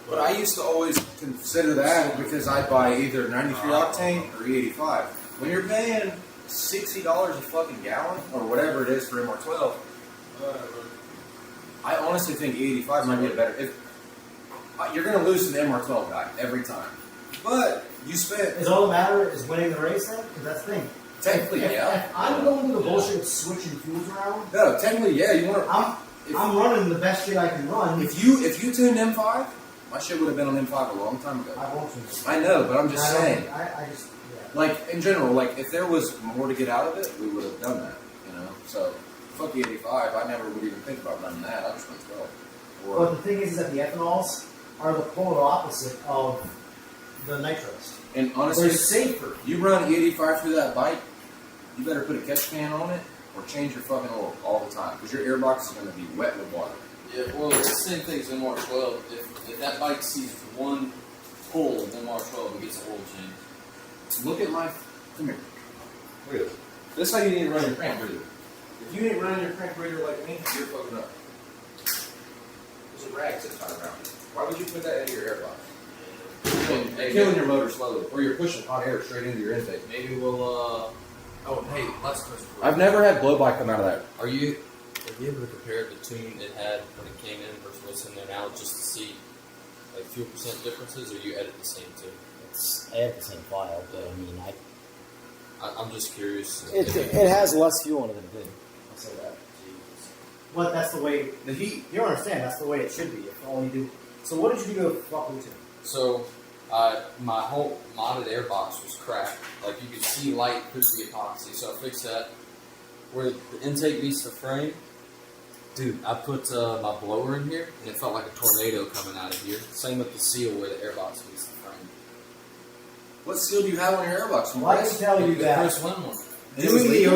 But I used to always consider that because I'd buy either 93 octane or E85. When you're paying $60 a fucking gallon or whatever it is for MR12, I honestly think E85 might be a better. You're going to lose to the MR12 guy every time. But you spent. Is all that matter is winning the race then? Because that's the thing. Technically, yeah. If I'm going through the bullshit of switching fuels around. No, technically, yeah. You want to. I'm running the best shit I can run. If you tuned M5, my shit would have been on M5 a long time ago. I won't tune it. I know, but I'm just saying. I just. Yeah. Like in general, like if there was more to get out of it, we would have done that. You know, so fuck the 85. I never would even think about running that. I just went 12. But the thing is that the ethanols are the polar opposite of the nitros. And honestly, they're safer. You run E85 through that bike, you better put a catch can on it or change your fucking oil all the time because your airbox is going to be wet with water. Yeah, well, it's the same thing as MR12. If that bike sees one pull of MR12, it gets an oil change. Look at my. Come here. Look at this. This is how you need to run your crank breather. If you ain't running your crank breather like me, you're fucking up. There's a rag sitting around. Why would you put that into your airbox? You're killing your motor slowly, or you're pushing hot air straight into your intake. Maybe we'll. Oh, hey, last question. I've never had blow by come out of that. Are you able to compare the tune it had when it came in versus what's in there now, just to see like fuel percent differences, or you edit the same tune? I have the same file, but I mean, I'm just curious. It has less fuel in it than it did. I'll say that. But that's the way the heat. You don't understand. That's the way it should be. If all you do. So what did you do to fuck into? So my whole modded airbox was cracked. Like you could see light through the epoxy. So I fixed that. Where the intake meets the frame, dude, I put my blower in here, and it felt like a tornado coming out of here. Same with the seal where the airbox meets the frame. What seal do you have on your airbox? Well, I can tell you that. Chris Wynn one. Doing the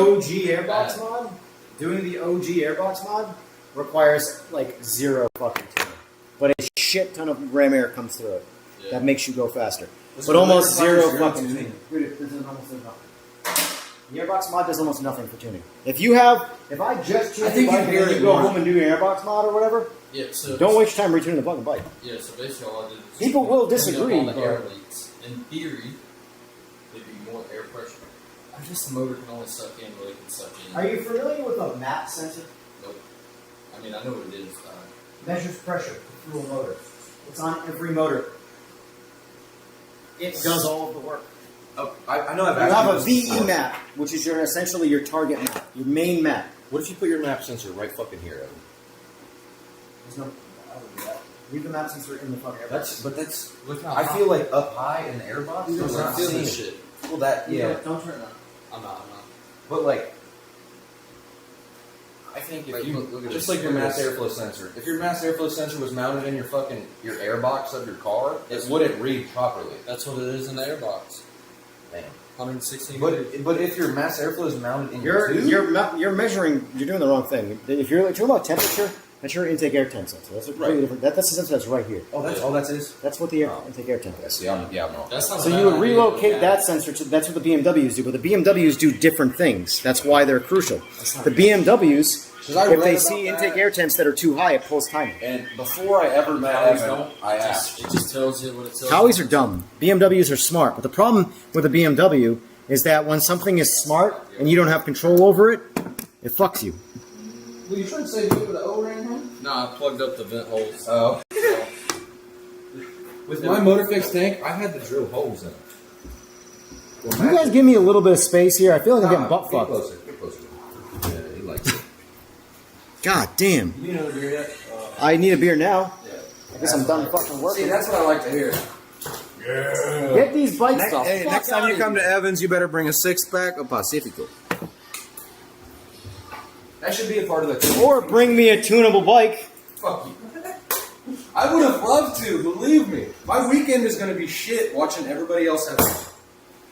OG airbox mod, requires like 0 fucking tuning, but a shit ton of ram air comes through it. Yeah. That makes you go faster. This But almost requires 0 zero fucking tuning. tuning. Dude, it does almost nothing. The airbox mod does almost nothing for tuning. If I just I tune think the bike you and then hear you it go more. home and do your airbox mod or whatever, Yeah, so don't waste your time retuning the fucking bike. Yeah, so basically all I did was People will clean up disagree, all the but- air leaks. In theory, there'd be more air pressure. I guess the motor can only suck in what it can suck in. Are you familiar with a map sensor? Nope. I mean, I know what it is. Measures pressure through a motor. It's on every motor. It does all of the work. Oh, I know I've You asked have you a this VE before. map, which is essentially your target map, your main map. What if you put your map sensor right fucking here, Evan? There's no. I would do that. Leave the map sensor in the fucking airbox. That's. Look how I feel like up high in the airbox. I'm it's not not feeling seeing this it. shit. Well, that yeah. Don't turn it on. I'm not. But like, I think if Like, you look at just this. like your Look at mass this. airflow sensor, if your mass airflow sensor was mounted in your airbox of your car, it wouldn't read properly. That's what it is in the airbox. Damn. 116. But if your mass airflow is mounted in your tube, You're measuring. You're doing the wrong thing. If you're talking about temperature, that's your intake air temp sensor. That's a completely different. That's the sensor that's right here. oh, that's all that is. That's what the intake air temp is. Yeah, I'm wrong. That's not So a you bad would idea, relocate but that sensor to. That's what the BMWs do, but the BMWs do different things. That's why they're crucial. The BMWs, I if read they about see that. intake air temps that are too high, it pulls timing. And before I ever met Howies Evan, don't. I asked. It just tells you what it tells Howies you. are dumb. BMWs are smart, but the problem with a BMW is that when something is smart and you don't have control over it, it fucks you. Well, you trying to say you with the O-ring, huh? No, I plugged up the vent holes. Oh. With my motor fix tank, I had to drill holes in it. Well, You guys give me a little bit of space here. I feel like I'm getting butt Get fucked. closer. Get closer. Yeah, he likes it. God damn. You need another beer yet? I need a beer now. I guess I'm done fucking See, working. that's what I like to hear. Get these bikes the Hey, fuck next time out you of come here. to Evans, you better bring a 6-pack of Pacifico. That should be a part of the. Or bring me a tunable bike. Fuck you. I would have loved to, believe me. My weekend is going to be shit watching everybody else have fun.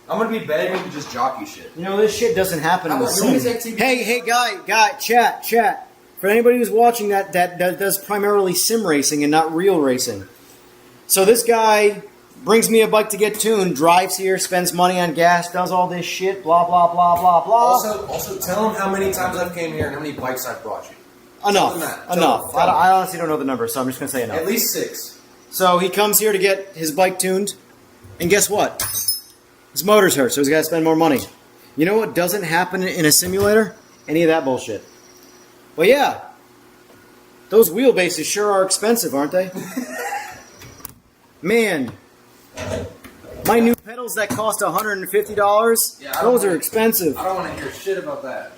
I'm going to be begging to just jockey shit. You know, this shit doesn't happen in the sim. activity? Hey, guy, chat. For anybody who's watching that does primarily sim racing and not real racing. So this guy brings me a bike to get tuned, drives here, spends money on gas, does all this shit, blah, blah, blah, blah, blah. Also tell him how many times I've came here and how many bikes I've brought you. Enough. Tell him. I honestly don't know the number, so I'm just going to say enough. At least 6. So he comes here to get his bike tuned, and guess what? His motor's hurt, so he's got to spend more money. You know what doesn't happen in a simulator? Any of that bullshit. But yeah, those wheelbases sure are expensive, aren't they? Man, my new pedals that cost $150, those are expensive. I don't want to hear shit about that.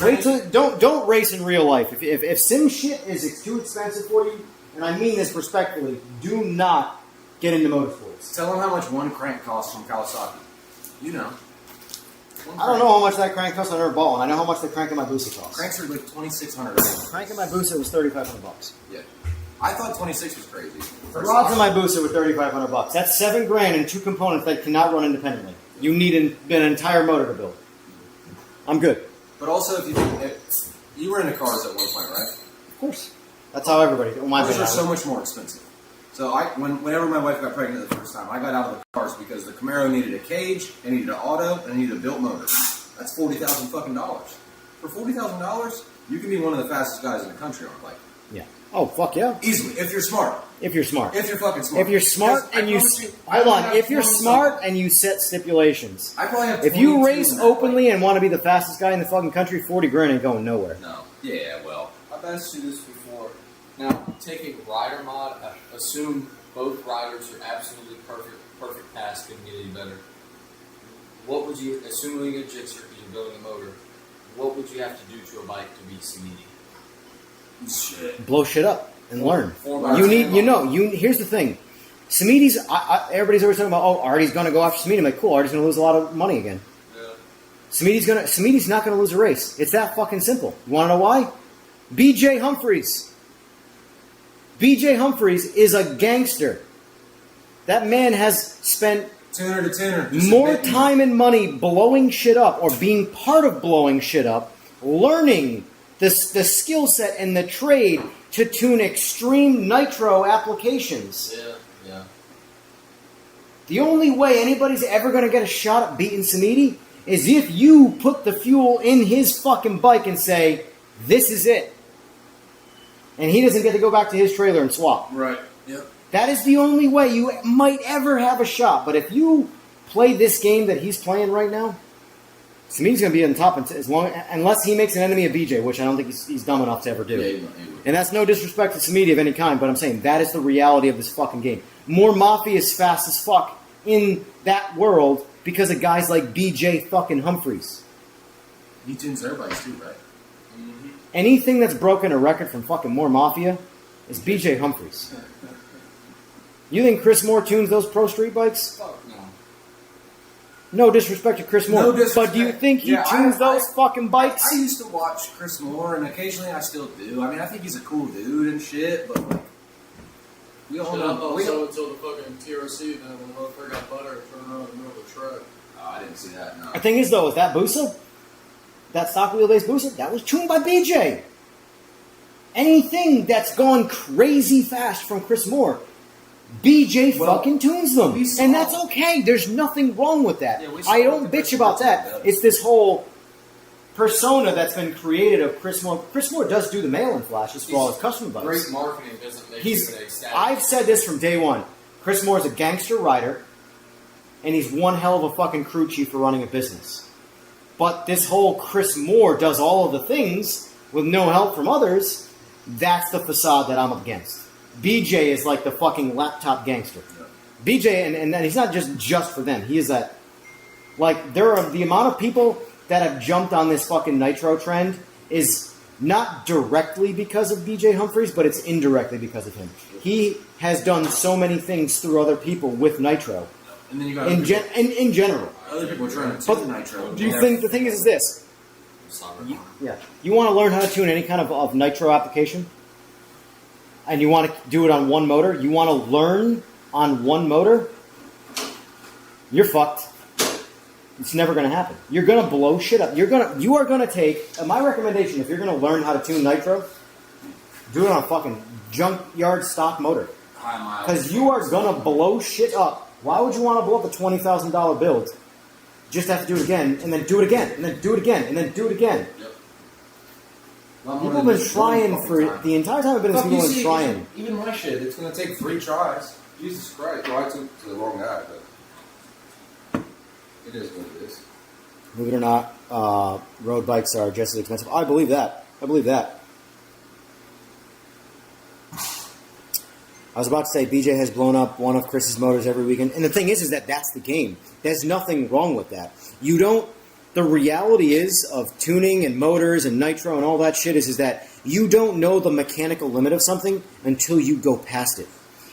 Wait till don't race in real life. If sim shit is too expensive for you, and I mean this respectfully, do not get into motorsports. Tell them how much one crank costs from Kawasaki. You know. I don't know how much that crank costs. I never bought one. I know how much the crank in my Busa costs. Cranks are like $2,600. Crank in my Busa was $3,500. Yeah. I thought 26 was crazy. The rods in my Busa were $3,500. That's $7,000 and 2 components that cannot run independently. You need an entire motor to build. I'm good. But also, if you were into cars at one point, right? Of course. That's how everybody did. Cars are so much more expensive. So whenever my wife got pregnant the first time, I got out of the cars because the Camaro needed a cage, it needed an auto, and it needed a built motor. That's $40,000 fucking dollars. For $40,000, you can be one of the fastest guys in the country on a bike. Yeah. Oh, fuck yeah. Easily, if you're smart. If you're smart. If you're fucking smart. If you're smart and you... Hold on. If you're smart and you set stipulations. I probably have if you race openly and want to be the fastest guy in the fucking country, $40,000 ain't going nowhere. No. Yeah, well. I've asked you this before. Now, taking rider mod, assume both riders are absolutely perfect pass, couldn't get any better. What would you, assuming a jigsaw because you're building a motor, what would you have to do to a bike to beat Simagic? Shit. Blow shit up and learn. Here's the thing. Samiti's, everybody's always talking about, oh, Artie's going to go after Samiti. I'm like, cool, Artie's going to lose a lot of money again. Yeah. Samiti's not going to lose a race. It's that fucking simple. You want to know why? BJ Humphries. BJ Humphries is a gangster. That man has spent tuner to tuner. More time and money blowing shit up or being part of blowing shit up, learning the skill set and the trade to tune extreme nitro applications. Yeah. The only way anybody's ever going to get a shot at beating Samiti is if you put the fuel in his fucking bike and say, this is it. And he doesn't get to go back to his trailer and swap. Right. Yep. That is the only way you might ever have a shot. But if you play this game that he's playing right now, Samiti's going to be on top unless he makes an enemy of BJ, which I don't think he's dumb enough to ever do. Yeah, and that's no disrespect to Samiti of any kind, but I'm saying that is the reality of this fucking game. More Mafia is fast as fuck in that world because of guys like BJ fucking Humphries. He tunes their bikes too, right? Mm-hmm. Anything that's broken a record from fucking More Mafia is BJ Humphries. You think Chris Moore tunes those pro street bikes? Fuck no. No disrespect to Chris Moore, No disrespect. but do you think he tunes those fucking bikes? I used to watch Chris Moore, and occasionally I still do. I mean, I think he's a cool dude and shit, but like, we all know. Until the fucking TRC, then when the motherfucker got butter, turned around in the middle of the track. Oh, I didn't see that. No. The thing is, though, is that Busa, that stock wheelbase Busa, that was tuned by BJ. Anything that's gone crazy fast from Chris Moore, BJ fucking tunes them. And that's okay. There's nothing wrong with that. Yeah, I don't bitch about that. It's this whole persona that's been created of Chris Moore. Chris Moore does do the mail-in flashes for all his customer bikes. Great marketing doesn't make you an ecstatic. I've said this from day one. Chris Moore's a gangster rider, and he's one hell of a fucking crew chief for running a business. But this whole Chris Moore does all of the things with no help from others, that's the facade that I'm against. BJ is like the fucking laptop gangster. Yeah. BJ, and he's not just for them. He is that, like, there are the amount of people that have jumped on this fucking nitro trend is not directly because of BJ Humphries, but it's indirectly because of him. He has done so many things through other people with nitro. And then you got in general. Other people are trying to but take nitro. Do you think the thing is this? You want to learn how to tune any kind of nitro application, and you want to do it on one motor. You want to learn on one motor. You're fucked. It's never going to happen. You're going to blow shit up. You are going to take. My recommendation, if you're going to learn how to tune nitro, do it on a fucking junkyard stock motor. Because you are going to blow shit up. Why would you want to blow up a $20,000 build? Just have to do it again, and then do it again, and then do it again, and then do it again. Yep. People have been trying for the entire time I've been in people have been trying. Even my shit, it's going to take 3 tries. Jesus Christ. Well, I took the wrong guy, but it is what it is. Believe it or not, road bikes are just as expensive. I believe that. I believe that. I was about to say BJ has blown up one of Chris's motors every weekend. And the thing is that that's the game. There's nothing wrong with that. The reality is of tuning and motors and nitro and all that shit is that you don't know the mechanical limit of something until you go past it.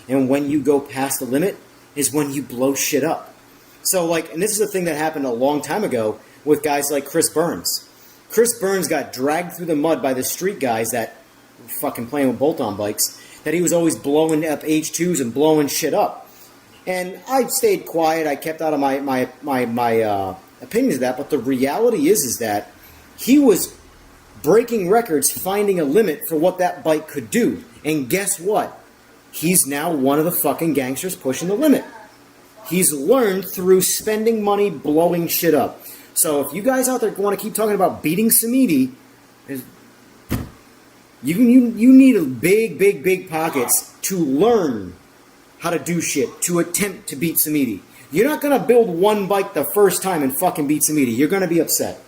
And when you go past the limit is when you blow shit up. So and this is the thing that happened a long time ago with guys like Chris Burns. Chris Burns got dragged through the mud by the street guys that were fucking playing with bolt-on bikes, that he was always blowing up H2s and blowing shit up. And I stayed quiet. I kept out of my opinions of that. But the reality is that he was breaking records, finding a limit for what that bike could do. And guess what? He's now one of the fucking gangsters pushing the limit. He's learned through spending money, blowing shit up. So if you guys out there want to keep talking about beating Samidi, you need big pockets to learn how to do shit, to attempt to beat Samidi. You're not going to build one bike the first time and fucking beat Samidi. You're going to be upset.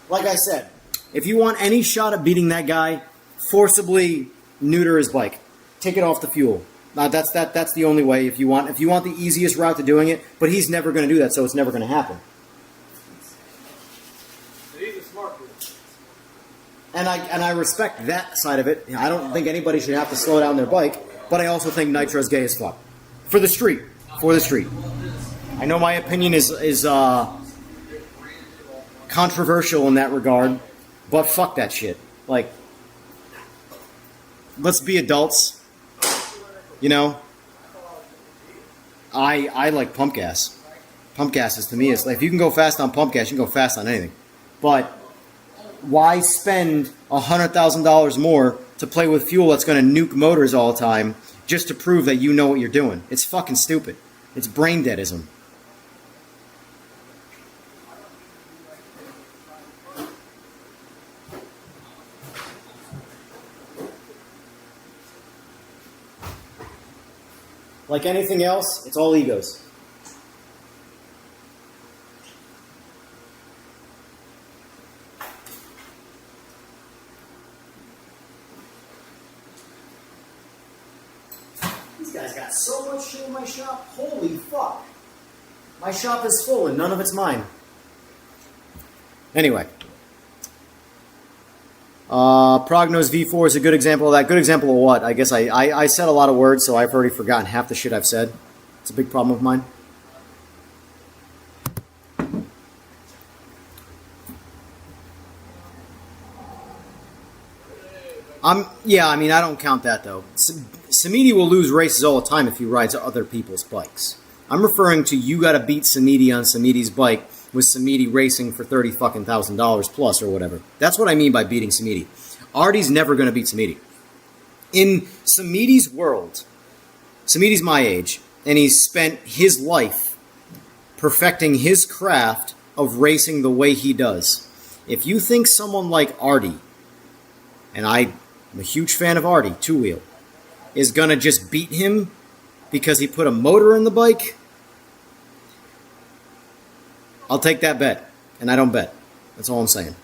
Like I said, if you want any shot at beating that guy, forcibly neuter his bike. Take it off the fuel. That's the only way if you want the easiest route to doing it, but he's never going to do that, so it's never going to happen. He's a smart dude. And I respect that side of it. I don't think anybody should have to slow down their bike, but I also think nitro's gay as fuck. For the street. I know my opinion is controversial in that regard, but fuck that shit. Let's be adults. I like pump gas. Pump gas is, to me, if you can go fast on pump gas, you can go fast on anything. But why spend $100,000 more to play with fuel that's going to nuke motors all the time just to prove that you know what you're doing? It's fucking stupid. It's brain deadism. Like anything else, it's all egos. These guys got so much shit in my shop. Holy fuck. My shop is full and none of it's mine. Anyway. Prognos V4 is a good example of that. Good example of what? I guess I said a lot of words, so I've already forgotten half the shit I've said. It's a big problem of mine. I don't count that, though. Samidi will lose races all the time if he rides other people's bikes. I'm referring to you gotta beat Samidi on Samidi's bike with Samidi racing for $30,000 plus or whatever. That's what I mean by beating Samidi. Artie's never gonna beat Samidi. In Samidi's world, Samidi's my age, and he's spent his life perfecting his craft of racing the way he does. If you think someone like Artie, and I'm a huge fan of Artie, two-wheel, is going to just beat him because he put a motor in the bike, I'll take that bet. And I don't bet. That's all I'm saying.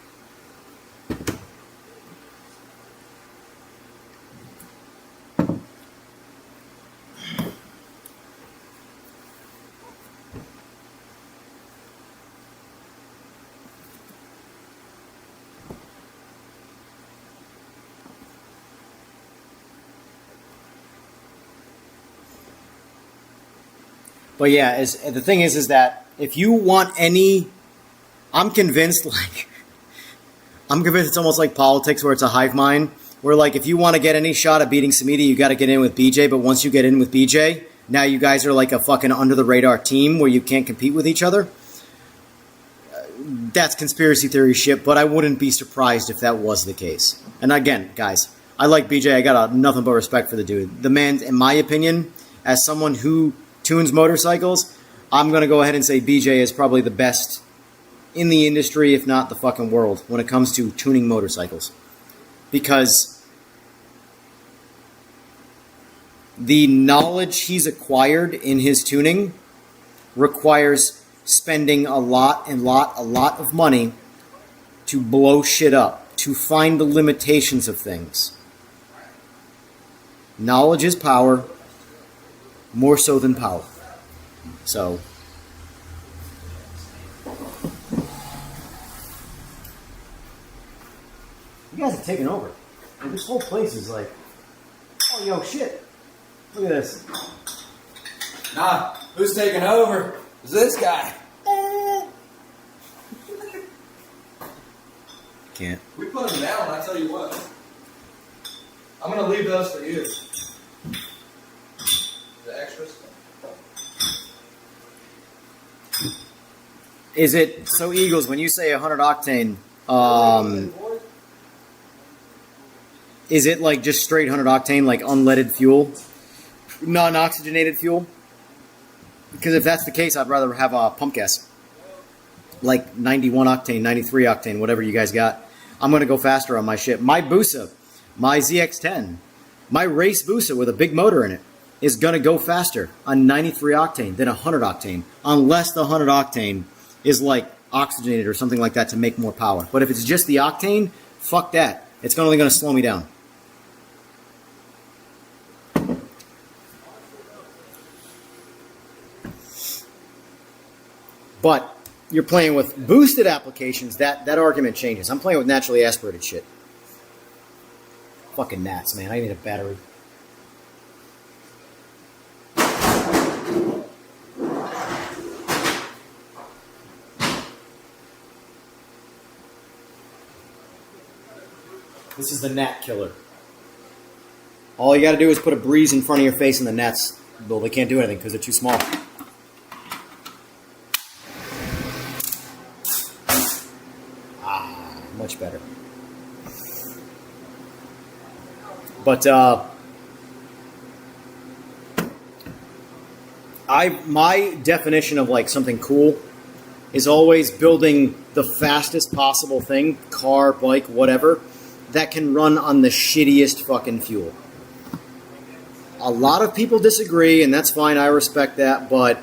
But yeah, the thing is that if you want any I'm convinced it's almost like politics where it's a hive mind. Where like if you want to get any shot at beating Samita, you got to get in with BJ. But once you get in with BJ, now you guys are like a fucking under the radar team where you can't compete with each other. That's conspiracy theory shit, but I wouldn't be surprised if that was the case. And again, guys, I like BJ. I got nothing but respect for the dude. The man, in my opinion, as someone who tunes motorcycles, I'm going to go ahead and say BJ is probably the best in the industry, if not the fucking world, when it comes to tuning motorcycles. Because the knowledge he's acquired in his tuning requires spending a lot of money to blow shit up, to find the limitations of things. Knowledge is power, more so than power. So, you guys are taking over. And this whole place is like, oh, yo, shit. Look at this. Nah, who's taking over? Is this guy. Can't. We put him down, I tell you what. I'm going to leave those for you. The extras. Is it, so Eagles, when you say 100 octane, is it like just straight 100 octane, like unleaded fuel? Non-oxygenated fuel? Because if that's the case, I'd rather have a pump gas. Like 91 octane, 93 octane, whatever you guys got. I'm going to go faster on my shit. My Busa, my ZX10, my race Busa with a big motor in it is going to go faster on 93 octane than 100 octane. Unless the 100 octane is like oxygenated or something like that to make more power. But if it's just the octane, fuck that. It's only going to slow me down. But you're playing with boosted applications, that argument changes. I'm playing with naturally aspirated shit. Fucking gnats, man. I need a battery. This is the gnat killer. All you got to do is put a breeze in front of your face and the gnats, well, they can't do anything because they're too small. Much better. But my definition of like something cool is always building the fastest possible thing, car, bike, whatever, that can run on the shittiest fucking fuel. A lot of people disagree, and that's fine, I respect that, but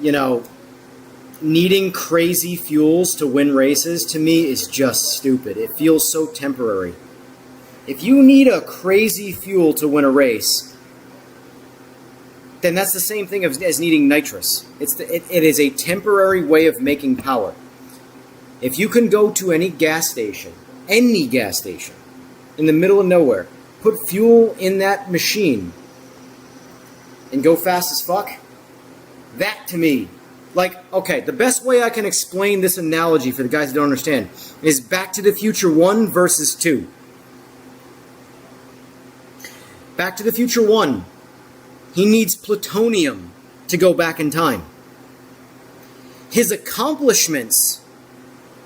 you know, needing crazy fuels to win races, to me, is just stupid. It feels so temporary. If you need a crazy fuel to win a race, then that's the same thing as needing nitrous. It is a temporary way of making power. If you can go to any gas station, in the middle of nowhere, put fuel in that machine, and go fast as fuck, that to me, like, okay, the best way I can explain this analogy for the guys that don't understand is Back to the Future 1 versus 2. Back to the Future 1, he needs plutonium to go back in time. His accomplishments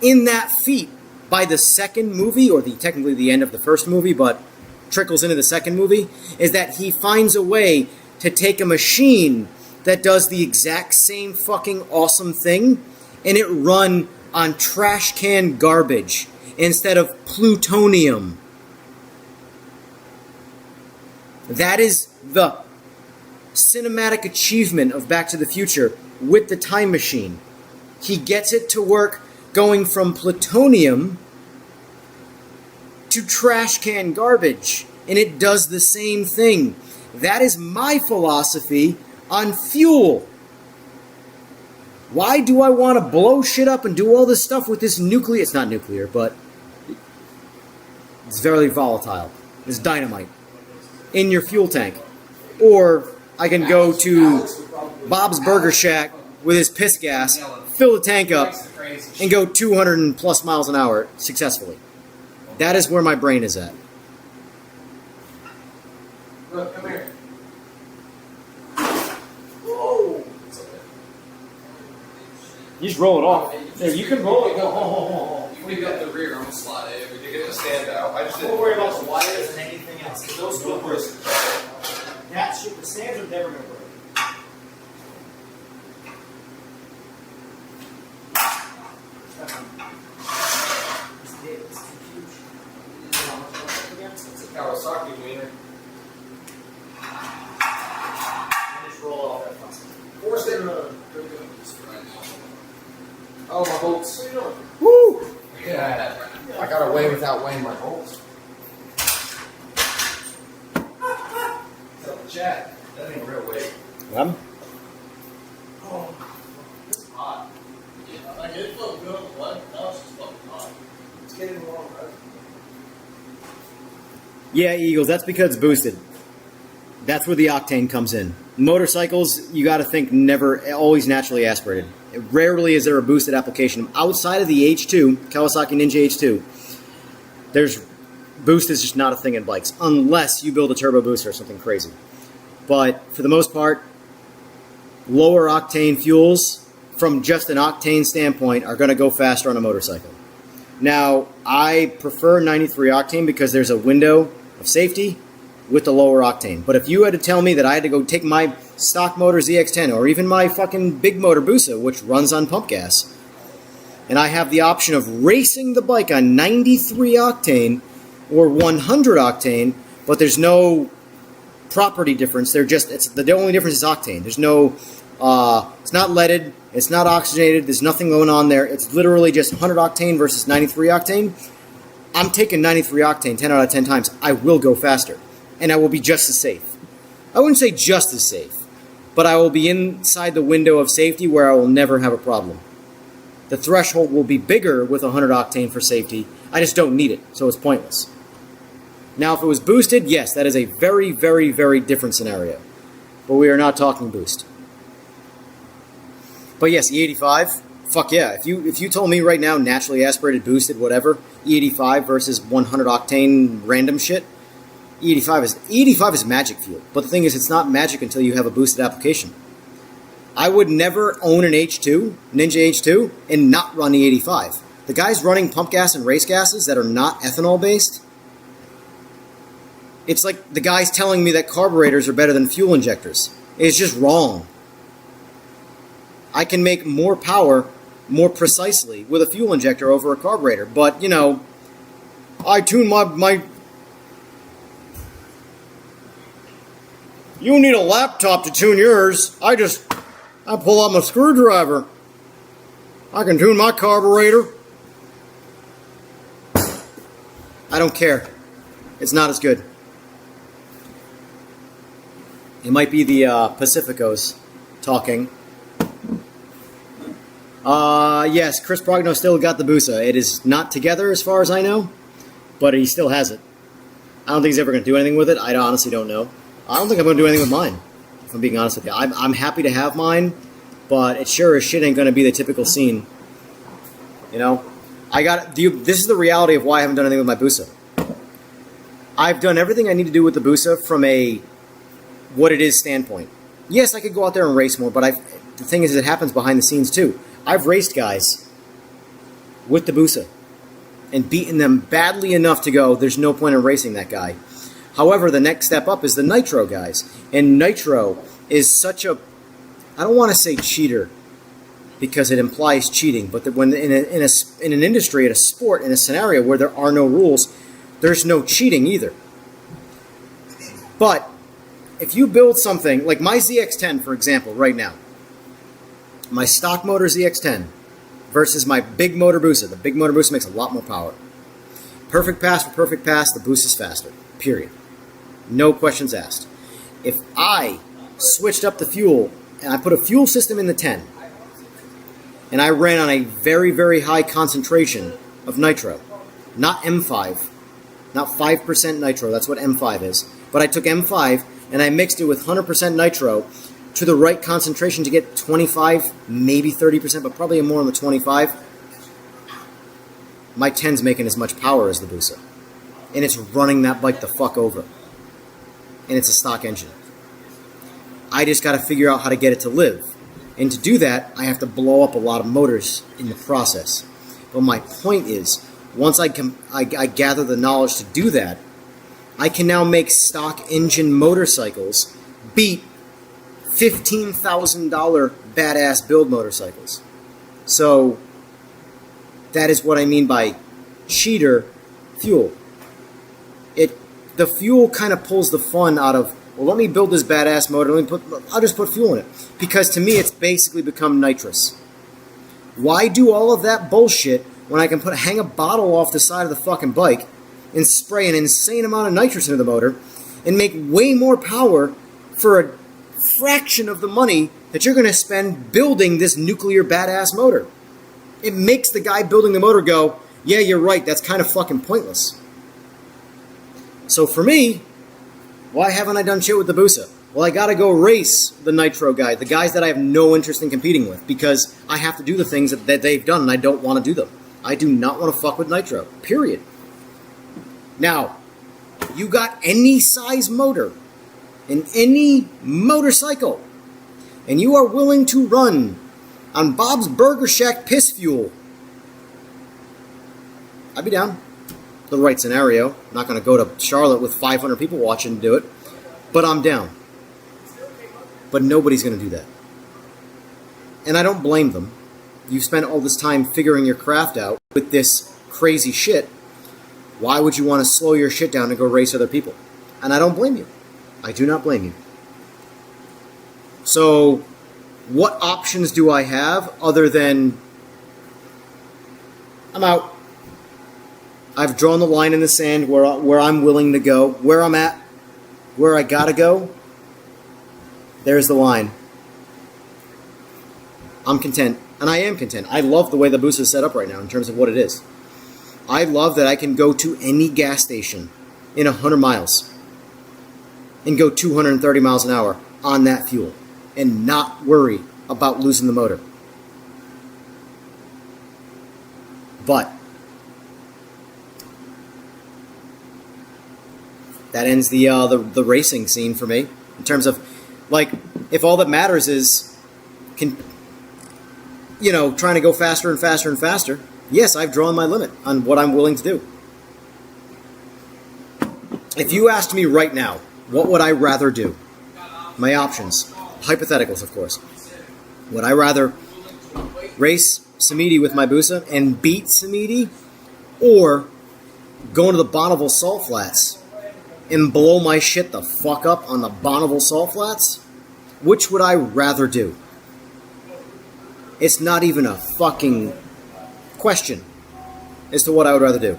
in that feat by the second movie, or technically the end of the first movie, but trickles into the second movie, is that he finds a way to take a machine that does the exact same fucking awesome thing, and it run on trash can garbage instead of plutonium. That is the cinematic achievement of Back to the Future with the time machine. He gets it to work going from plutonium to trash can garbage, and it does the same thing. That is my philosophy on fuel. Why do I want to blow shit up and do all this stuff with this nuclear? It's not nuclear, but it's very volatile. It's dynamite in your fuel tank. Or I can go to Bob's Burger Shack with his piss gas, fill the tank up, and go 200 and plus miles an hour successfully. That is where my brain is at. Look, come here. You just roll it off. Yeah, you can roll it. Go. You pick up the rear, I'm gonna slide it. You get the stand out. I just Don't didn't worry about the wires and anything else. Those will break. That shit, the stands are never going to break. It's a Kawasaki wiener. Just roll off that fuss. Forced it. Oh, my bolts. Woo! Yeah. I got away without weighing my bolts. What's up, chat? That ain't real weight. Well, It's hot. Yeah, like it felt good, but now it's just fucking hot. It's getting warm, right? yeah, Eagles, that's because it's boosted. That's where the octane comes in. Motorcycles, you got to think always naturally aspirated. Rarely is there a boosted application. Outside of the H2, Kawasaki Ninja H2, boost is just not a thing in bikes, unless you build a turbo booster or something crazy. But for the most part, lower octane fuels, from just an octane standpoint, are going to go faster on a motorcycle. Now, I prefer 93 octane because there's a window of safety with the lower octane. But if you had to tell me that I had to go take my stock motor ZX10 or even my fucking big motor Busa, which runs on pump gas, and I have the option of racing the bike on 93 octane or 100 octane, but there's no property difference. The only difference is octane. There's no, it's not leaded, it's not oxygenated, there's nothing going on there. It's literally just 100 octane versus 93 octane. I'm taking 93 octane 10 out of 10 times. I will go faster, and I will be just as safe. I wouldn't say just as safe, but I will be inside the window of safety where I will never have a problem. The threshold will be bigger with 100 octane for safety. I just don't need it, so it's pointless. Now, if it was boosted, yes, that is a very, very, very different scenario. But we are not talking boost. But yes, E85, fuck yeah. If you told me right now, naturally aspirated, boosted, whatever, E85 versus 100 octane random shit, E85 is magic fuel. But the thing is, it's not magic until you have a boosted application. I would never own an H2, Ninja H2, and not run E85. The guys running pump gas and race gases that are not ethanol based, it's like the guys telling me that carburetors are better than fuel injectors. It's just wrong. I can make more power more precisely with a fuel injector over a carburetor, but, you know, I tune my... You need a laptop to tune yours. I pull out my screwdriver. I can tune my carburetor. I don't care. It's not as good. It might be the Pacificos talking. Yes, Chris Progno still got the Busa. It is not together as far as I know, but he still has it. I don't think he's ever going to do anything with it. I honestly don't know. I don't think I'm going to do anything with mine, if I'm being honest with you. I'm happy to have mine, but it sure as shit ain't going to be the typical scene. You know? This is the reality of why I haven't done anything with my Busa. I've done everything I need to do with the Busa from a what it is standpoint. Yes, I could go out there and race more, but the thing is, it happens behind the scenes too. I've raced guys with the Busa and beaten them badly enough to go, there's no point in racing that guy. However, the next step up is the Nitro guys. And Nitro is such a, I don't want to say cheater, because it implies cheating, but when in an industry, in a sport, in a scenario where there are no rules, there's no cheating either. But if you build something, like my ZX10, for example, right now, my stock motor ZX10 versus my big motor Busa. The big motor Busa makes a lot more power. Perfect pass for perfect pass, the Busa is faster. Period. No questions asked. If I switched up the fuel and I put a fuel system in the 10 and I ran on a very, very high concentration of nitro, not M5, not 5% nitro, that's what M5 is, but I took M5 and I mixed it with 100% nitro to the right concentration to get 25, maybe 30%, but probably more on the 25, my 10's making as much power as the Busa. And it's running that bike the fuck over. And it's a stock engine. I just got to figure out how to get it to live. And to do that, I have to blow up a lot of motors in the process. But my point is, once I gather the knowledge to do that, I can now make stock engine motorcycles beat $15,000 badass build motorcycles. So that is what I mean by cheater fuel. The fuel kind of pulls the fun out of, well, let me build this badass motor. I'll just put fuel in it. Because to me, it's basically become nitrous. Why do all of that bullshit when I can hang a bottle off the side of the fucking bike and spray an insane amount of nitrous into the motor and make way more power for a fraction of the money that you're going to spend building this nuclear badass motor? It makes the guy building the motor go, yeah, you're right, that's kind of fucking pointless. So for me, why haven't I done shit with the Busa? Well, I gotta go race the Nitro guy, the guys that I have no interest in competing with, because I have to do the things that they've done and I don't want to do them. I do not want to fuck with Nitro, period. Now, you got any size motor in any motorcycle, and you are willing to run on Bob's Burger Shack piss fuel, I'd be down. The right scenario. I'm not going to go to Charlotte with 500 people watching to do it, but I'm down. But nobody's going to do that. And I don't blame them. You spent all this time figuring your craft out with this crazy shit. Why would you want to slow your shit down and go race other people? And I don't blame you. I do not blame you. So, what options do I have other than I'm out? I've drawn the line in the sand where I'm willing to go. Where I'm at, where I gotta go, there's the line. I'm content. And I am content. I love the way the Busa is set up right now in terms of what it is. I love that I can go to any gas station in 100 miles and go 230 miles an hour on that fuel and not worry about losing the motor. But that ends the racing scene for me in terms of, like, if all that matters is trying to go faster and faster and faster, yes, I've drawn my limit on what I'm willing to do. If you asked me right now, what would I rather do? My options. Hypotheticals, of course. Would I rather race Simagic with my Busa and beat Simagic, or go into the Bonneville Salt Flats and blow my shit the fuck up on the Bonneville Salt Flats? Which would I rather do? It's not even a fucking question as to what I would rather do.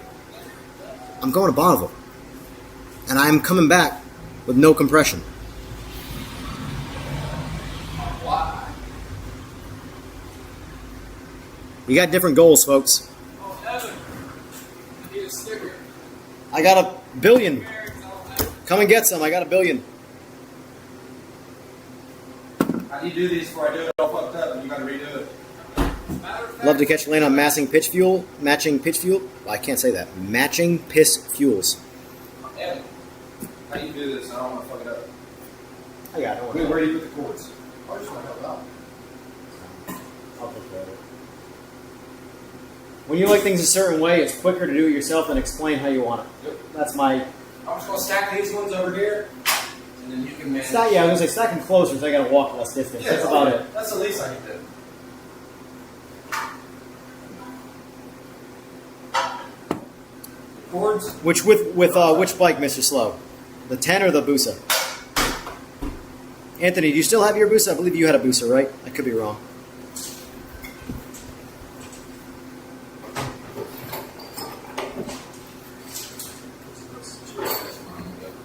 I'm going to Bonneville. And I'm coming back with no compression. Why? We got different goals, folks. Oh, Evan, I need a sticker. I got $1 billion. Come and get some. I got $1 billion. How do you do these before I do it all fucked up and you gotta redo it? Love to catch lane on matching pitch fuel. Well, I can't say that. Matching piss fuels. Evan, how do you do this? I don't want to fuck it up. I got it. Where do you put the cords? I just want to help out. I'll put that. When you like things a certain way, it's quicker to do it yourself than explain how you want it. Yep. That's my... I'm just gonna stack these ones over here, and then you can manage. I was going to say stack them closer so I got to walk less distance. Yeah, That's about it. That's the least I can do. Cords. Which which bike, Mr. Slow? The 10 or the Busa? Anthony, do you still have your Busa? I believe you had a Busa, right? I could be wrong.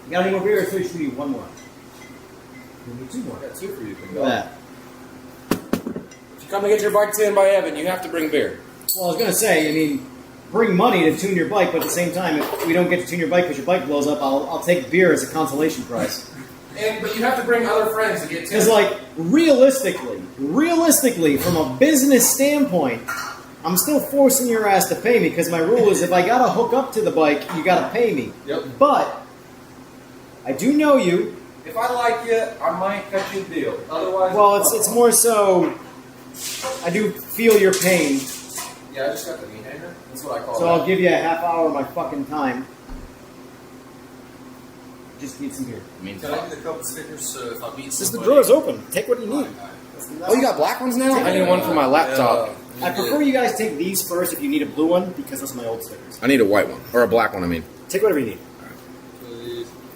You got any more beer, or should we need one more? We need 2 more. I got 2 for you. Look at that. If you come to get your bike tuned by Evan, you have to bring beer. Well, I was going to say, I mean, bring money to tune your bike, but at the same time, if we don't get to tune your bike because your bike blows up, I'll take beer as a consolation prize. But you have to bring other friends to get Because, like, realistically, from a business standpoint, I'm still forcing your ass to pay me because my rule is if I gotta hook up to the bike, you gotta pay me. Yep. But I do know you. If I like you, I might cut you a deal. Otherwise, Well, it's more so. I do feel your pain, Yeah, I just got the meat hanger. That's what I call so it. I'll give you a half hour of my fucking time. Just need some beer. Can I get a couple stickers so if I meet This is the somebody... drawer's open. Take what you need. Oh, you got black ones now? I need one for my laptop. I prefer you guys take these first if you need a blue one because those are my old stickers. I need a white one or a black one. I mean. Take whatever you need.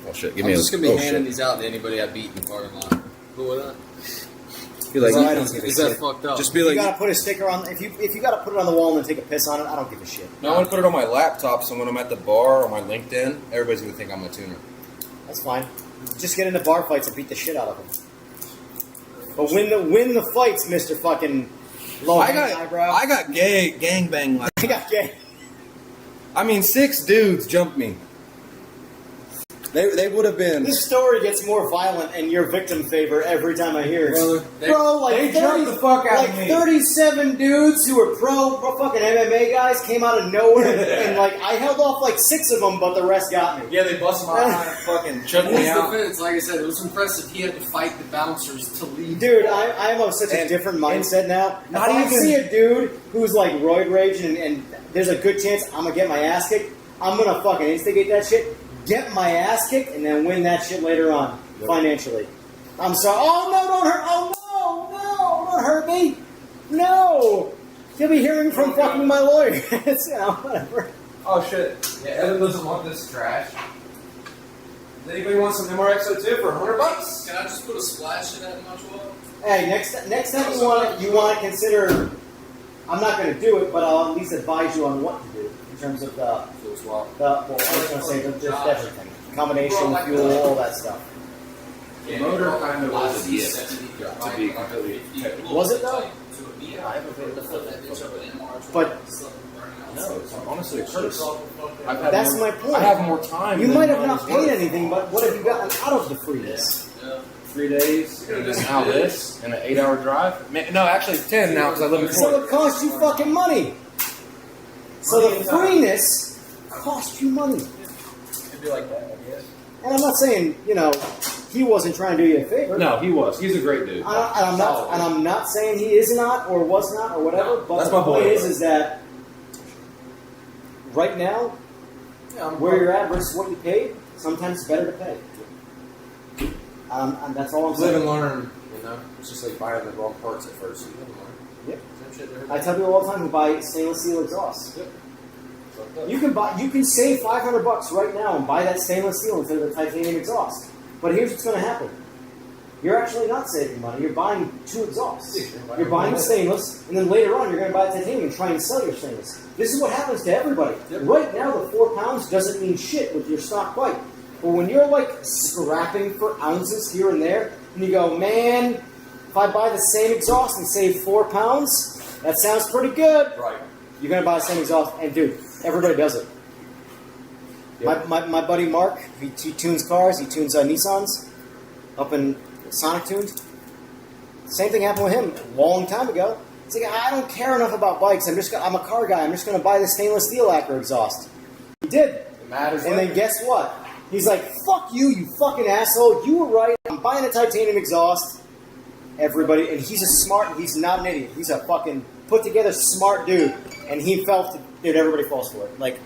Oh shit! I'm just going to be handing these out to anybody I beat in the parking lot. Cool with that? Be like, I don't give a Is shit. that fucked up? just be You like, gotta put a sticker on. If you gotta put it on the wall and then take a piss on it, I don't give a shit. no, I want to put it on my laptop, so when I'm at the bar or my LinkedIn, everybody's gonna think I'm a tuner. That's fine. Just get into bar fights and beat the shit out of them. But win the fights, Mr. Fucking low eyebrow. I got gangbang. Like, I got gay. I mean, 6 dudes jumped me. They would have been. This story gets more violent in your victim favor every time I hear it. Bro, like they jumped the fuck out of me. 37 dudes who were pro fucking MMA guys came out of nowhere, and like I held off like 6 of them, but the rest got me. Yeah, they busted my eye and fucking choked In me his out. defense, like I said, it was impressive. He had to fight the bouncers to leave. Dude, I am of such a different mindset now. not If I even- see a dude who's like roid rage and there's a good chance I'm gonna get my ass kicked, I'm gonna fucking instigate that shit, get my ass kicked, and then win that shit later on financially. I'm sorry. Oh no, don't hurt. Oh no, don't hurt me. No, you'll be hearing from fucking my lawyer. It's, whatever. Oh shit! Yeah, Evan doesn't want this trash. Does anybody want some MRX02 for $100? Can I just put a splash in that much water? Hey, next time you want to consider. I'm not going to do it, but I'll at least advise you on what to do in terms of the Fuel swap. well, I was going to say just everything, combination, fuel, all that stuff. The motor kind of was a gift, to be completely. Was it though? But No, it's honestly a curse. that's my point. I have more time. You than might have mine not is paid worth. anything, but what have you gotten out of the freeness? 3 days, and then now this, and an 8-hour drive. No, actually 10 now because I live in So Florida. it costs you fucking money. So the freeness cost you money. It'd be like that, I guess. And I'm not saying, he wasn't trying to do you a favor. No, he was. He's a great dude. I'm not saying he is not or was not or whatever. But That's the my boy. point is that right now, where you're at versus what you paid, sometimes it's better to pay. And that's all I'm Live saying. and learn, It's just like buying the wrong parts at first. So you live and learn. Yep. Same shit to I everybody. tell people all the time to buy stainless steel exhaust. Yep. You can save $500 right now and buy that stainless steel instead of the titanium exhaust. But here's what's going to happen: you're actually not saving money. You're buying 2 exhausts. You're buying the stainless, and then later on you're going to buy the titanium and try and sell your stainless. This is what happens to everybody. Right now, the 4 pounds doesn't mean shit with your stock bike. But when you're like scrapping for ounces here and there, and you go, man, if I buy the same exhaust and save 4 pounds, that sounds pretty good. Right. You're going to buy the same exhaust, and dude, everybody does it. Yep. My buddy Mark, he tunes cars, he tunes Nissans up in Sonic Tunes. Same thing happened with him a long time ago. He's like, I don't care enough about bikes. I'm a car guy. I'm just going to buy the stainless steel Acura exhaust. He did. It matters. And then guess what? He's like, fuck you, you fucking asshole. You were right. I'm buying a titanium exhaust. Everybody, and he's he's not an idiot. He's a fucking put together smart dude. And he felt, dude, everybody falls for it. Like,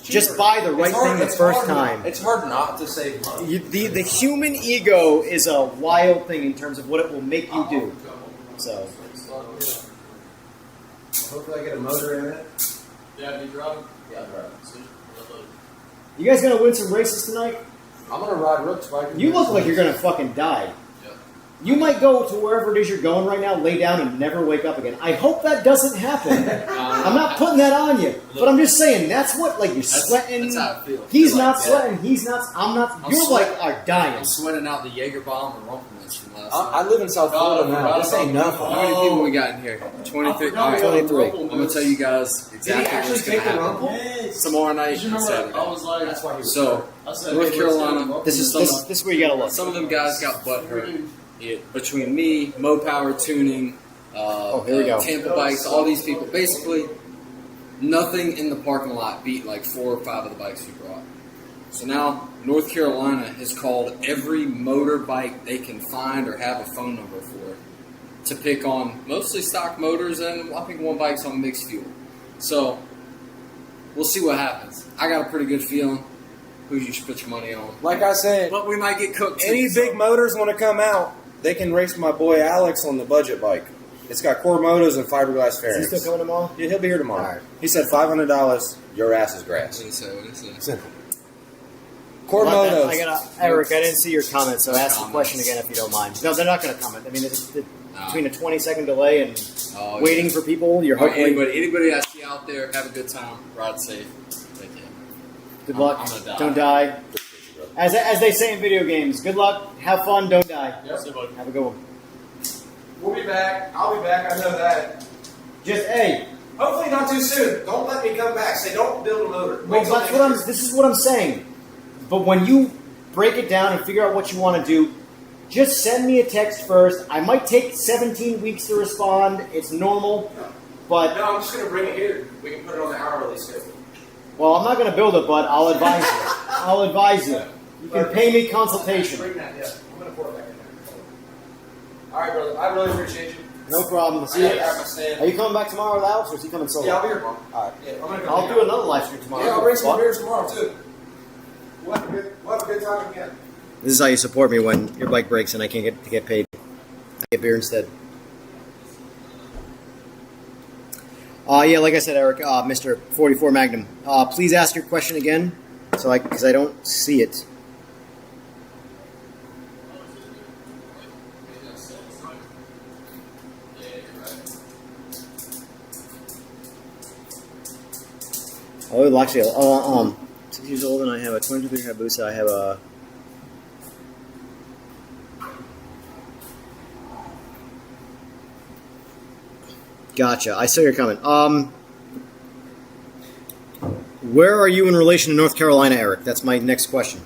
just buy the right thing the first time. It's hard not to save money. The human ego is a wild thing in terms of what it will make you do. So, Hopefully I get a motor in it. Yeah, you driving? Yeah, I'm driving. you guys gonna win some races tonight? I'm gonna ride Rook's bike. You look like you're gonna fucking die. You might go to wherever it is you're going right now, lay down, and never wake up again. I hope that doesn't happen. I'm not putting that on you, but I'm just saying that's what you're sweating. That's how I feel. He's I feel not like sweating. He's not. I'm not. I'm You're sweating. are dying. I'm sweating out the Jaeger bomb and Rumpelmans from last I night. live in South Florida now. This ain't nothing. How many people we got in here? 23. All right, 23. I'm gonna tell you guys exactly what's gonna happen tomorrow night and Saturday. That's why he was So, North Carolina. This is where you gotta look. Some of them guys got butt hurt. Between me, Mo Power Tuning, here we go. Tampa Bikes, all these people, basically nothing in the parking lot beat like 4 or 5 of the bikes we brought. So now North Carolina has called every motorbike they can find or have a phone number for to pick on mostly stock motors, and I think one bike's on mixed fuel. So we'll see what happens. I got a pretty good feeling who you should put your money on. Like I said, But we might get cooked. any too, big motors want to come out, they can race my boy Alex on the budget bike. It's got core motors and fiberglass Is he fairings. still coming tomorrow? Yeah, he'll be here tomorrow. All right. He said $500. Your ass is grass. What is it? Simple. Core Well, motos. Eric, I didn't see your comment, so ask the Comments. question again if you don't mind. No, they're not going to comment. I mean, between a 20-second delay and waiting for people, you're All right, hopefully. anybody I see out there, have a good time. Ride safe. Take care. Good luck. I'm gonna die. Don't die. As they say in video games, good luck, have fun, don't die. Have a good one. We'll be back. I'll be back. I know that. Just hey. Hopefully not too soon. Don't let me come back. Say don't build a motor. Well, that's what this is what I'm saying. But when you break it down and figure out what you want to do, just send me a text first. I might take 17 weeks to respond. It's normal. But No, I'm just going to bring it here. We can put it on the hourly schedule. well, I'm not going to build it, but I'll advise you. I'll advise you. You can pay me consultation. Bring that, yeah. I'm going to pour it back in there. All right, brother. I really appreciate you. No problem. See I you. gotta grab my stand. Are you coming back tomorrow with Alex, or is he coming solo? Yeah, I'll be here tomorrow. All right. Yeah, I'm gonna go I'll hang do out. another live stream tomorrow. Yeah, I'll bring some Fun. beers tomorrow, too. We'll have a good time again. This is how you support me when your bike breaks and I can't get paid. I get beer instead. Yeah, like I said, Eric, Mr. 44 Magnum, please ask your question again, because I don't see it. Oh, actually, 6 years old, and I have a 23 Hayabusa. I have a. Gotcha. I saw your comment. Where are you in relation to North Carolina, Eric? That's my next question.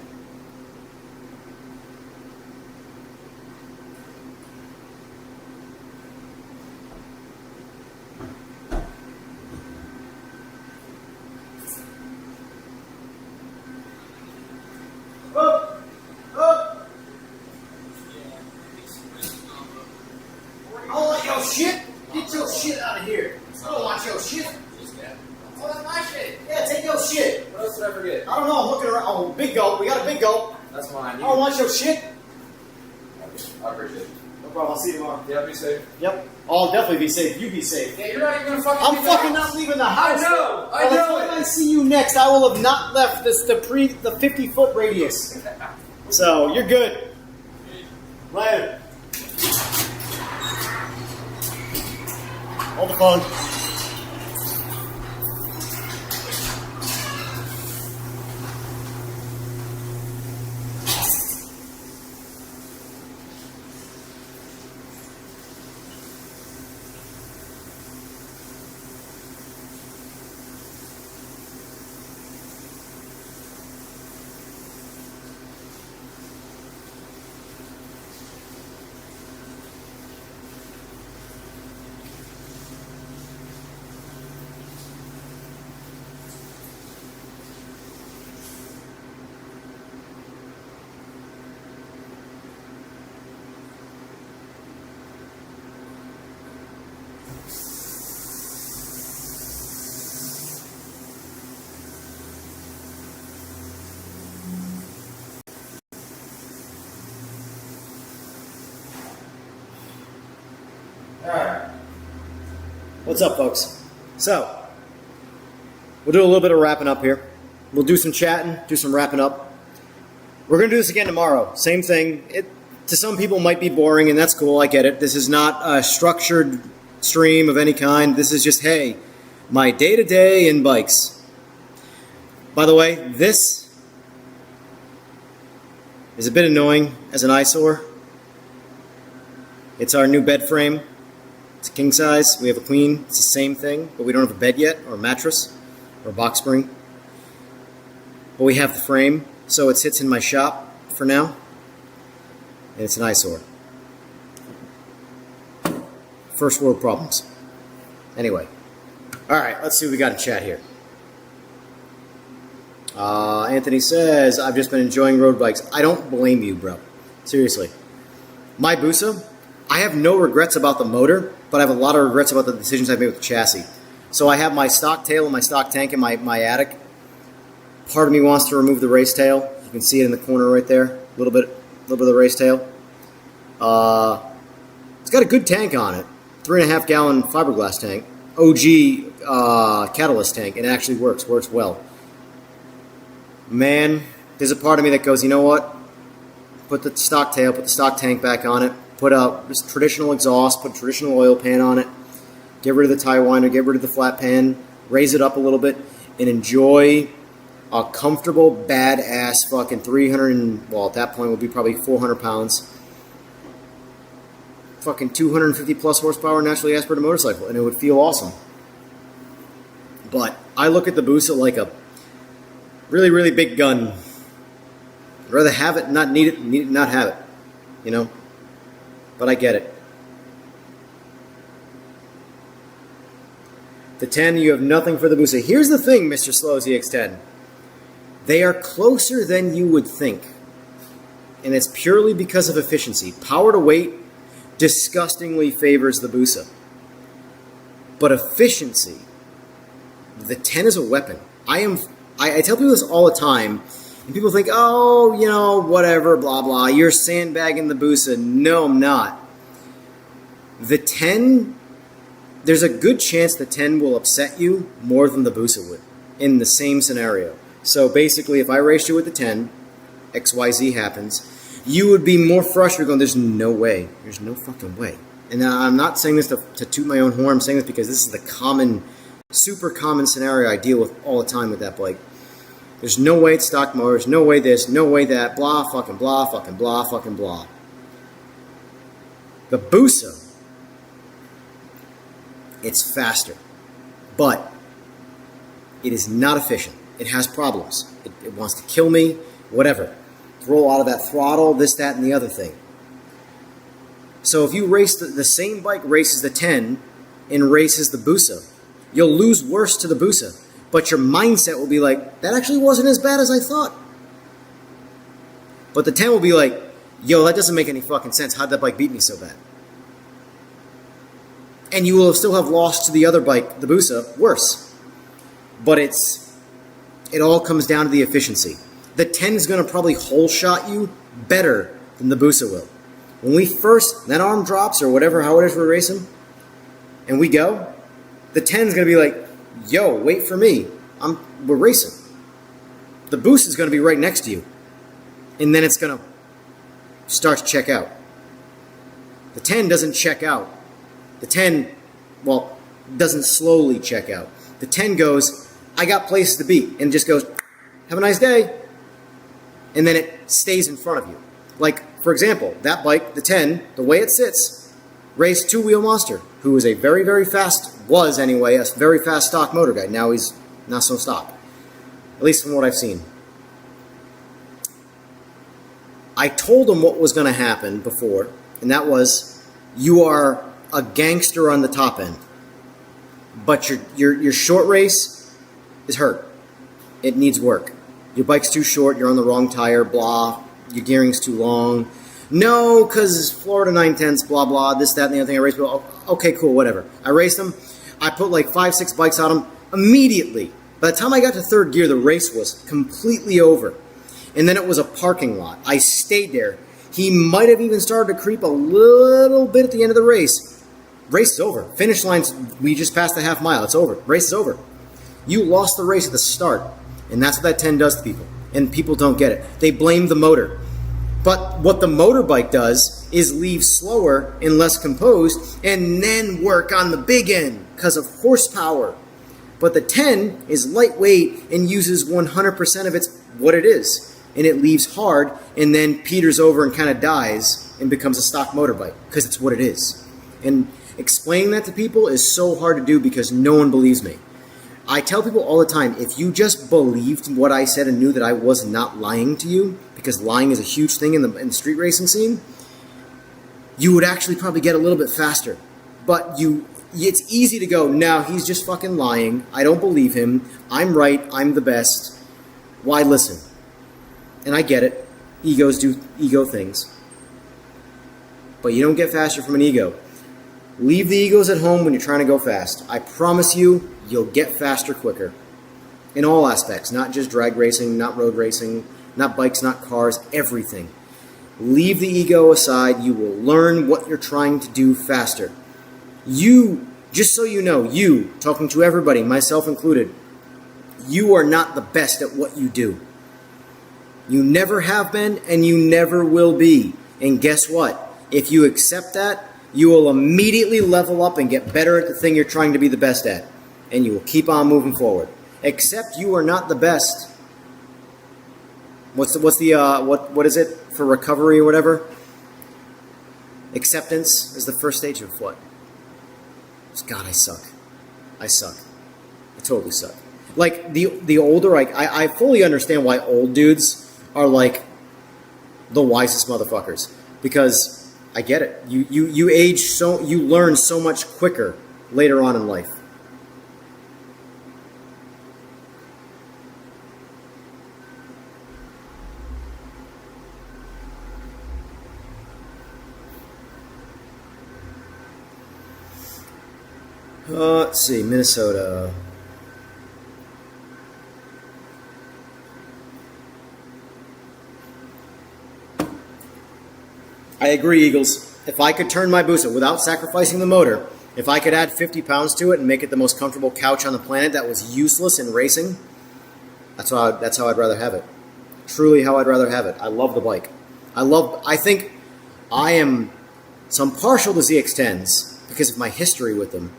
Oh, your shit! Get your shit out of here! I don't want your shit! Oh, that's my shit! Yeah, take your shit! What else did I forget? I don't know, I'm looking around. Oh, big gulp. We got a big gulp. That's mine. I don't want your shit. I appreciate it. No problem, I'll see you tomorrow. Yeah, be safe. Yep. I'll definitely be safe. You be safe. Yeah, you're not even gonna fucking I'm leave the fucking house. not leaving the house. I know. By the time I see you next, I will have not left the 50-foot radius. So, you're good. Later. Hold the phone. What's up, folks? So, we'll do a little bit of wrapping up here. We'll do some chatting, do some wrapping up. We're going to do this again tomorrow. Same thing. to some people might be boring, and that's cool. I get it. This is not a structured stream of any kind. This is just, hey, my day-to-day in bikes. By the way, this is a bit annoying as an eyesore. It's our new bed frame. It's king size. We have a queen. It's the same thing, but we don't have a bed yet, or a mattress, or a box spring. But we have the frame, so it sits in my shop for now. And it's an eyesore. First world problems. Anyway. Alright, let's see what we got in chat here. Anthony says, I've just been enjoying road bikes. I don't blame you, bro. Seriously. My Busa, I have no regrets about the motor, but I have a lot of regrets about the decisions I've made with the chassis. So I have my stock tail and my stock tank in my attic. Part of me wants to remove the race tail. You can see it in the corner right there. A little bit of the race tail. It's got a good tank on it. 3.5 gallon fiberglass tank. OG catalyst tank. It actually works well. Man, there's a part of me that goes, you know what? Put the stock tail, put the stock tank back on it. Put a just traditional exhaust, put a traditional oil pan on it. Get rid of the tie winder, get rid of the flat pan. Raise it up a little bit and enjoy a comfortable, badass fucking 300, well, at that point would be probably 400 pounds. Fucking 250 plus horsepower naturally aspirated motorcycle, and it would feel awesome. But I look at the Busa like a really, really big gun. I'd rather have it, not need it, not have it. You know? But I get it. The 10, you have nothing for the Busa. Here's the thing, Mr. Slow ZX10. They are closer than you would think. And it's purely because of efficiency. Power to weight disgustingly favors the Busa. But efficiency, the 10 is a weapon. I tell people this all the time, and people think, oh, you know, whatever, blah, blah, you're sandbagging the Busa. No, I'm not. The 10, there's a good chance the 10 will upset you more than the Busa would in the same scenario. So basically, if I raced you with the 10, XYZ happens, you would be more frustrated going, there's no way. There's no fucking way. And I'm not saying this to toot my own horn. I'm saying this because this is the common, super common scenario I deal with all the time with that bike. There's no way it's stock motor. There's no way this, no way that, blah, fucking blah, fucking blah, fucking blah. The Busa, it's faster. But it is not efficient. It has problems. It wants to kill me, whatever. Throw out of that throttle, this, that, and the other thing. So if you race the same bike races the 10 and races the Busa, you'll lose worse to the Busa. But your mindset will be like, that actually wasn't as bad as I thought. But the 10 will be like, yo, that doesn't make any fucking sense. How'd that bike beat me so bad? And you will still have lost to the other bike, the Busa, worse. But it all comes down to the efficiency. The 10 is going to probably hole shot you better than the Busa will. When we first, that arm drops or whatever, how it is we're racing, and we go, the 10 is going to be like, yo, wait for me. We're racing. The Busa is going to be right next to you. And then it's going to start to check out. The 10 doesn't check out. The 10, well, doesn't slowly check out. The 10 goes, I got places to be, and just goes, have a nice day. And then it stays in front of you. Like, for example, that bike, the 10, the way it sits, raced Two-Wheel Monster, who is a very, very fast, was anyway, a very fast stock motor guy. Now he's not so stock. At least from what I've seen. I told him what was going to happen before, and that was, you are a gangster on the top end. But your short race is hurt. It needs work. Your bike's too short, you're on the wrong tire, blah, your gearing's too long. No, because Florida 910s, blah, blah, this, that, and the other thing. I raced, okay, cool, whatever. I raced them. I put like 5-6 bikes on them immediately. By the time I got to third gear, the race was completely over. And then it was a parking lot. I stayed there. He might have even started to creep a little bit at the end of the race. Race is over. Finish line's, we just passed the half mile. It's over. Race is over. You lost the race at the start. And that's what that 10 does to people. And people don't get it. They blame the motor. But what the motorbike does is leave slower and less composed and then work on the big end because of horsepower. But the 10 is lightweight and uses 100% of its what it is. And it leaves hard and then peters over and kind of dies and becomes a stock motorbike because it's what it is. And explaining that to people is so hard to do because no one believes me. I tell people all the time, if you just believed what I said and knew that I was not lying to you, because lying is a huge thing in the street racing scene, you would actually probably get a little bit faster. But it's easy to go, no, he's just fucking lying. I don't believe him. I'm right. I'm the best. Why listen? And I get it. Egos do ego things. But you don't get faster from an ego. Leave the egos at home when you're trying to go fast. I promise you, you'll get faster quicker. In all aspects, not just drag racing, not road racing, not bikes, not cars, everything. Leave the ego aside. You will learn what you're trying to do faster. You, just so you know, you, talking to everybody, myself included, you are not the best at what you do. You never have been, and you never will be. And guess what? If you accept that, you will immediately level up and get better at the thing you're trying to be the best at. And you will keep on moving forward. Except you are not the best. What is it for recovery or whatever? Acceptance is the first stage of what? God, I suck. I totally suck. Like the older I fully understand why old dudes are like the wisest motherfuckers, because I get it. You age so, you learn so much quicker later on in life. Let's see, Minnesota. I agree, Eagles. If I could turn my Busa without sacrificing the motor, if I could add 50 pounds to it and make it the most comfortable couch on the planet that was useless in racing, that's how I'd rather have it. Truly how I'd rather have it. I love the bike. I think I'm partial to ZX10s because of my history with them.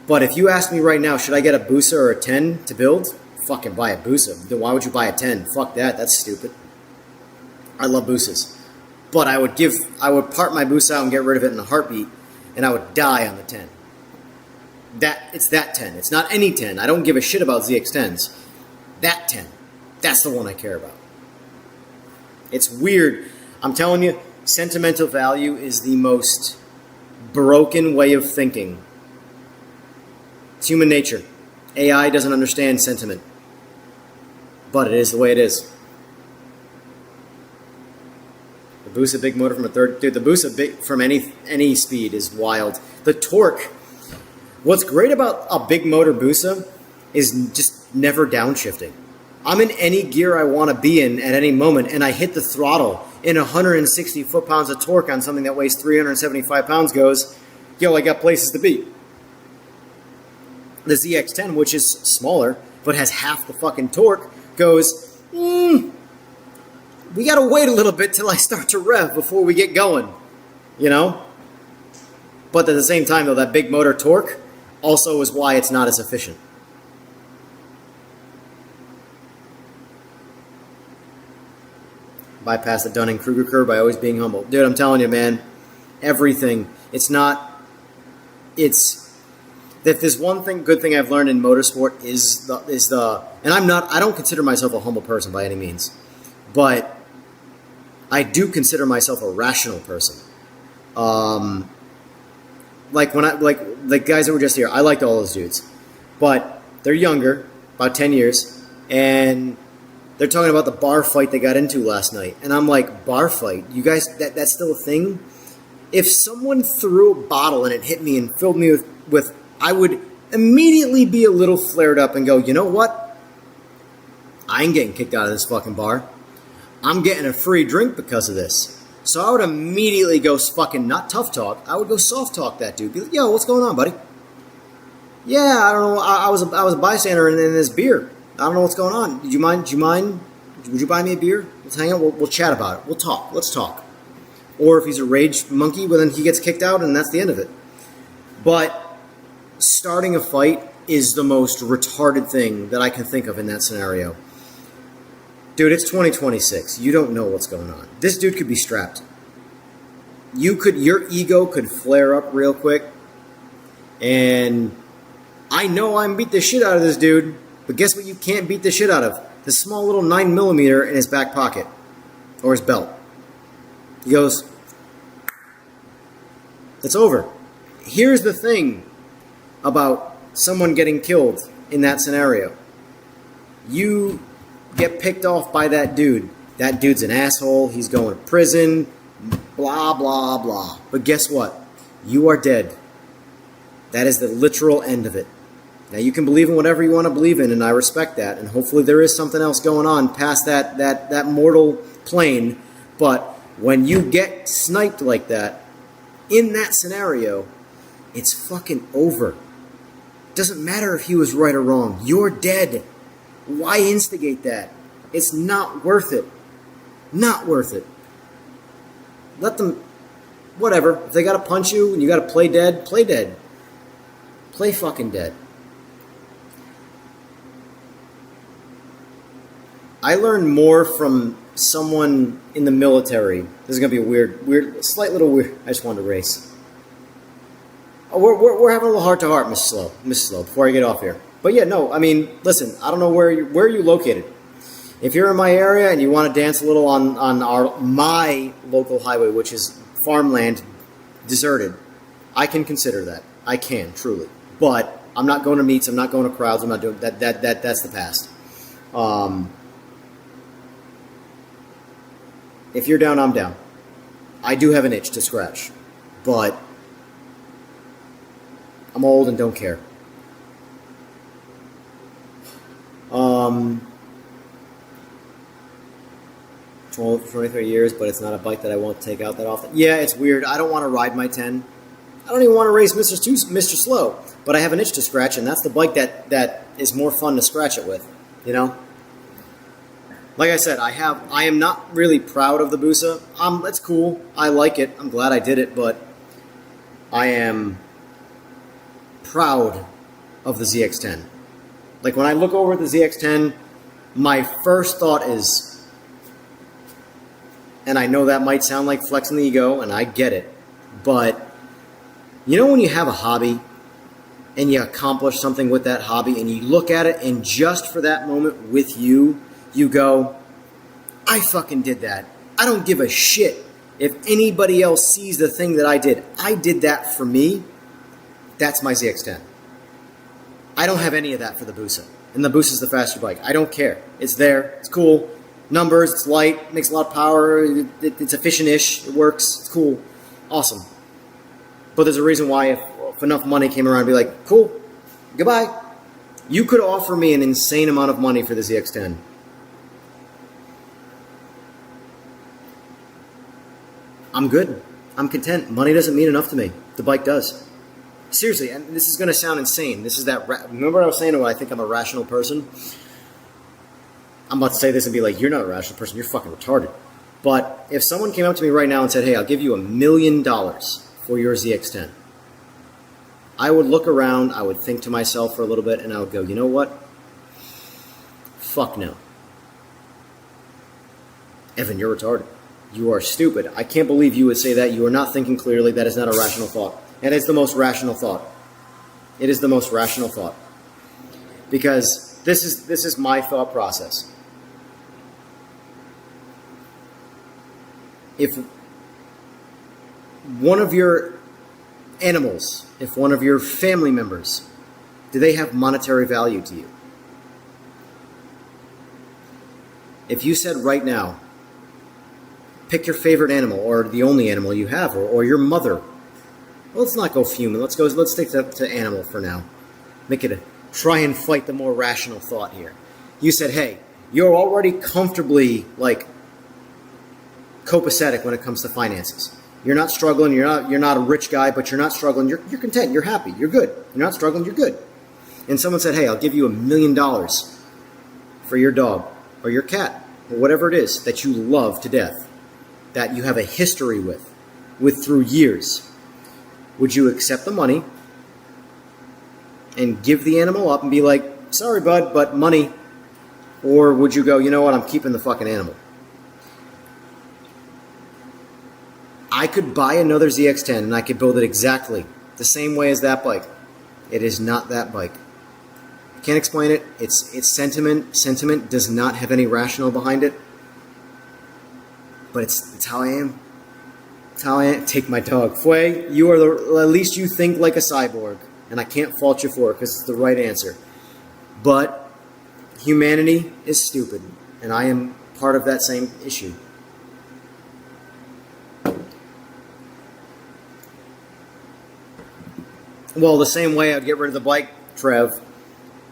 But if you ask me right now, should I get a Busa or a 10 to build? Fucking buy a Busa. Then why would you buy a 10? Fuck that. That's stupid. I love Busas. But I would part my Busa out and get rid of it in a heartbeat, and I would die on the 10. It's that 10. It's not any 10. I don't give a shit about ZX10s. That 10. That's the one I care about. It's weird. I'm telling you, sentimental value is the most broken way of thinking. It's human nature. AI doesn't understand sentiment. But it is the way it is. The Busa big motor from a third... Dude, the Busa big from any speed is wild. The torque... What's great about a big motor Busa is just never downshifting. I'm in any gear I want to be in at any moment, and I hit the throttle, and 160 foot-pounds of torque on something that weighs 375 pounds goes, yo, I got places to be. The ZX10, which is smaller, but has half the fucking torque, goes, we gotta wait a little bit till I start to rev before we get going, you know? But at the same time, though, that big motor torque also is why it's not as efficient. Bypass the Dunning-Kruger curve by always being humble. Dude, I'm telling you, man, everything. If there's one good thing I've learned in motorsport and I don't consider myself a humble person by any means, but I do consider myself a rational person. Like the guys that were just here, I liked all those dudes, but they're younger, about 10 years, and they're talking about the bar fight they got into last night, and I'm like, bar fight? You guys, that's still a thing? If someone threw a bottle and it hit me and filled me with I would immediately be a little flared up and go, you know what? I ain't getting kicked out of this fucking bar. I'm getting a free drink because of this. So I would immediately go fucking, not tough talk, I would go soft talk that dude. Be like, yo, what's going on, buddy? Yeah, I don't know, I was a bystander in this beer. I don't know what's going on. Would you mind? Would you buy me a beer? Let's hang out. We'll chat about it. We'll talk. Let's talk. Or if he's a rage monkey, well, then he gets kicked out, and that's the end of it. But starting a fight is the most retarded thing that I can think of in that scenario. Dude, it's 2026. You don't know what's going on. This dude could be strapped. Your ego could flare up real quick. And I know I'm beat the shit out of this dude, but guess what you can't beat the shit out of? The small little 9mm in his back pocket. Or his belt. He goes, it's over. Here's the thing about someone getting killed in that scenario. You get picked off by that dude. That dude's an asshole. He's going to prison. Blah, blah, blah. But guess what? You are dead. That is the literal end of it. Now, you can believe in whatever you want to believe in, and I respect that. And hopefully there is something else going on past that mortal plane. But when you get sniped like that, in that scenario, it's fucking over. Doesn't matter if he was right or wrong. You're dead. Why instigate that? It's not worth it. Not worth it. Let them... Whatever. If they gotta punch you and you gotta play dead, play dead. Play fucking dead. I learned more from someone in the military. This is gonna be a weird, slight little weird. I just wanted to race. Oh, we're having a little heart-to-heart, Mrs. Slow, before I get off here. But yeah, no, I mean, listen, I don't know where are you located. If you're in my area and you want to dance a little on my local highway, which is farmland, deserted, I can consider that. I can, truly. But I'm not going to meets, I'm not going to crowds, I'm not doing that. That's the past. If you're down, I'm down. I do have an itch to scratch, but I'm old and don't care. 23 years, but it's not a bike that I won't take out that often. Yeah, it's weird. I don't want to ride my 10. I don't even want to race Mr. Slow, but I have an itch to scratch, and that's the bike that is more fun to scratch it with, you know? Like I said, I am not really proud of the Busa. It's cool. I like it. I'm glad I did it, but I am proud of the ZX-10. Like, when I look over at the ZX-10, my first thought is, and I know that might sound like flexing the ego, and I get it, but you know when you have a hobby and you accomplish something with that hobby and you look at it and just for that moment with you, you go, I fucking did that. I don't give a shit if anybody else sees the thing that I did. I did that for me. That's my ZX-10. I don't have any of that for the Busa. And the Busa's the faster bike. I don't care. It's there. It's cool. Numbers. It's light. Makes a lot of power. It's efficient-ish. It works. It's cool. Awesome. But there's a reason why if enough money came around, I'd be like, cool. Goodbye. You could offer me an insane amount of money for the ZX-10. I'm good. I'm content. Money doesn't mean enough to me. The bike does. Seriously, and this is going to sound insane. This is that... Remember what I was saying about I think I'm a rational person? I'm about to say this and be like, you're not a rational person. You're fucking retarded. But if someone came up to me right now and said, hey, I'll give you $1 million for your ZX-10, I would look around, I would think to myself for a little bit, and I would go, you know what? Fuck no. Evan, you're retarded. You are stupid. I can't believe you would say that. You are not thinking clearly. That is not a rational thought. And it's the most rational thought. It is the most rational thought. Because this is my thought process. If one of your animals, if one of your family members, do they have monetary value to you? If you said right now, pick your favorite animal or the only animal you have or your mother. Well, let's not go human. Let's stick to animal for now. Make it try and fight the more rational thought here. You said, hey, you're already comfortably like copacetic when it comes to finances. You're not struggling. You're not a rich guy, but you're not struggling. You're content. You're happy. You're good. You're not struggling. You're good. And someone said, hey, I'll give you $1 million for your dog or your cat. or whatever it is that you love to death, that you have a history with through years, would you accept the money and give the animal up and be like, sorry, bud, but money? Or would you go, you know what, I'm keeping the fucking animal? I could buy another ZX-10 and I could build it exactly the same way as that bike. It is not that bike. I can't explain it. It's sentiment. Sentiment does not have any rationale behind it. But it's how I am. It's how I am. Take my dog. Fue, you are at least you think like a cyborg. And I can't fault you for it because it's the right answer. But humanity is stupid. And I am part of that same issue. Well, the same way I'd get rid of the bike, Trev,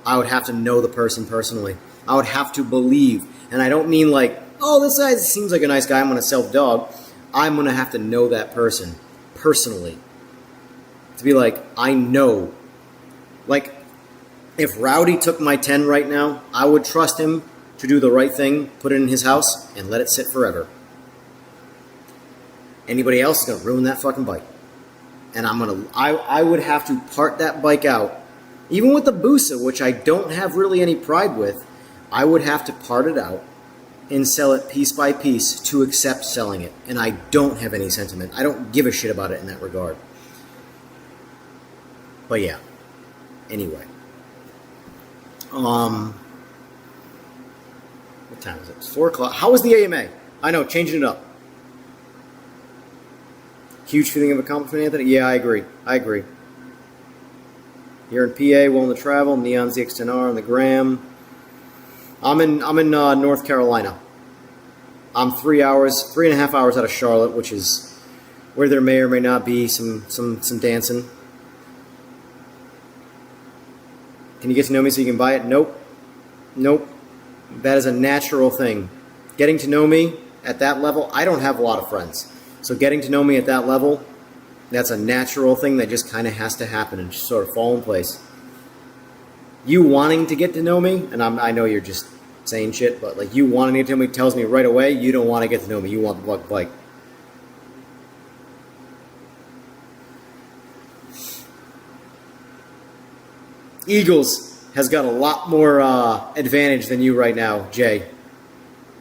I would have to know the person personally. I would have to believe. And I don't mean like, oh, this guy seems like a nice guy, I'm going to sell the dog. I'm going to have to know that person personally. To be like, I know. Like, if Rowdy took my 10 right now, I would trust him to do the right thing, put it in his house, and let it sit forever. Anybody else is going to ruin that fucking bike. And I would have to part that bike out. Even with the Busa, which I don't have really any pride with, I would have to part it out and sell it piece by piece to accept selling it. And I don't have any sentiment. I don't give a shit about it in that regard. But yeah. Anyway. What time is it? It's 4 o'clock. How was the AMA? I know, changing it up. Huge feeling of accomplishment, Anthony? Yeah, I agree. You're in PA, willing to travel, Neon ZX-10R on the gram. I'm in North Carolina. I'm 3.5 hours out of Charlotte, which is where there may or may not be some dancing. Can you get to know me so you can buy it? Nope. That is a natural thing. Getting to know me at that level, I don't have a lot of friends. So getting to know me at that level, that's a natural thing that just kind of has to happen and just sort of fall in place. You wanting to get to know me, and I know you're just saying shit, but like you wanting to get to know me tells me right away you don't want to get to know me. You want the bike. Eagles has got a lot more advantage than you right now, Jay.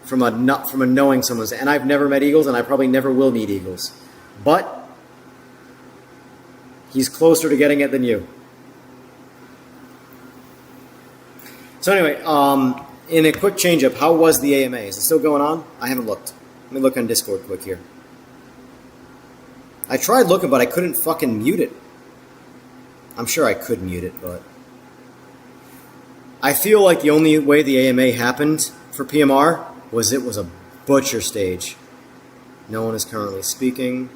From a knowing someone's, and I've never met Eagles, and I probably never will meet Eagles, but he's closer to getting it than you. So anyway, in a quick change up, how was the AMA? Is it still going on? I haven't looked. Let me look on Discord quick here. I tried looking, but I couldn't fucking mute it. I'm sure I could mute it, but I feel like the only way the AMA happened for PMR was it was a butcher stage. No one is currently speaking.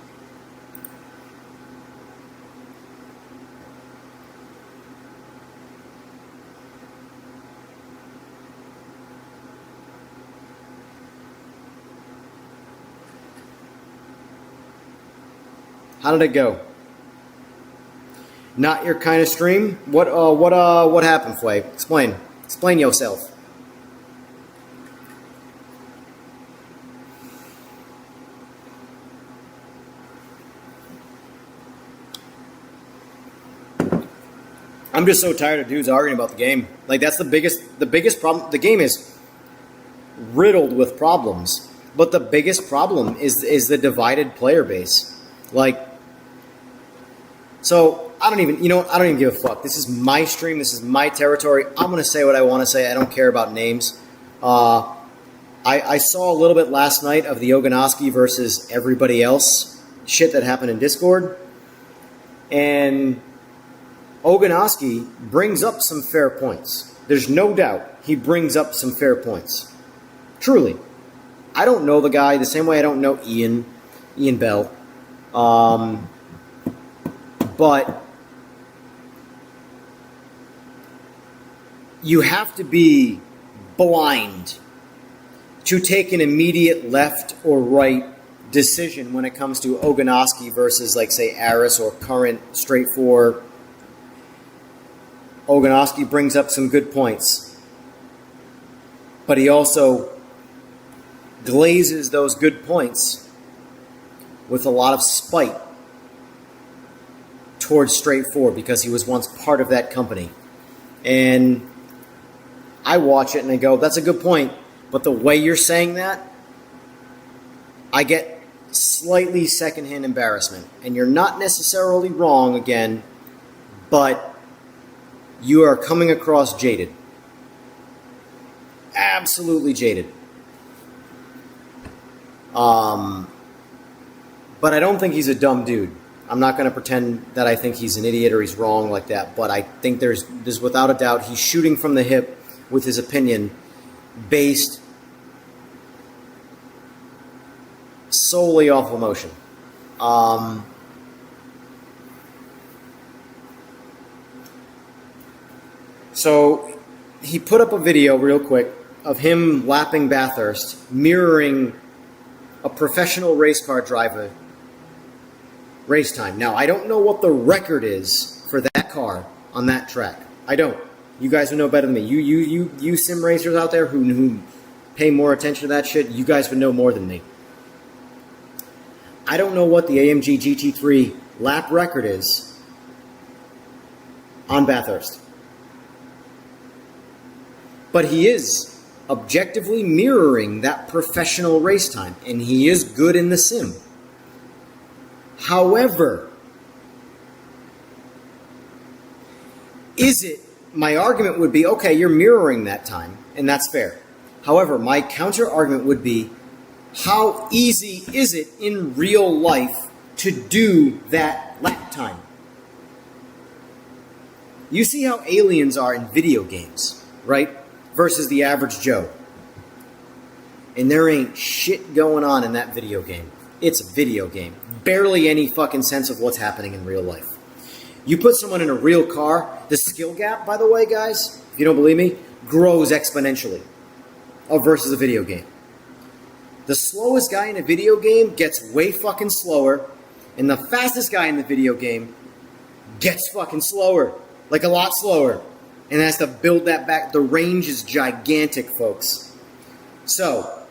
How did it go? Not your kind of stream? What happened, Flay? Explain yourself. I'm just so tired of dudes arguing about the game. Like, that's the biggest problem. The game is riddled with problems, but the biggest problem is the divided player base. Like, so I don't even give a fuck. This is my stream. This is my territory. I'm gonna say what I want to say. I don't care about names. I saw a little bit last night of the Oganowski versus everybody else shit that happened in Discord, and Oganowski brings up some fair points. There's no doubt he brings up some fair points. Truly. I don't know the guy the same way I don't know Ian Bell. But you have to be blind to take an immediate left or right decision when it comes to Oganowski versus, like, say, Aris or current straightforward. Oganowski brings up some good points, but he also glazes those good points with a lot of spite towards Straight 4 because he was once part of that company. And I watch it and I go, that's a good point, but the way you're saying that, I get slightly secondhand embarrassment. And you're not necessarily wrong again, but you are coming across jaded. Absolutely jaded. But I don't think he's a dumb dude. I'm not going to pretend that I think he's an idiot or he's wrong like that, but I think there's without a doubt he's shooting from the hip with his opinion based solely off emotion. So he put up a video real quick of him lapping Bathurst, mirroring a professional race car driver race time. Now, I don't know what the record is for that car on that track. I don't. You guys would know better than me. You sim racers out there who pay more attention to that shit, you guys would know more than me. I don't know what the AMG GT3 lap record is on Bathurst. But he is objectively mirroring that professional race time, and he is good in the sim. However, my argument would be, okay, you're mirroring that time, and that's fair. However, my counter argument would be, how easy is it in real life to do that lap time? You see how aliens are in video games, right? Versus the average Joe. And there ain't shit going on in that video game. It's a video game. Barely any fucking sense of what's happening in real life. You put someone in a real car, the skill gap, by the way, guys, if you don't believe me, grows exponentially versus a video game. The slowest guy in a video game gets way fucking slower, and the fastest guy in the video game gets fucking slower. Like a lot slower. And has to build that back. The range is gigantic, folks. So,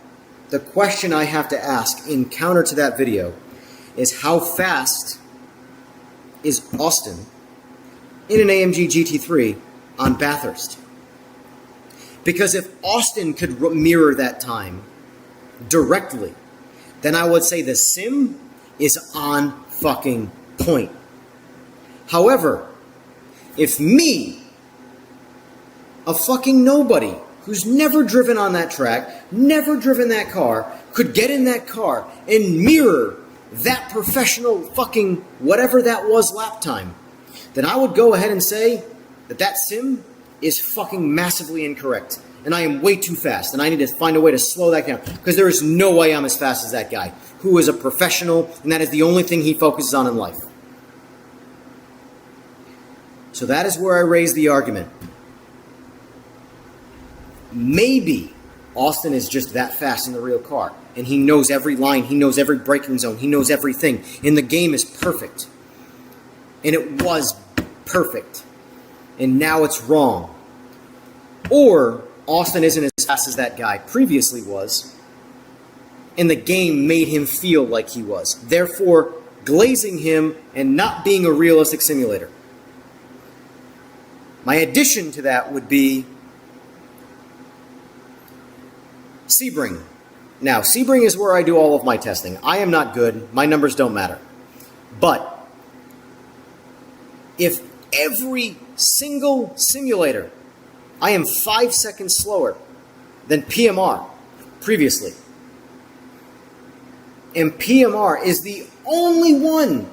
the question I have to ask in counter to that video is how fast is Austin in an AMG GT3 on Bathurst? Because if Austin could mirror that time directly, then I would say the sim is on fucking point. However, if me, a fucking nobody who's never driven on that track, never driven that car, could get in that car and mirror that professional fucking whatever that was lap time, then I would go ahead and say that that sim is fucking massively incorrect. And I am way too fast, and I need to find a way to slow that down, because there is no way I'm as fast as that guy, who is a professional, and that is the only thing he focuses on in life. So that is where I raise the argument. Maybe Austin is just that fast in the real car, and he knows every line, he knows every braking zone, he knows everything, and the game is perfect. And it was perfect. And now it's wrong. Or Austin isn't as fast as that guy previously was, and the game made him feel like he was, therefore glazing him and not being a realistic simulator. My addition to that would be Sebring. Now, Sebring is where I do all of my testing. I am not good. My numbers don't matter. But if every single simulator, I am 5 seconds slower than PMR previously, and PMR is the only one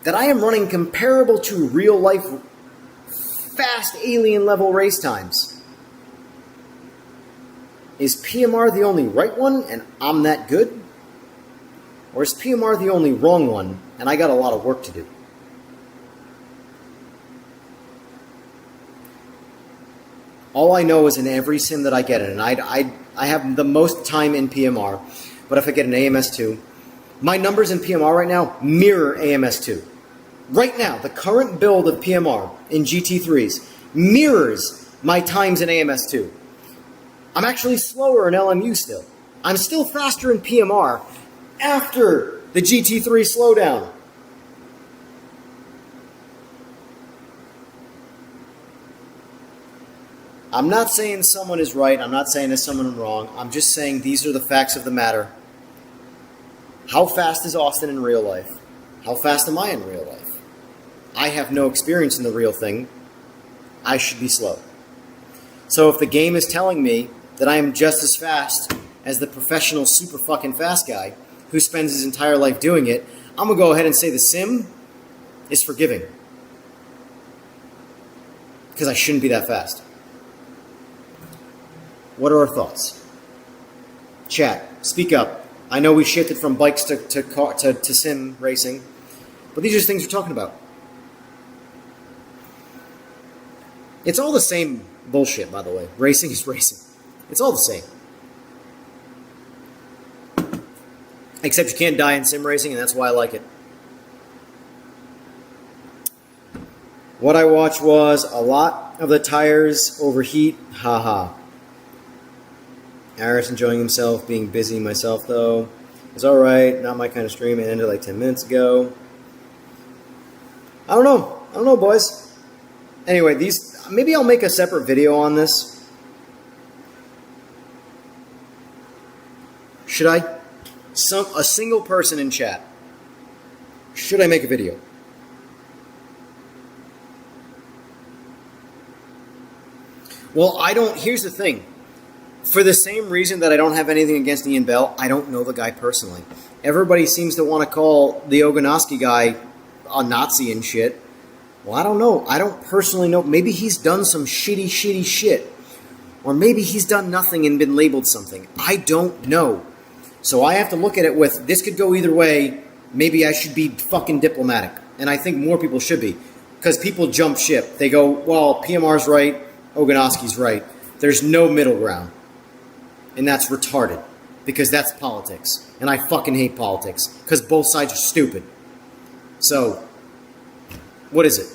that I am running comparable to real life fast alien level race times, is PMR the only right one and I'm that good? Or is PMR the only wrong one and I got a lot of work to do? All I know is in every sim that I get in, and I have the most time in PMR, but if I get an AMS2, my numbers in PMR right now mirror AMS2. Right now, the current build of PMR in GT3s mirrors my times in AMS2. I'm actually slower in LMU still. I'm still faster in PMR after the GT3 slowdown. I'm not saying someone is right. I'm not saying there's someone wrong. I'm just saying these are the facts of the matter. How fast is Austin in real life? How fast am I in real life? I have no experience in the real thing. I should be slow. So if the game is telling me that I am just as fast as the professional super fucking fast guy who spends his entire life doing it, I'm going to go ahead and say the sim is forgiving. Because I shouldn't be that fast. What are our thoughts? Chat, speak up. I know we shifted from bikes to sim racing, but these are just things we're talking about. It's all the same bullshit, by the way. Racing is racing. It's all the same. Except you can't die in sim racing, and that's why I like it. What I watched was a lot of the tires overheat. Haha. Aris enjoying himself, being busy myself though. It's alright, not my kind of stream. It ended like 10 minutes ago. I don't know, boys. Anyway, maybe I'll make a separate video on this. Should I? A single person in chat. Should I make a video? Well, here's the thing. For the same reason that I don't have anything against Ian Bell, I don't know the guy personally. Everybody seems to want to call the Ogonoski guy a Nazi and shit. Well, I don't know. I don't personally know. Maybe he's done some shitty shit. Or maybe he's done nothing and been labeled something. I don't know. So I have to look at it with, this could go either way. Maybe I should be fucking diplomatic. And I think more people should be. Because people jump ship. They go, well, PMR's right, Ogonoski's right. There's no middle ground. And that's retarded. Because that's politics. And I fucking hate politics. Because both sides are stupid. So, what is it?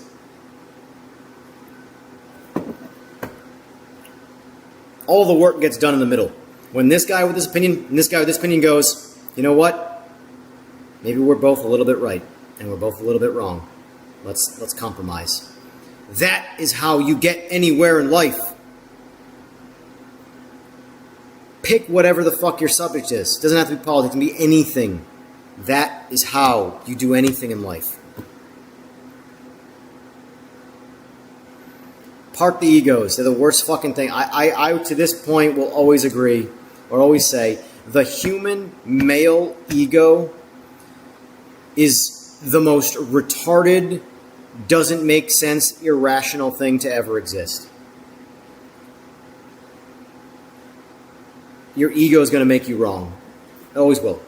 All the work gets done in the middle. When this guy with this opinion and this guy with this opinion goes, you know what? Maybe we're both a little bit right. And we're both a little bit wrong. Let's compromise. That is how you get anywhere in life. Pick whatever the fuck your subject is. It doesn't have to be politics. It can be anything. That is how you do anything in life. Park the egos. They're the worst fucking thing. I to this point will always agree or always say the human male ego is the most retarded, doesn't make sense, irrational thing to ever exist. Your ego is going to make you wrong. It always will.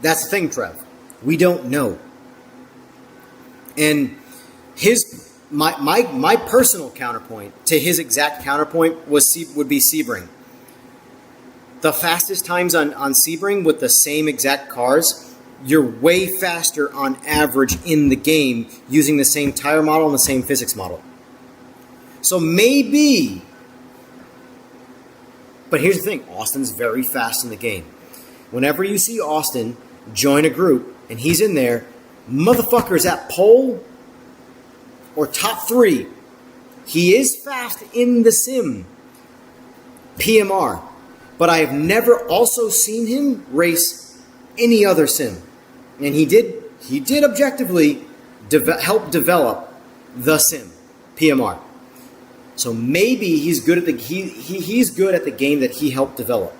That's the thing, Trev. We don't know. And my personal counterpoint to his exact counterpoint would be Sebring. The fastest times on Sebring with the same exact cars, you're way faster on average in the game using the same tire model and the same physics model. So maybe, but here's the thing, Austin's very fast in the game. Whenever you see Austin join a group and he's in there, motherfucker's at pole or top 3. He is fast in the sim, PMR, but I have never also seen him race any other sim. And he did objectively help develop the sim, PMR. So maybe he's good at he's good at the game that he helped develop.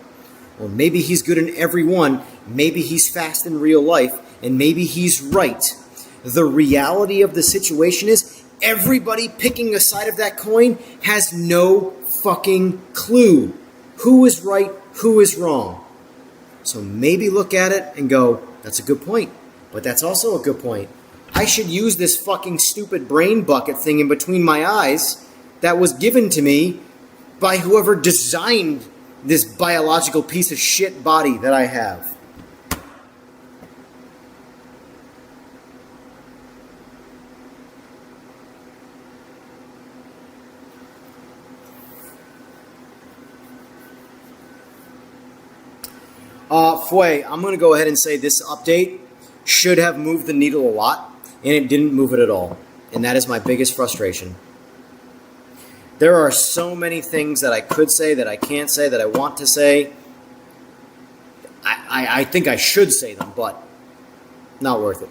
Or maybe he's good in every one. Maybe he's fast in real life, and maybe he's right. The reality of the situation is everybody picking a side of that coin has no fucking clue who is right, who is wrong. So maybe look at it and go, that's a good point. But that's also a good point. I should use this fucking stupid brain bucket thing in between my eyes that was given to me by whoever designed this biological piece of shit body that I have. Fue, I'm going to go ahead and say this update should have moved the needle a lot, and it didn't move it at all. And that is my biggest frustration. There are so many things that I could say, that I can't say, that I want to say. I think I should say them, but not worth it.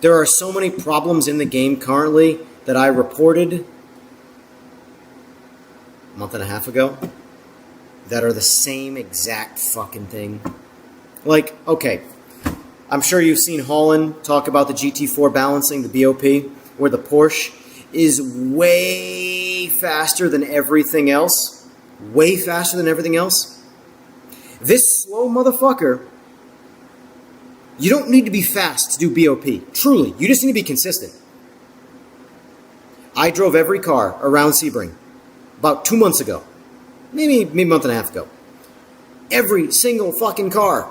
There are so many problems in the game currently that I reported a month and a half ago that are the same exact fucking thing. Like, okay, I'm sure you've seen Holland talk about the GT4 balancing, the BOP, where the Porsche is way faster than everything else. Way faster than everything else. This slow motherfucker, you don't need to be fast to do BOP. Truly, you just need to be consistent. I drove every car around Sebring about 2 months ago. Maybe a month and a half ago. Every single fucking car.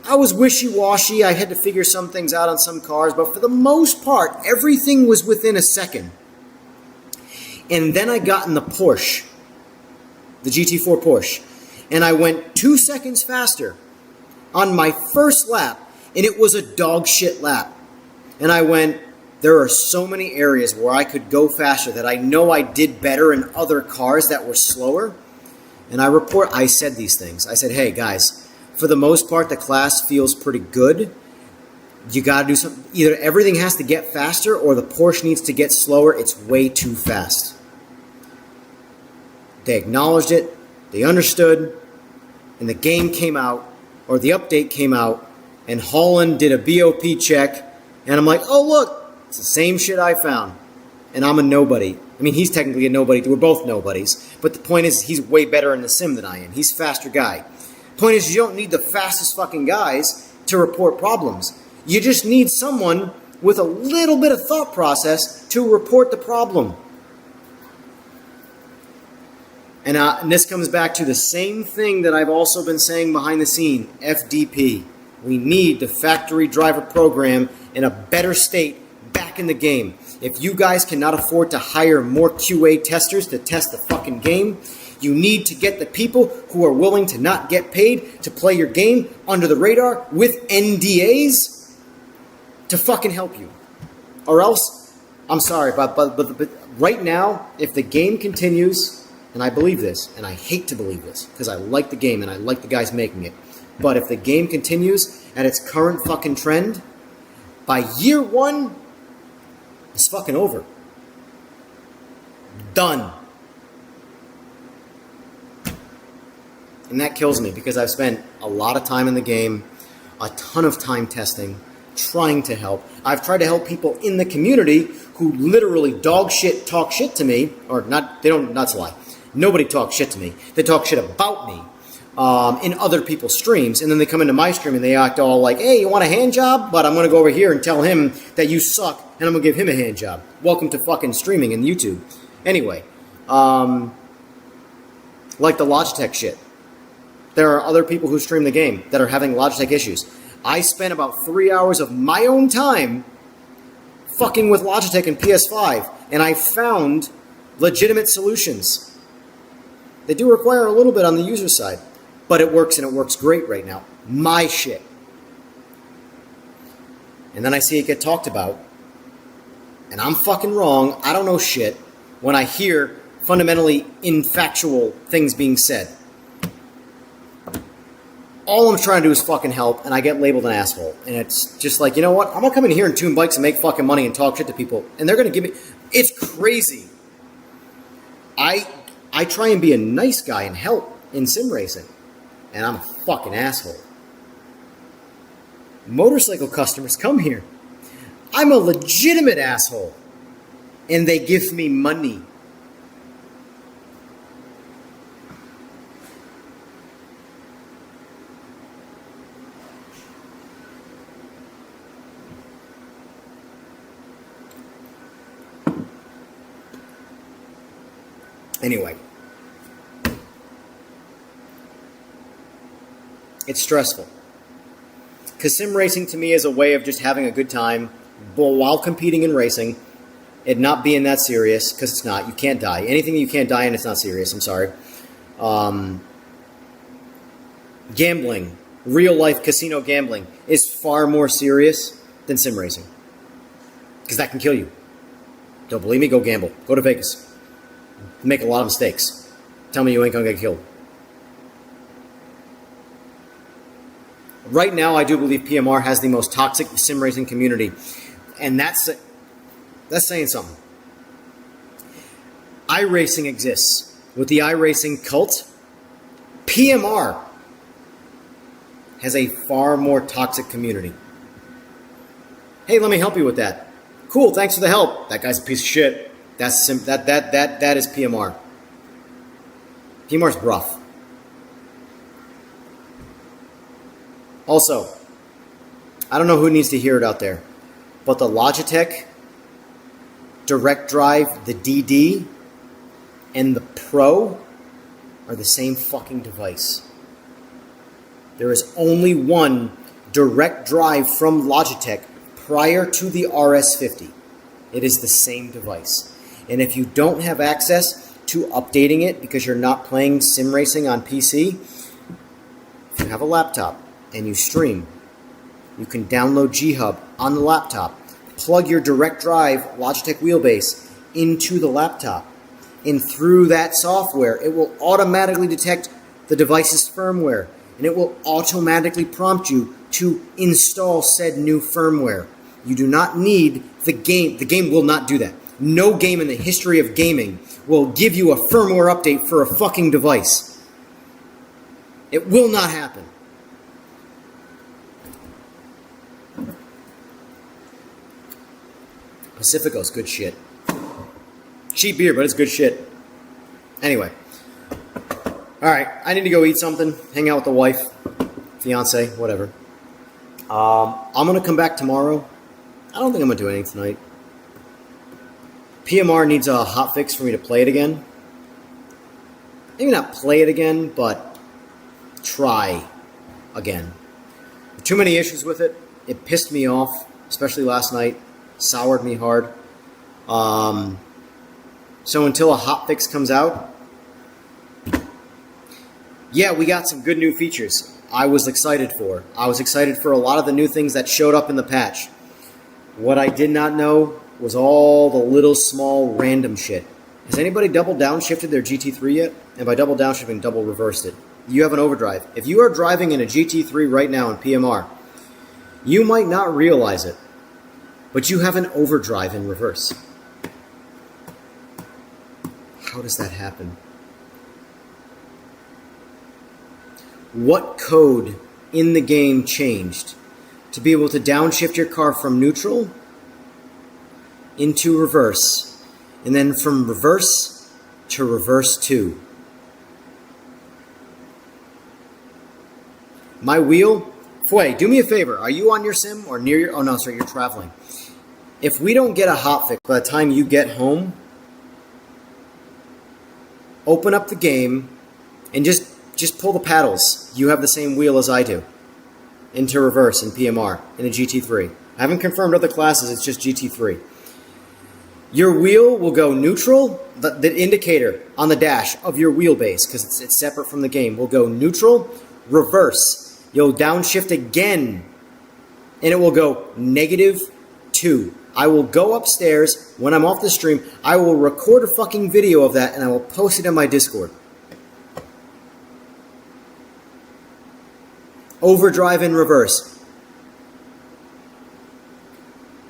I was wishy-washy. I had to figure some things out on some cars, but for the most part, everything was within a second. And then I got in the Porsche, the GT4 Porsche, and I went 2 seconds faster on my first lap, and it was a dog shit lap. And I went, there are so many areas where I could go faster that I know I did better in other cars that were slower. And I said these things. I said, hey guys, for the most part, the class feels pretty good. You gotta do something. Either everything has to get faster or the Porsche needs to get slower. It's way too fast. They acknowledged it. They understood. And the game came out, or the update came out, and Holland did a BOP check. And I'm like, oh look, it's the same shit I found. And I'm a nobody. I mean, he's technically a nobody. We're both nobodies. But the point is, he's way better in the sim than I am. He's a faster guy. Point is, you don't need the fastest fucking guys to report problems. You just need someone with a little bit of thought process to report the problem. And this comes back to the same thing that I've also been saying behind the scene, FDP. We need the factory driver program in a better state back in the game. If you guys cannot afford to hire more QA testers to test the fucking game, you need to get the people who are willing to not get paid to play your game under the radar with NDAs to fucking help you. Or else, I'm sorry, but right now, if the game continues, and I believe this, and I hate to believe this, because I like the game and I like the guys making it, but if the game continues at its current fucking trend, by year 1, it's fucking over. Done. And that kills me because I've spent a lot of time in the game, a ton of time testing, trying to help. I've tried to help people in the community who literally dog shit talk shit to me, or not, that's a lie. Nobody talks shit to me. They talk shit about me in other people's streams, and then they come into my stream and they act all like, hey, you want a hand job? But I'm going to go over here and tell him that you suck, and I'm going to give him a hand job. Welcome to fucking streaming and YouTube. Anyway, like the Logitech shit. There are other people who stream the game that are having Logitech issues. I spent about 3 hours of my own time fucking with Logitech and PS5, and I found legitimate solutions. They do require a little bit on the user side, but it works, and it works great right now. My shit. And then I see it get talked about, and I'm fucking wrong. I don't know shit when I hear fundamentally infactual things being said. All I'm trying to do is fucking help, and I get labeled an asshole. And it's just like, you know what? I'm gonna come in here and tune bikes and make fucking money and talk shit to people, and they're gonna give me... It's crazy. I try and be a nice guy and help in sim racing, and I'm a fucking asshole. Motorcycle customers come here. I'm a legitimate asshole, and they give me money. Anyway, it's stressful. Because sim racing to me is a way of just having a good time while competing in racing. It not being that serious, because it's not. You can't die. Anything that you can't die in, it's not serious. I'm sorry. gambling, real life casino gambling, is far more serious than sim racing. Because that can kill you. Don't believe me? Go gamble. Go to Vegas. Make a lot of mistakes. Tell me you ain't gonna get killed. Right now, I do believe PMR has the most toxic sim racing community. And that's saying something. iRacing exists. With the iRacing cult, PMR has a far more toxic community. Hey, let me help you with that. Cool, thanks for the help. That guy's a piece of shit. That is PMR. PMR's rough. Also, I don't know who needs to hear it out there, but the Logitech Direct Drive, the DD, and the Pro are the same fucking device. There is only one direct drive from Logitech prior to the RS50. It is the same device. And if you don't have access to updating it because you're not playing sim racing on PC, if you have a laptop and you stream, you can download G-Hub on the laptop, plug your direct drive Logitech wheelbase into the laptop, and through that software, it will automatically detect the device's firmware, and it will automatically prompt you to install said new firmware. You do not need the game. The game will not do that. No game in the history of gaming will give you a firmware update for a fucking device. It will not happen. Pacifico's good shit. Cheap beer, but it's good shit. Anyway. Alright, I need to go eat something, hang out with the wife, fiance, whatever. I'm going to come back tomorrow. I don't think I'm going to do anything tonight. PMR needs a hot fix for me to play it again. Maybe not play it again, but try again. Too many issues with it. It pissed me off, especially last night. Soured me hard. So until a hot fix comes out, yeah, we got some good new features I was excited for. I was excited for a lot of the new things that showed up in the patch. What I did not know was all the little small random shit. Has anybody double downshifted their GT3 yet? And by double downshifting, double reversed it. You have an overdrive. If you are driving in a GT3 right now in PMR, you might not realize it, but you have an overdrive in reverse. How does that happen? What code in the game changed to be able to downshift your car from neutral into reverse, and then from reverse to reverse 2? My wheel? Fue, do me a favor. Are you on your sim or near your... Oh, no, sorry, you're traveling. If we don't get a hotfix by the time you get home, open up the game and just pull the paddles. You have the same wheel as I do. Into reverse in PMR, in a GT3. I haven't confirmed other classes, it's just GT3. Your wheel will go neutral. The indicator on the dash of your wheelbase, because it's separate from the game, will go neutral, reverse. You'll downshift again, and it will go -2. I will go upstairs, when I'm off the stream, I will record a fucking video of that, and I will post it on my Discord. Overdrive in reverse.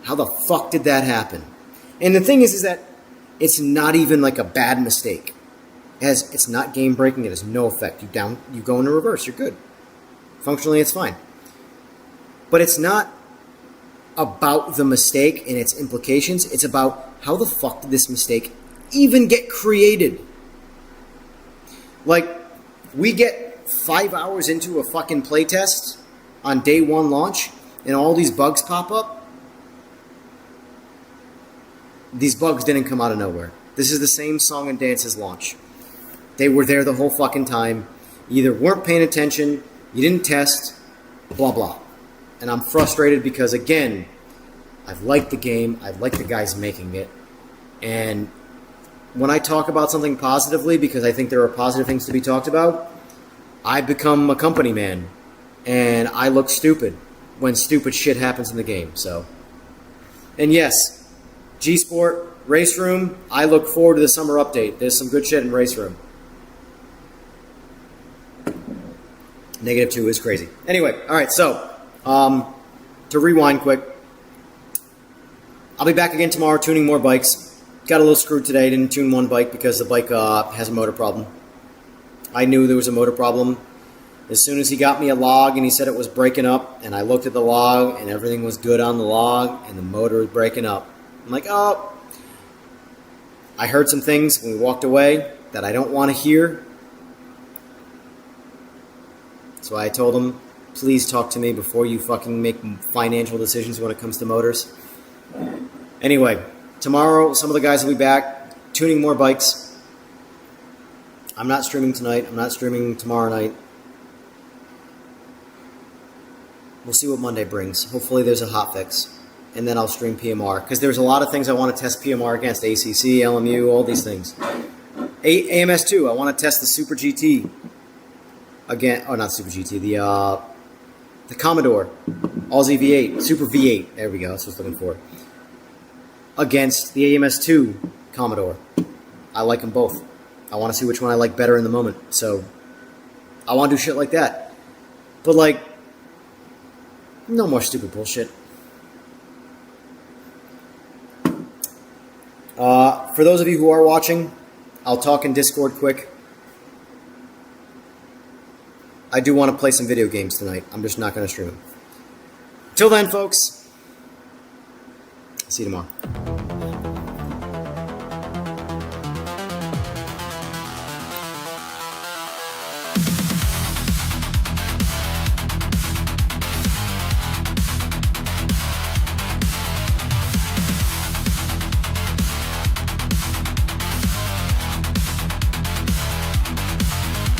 How the fuck did that happen? And the thing is that it's not even like a bad mistake. It's not game breaking, it has no effect. You go into reverse, you're good. Functionally, it's fine. But it's not about the mistake and its implications. It's about how the fuck did this mistake even get created? Like, we get 5 hours into a fucking playtest on day 1 launch, and all these bugs pop up. These bugs didn't come out of nowhere. This is the same Song and Dance's launch. They were there the whole fucking time. You either weren't paying attention, you didn't test, blah blah. And I'm frustrated because, again, I've liked the game, I've liked the guys making it, and when I talk about something positively, because I think there are positive things to be talked about, I become a company man, and I look stupid when stupid shit happens in the game. So, and yes, G Sport Race Room. I look forward to the summer update. There's some good shit in Race Room. -2 is crazy. Anyway, all right. So, to rewind quick, I'll be back again tomorrow tuning more bikes. Got a little screwed today. Didn't tune one bike because the bike has a motor problem. I knew there was a motor problem as soon as he got me a log and he said it was breaking up, and I looked at the log and everything was good on the log and the motor was breaking up. I'm like, oh, I heard some things when we walked away that I don't want to hear. So I told him, please talk to me before you fucking make financial decisions when it comes to motors. Anyway, tomorrow some of the guys will be back tuning more bikes. I'm not streaming tonight. I'm not streaming tomorrow night. We'll see what Monday brings. Hopefully there's a hotfix. And then I'll stream PMR. Because there's a lot of things I want to test PMR against. ACC, LMU, all these things. AMS2, I want to test the Super GT. Again, oh, not Super GT. The Commodore. Aussie V8. Super V8. There we go. That's what I was looking for. Against the AMS2 Commodore. I like them both. I want to see which one I like better in the moment. So, I want to do shit like that. But, like, no more stupid bullshit. For those of you who are watching, I'll talk in Discord quick. I do want to play some video games tonight. I'm just not going to stream them. Till then, folks. See you tomorrow.